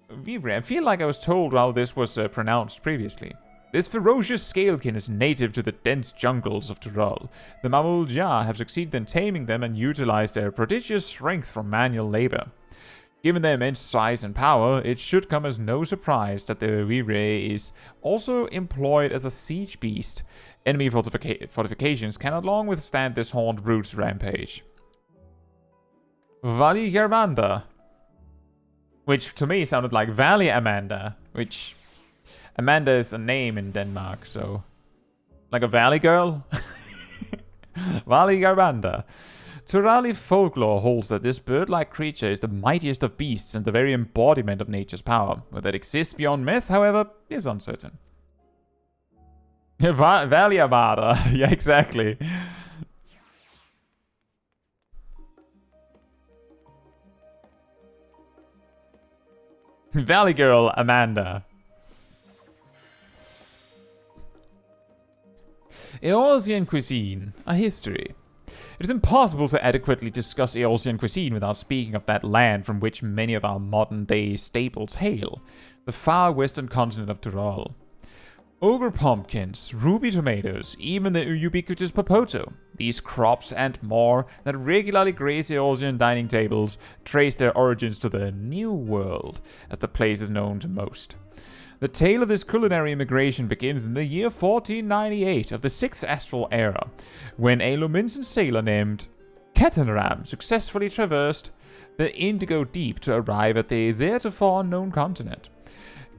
A: I feel like I was told how this was pronounced previously. This ferocious scalekin is native to the dense jungles of Tural. The Mamul-Ja have succeeded in taming them and utilized their prodigious strength for manual labor. Given their immense size and power, it should come as no surprise that the Vivre is also employed as a siege beast. Enemy fortifications cannot long withstand this horned brute's rampage. Vali Germanda, which to me sounded like Valley Amanda, which... Amanda is a name in Denmark, so... Like a valley girl? Vali Garbanda. Turali folklore holds that this bird-like creature is the mightiest of beasts and the very embodiment of nature's power. Whether it exists beyond myth, however, is uncertain. Valley Amanda. Yeah, exactly. Valley Girl Amanda. Eorzean cuisine, a history. It is impossible to adequately discuss Eorzean cuisine without speaking of that land from which many of our modern-day staples hail, the far western continent of Tural. Ogre pumpkins, ruby tomatoes, even the ubiquitous popoto, these crops and more that regularly grace Eorzean dining tables trace their origins to the New World, as the place is known to most. The tale of this culinary immigration begins in the year 1498 of the 6th Astral Era, when a Lominsan sailor named Kettenram successfully traversed the Indigo Deep to arrive at the theretofore unknown continent.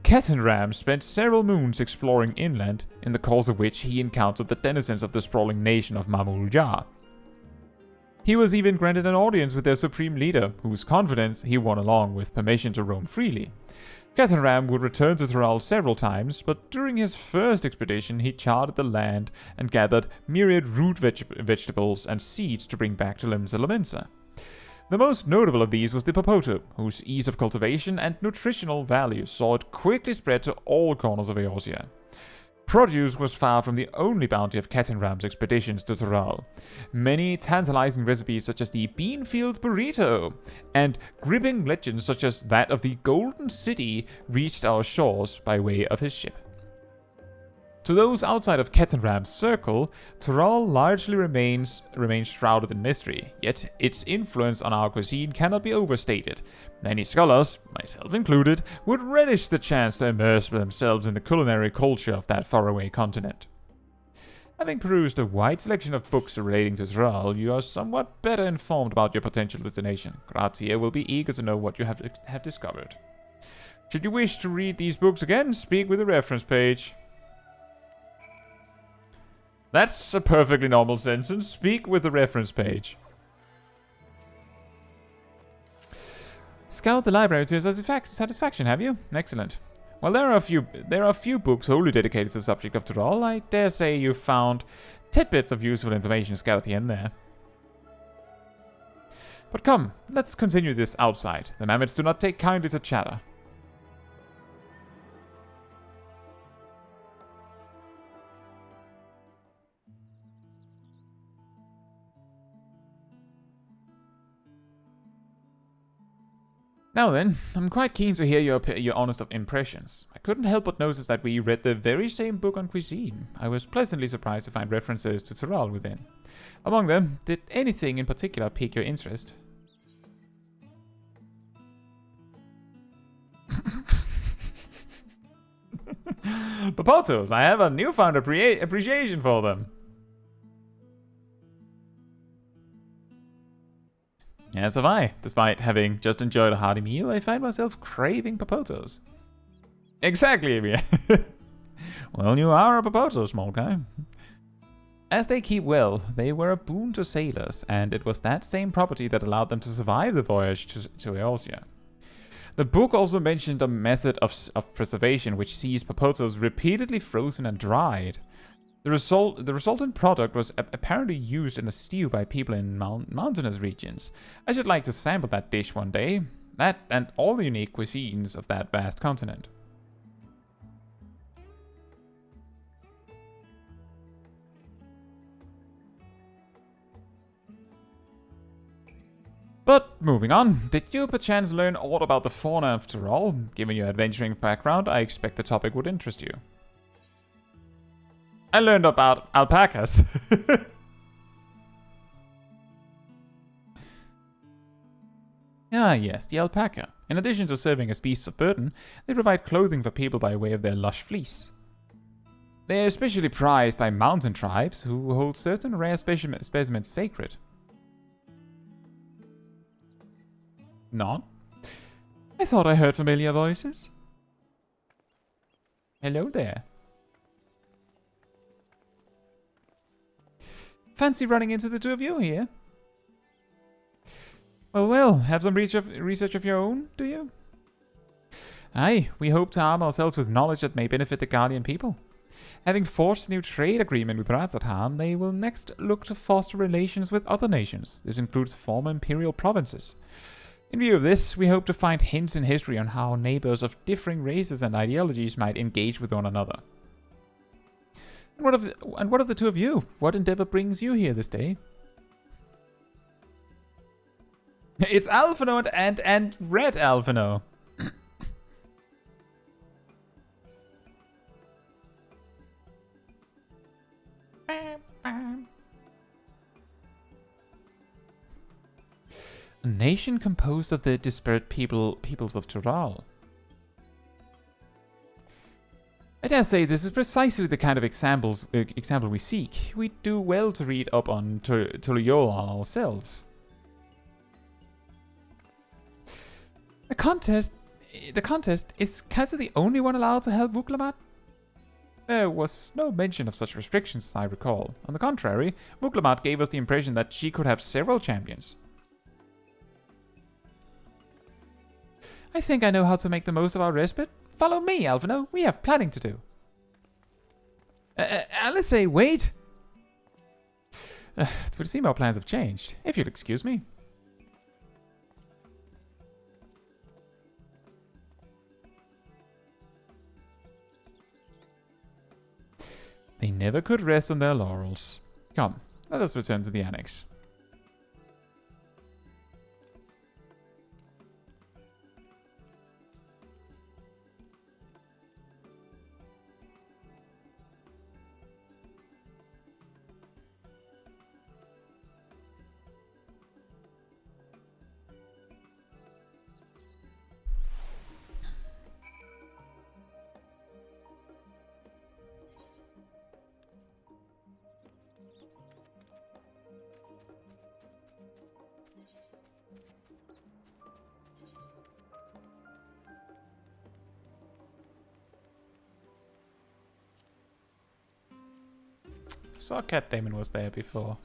A: Kettenram spent several moons exploring inland, in the course of which he encountered the denizens of the sprawling nation of Mamul-Ja. He was even granted an audience with their supreme leader, whose confidence he won along with permission to roam freely. Cathenram would return to Tural several times, but during his first expedition he charted the land and gathered myriad root vegetables and seeds to bring back to Limsa. The most notable of these was the Popoto, whose ease of cultivation and nutritional value saw it quickly spread to all corners of Eorzea. Produce was far from the only bounty of Cathenram's expeditions to Tural. Many tantalizing recipes such as the Beanfield Burrito and gripping legends such as that of the Golden City reached our shores by way of his ship. To those outside of Cathenram's circle, Tural largely remains shrouded in mystery, yet its influence on our cuisine cannot be overstated. Many scholars, myself included, would relish the chance to immerse themselves in the culinary culture of that faraway continent. Having perused a wide selection of books relating to Tural, you are somewhat better informed about your potential destination. Grazia will be eager to know what you have discovered. Should you wish to read these books again, speak with the reference page. That's a perfectly normal sentence. Speak with the reference page. Scout the library to your satisfaction, have you? Excellent. Well, there are a few books wholly dedicated to the subject of Tural. I dare say you found tidbits of useful information scattered here and there. But come, let's continue this outside. The mammoths do not take kindly to chatter. Now then, I'm quite keen to hear your honest impressions. I couldn't help but notice that we read the very same book on cuisine. I was pleasantly surprised to find references to Tural within. Among them, did anything in particular pique your interest? Popotos, I have a newfound appreciation for them. As have I. Despite having just enjoyed a hearty meal, I find myself craving Popotos. Exactly, Emia. Well, you are a Popoto, Smol Caetsu. As they keep well, they were a boon to sailors, and it was that same property that allowed them to survive the voyage to Eorzea. The book also mentioned a method of preservation which sees Popotos repeatedly frozen and dried. The resultant product was apparently used in a stew by people in mountainous regions. I should like to sample that dish one day. That and all the unique cuisines of that vast continent. But moving on, did you perchance learn aught about the fauna of Tural? Given your adventuring background, I expect the topic would interest you. I learned about alpacas. Ah yes, the alpaca. In addition to serving as beasts of burden, they provide clothing for people by way of their lush fleece. They are especially prized by mountain tribes who hold certain rare specimens sacred. Not? I thought I heard familiar voices. Hello there. Fancy running into the two of you here? Well, have some research of your own, do you? Aye, we hope to arm ourselves with knowledge that may benefit the Guardian people. Having forged a new trade agreement with Razathan, they will next look to foster relations with other nations. This includes former imperial provinces. In view of this, we hope to find hints in history on how neighbors of differing races and ideologies might engage with one another. And what of the two of you? What endeavor brings you here this day? It's Alphino and Red Alphino. A nation composed of the disparate peoples of Tural. I dare say this is precisely the kind of example we seek. We do well to read up on Tural ourselves. The contest, is Caetsu the only one allowed to help Vuklamat? There was no mention of such restrictions, as I recall. On the contrary, Muklamat gave us the impression that she could have several champions. I think I know how to make the most of our respite. Follow me, Alphino. We have planning to do. Alice, wait! It would seem our plans have changed, if you'll excuse me. They never could rest on their laurels. Come, let us return to the annex. Saw Cat Damon was there before.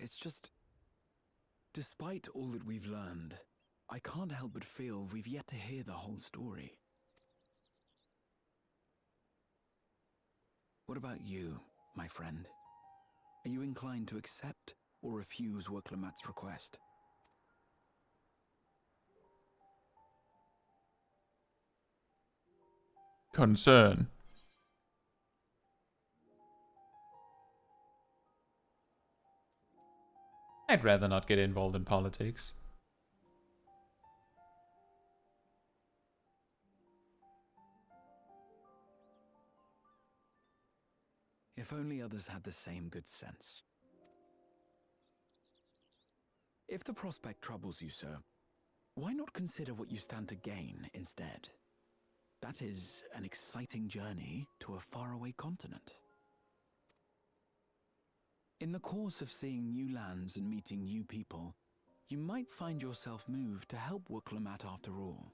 T: It's just... Despite all that we've learned, I can't help but feel we've yet to hear the whole story. What about you, my friend? Are you inclined to accept or refuse Wurklamat's request?
A: Concern. I'd rather not get involved in politics.
T: If only others had the same good sense. If the prospect troubles you, sir, why not consider what you stand to gain instead? That is an exciting journey to a faraway continent. In the course of seeing new lands and meeting new people, you might find yourself moved to help Wurklamat after all.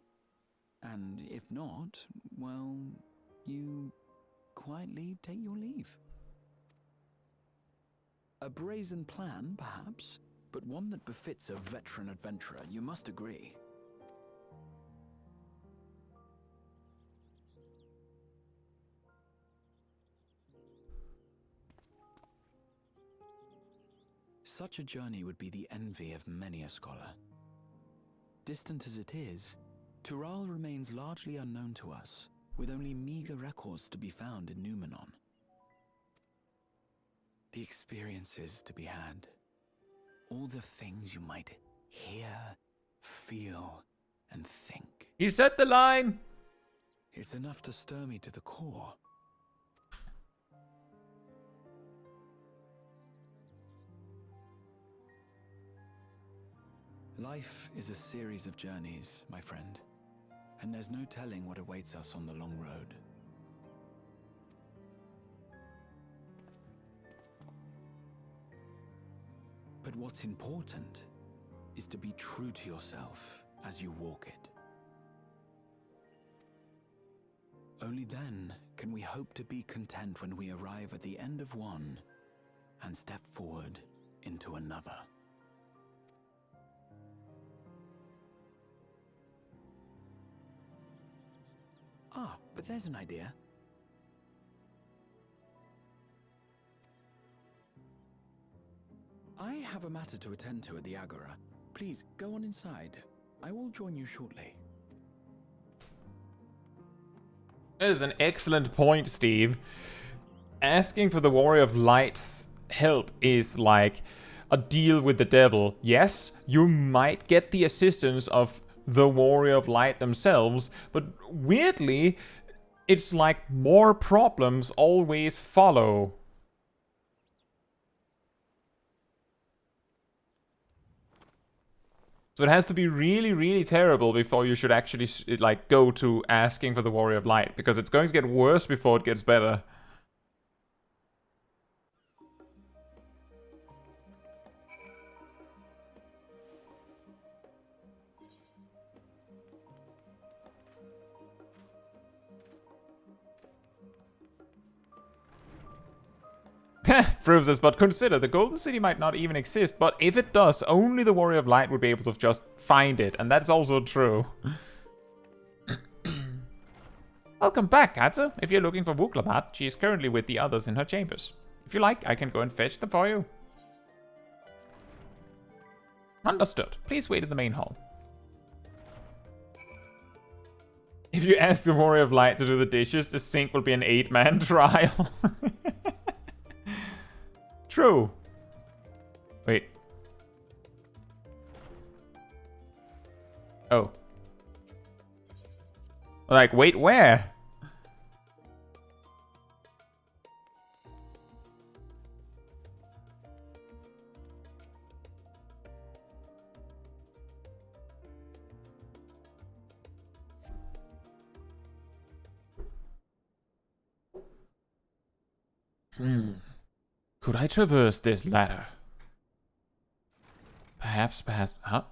T: And if not, well, you quietly take your leave. A brazen plan, perhaps, but one that befits a veteran adventurer, you must agree. Such a journey would be the envy of many a scholar. Distant as it is, Tural remains largely unknown to us, with only meager records to be found in Numenon. The experiences to be had, all the things you might hear, feel, and think.
A: He said the line!
T: It's enough to stir me to the core. Life is a series of journeys, my friend, and there's no telling what awaits us on the long road. But what's important is to be true to yourself as you walk it. Only then can we hope to be content when we arrive at the end of one and step forward into another. Ah, but there's an idea. I have a matter to attend to at the Agora. Please, go on inside. I will join you shortly.
A: That is an excellent point, Steve. Asking for the Warrior of Light's help is like a deal with the devil. Yes, you might get the assistance of the Warrior of Light themselves, but weirdly, it's like more problems always follow. So it has to be really, really terrible before you should actually like go to asking for the Warrior of Light, because it's going to get worse before it gets better. Proves this, but consider, the Golden City might not even exist, but if it does, only the Warrior of Light would be able to just find it, and that's also true. Welcome back, Caetsu. If you're looking for Wuklamad, she is currently with the others in her chambers. If you like, I can go and fetch them for you. Understood. Please wait in the main hall. If you ask the Warrior of Light to do the dishes, the sink will be an 8-man trial. True. Wait. Oh. Like, wait, where? Could I traverse this ladder? Perhaps, huh?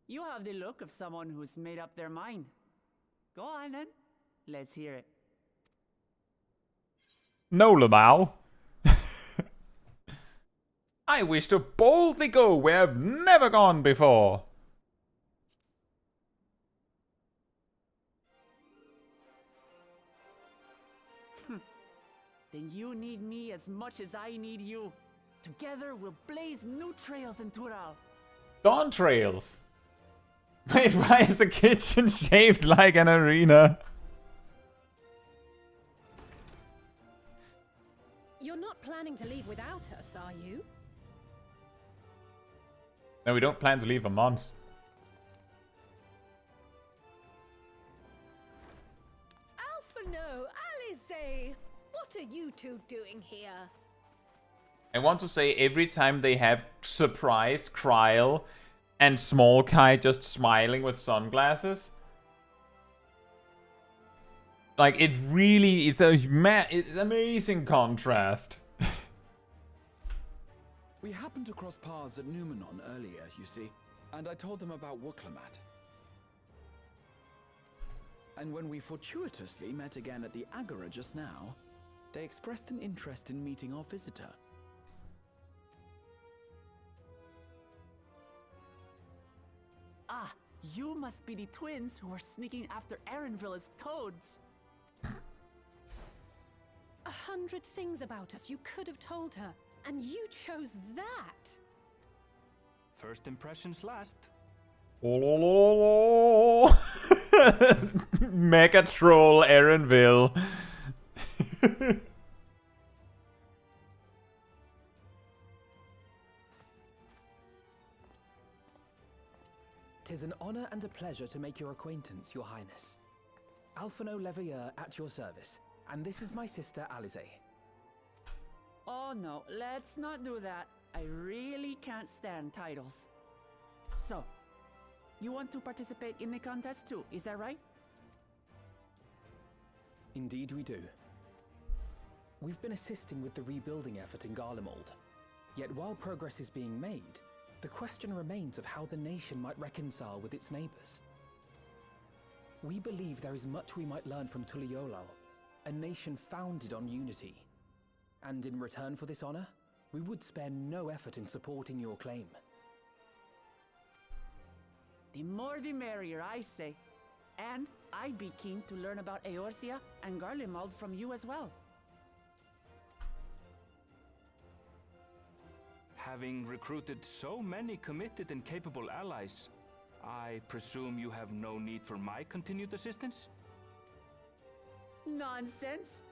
K: You have the look of someone who's made up their mind. Go on then. Let's hear it.
A: No, Lamau. I wish to boldly go where I've never gone before.
K: Then you need me as much as I need you. Together we'll blaze new trails in Tural.
A: Dawn trails. Wait, why is the kitchen shaped like an arena?
N: You're not planning to leave without us, are you?
A: No, we don't plan to leave for months.
N: Alphano, Alize, what are you two doing here?
A: I want to say every time they have surprised Kryl and Smol Kai just smiling with sunglasses. Like, it really, it's an amazing contrast.
T: We happened to cross paths at Numenon earlier, you see, and I told them about Wuklamad. And when we fortuitously met again at the Agora just now, they expressed an interest in meeting our visitor.
K: Ah, you must be the twins who are sneaking after Erenville as toads.
N: 100 things about us you could have told her, and you chose that.
S: First impressions last.
A: Mega troll Erenville.
M: Tis an honor and a pleasure to make your acquaintance, Your Highness. Alphano Leveilleur at your service, and this is my sister Alize.
K: Oh no, let's not do that. I really can't stand titles. So, you want to participate in the contest too, is that right?
M: Indeed we do. We've been assisting with the rebuilding effort in Garlemald. Yet while progress is being made, the question remains of how the nation might reconcile with its neighbors. We believe there is much we might learn from Tuliolal, a nation founded on unity. And in return for this honor, we would spare no effort in supporting your claim.
K: The more the merrier, I say. And I'd be keen to learn about Eorzea and Garlemald from you as well.
S: Having recruited so many committed and capable allies, I presume you have no need for my continued assistance?
K: Nonsense.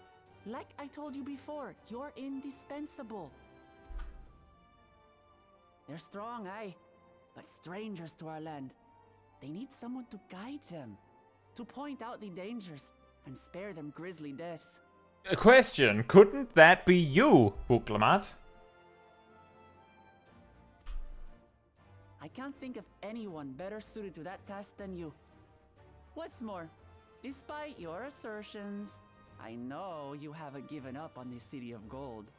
K: Like I told you before, you're indispensable. They're strong, aye, but strangers to our land. They need someone to guide them, to point out the dangers and spare them grisly deaths.
A: A question, couldn't that be you, Buklamat?
K: I can't think of anyone better suited to that task than you. What's more, despite your assertions, I know you haven't given up on the City of Gold.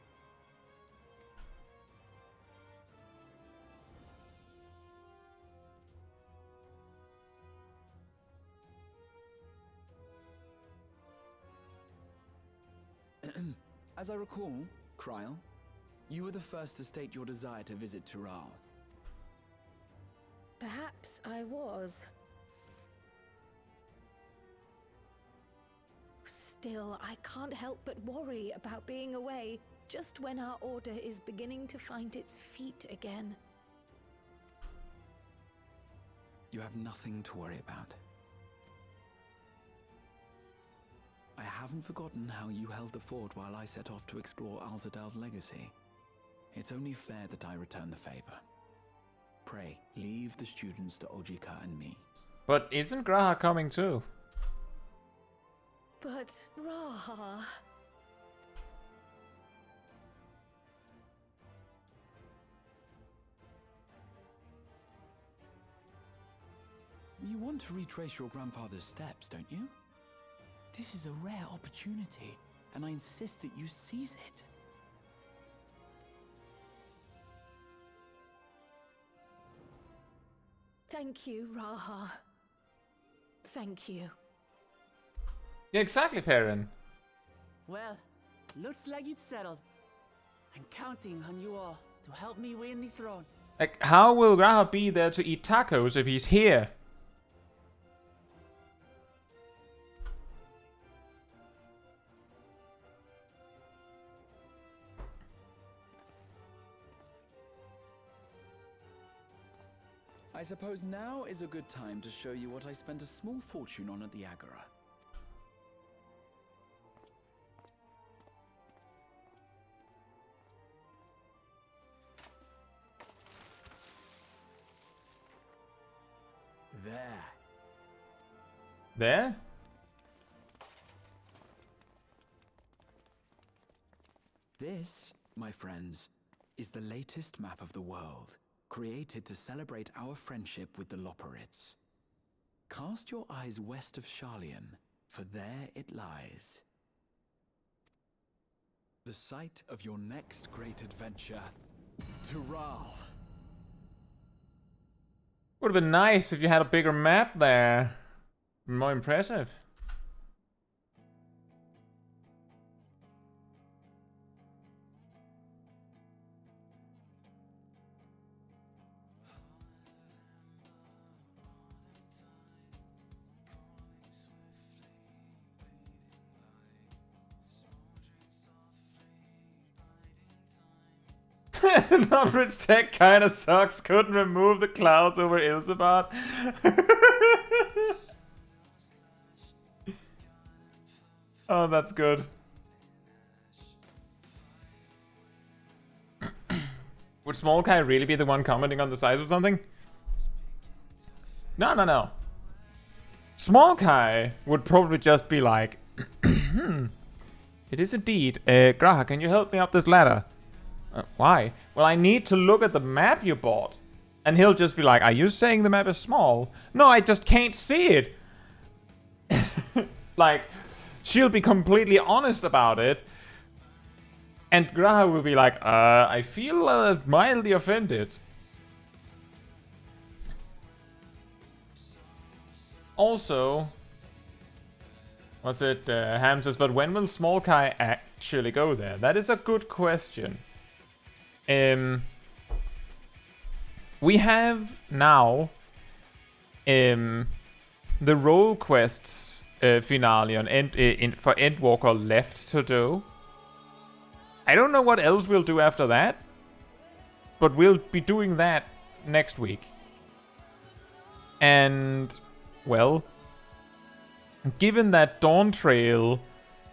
T: As I recall, Kryl, you were the first to state your desire to visit Tural.
N: Perhaps I was. Still, I can't help but worry about being away just when our order is beginning to find its feet again.
T: You have nothing to worry about. I haven't forgotten how you held the fort while I set off to explore Alzadal's legacy. It's only fair that I return the favor. Pray, leave the students to Ojika and me.
A: But isn't Graha coming too?
N: But Raha...
T: You want to retrace your grandfather's steps, don't you? This is a rare opportunity, and I insist that you seize it.
N: Thank you, Raha. Thank you.
A: Yeah, exactly, Perrin.
K: Well, looks like it's settled. I'm counting on you all to help me win the throne.
A: Like, how will Graha be there to eat tacos if he's here?
T: I suppose now is a good time to show you what I spent a small fortune on at the Agora. There.
A: There?
T: This, my friends, is the latest map of the world, created to celebrate our friendship with the Loperids. Cast your eyes west of Sharlayan, for there it lies. The site of your next great adventure, Tural.
A: Would have been nice if you had a bigger map there. More impressive. Loprid's tech kinda sucks. Couldn't remove the clouds over Ilzabat. Oh, that's good. Would Smol Kai really be the one commenting on the size of something? No, no, no. Smol Kai would probably just be like, it is indeed. Graha, can you help me up this ladder? Why? Well, I need to look at the map you bought. And he'll just be like, are you saying the map is small? No, I just can't see it. Like, she'll be completely honest about it. And Graha will be like, I feel mildly offended. Also, was it Ham says, but when will Smol Kai actually go there? That is a good question. We have now the role quests finale on for Endwalker left to do. I don't know what else we'll do after that, but we'll be doing that next week. And, well, given that Dawn Trail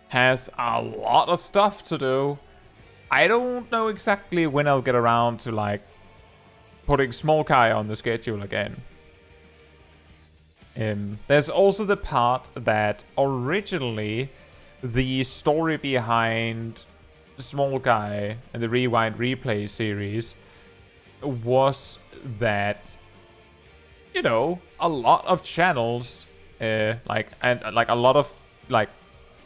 A: has a lot of stuff to do. I don't know exactly when I'll get around to, like, putting Smol Kai on the schedule again. There's also the part that originally the story behind Smol Kai and the Rewind Replay series was that, you know, a lot of channels, a lot of, like,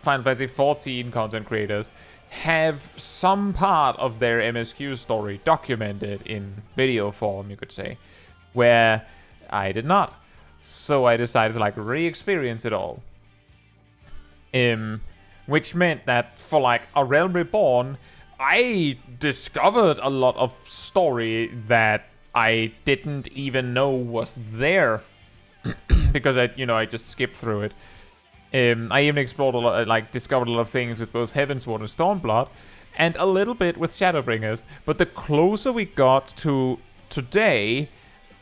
A: Final Fantasy XIV content creators have some part of their MSQ story documented in video form, you could say, where I did not. So I decided to, like, re-experience it all. Which meant that for, like, A Realm Reborn, I discovered a lot of story that I didn't even know was there. Because I just skipped through it. I even explored a lot, like, discovered a lot of things with both Heavensward and Stormblood, and a little bit with Shadowbringers. But the closer we got to today,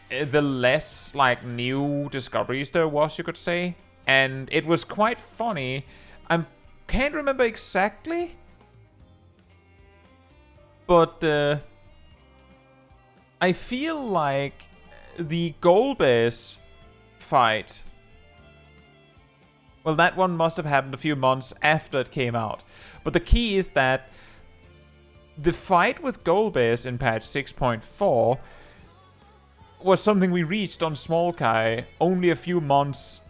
A: the less, like, new discoveries there was, you could say. And it was quite funny. I can't remember exactly, but I feel like the Golbez fight, well, that one must have happened a few months after it came out. But the key is that the fight with Golbez in patch 6.4 was something we reached on Smol Kai only a few months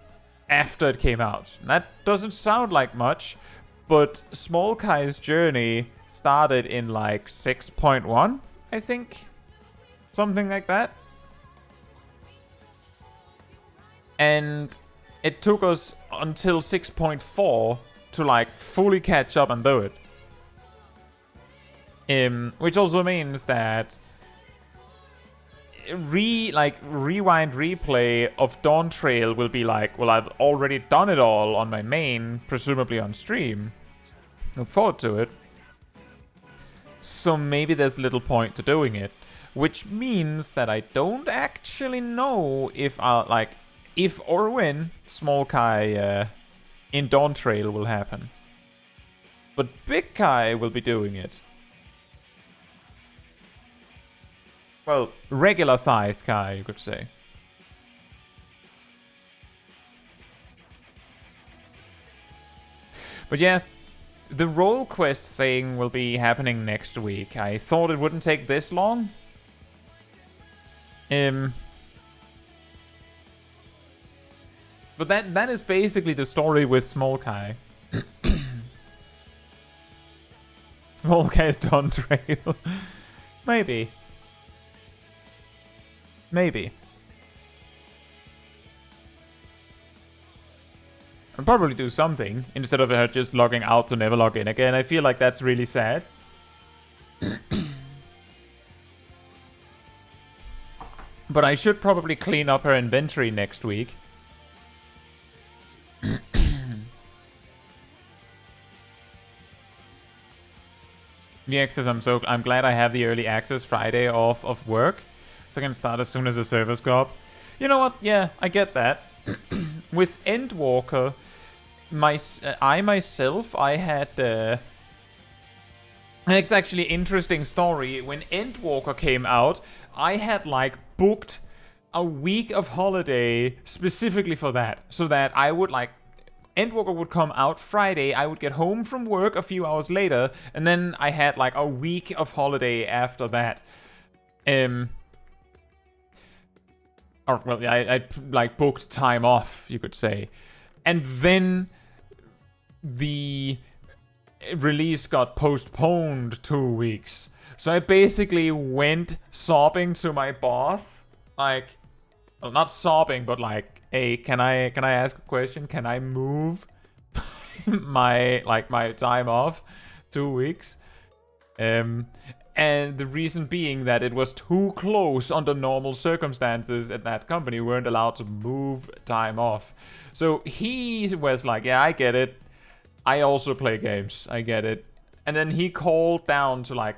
A: after it came out. That doesn't sound like much, but Smol Kai's journey started in, like, 6.1, I think. Something like that. And it took us until 6.4 to, like, fully catch up and do it. Which also means that rewind replay of Dawn Trail will be like, well, I've already done it all on my main, presumably on stream. Look forward to it. So maybe there's little point to doing it. Which means that I don't actually know if I'll, like, if or when Smol Kai in Dawn Trail will happen. But Big Kai will be doing it. Well, regular-sized Kai, you could say. But yeah, the role quest thing will be happening next week. I thought it wouldn't take this long. But that is basically the story with Smol Kai. Smol Kai's Dawn Trail. Maybe. Maybe. I'll probably do something instead of her just logging out to never log in again. I feel like that's really sad. But I should probably clean up her inventory next week. VX says, I'm glad I have the early access Friday off of work, so I can start as soon as the servers go up. You know what? Yeah, I get that. With Endwalker, I myself had it's actually an interesting story. When Endwalker came out, I had, like, booked a week of holiday specifically for that, so that I would, like, Endwalker would come out Friday, I would get home from work a few hours later, and then I had, like, a week of holiday after that. I like, booked time off, you could say. And then the release got postponed 2 weeks. So I basically went sobbing to my boss, like, well, not sobbing, but like, hey, can I ask a question? Can I move my time off 2 weeks? And the reason being that it was too close under normal circumstances at that company. We weren't allowed to move time off. So he was like, yeah, I get it. I also play games. I get it. And then he called down to, like,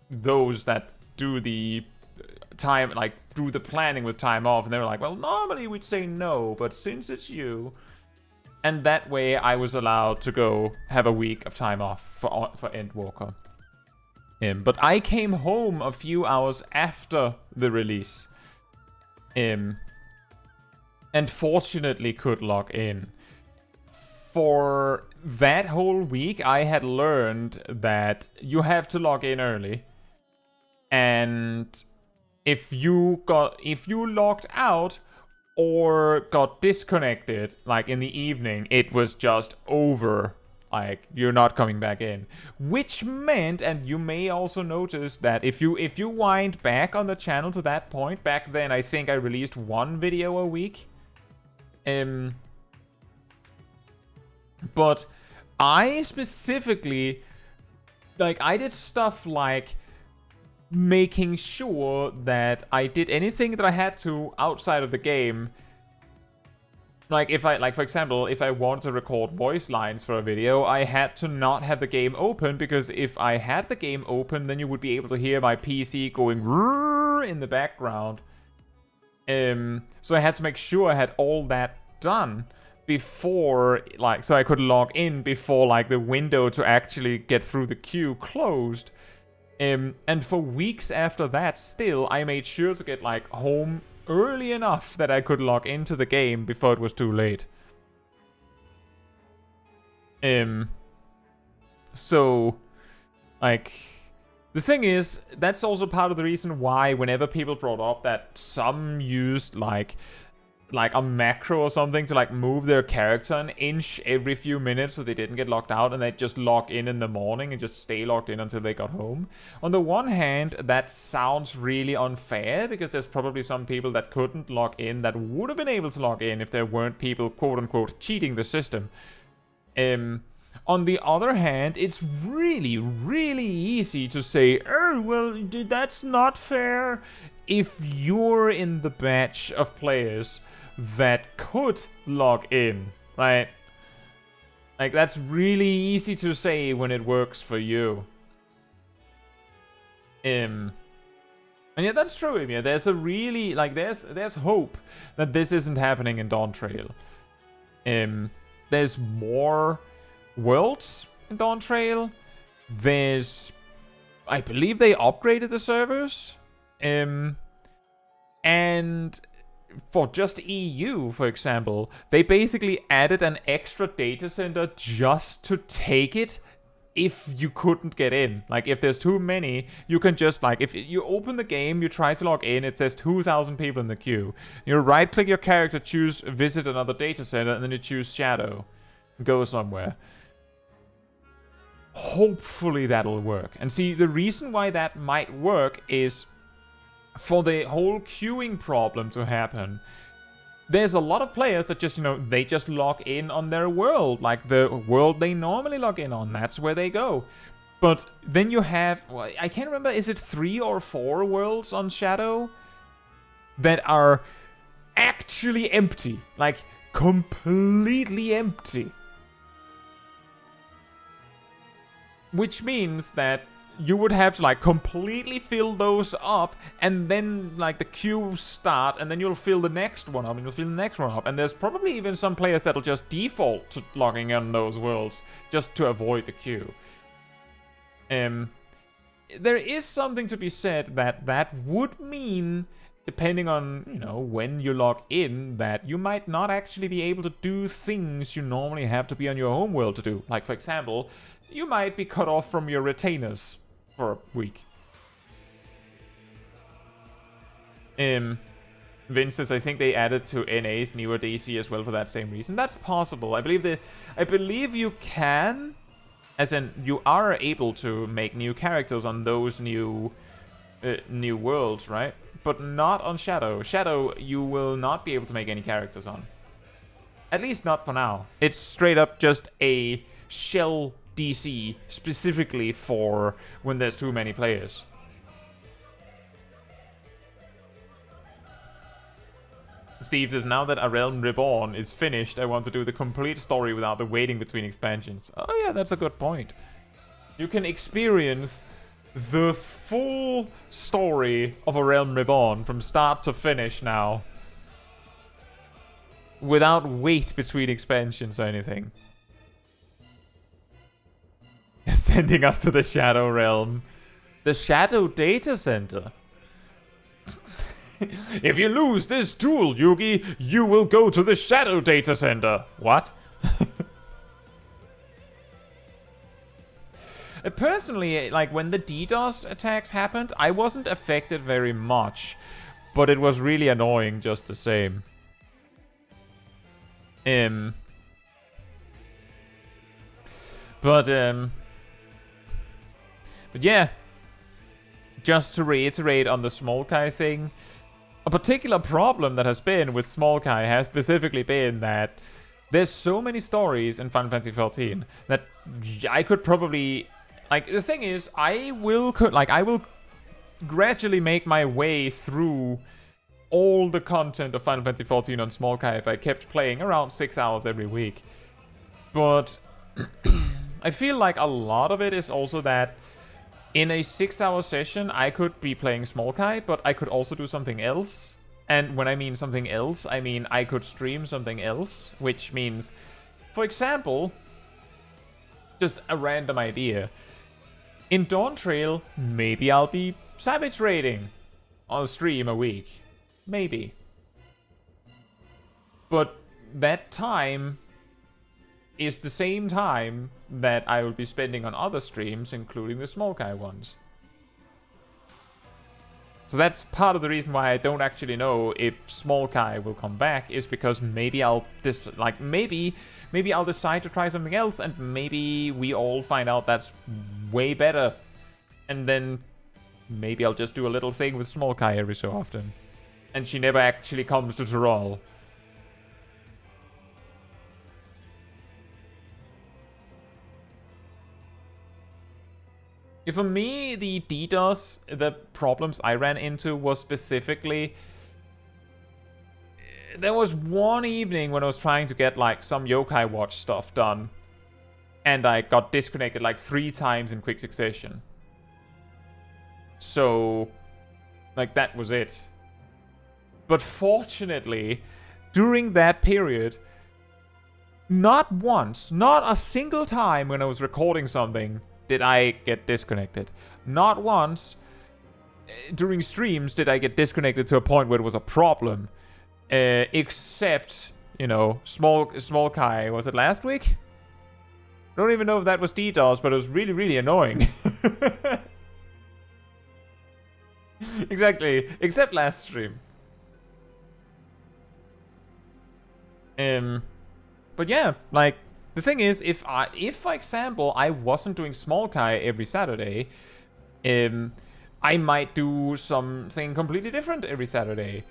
A: those that do the time, like, do the planning with time off, and they were like, well, normally we'd say no, but since it's you, And that way I was allowed to go have a week of time off for Endwalker. But I came home a few hours after the release. And fortunately could log in. For that whole week, I had learned that you have to log in early. And if you logged out or got disconnected, like in the evening, it was just over. Like, you're not coming back in. Which meant, and you may also notice that if you wind back on the channel to that point, back then I think I released 1 video a week. But I specifically, like, I did stuff like making sure that I did anything that I had to outside of the game. Like, for example, if I want to record voice lines for a video, I had to not have the game open, because if I had the game open, then you would be able to hear my PC going in the background. So I had to make sure I had all that done before, like, so I could log in before, like, the window to actually get through the queue closed. And for weeks after that, still, I made sure to get, like, home early enough that I could log into the game before it was too late. So, like, the thing is, that's also part of the reason why whenever people brought up that some used, like a macro or something to, like, move their character an inch every few minutes so they didn't get locked out, and they'd just log in the morning and just stay logged in until they got home. On the one hand, that sounds really unfair, because there's probably some people that couldn't log in that would have been able to log in if there weren't people, quote-unquote, cheating the system. On the other hand, it's really, really easy to say, oh, well, that's not fair, if you're in the batch of players that could log in, right? Like, that's really easy to say when it works for you. And yeah, that's true, Emir. There's a really, like, there's hope that this isn't happening in Dawntrail. There's more worlds in Dawntrail. There's, I believe they upgraded the servers. And for just EU, for example, they basically added an extra data center just to take it if you couldn't get in. Like, if there's too many, you can just, like, if you open the game, you try to log in, it says 2,000 people in the queue. You right-click your character, choose visit another data center, and then you choose shadow. Go somewhere. Hopefully that'll work. And see, the reason why that might work is for the whole queuing problem to happen. There's a lot of players that just, they just log in on their world, like the world they normally log in on. That's where they go. But then you have, well, I can't remember, is it 3 or 4 worlds on Shadow that are actually empty, like completely empty. Which means that you would have to, like, completely fill those up, and then, like, the queue start, and then you'll fill the next one up, and you'll fill the next one up. And there's probably even some players that'll just default to logging in those worlds just to avoid the queue. There is something to be said that would mean, depending on, when you log in, that you might not actually be able to do things you normally have to be on your home world to do. Like, for example, you might be cut off from your retainers for a week. Vince says, I think they added to NA's newer DC as well for that same reason. That's possible. I believe you can, as in you are able to make new characters on those new worlds, right? But not on Shadow. Shadow, you will not be able to make any characters on. At least not for now. It's straight up just a shell DC specifically for when there's too many players. Steve says, now that A Realm Reborn is finished, I want to do the complete story without the waiting between expansions. Oh yeah, that's a good point. You can experience the full story of A Realm Reborn from start to finish now. without wait between expansions or anything. Sending us to the Shadow Realm. The Shadow Data Center. If you lose this duel, Yugi, you will go to the Shadow Data Center. What? Personally, like, when the DDoS attacks happened, I wasn't affected very much. But it was really annoying just the same. But yeah. Just to reiterate on the Smol Caetsu thing, a particular problem that has been with Smol Caetsu has specifically been that there's so many stories in Final Fantasy XIV that I could probably... Like, the thing is, I will gradually make my way through all the content of Final Fantasy XIV on Smol Caetsu if I kept playing around 6 hours every week. But I feel like a lot of it is also that in a 6-hour session, I could be playing Smol Caetsu, but I could also do something else. And when I mean something else, I mean I could stream something else, which means, for example, just a random idea. In Dawn Trail, maybe I'll be Savage raiding on a stream a week. Maybe. But that time is the same time that I will be spending on other streams, including the Smol Caetsu ones. So that's part of the reason why I don't actually know if Smol Caetsu will come back, is because maybe I'll maybe I'll decide to try something else, and maybe we all find out that's way better. And then maybe I'll just do a little thing with Smol Caetsu every so often. And she never actually comes to Tural. For me, the DDoS, the problems I ran into was specifically... There was one evening when I was trying to get, like, some Yokai Watch stuff done. And I got disconnected, like, 3 times in quick succession. So, like, that was it. But fortunately, during that period, not once, not a single time when I was recording something, did I get disconnected. Not once during streams did I get disconnected to a point where it was a problem. Except, you know, Smol Caetsu, was it last week? I don't even know if that was DDoS, but it was really, really annoying. Exactly, except last stream. But yeah, like, the thing is, if for example, I wasn't doing Smol Caetsu every Saturday, I might do something completely different every Saturday.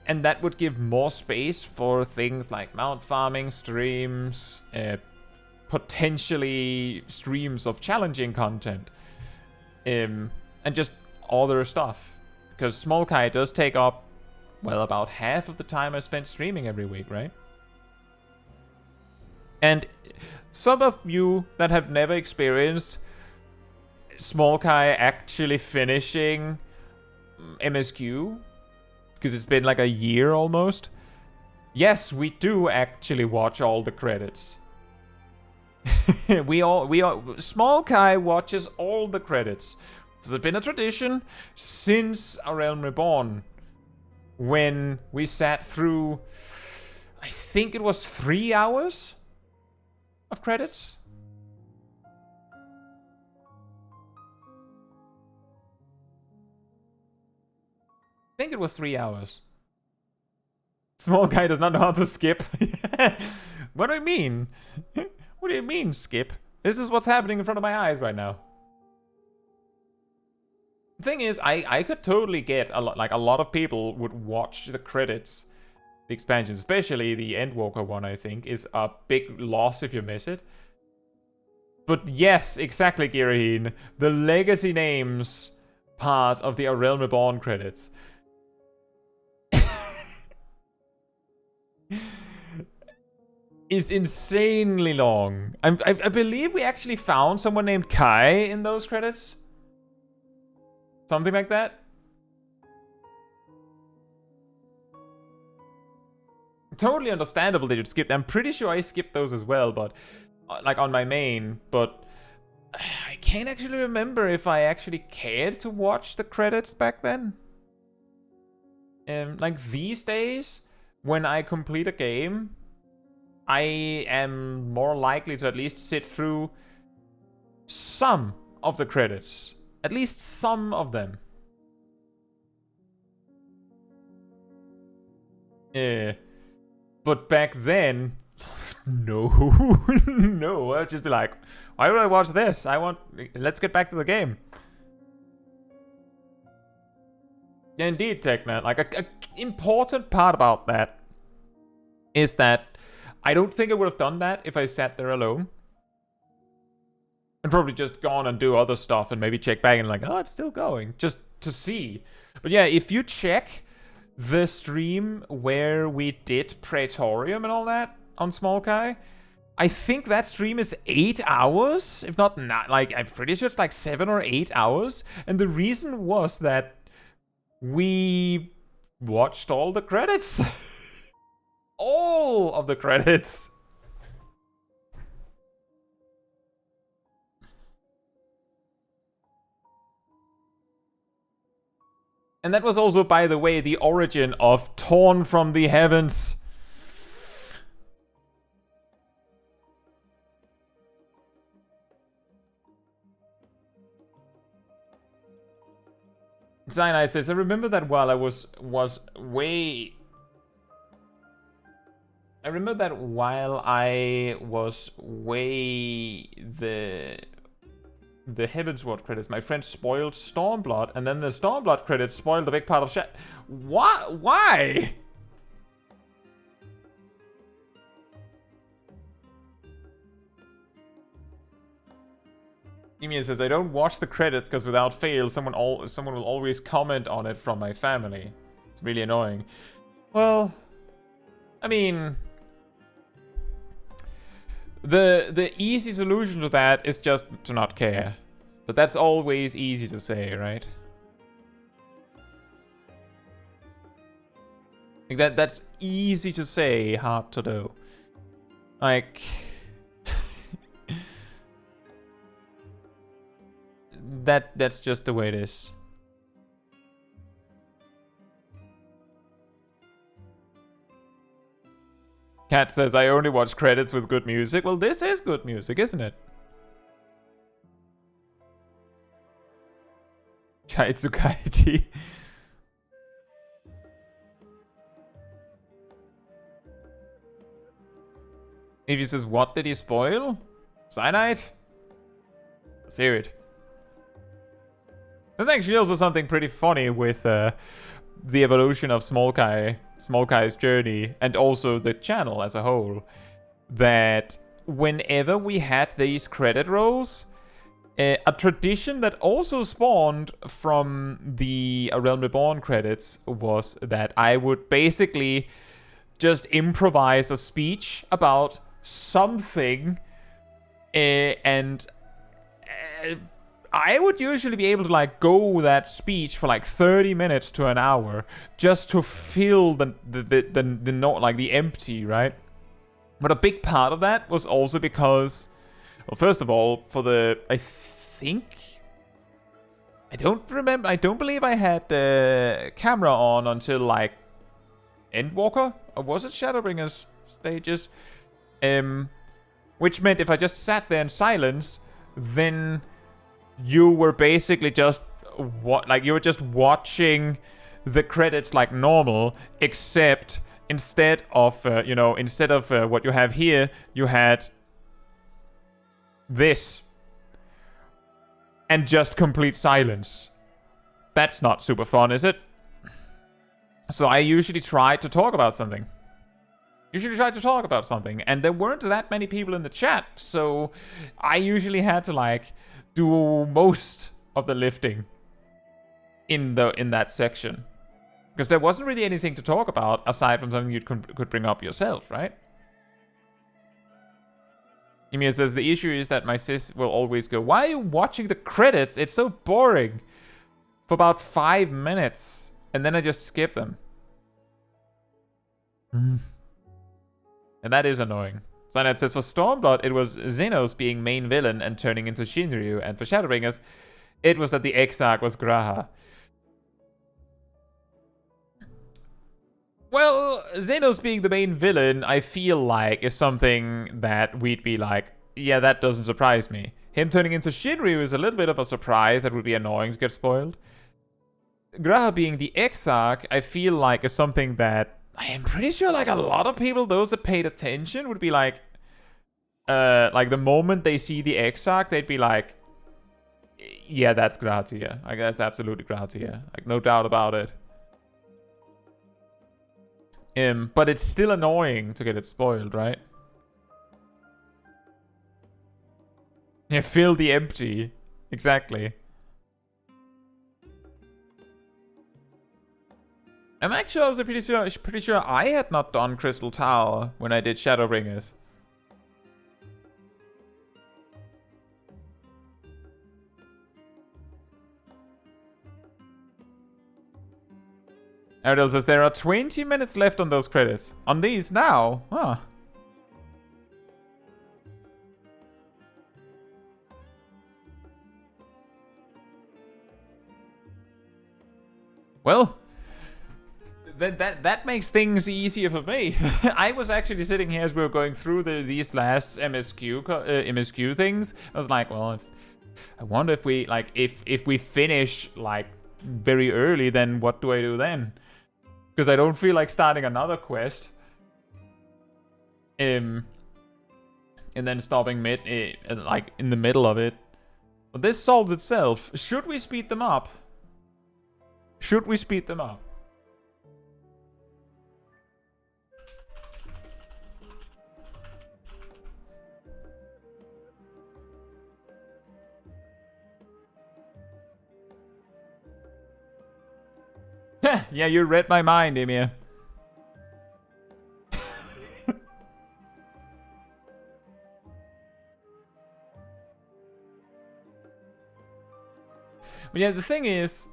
A: And that would give more space for things like mount farming streams, potentially streams of challenging content, and just other stuff. Because Smol Caetsu does take up, well, about half of the time I spent streaming every week, right? And some of you that have never experienced Smol Caetsu actually finishing MSQ, because it's been like a year almost. Yes, we do actually watch all the credits. Smol Caetsu watches all the credits. So it's been a tradition since A Realm Reborn, when we sat through, I think it was 3 hours of credits. I think it was 3 hours. Smol Caetsu does not know how to skip. What do you mean? What do you mean, skip? This is what's happening in front of my eyes right now. The thing is, I could totally get a lot of people would watch the credits, the expansions, especially the Endwalker one. I think is a big loss if you miss it. But yes, exactly, Giraheen, the legacy names part of the A Realm Reborn credits is insanely long. I believe we actually found someone named Kai in those credits. Something like that. totally understandable that you'd skip. I'm pretty sure I skipped those as well, but like on my main, but I can't actually remember if I actually cared to watch the credits back then. Like these days, when I complete a game, I am more likely to at least sit through some of the credits. At least some of them. But back then, no. No, I'd just be like, why would I watch this? Let's get back to the game. Indeed, Technet. Like, a important part about that is that I don't think I would have done that if I sat there alone. And probably just gone and do other stuff and maybe check back and like, oh, it's still going. Just to see. But yeah, if you check the stream where we did Praetorium and all that on Smol Kai, I think that stream is 8 hours. If not, like, I'm pretty sure it's like 7 or 8 hours. And the reason was that we watched all the credits. All of the credits. And that was also, by the way, the origin of Torn from the Heavens. Cyanide says, I remember that while I was way the Heavensward credits, my friend spoiled Stormblood, and then the Stormblood credits spoiled a big part of What? Why? Emian says, I don't watch the credits because without fail, someone will always comment on it from my family. It's really annoying. Well, I mean, the easy solution to that is just to not care. But that's always easy to say, right? Like that's easy to say, hard to do. Like that's just the way it is. Cat says, I only watch credits with good music. Well, this is good music, isn't it? Caetsu Chaiji. If he says, what did he spoil? Cyanide? Let's hear it. There's actually also something pretty funny with the evolution of Smol Kai's journey, and also the channel as a whole. That whenever we had these credit rolls, a tradition that also spawned from the A Realm Reborn credits was that I would basically just improvise a speech about something, and I would usually be able to like go that speech for like 30 minutes to an hour just to fill the note, like the empty, right? But a big part of that was also because, well, first of all, for the, I don't believe I had the camera on until like Endwalker, or was it Shadowbringers stages? Which meant if I just sat there in silence, then you were basically just you were just watching the credits like normal, except instead of what you have here, you had this and just complete silence. That's not super fun, is it? So I usually try to talk about something. And there weren't that many people in the chat, so I usually had to like do most of the lifting in that section, because there wasn't really anything to talk about aside from something you could bring up yourself, right? Emir says, the issue is that my sis will always go, why are you watching the credits? It's so boring. For about 5 minutes. And then I just skip them. And that is annoying. Cyanide says for Stormblood, it was Xenos being main villain and turning into Shinryu. And for Shadowbringers, it was that the Exarch was Graha. Well, Xenos being the main villain, I feel like, is something that we'd be like, yeah, that doesn't surprise me. Him turning into Shinryu is a little bit of a surprise that would be annoying to get spoiled. Graha being the Exarch, I feel like, is something that I am pretty sure like a lot of people, those that paid attention, would be like the moment they see the Exarch, they'd be like, yeah, that's Gratia. Like, that's absolutely Gratia. Like, no doubt about it. But it's still annoying to get it spoiled, right? Yeah, fill the empty. Exactly. I'm actually also pretty sure I had not done Crystal Tower when I did Shadowbringers. Ariel says there are 20 minutes left on those credits. On these now? Huh. Well, that makes things easier for me. I was actually sitting here as we were going through these last MSQ things. I was like, well, I wonder if we like if we finish like very early, then what do I do then? Because I don't feel like starting another quest. And then stopping like in the middle of it. But this solves itself. Should we speed them up? Should we speed them up? Yeah, you read my mind, Emir. But yeah, the thing is,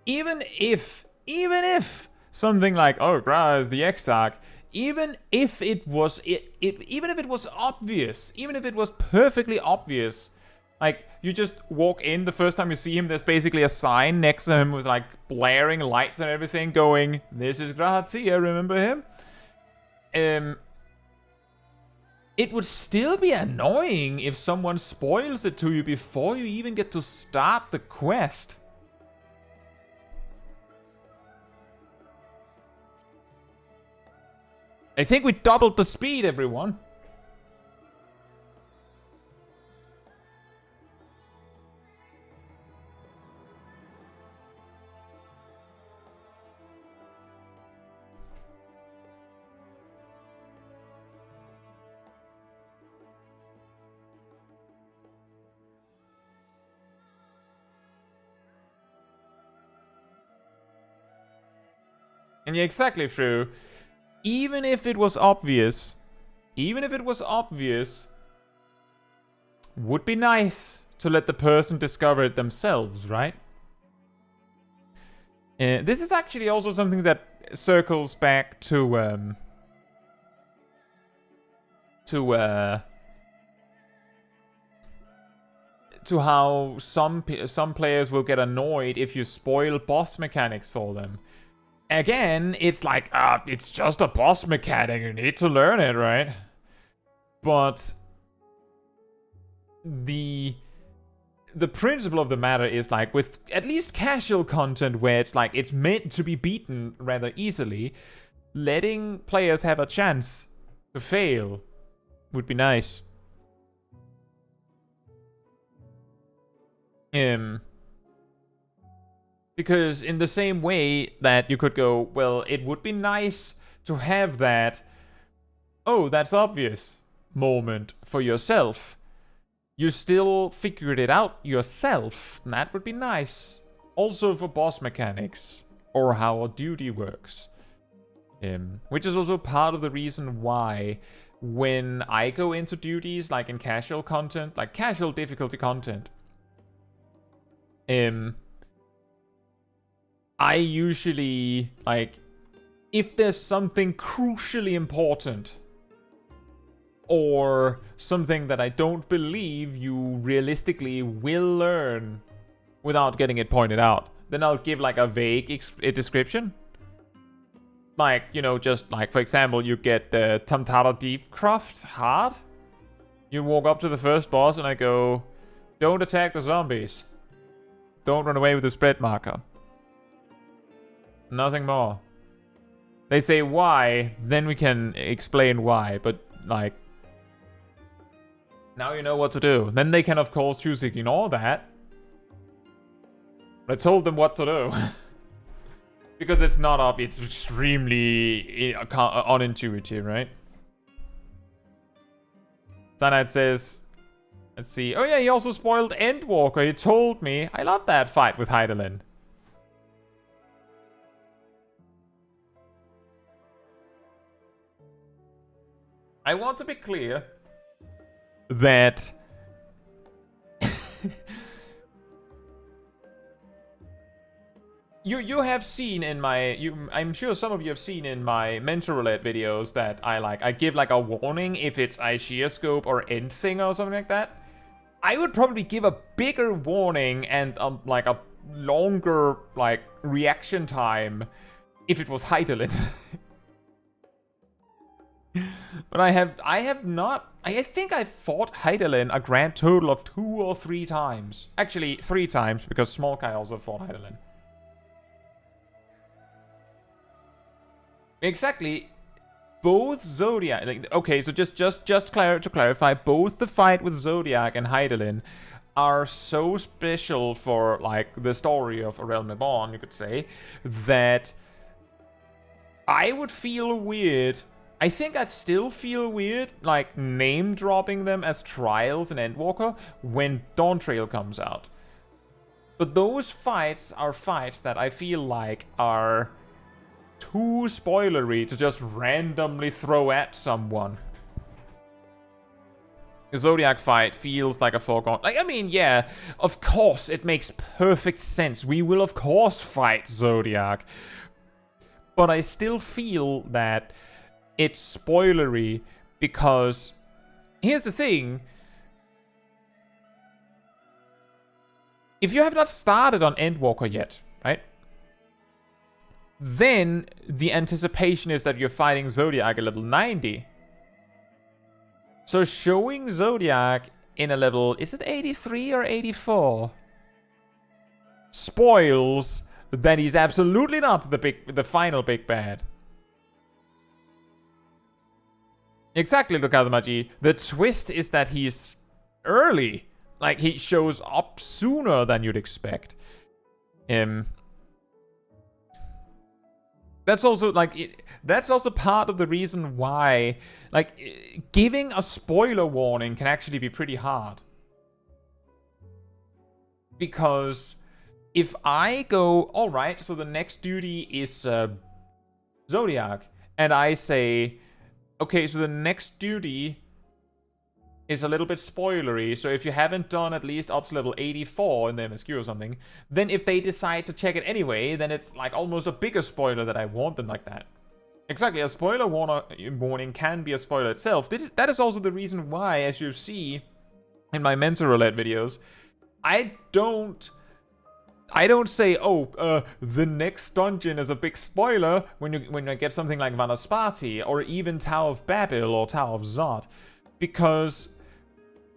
A: even if something like, oh, Gra is the Exarch, even if it was even if it was obvious, even if it was perfectly obvious, like you just walk in the first time you see him, there's basically a sign next to him with like blaring lights and everything going, this is Gratia, remember him? It would still be annoying if someone spoils it to you before you even get to start the quest. I think we doubled the speed, everyone. And yeah, exactly, true. Even if it was obvious, would be nice to let the person discover it themselves, right? This is actually also something that circles back to how some players will get annoyed if you spoil boss mechanics for them. Again, it's like, it's just a boss mechanic, you need to learn it, right? But the principle of the matter is like, with at least casual content where it's like, it's meant to be beaten rather easily, letting players have a chance to fail would be nice. Because in the same way that you could go, well, it would be nice to have that, oh, that's obvious moment for yourself. You still figured it out yourself. That would be nice. Also for boss mechanics, or how a duty works. Which is also part of the reason why when I go into duties, like in casual content, like casual difficulty content, I usually, like, if there's something crucially important or something that I don't believe you realistically will learn without getting it pointed out, then I'll give like a vague description. Like, you know, just like, for example, you get the Tamtara Deepcraft hard. You walk up to the first boss and I go, don't attack the zombies. Don't run away with the spread marker. Nothing more. They say why, then we can explain why, but like, now you know what to do. Then they can of course choose to ignore that. I told them what to do. Because it's not up, it's extremely unintuitive, right? Cyanide says, let's see. Oh yeah, he also spoiled Endwalker. He told me. I love that fight with Hydaelyn. I want to be clear that you have seen in my I'm sure some of you have seen in my mentor roulette videos that I give like a warning if it's Aishia Scope or Endsinger or something like that. I would probably give a bigger warning and like a longer like reaction time if it was Hydaelyn. But I have not. I think I fought Hydaelyn a grand total of 2 or 3 times. Actually, 3 times because Smol Kai also fought Hydaelyn. Exactly. Both Zodiac. Like, okay, so just to clarify, both the fight with Zodiac and Hydaelyn are so special for like the story of A Realm Reborn, you could say, that I would feel weird. I think I'd still feel weird, like, name-dropping them as Trials and Endwalker when Dawntrail comes out. But those fights are fights that I feel like are too spoilery to just randomly throw at someone. The Zodiac fight feels like a foregone... Like, I mean, yeah, of course, it makes perfect sense. We will, of course, fight Zodiac. But I still feel that it's spoilery because here's the thing. If you have not started on Endwalker yet, right? Then the anticipation is that you're fighting Zodiac at level 90. So showing Zodiac in a level, is it 83 or 84? Spoils that he's absolutely not the final big bad. Exactly, Lokadamaji. The twist is that he's early. Like, he shows up sooner than you'd expect. That's also, like, that's also part of the reason why, like, giving a spoiler warning can actually be pretty hard. Because if I go, alright, so the next duty is Zodiac, and I say, okay, so the next duty is a little bit spoilery, so if you haven't done at least up to level 84 in the MSQ or something, then if they decide to check it anyway, then it's like almost a bigger spoiler that I want them like that. Exactly, a spoiler warning can be a spoiler itself. That is also the reason why, as you see in my mentor roulette videos, I don't say, oh, the next dungeon is a big spoiler when I get something like Ravana-Materia or even Tower of Babel or Tower of Zod. Because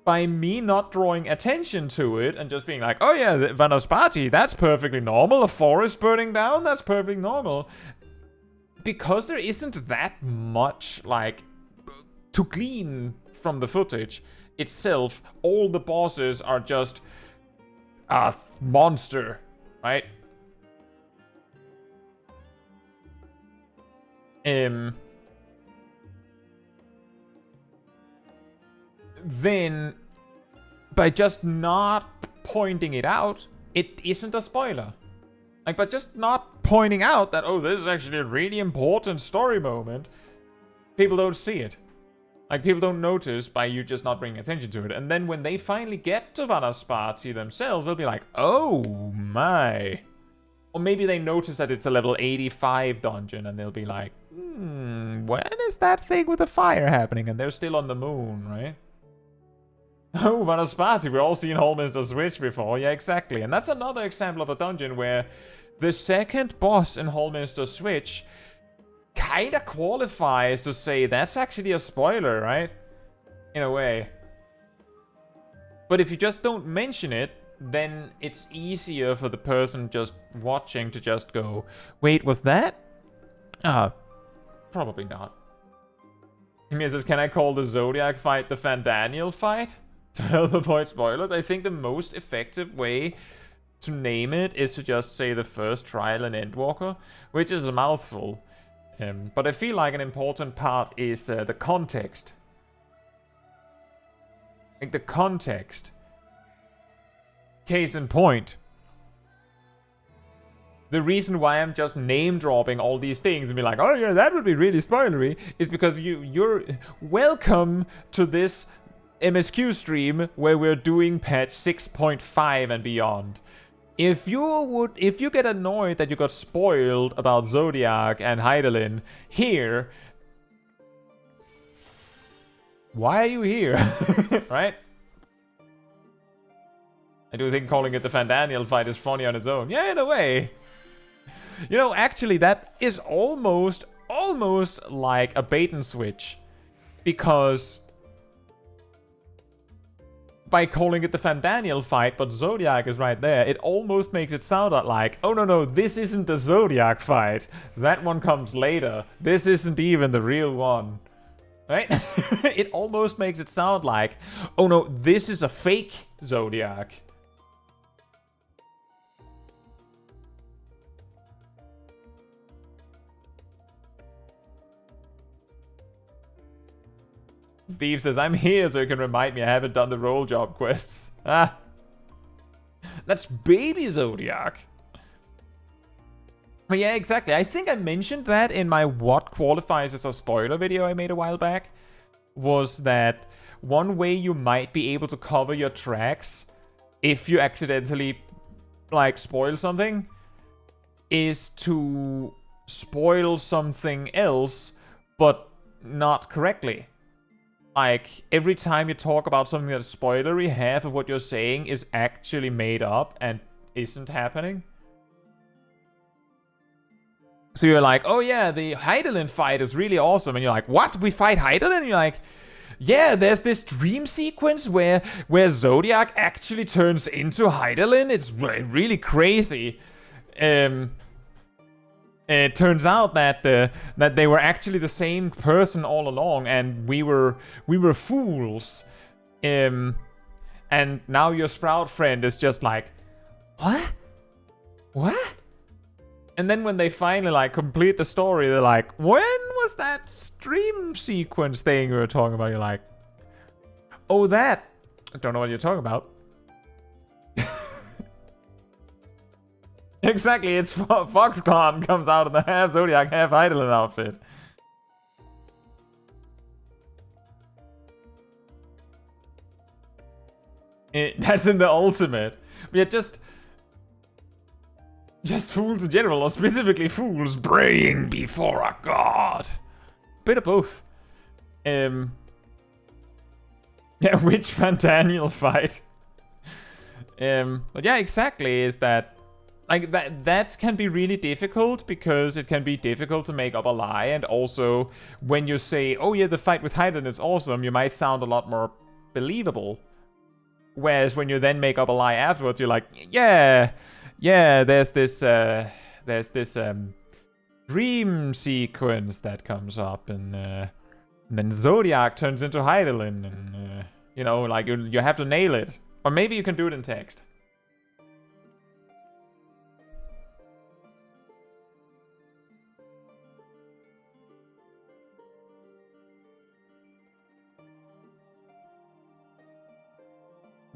A: by me not drawing attention to it and just being like, oh yeah, Ravana-Materia, that's perfectly normal. A forest burning down, that's perfectly normal. Because there isn't that much, like, to glean from the footage itself, all the bosses are just a monster, right? Then, by just not pointing it out, it isn't a spoiler. Like, by just not pointing out that, oh, this is actually a really important story moment, people don't see it. Like, people don't notice by you just not bringing attention to it. And then when they finally get to Ravana-Materia themselves, they'll be like, oh my. Or maybe they notice that it's a level 85 dungeon and they'll be like, when is that thing with the fire happening? And they're still on the moon, right? Oh, Vanaspati, we've all seen Holminster Switch before. Yeah, exactly. And that's another example of a dungeon where the second boss in Holminster Switch kinda qualifies to say that's actually a spoiler, right? In a way. But if you just don't mention it, then it's easier for the person just watching to just go, wait, was that? Probably not. He says, can I call the Zodiac fight the Fandaniel fight? To help avoid spoilers? I think the most effective way to name it is to just say the first trial in Endwalker, which is a mouthful. But I feel like an important part is the context. Like the context. Case in point. The reason why I'm just name dropping all these things and be like, oh yeah, that would be really spoilery, is because you're welcome to this MSQ stream where we're doing patch 6.5 and beyond. If you get annoyed that you got spoiled about Zodiac and Hydaelyn here, why are you here? Right? I do think calling it the Fandaniel fight is funny on its own. Yeah, in a way. You know, actually, that is almost like a bait and switch. Because by calling it the Fandaniel fight, but Zodiac is right there, it almost makes it sound like, oh no, this isn't the Zodiac fight. That one comes later. This isn't even the real one. Right? It almost makes it sound like, oh no, this is a fake Zodiac. Steve says, I'm here so you can remind me I haven't done the roll job quests. Ah. That's baby Zodiac. But yeah, exactly. I think I mentioned that in my what qualifies as a spoiler video I made a while back. Was that one way you might be able to cover your tracks if you accidentally, like, spoil something is to spoil something else, but not correctly. Like, every time you talk about something that's spoilery, half of what you're saying is actually made up and isn't happening. So you're like, oh yeah, the Hydaelyn fight is really awesome. And you're like, what? We fight Hydaelyn? And you're like, yeah, there's this dream sequence where Zodiac actually turns into Hydaelyn. It's really crazy. It turns out that they were actually the same person all along, and we were fools. And now your Sprout friend is just like, what? What? And then when they finally like complete the story, they're like, when was that stream sequence thing we were talking about? You're like, oh, that. I don't know what you're talking about. Exactly, it's Foxconn comes out in the half Zodiac, half Hydaelyn outfit. That's in the ultimate. But yeah, just fools in general, or specifically fools praying before a god. Bit of both. Yeah, which Fandaniel fight? But yeah, exactly, is that like that can be really difficult because it can be difficult to make up a lie, and also when you say, oh yeah, the fight with Hydaelyn is awesome, you might sound a lot more believable. Whereas when you then make up a lie afterwards, you're like, yeah, there's this dream sequence that comes up, and then Zodiac turns into Hydaelyn, and you know, like you have to nail it, or maybe you can do it in text.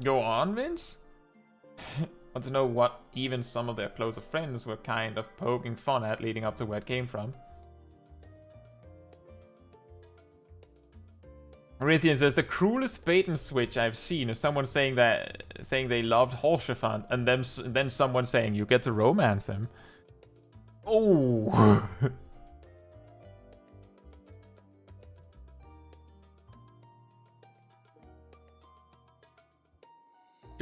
A: Go on, Vince? Want to know what even some of their closer friends were kind of poking fun at leading up to where it came from. Marithian says, the cruelest bait and switch I've seen is someone saying they loved Horsefant, and then someone saying you get to romance him. Oh.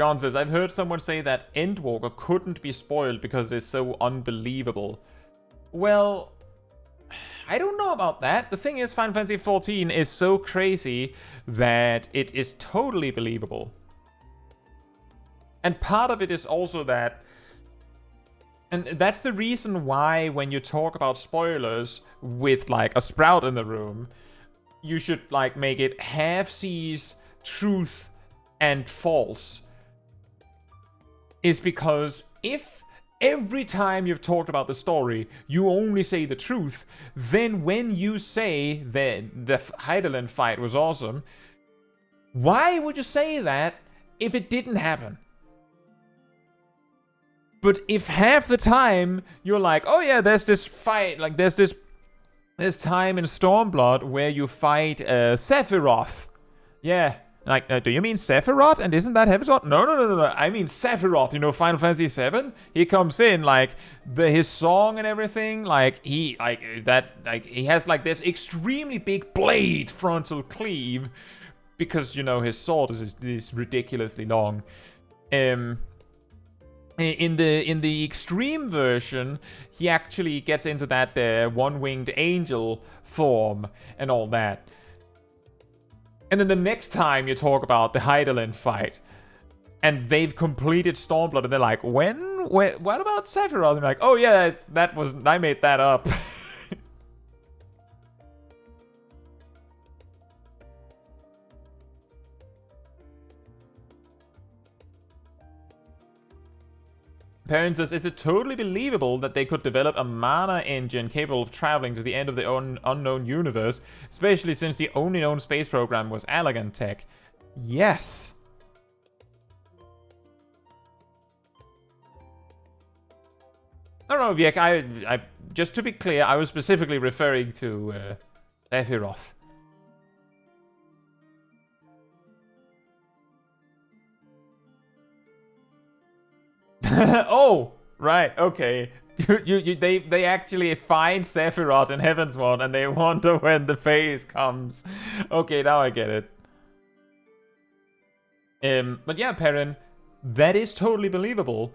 A: John says, I've heard someone say that Endwalker couldn't be spoiled because it is so unbelievable. Well, I don't know about that. The thing is, Final Fantasy XIV is so crazy that it is totally believable. And part of it is also that, and that's the reason why when you talk about spoilers with like a Sprout in the room, you should like make it half-seas, truth, and false. Is because if every time you've talked about the story, you only say the truth, then when you say that the Heidelin fight was awesome, why would you say that if it didn't happen? But if half the time you're like, oh yeah, there's this fight, like there's time in Stormblood where you fight Sephiroth. Yeah. Like, do you mean Sephiroth? And isn't that Heaven's No. I mean Sephiroth, you know, Final Fantasy VII. He comes in, like, his song and everything, like, he has, like, this extremely big blade frontal cleave because, you know, his sword is ridiculously long. In the extreme version, he actually gets into that one-winged angel form and all that. And then the next time you talk about the Heidelin fight, and they've completed Stormblood, and they're like, what about Sephiroth? And they're like, oh yeah, I made that up. Perrin says, is it totally believable that they could develop a mana engine capable of traveling to the end of the unknown universe, especially since the only known space program was Allegan Tech? Yes. No, Viek, I just to be clear, I was specifically referring to Sephiroth. Oh, right, okay. They actually find Sephiroth in Heavensward and they wonder when the phase comes. Okay, now I get it. But yeah, Perrin, that is totally believable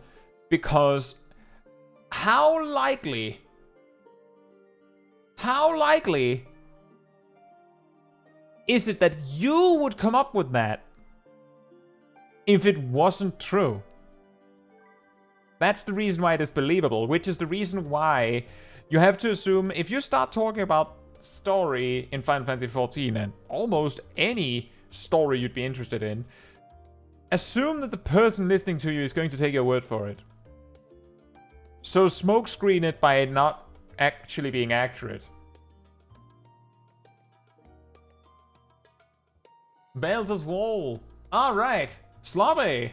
A: because how likely is it that you would come up with that if it wasn't true? That's the reason why it is believable, which is the reason why you have to assume if you start talking about story in Final Fantasy XIV and almost any story you'd be interested in, assume that the person listening to you is going to take your word for it. So smokescreen it by not actually being accurate. Bales' Wall. Alright. Slobby.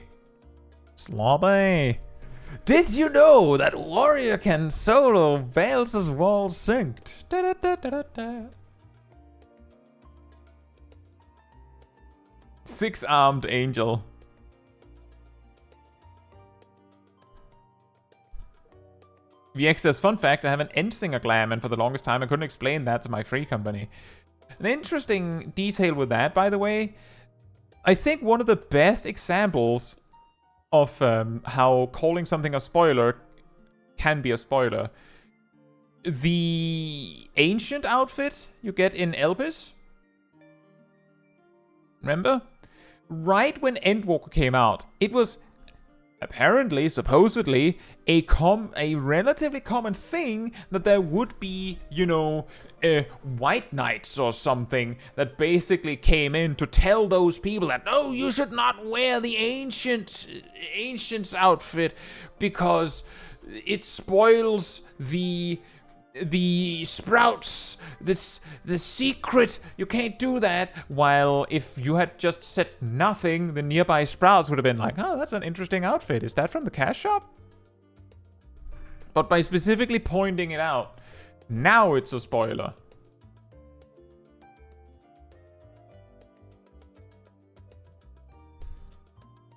A: Did you know that Warrior can solo Vales' Wall Synced? Six-armed angel. VX says, fun fact, I have an Endsinger glam, and for the longest time I couldn't explain that to my free company. An interesting detail with that, by the way, I think one of the best examples of how calling something a spoiler can be a spoiler. The ancient outfit you get in Elpis. Remember? Right when Endwalker came out, it was apparently, supposedly, a relatively common thing that there would be, you know, white knights or something that basically came in to tell those people that, no, you should not wear the ancient's outfit because it spoils the sprouts, the secret, you can't do that. While if you had just said nothing, the nearby sprouts would have been like, oh, that's an interesting outfit. Is that from the cash shop? But by specifically pointing it out, now it's a spoiler.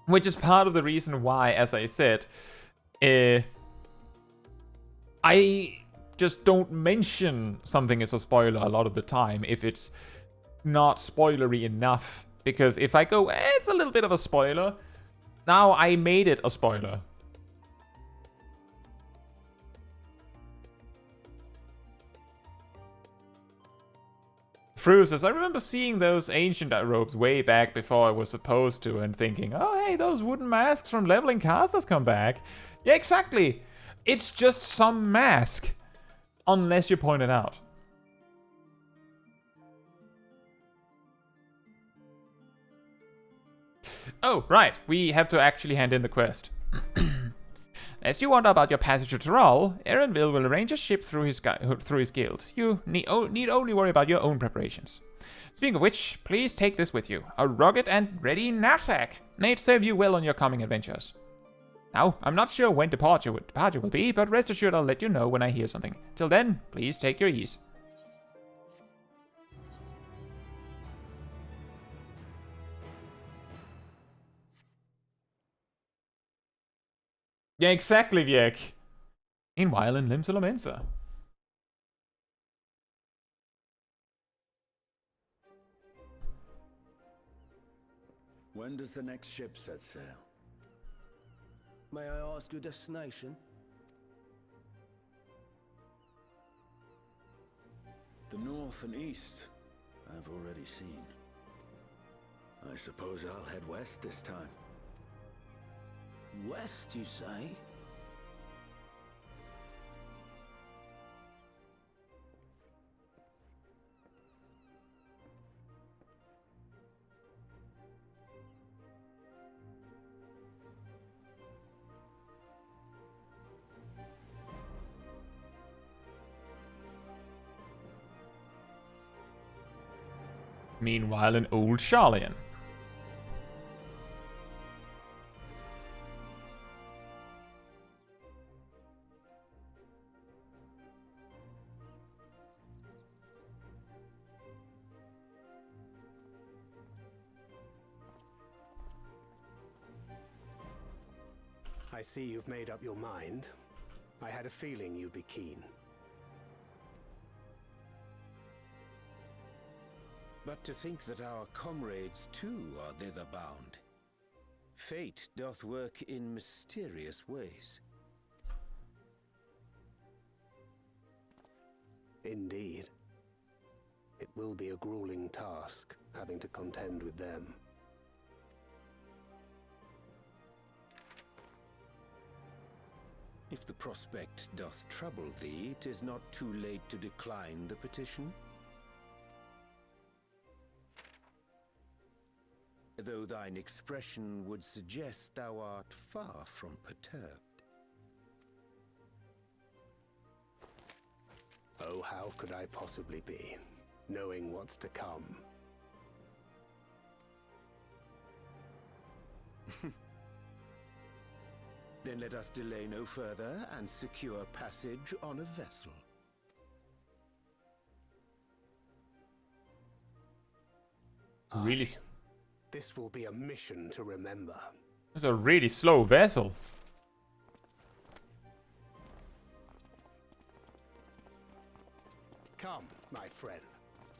A: Which is part of the reason why, as I said, I just don't mention something as a spoiler a lot of the time if it's not spoilery enough. Because if I go, it's a little bit of a spoiler, Now I made it a spoiler. Fruses, I remember seeing those ancient robes way back before I was supposed to and thinking, oh hey, those wooden masks from leveling casters come back. Yeah, exactly. It's just some mask. Unless you point it out. Oh, right. We have to actually hand in the quest. As you wonder about your passage to Tural, Aaronville will arrange a ship through his guild. You need only worry about your own preparations. Speaking of which, please take this with you. A rugged and ready knapsack. May it serve you well on your coming adventures. Now, I'm not sure when departure will be, but rest assured I'll let you know when I hear something. Till then, please take your ease. Yeah, exactly, Viek. Meanwhile, in Limsa Lomensa.
I: When does the next ship set sail?
J: May I ask your destination?
I: The north and east, I've already seen. I suppose I'll head west this time.
J: West, you say?
A: Meanwhile, in Old Charlian.
J: I see you've made up your mind. I had a feeling you'd be keen.
V: But to think that our comrades too are thither bound. Fate doth work in mysterious ways.
J: Indeed. It will be a grueling task, having to contend with them.
V: If the prospect doth trouble thee, 'tis not too late to decline the petition. Though thine expression would suggest thou art far from perturbed.
J: Oh, how could I possibly be, knowing what's to come?
V: Then let us delay no further and secure passage on a vessel.
A: Really?
J: This will be a mission to remember.
A: It's a really slow vessel.
J: Come, my friend.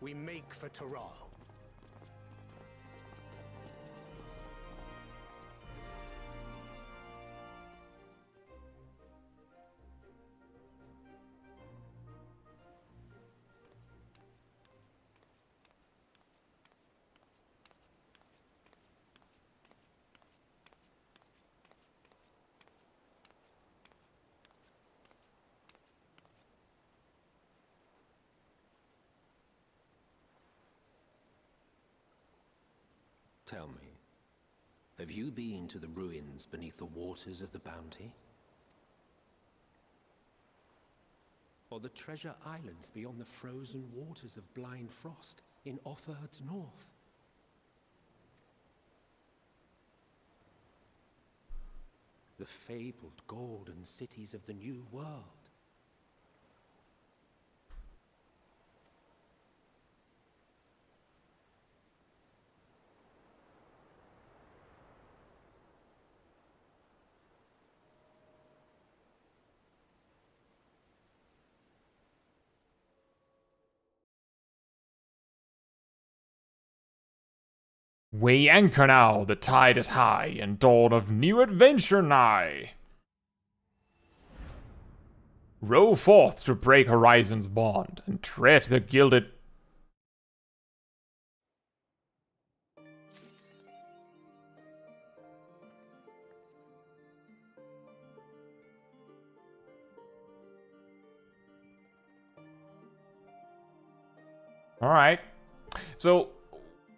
J: We make for Tural.
W: Tell me, have you been to the ruins beneath the waters of the Bounty? Or the treasure islands beyond the frozen waters of Blind Frost in Offerd's north? The fabled golden cities of the New World?
A: We anchor now, the tide is high, and dawn of new adventure nigh. Row forth to break horizon's bond, and tread the gilded... Alright. So,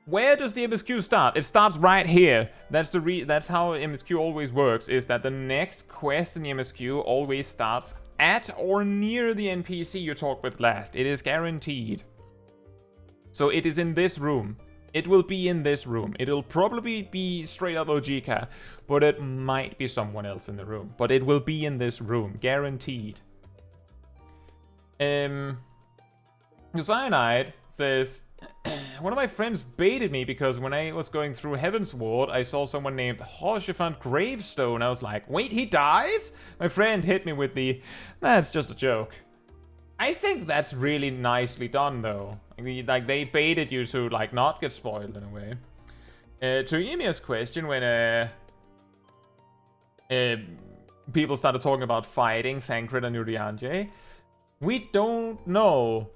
A: where does the MSQ start? It starts right here. That's how MSQ always works, is that the next quest in the MSQ always starts at or near the NPC you talked with last. It is guaranteed. So it is in this room. It will be in this room. It'll probably be straight up Ojika, but it might be someone else in the room. But it will be in this room, guaranteed. Cyanide says, one of my friends baited me because when I was going through Heaven's Ward, I saw someone named Hoshifant Gravestone. I was like, wait, he dies? My friend hit me with the, that's just a joke. I think that's really nicely done, though. Like, they baited you to, like, not get spoiled in a way. To Emia's question, when people started talking about fighting Thancred and Urianger, we don't know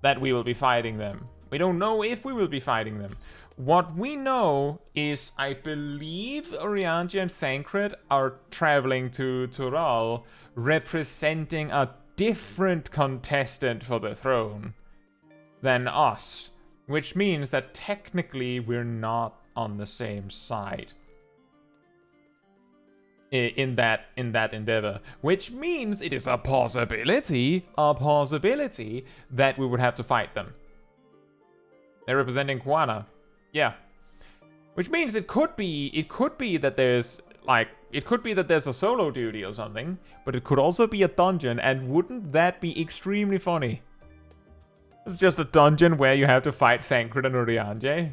A: that we will be fighting them. We don't know if we will be fighting them. What we know is, I believe Urianger and Thancred are traveling to Tural, representing a different contestant for the throne than us, which means that technically we're not on the same side in that endeavor, which means it is a possibility that we would have to fight them. They're representing Kuana. Yeah. Which means it could be that there's a solo duty or something, but it could also be a dungeon, and wouldn't that be extremely funny? It's just a dungeon where you have to fight Thancred and Urianger.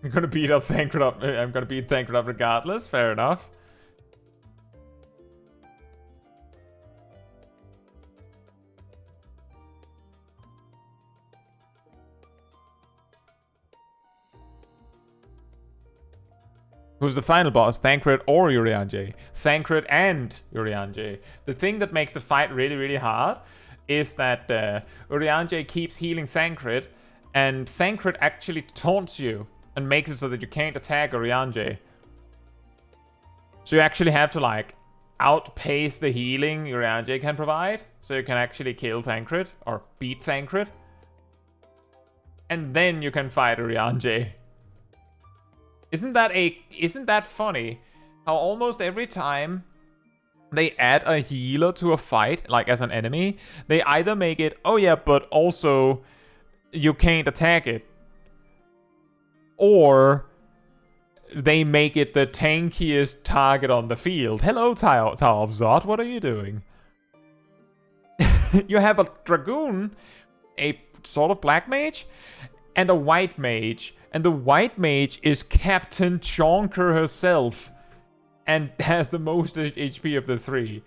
A: I'm gonna beat Thancred up regardless, fair enough. Who's the final boss, Thancred or Urianger? Thancred and Urianger. The thing that makes the fight really, really hard is that Urianger keeps healing Thancred, and Thancred actually taunts you and makes it so that you can't attack Urianger. So you actually have to, like, outpace the healing Urianger can provide, so you can actually kill Thancred, or beat Thancred. And then you can fight Urianger. Isn't that funny? How almost every time they add a healer to a fight, like as an enemy, they either make it, oh yeah, but also you can't attack it, or they make it the tankiest target on the field. Hello, Tower of Zod, what are you doing? You have a Dragoon, a sort of black mage, and a white mage. And the white mage is Captain Chonker herself, and has the most HP of the three.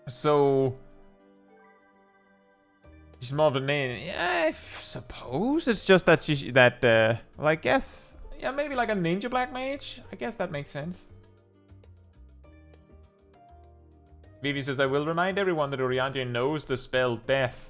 A: So she's more of a name. Yeah, I suppose it's just that well, I guess, yeah, maybe like a ninja black mage. I guess that makes sense. Vivi says, I will remind everyone that Urianger knows the spell Death.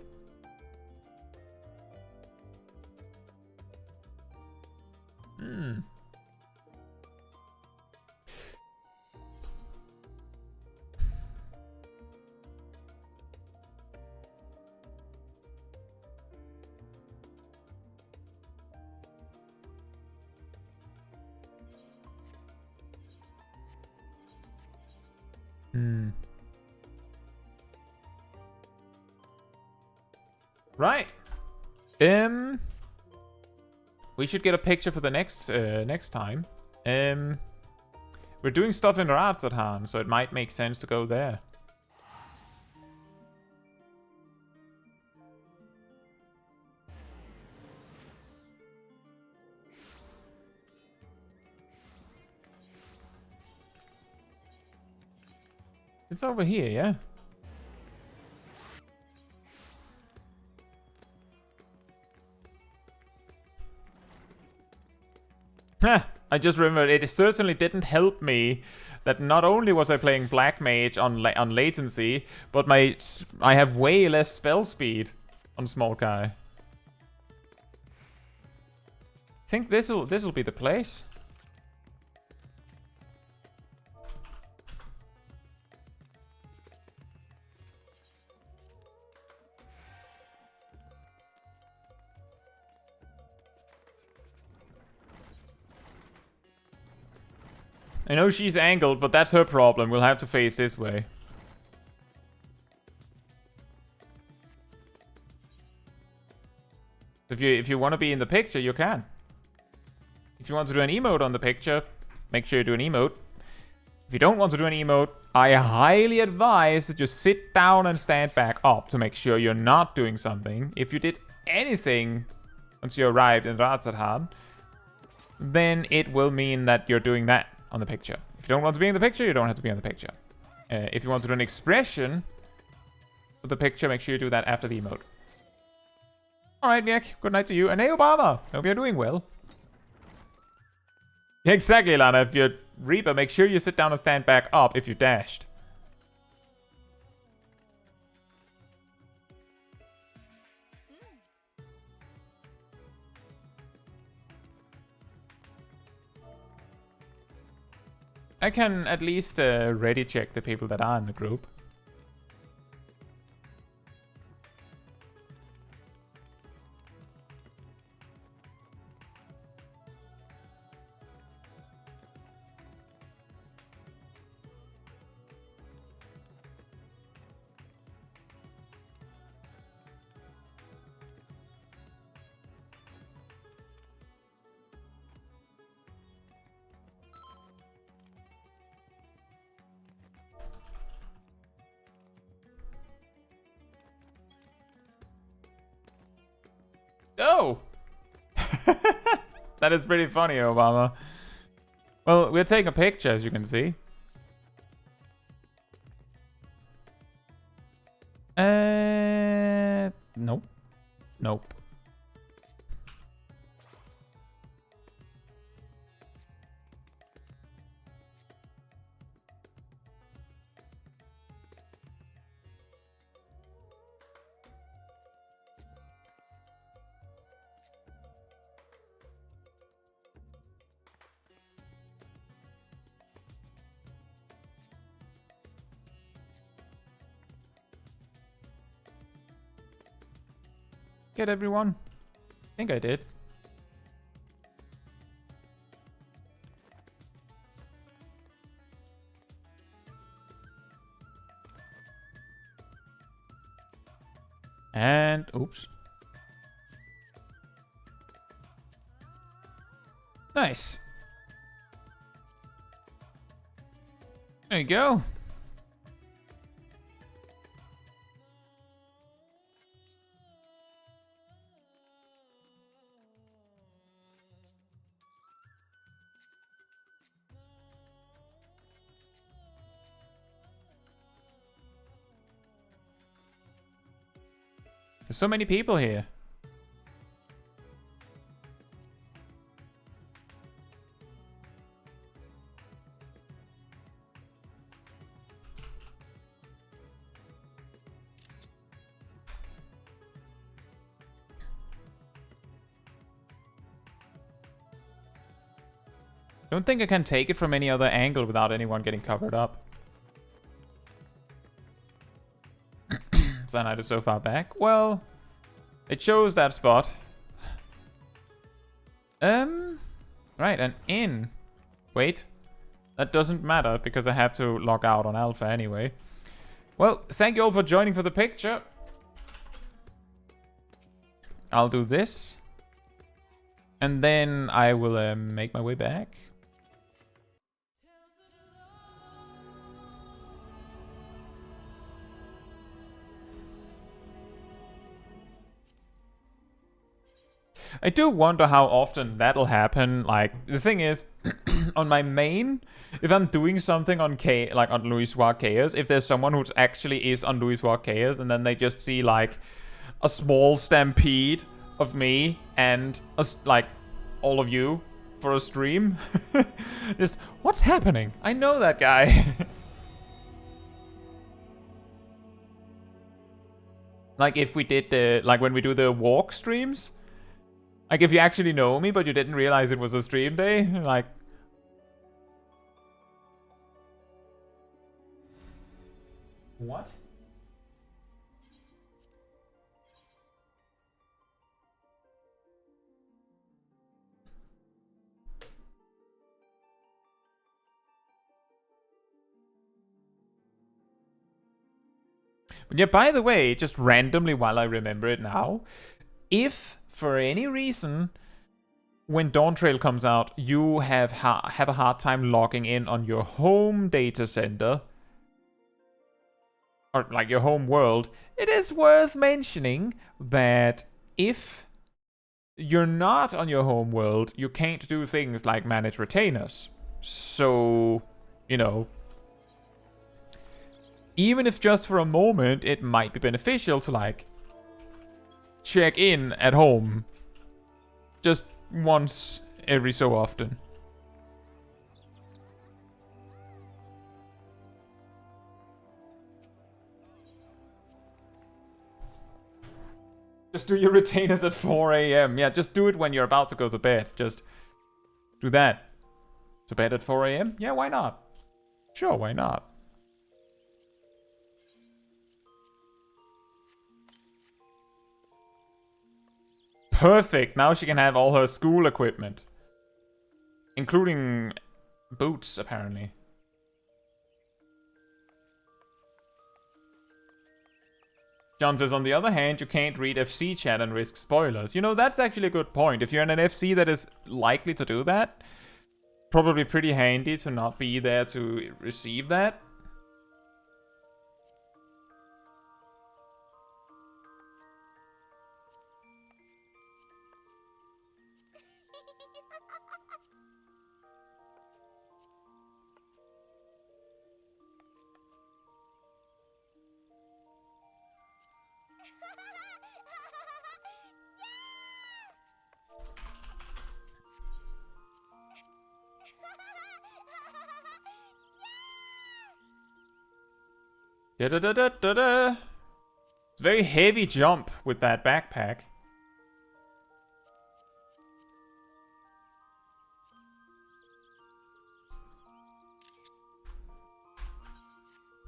A: Right. We should get a picture for the next time. We're doing stuff in Razadhan, so it might make sense to go there. It's over here, yeah? I just remembered it certainly didn't help me that not only was I playing Black Mage on latency, but I have way less spell speed on Smol Kai. I think this'll be the place. I know she's angled, but that's her problem. We'll have to face this way. If you want to be in the picture, you can. If you want to do an emote on the picture, make sure you do an emote. If you don't want to do an emote, I highly advise that you sit down and stand back up to make sure you're not doing something. If you did anything once you arrived in Razadhan, then it will mean that you're doing that on the picture. If you don't want to be in the picture, you don't have to be on the picture. If you want to do an expression of the picture, make sure you do that after the emote. Alright, Miek, good night to you. And hey, Obama, hope you're doing well. Exactly, Lana. If you're Reaper, make sure you sit down and stand back up if you dashed. I can at least ready check the people that are in the group. Oh! That is pretty funny, Obama. Well, we're taking a picture, as you can see. Nope. Nope. Get everyone? I think I did. And oops. Nice. There you go. There's so many people here. Don't think I can take it from any other angle without anyone getting covered up. Cyanide is so far back. Well, it shows that spot. Right, and in. Wait. That doesn't matter because I have to log out on Alpha anyway. Well, thank you all for joining for the picture. I'll do this. And then I will make my way back. I do wonder how often that'll happen. Like, the thing is, on my main, if I'm doing something on on Louisoix Chaos, if there's someone who actually is on Louisoix Chaos, and then they just see, like, a small stampede of me and, like, all of you for a stream. Just, what's happening? I know that guy. Like if we did the, like when we do the walk streams. Like if you actually know me, but you didn't realize it was a stream day. Like... What? But yeah, by the way, just randomly while I remember it now, if for any reason when Dawn Trail comes out you have a hard time logging in on your home data center, or like your home world, it is worth mentioning that if you're not on your home world, you can't do things like manage retainers. So, you know, even if just for a moment, it might be beneficial to like check in at home just once every so often. Just do your retainers at 4 AM. Yeah, just do it when you're about to go to bed. Just do that. To bed at 4 AM? Yeah, why not? Sure, why not? Perfect. Now she can have all her school equipment. Including boots, apparently. John says, on the other hand, you can't read FC chat and risk spoilers. You know, that's actually a good point. If you're in an FC that is likely to do that, probably pretty handy to not be there to receive that. Da-da-da-da-da-da. It's a very heavy jump with that backpack.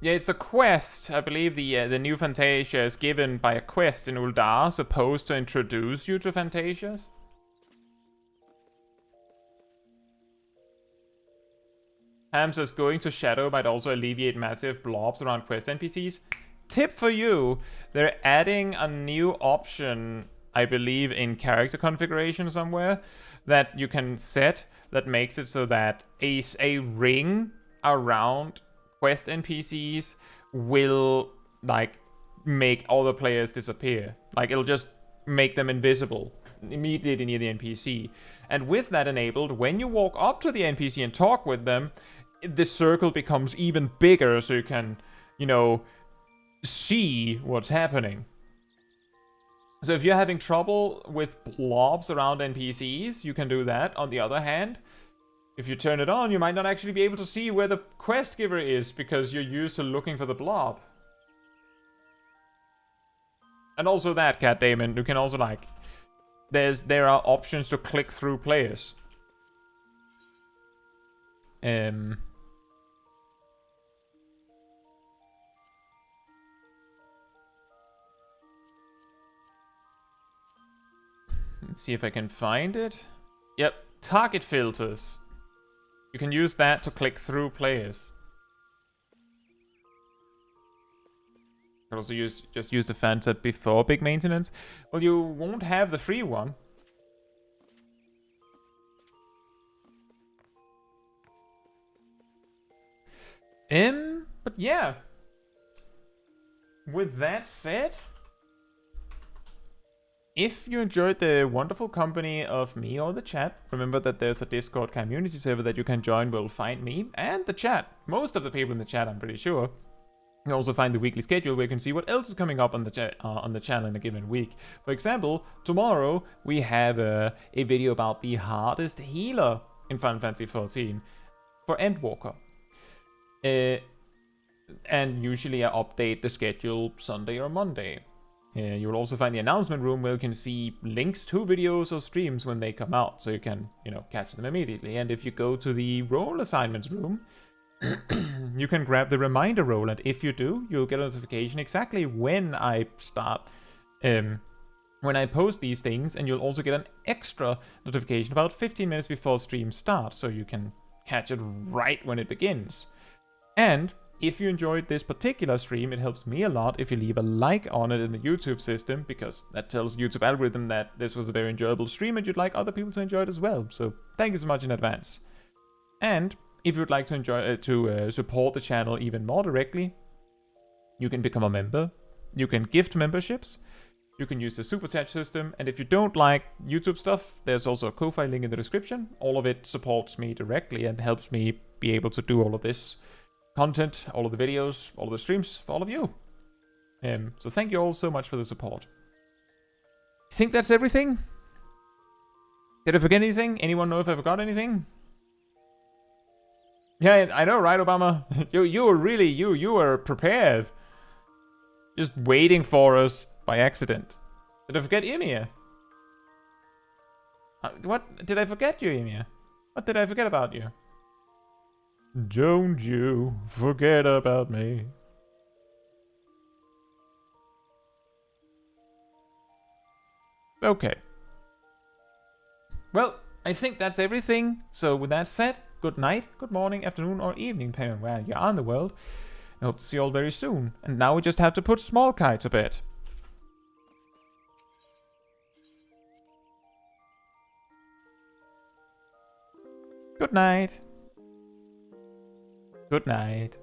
A: Yeah, it's a quest. I believe the new Fantasia is given by a quest in Uldar, supposed to introduce you to Fantasias. Ham says going to Shadow might also alleviate massive blobs around quest NPCs. Tip for you, they're adding a new option, I believe, in character configuration somewhere, that you can set that makes it so that a ring around quest NPCs will, like, make all the players disappear. Like, it'll just make them invisible immediately near the NPC. And with that enabled, when you walk up to the NPC and talk with them, the circle becomes even bigger so you can, you know, see what's happening. So if you're having trouble with blobs around NPCs, you can do that. On the other hand, if you turn it on, you might not actually be able to see where the quest giver is because you're used to looking for the blob. And also that, Cat Damon, you can also, like, there are options to click through players. Let's see if I can find it. Yep, target filters. You can use that to click through players. You can also just use the fan set before big maintenance. Well, you won't have the free one. But yeah. With that said, if you enjoyed the wonderful company of me or the chat, remember that there's a Discord community server that you can join. Will find me and the chat. Most of the people in the chat, I'm pretty sure. You also find the weekly schedule where you can see what else is coming up on the channel in a given week. For example, tomorrow we have a video about the hardest healer in Final Fantasy XIV for Endwalker. And usually I update the schedule Sunday or Monday. You will also find the announcement room where you can see links to videos or streams when they come out, so you can, catch them immediately. And if you go to the role assignments room, you can grab the reminder role, and if you do, you'll get a notification exactly when I start, when I post these things, and you'll also get an extra notification about 15 minutes before stream starts, so you can catch it right when it begins. And if you enjoyed this particular stream, it helps me a lot if you leave a like on it in the YouTube system, because that tells YouTube algorithm that this was a very enjoyable stream and you'd like other people to enjoy it as well. So thank you so much in advance. And if you'd like to support the channel even more directly, you can become a member. You can gift memberships. You can use the super chat system. And if you don't like YouTube stuff, there's also a Ko-Fi link in the description. All of it supports me directly and helps me be able to do all of this content, all of the videos, all of the streams for all of you. So thank you all so much for the support. I think that's everything. Did I forget anything? Anyone know if I forgot anything? Yeah, I know, right, Obama? you were really, you were prepared. Just waiting for us by accident. Did I forget Ymir? What? Did I forget you, Ymir? What did I forget about you? Don't you forget about me. Okay. Well, I think that's everything. So with that said, good night, good morning, afternoon, or evening, depending on where you are in the world. I hope to see you all very soon. And now we just have to put Smol Caetsu to bed. Good night. Good night.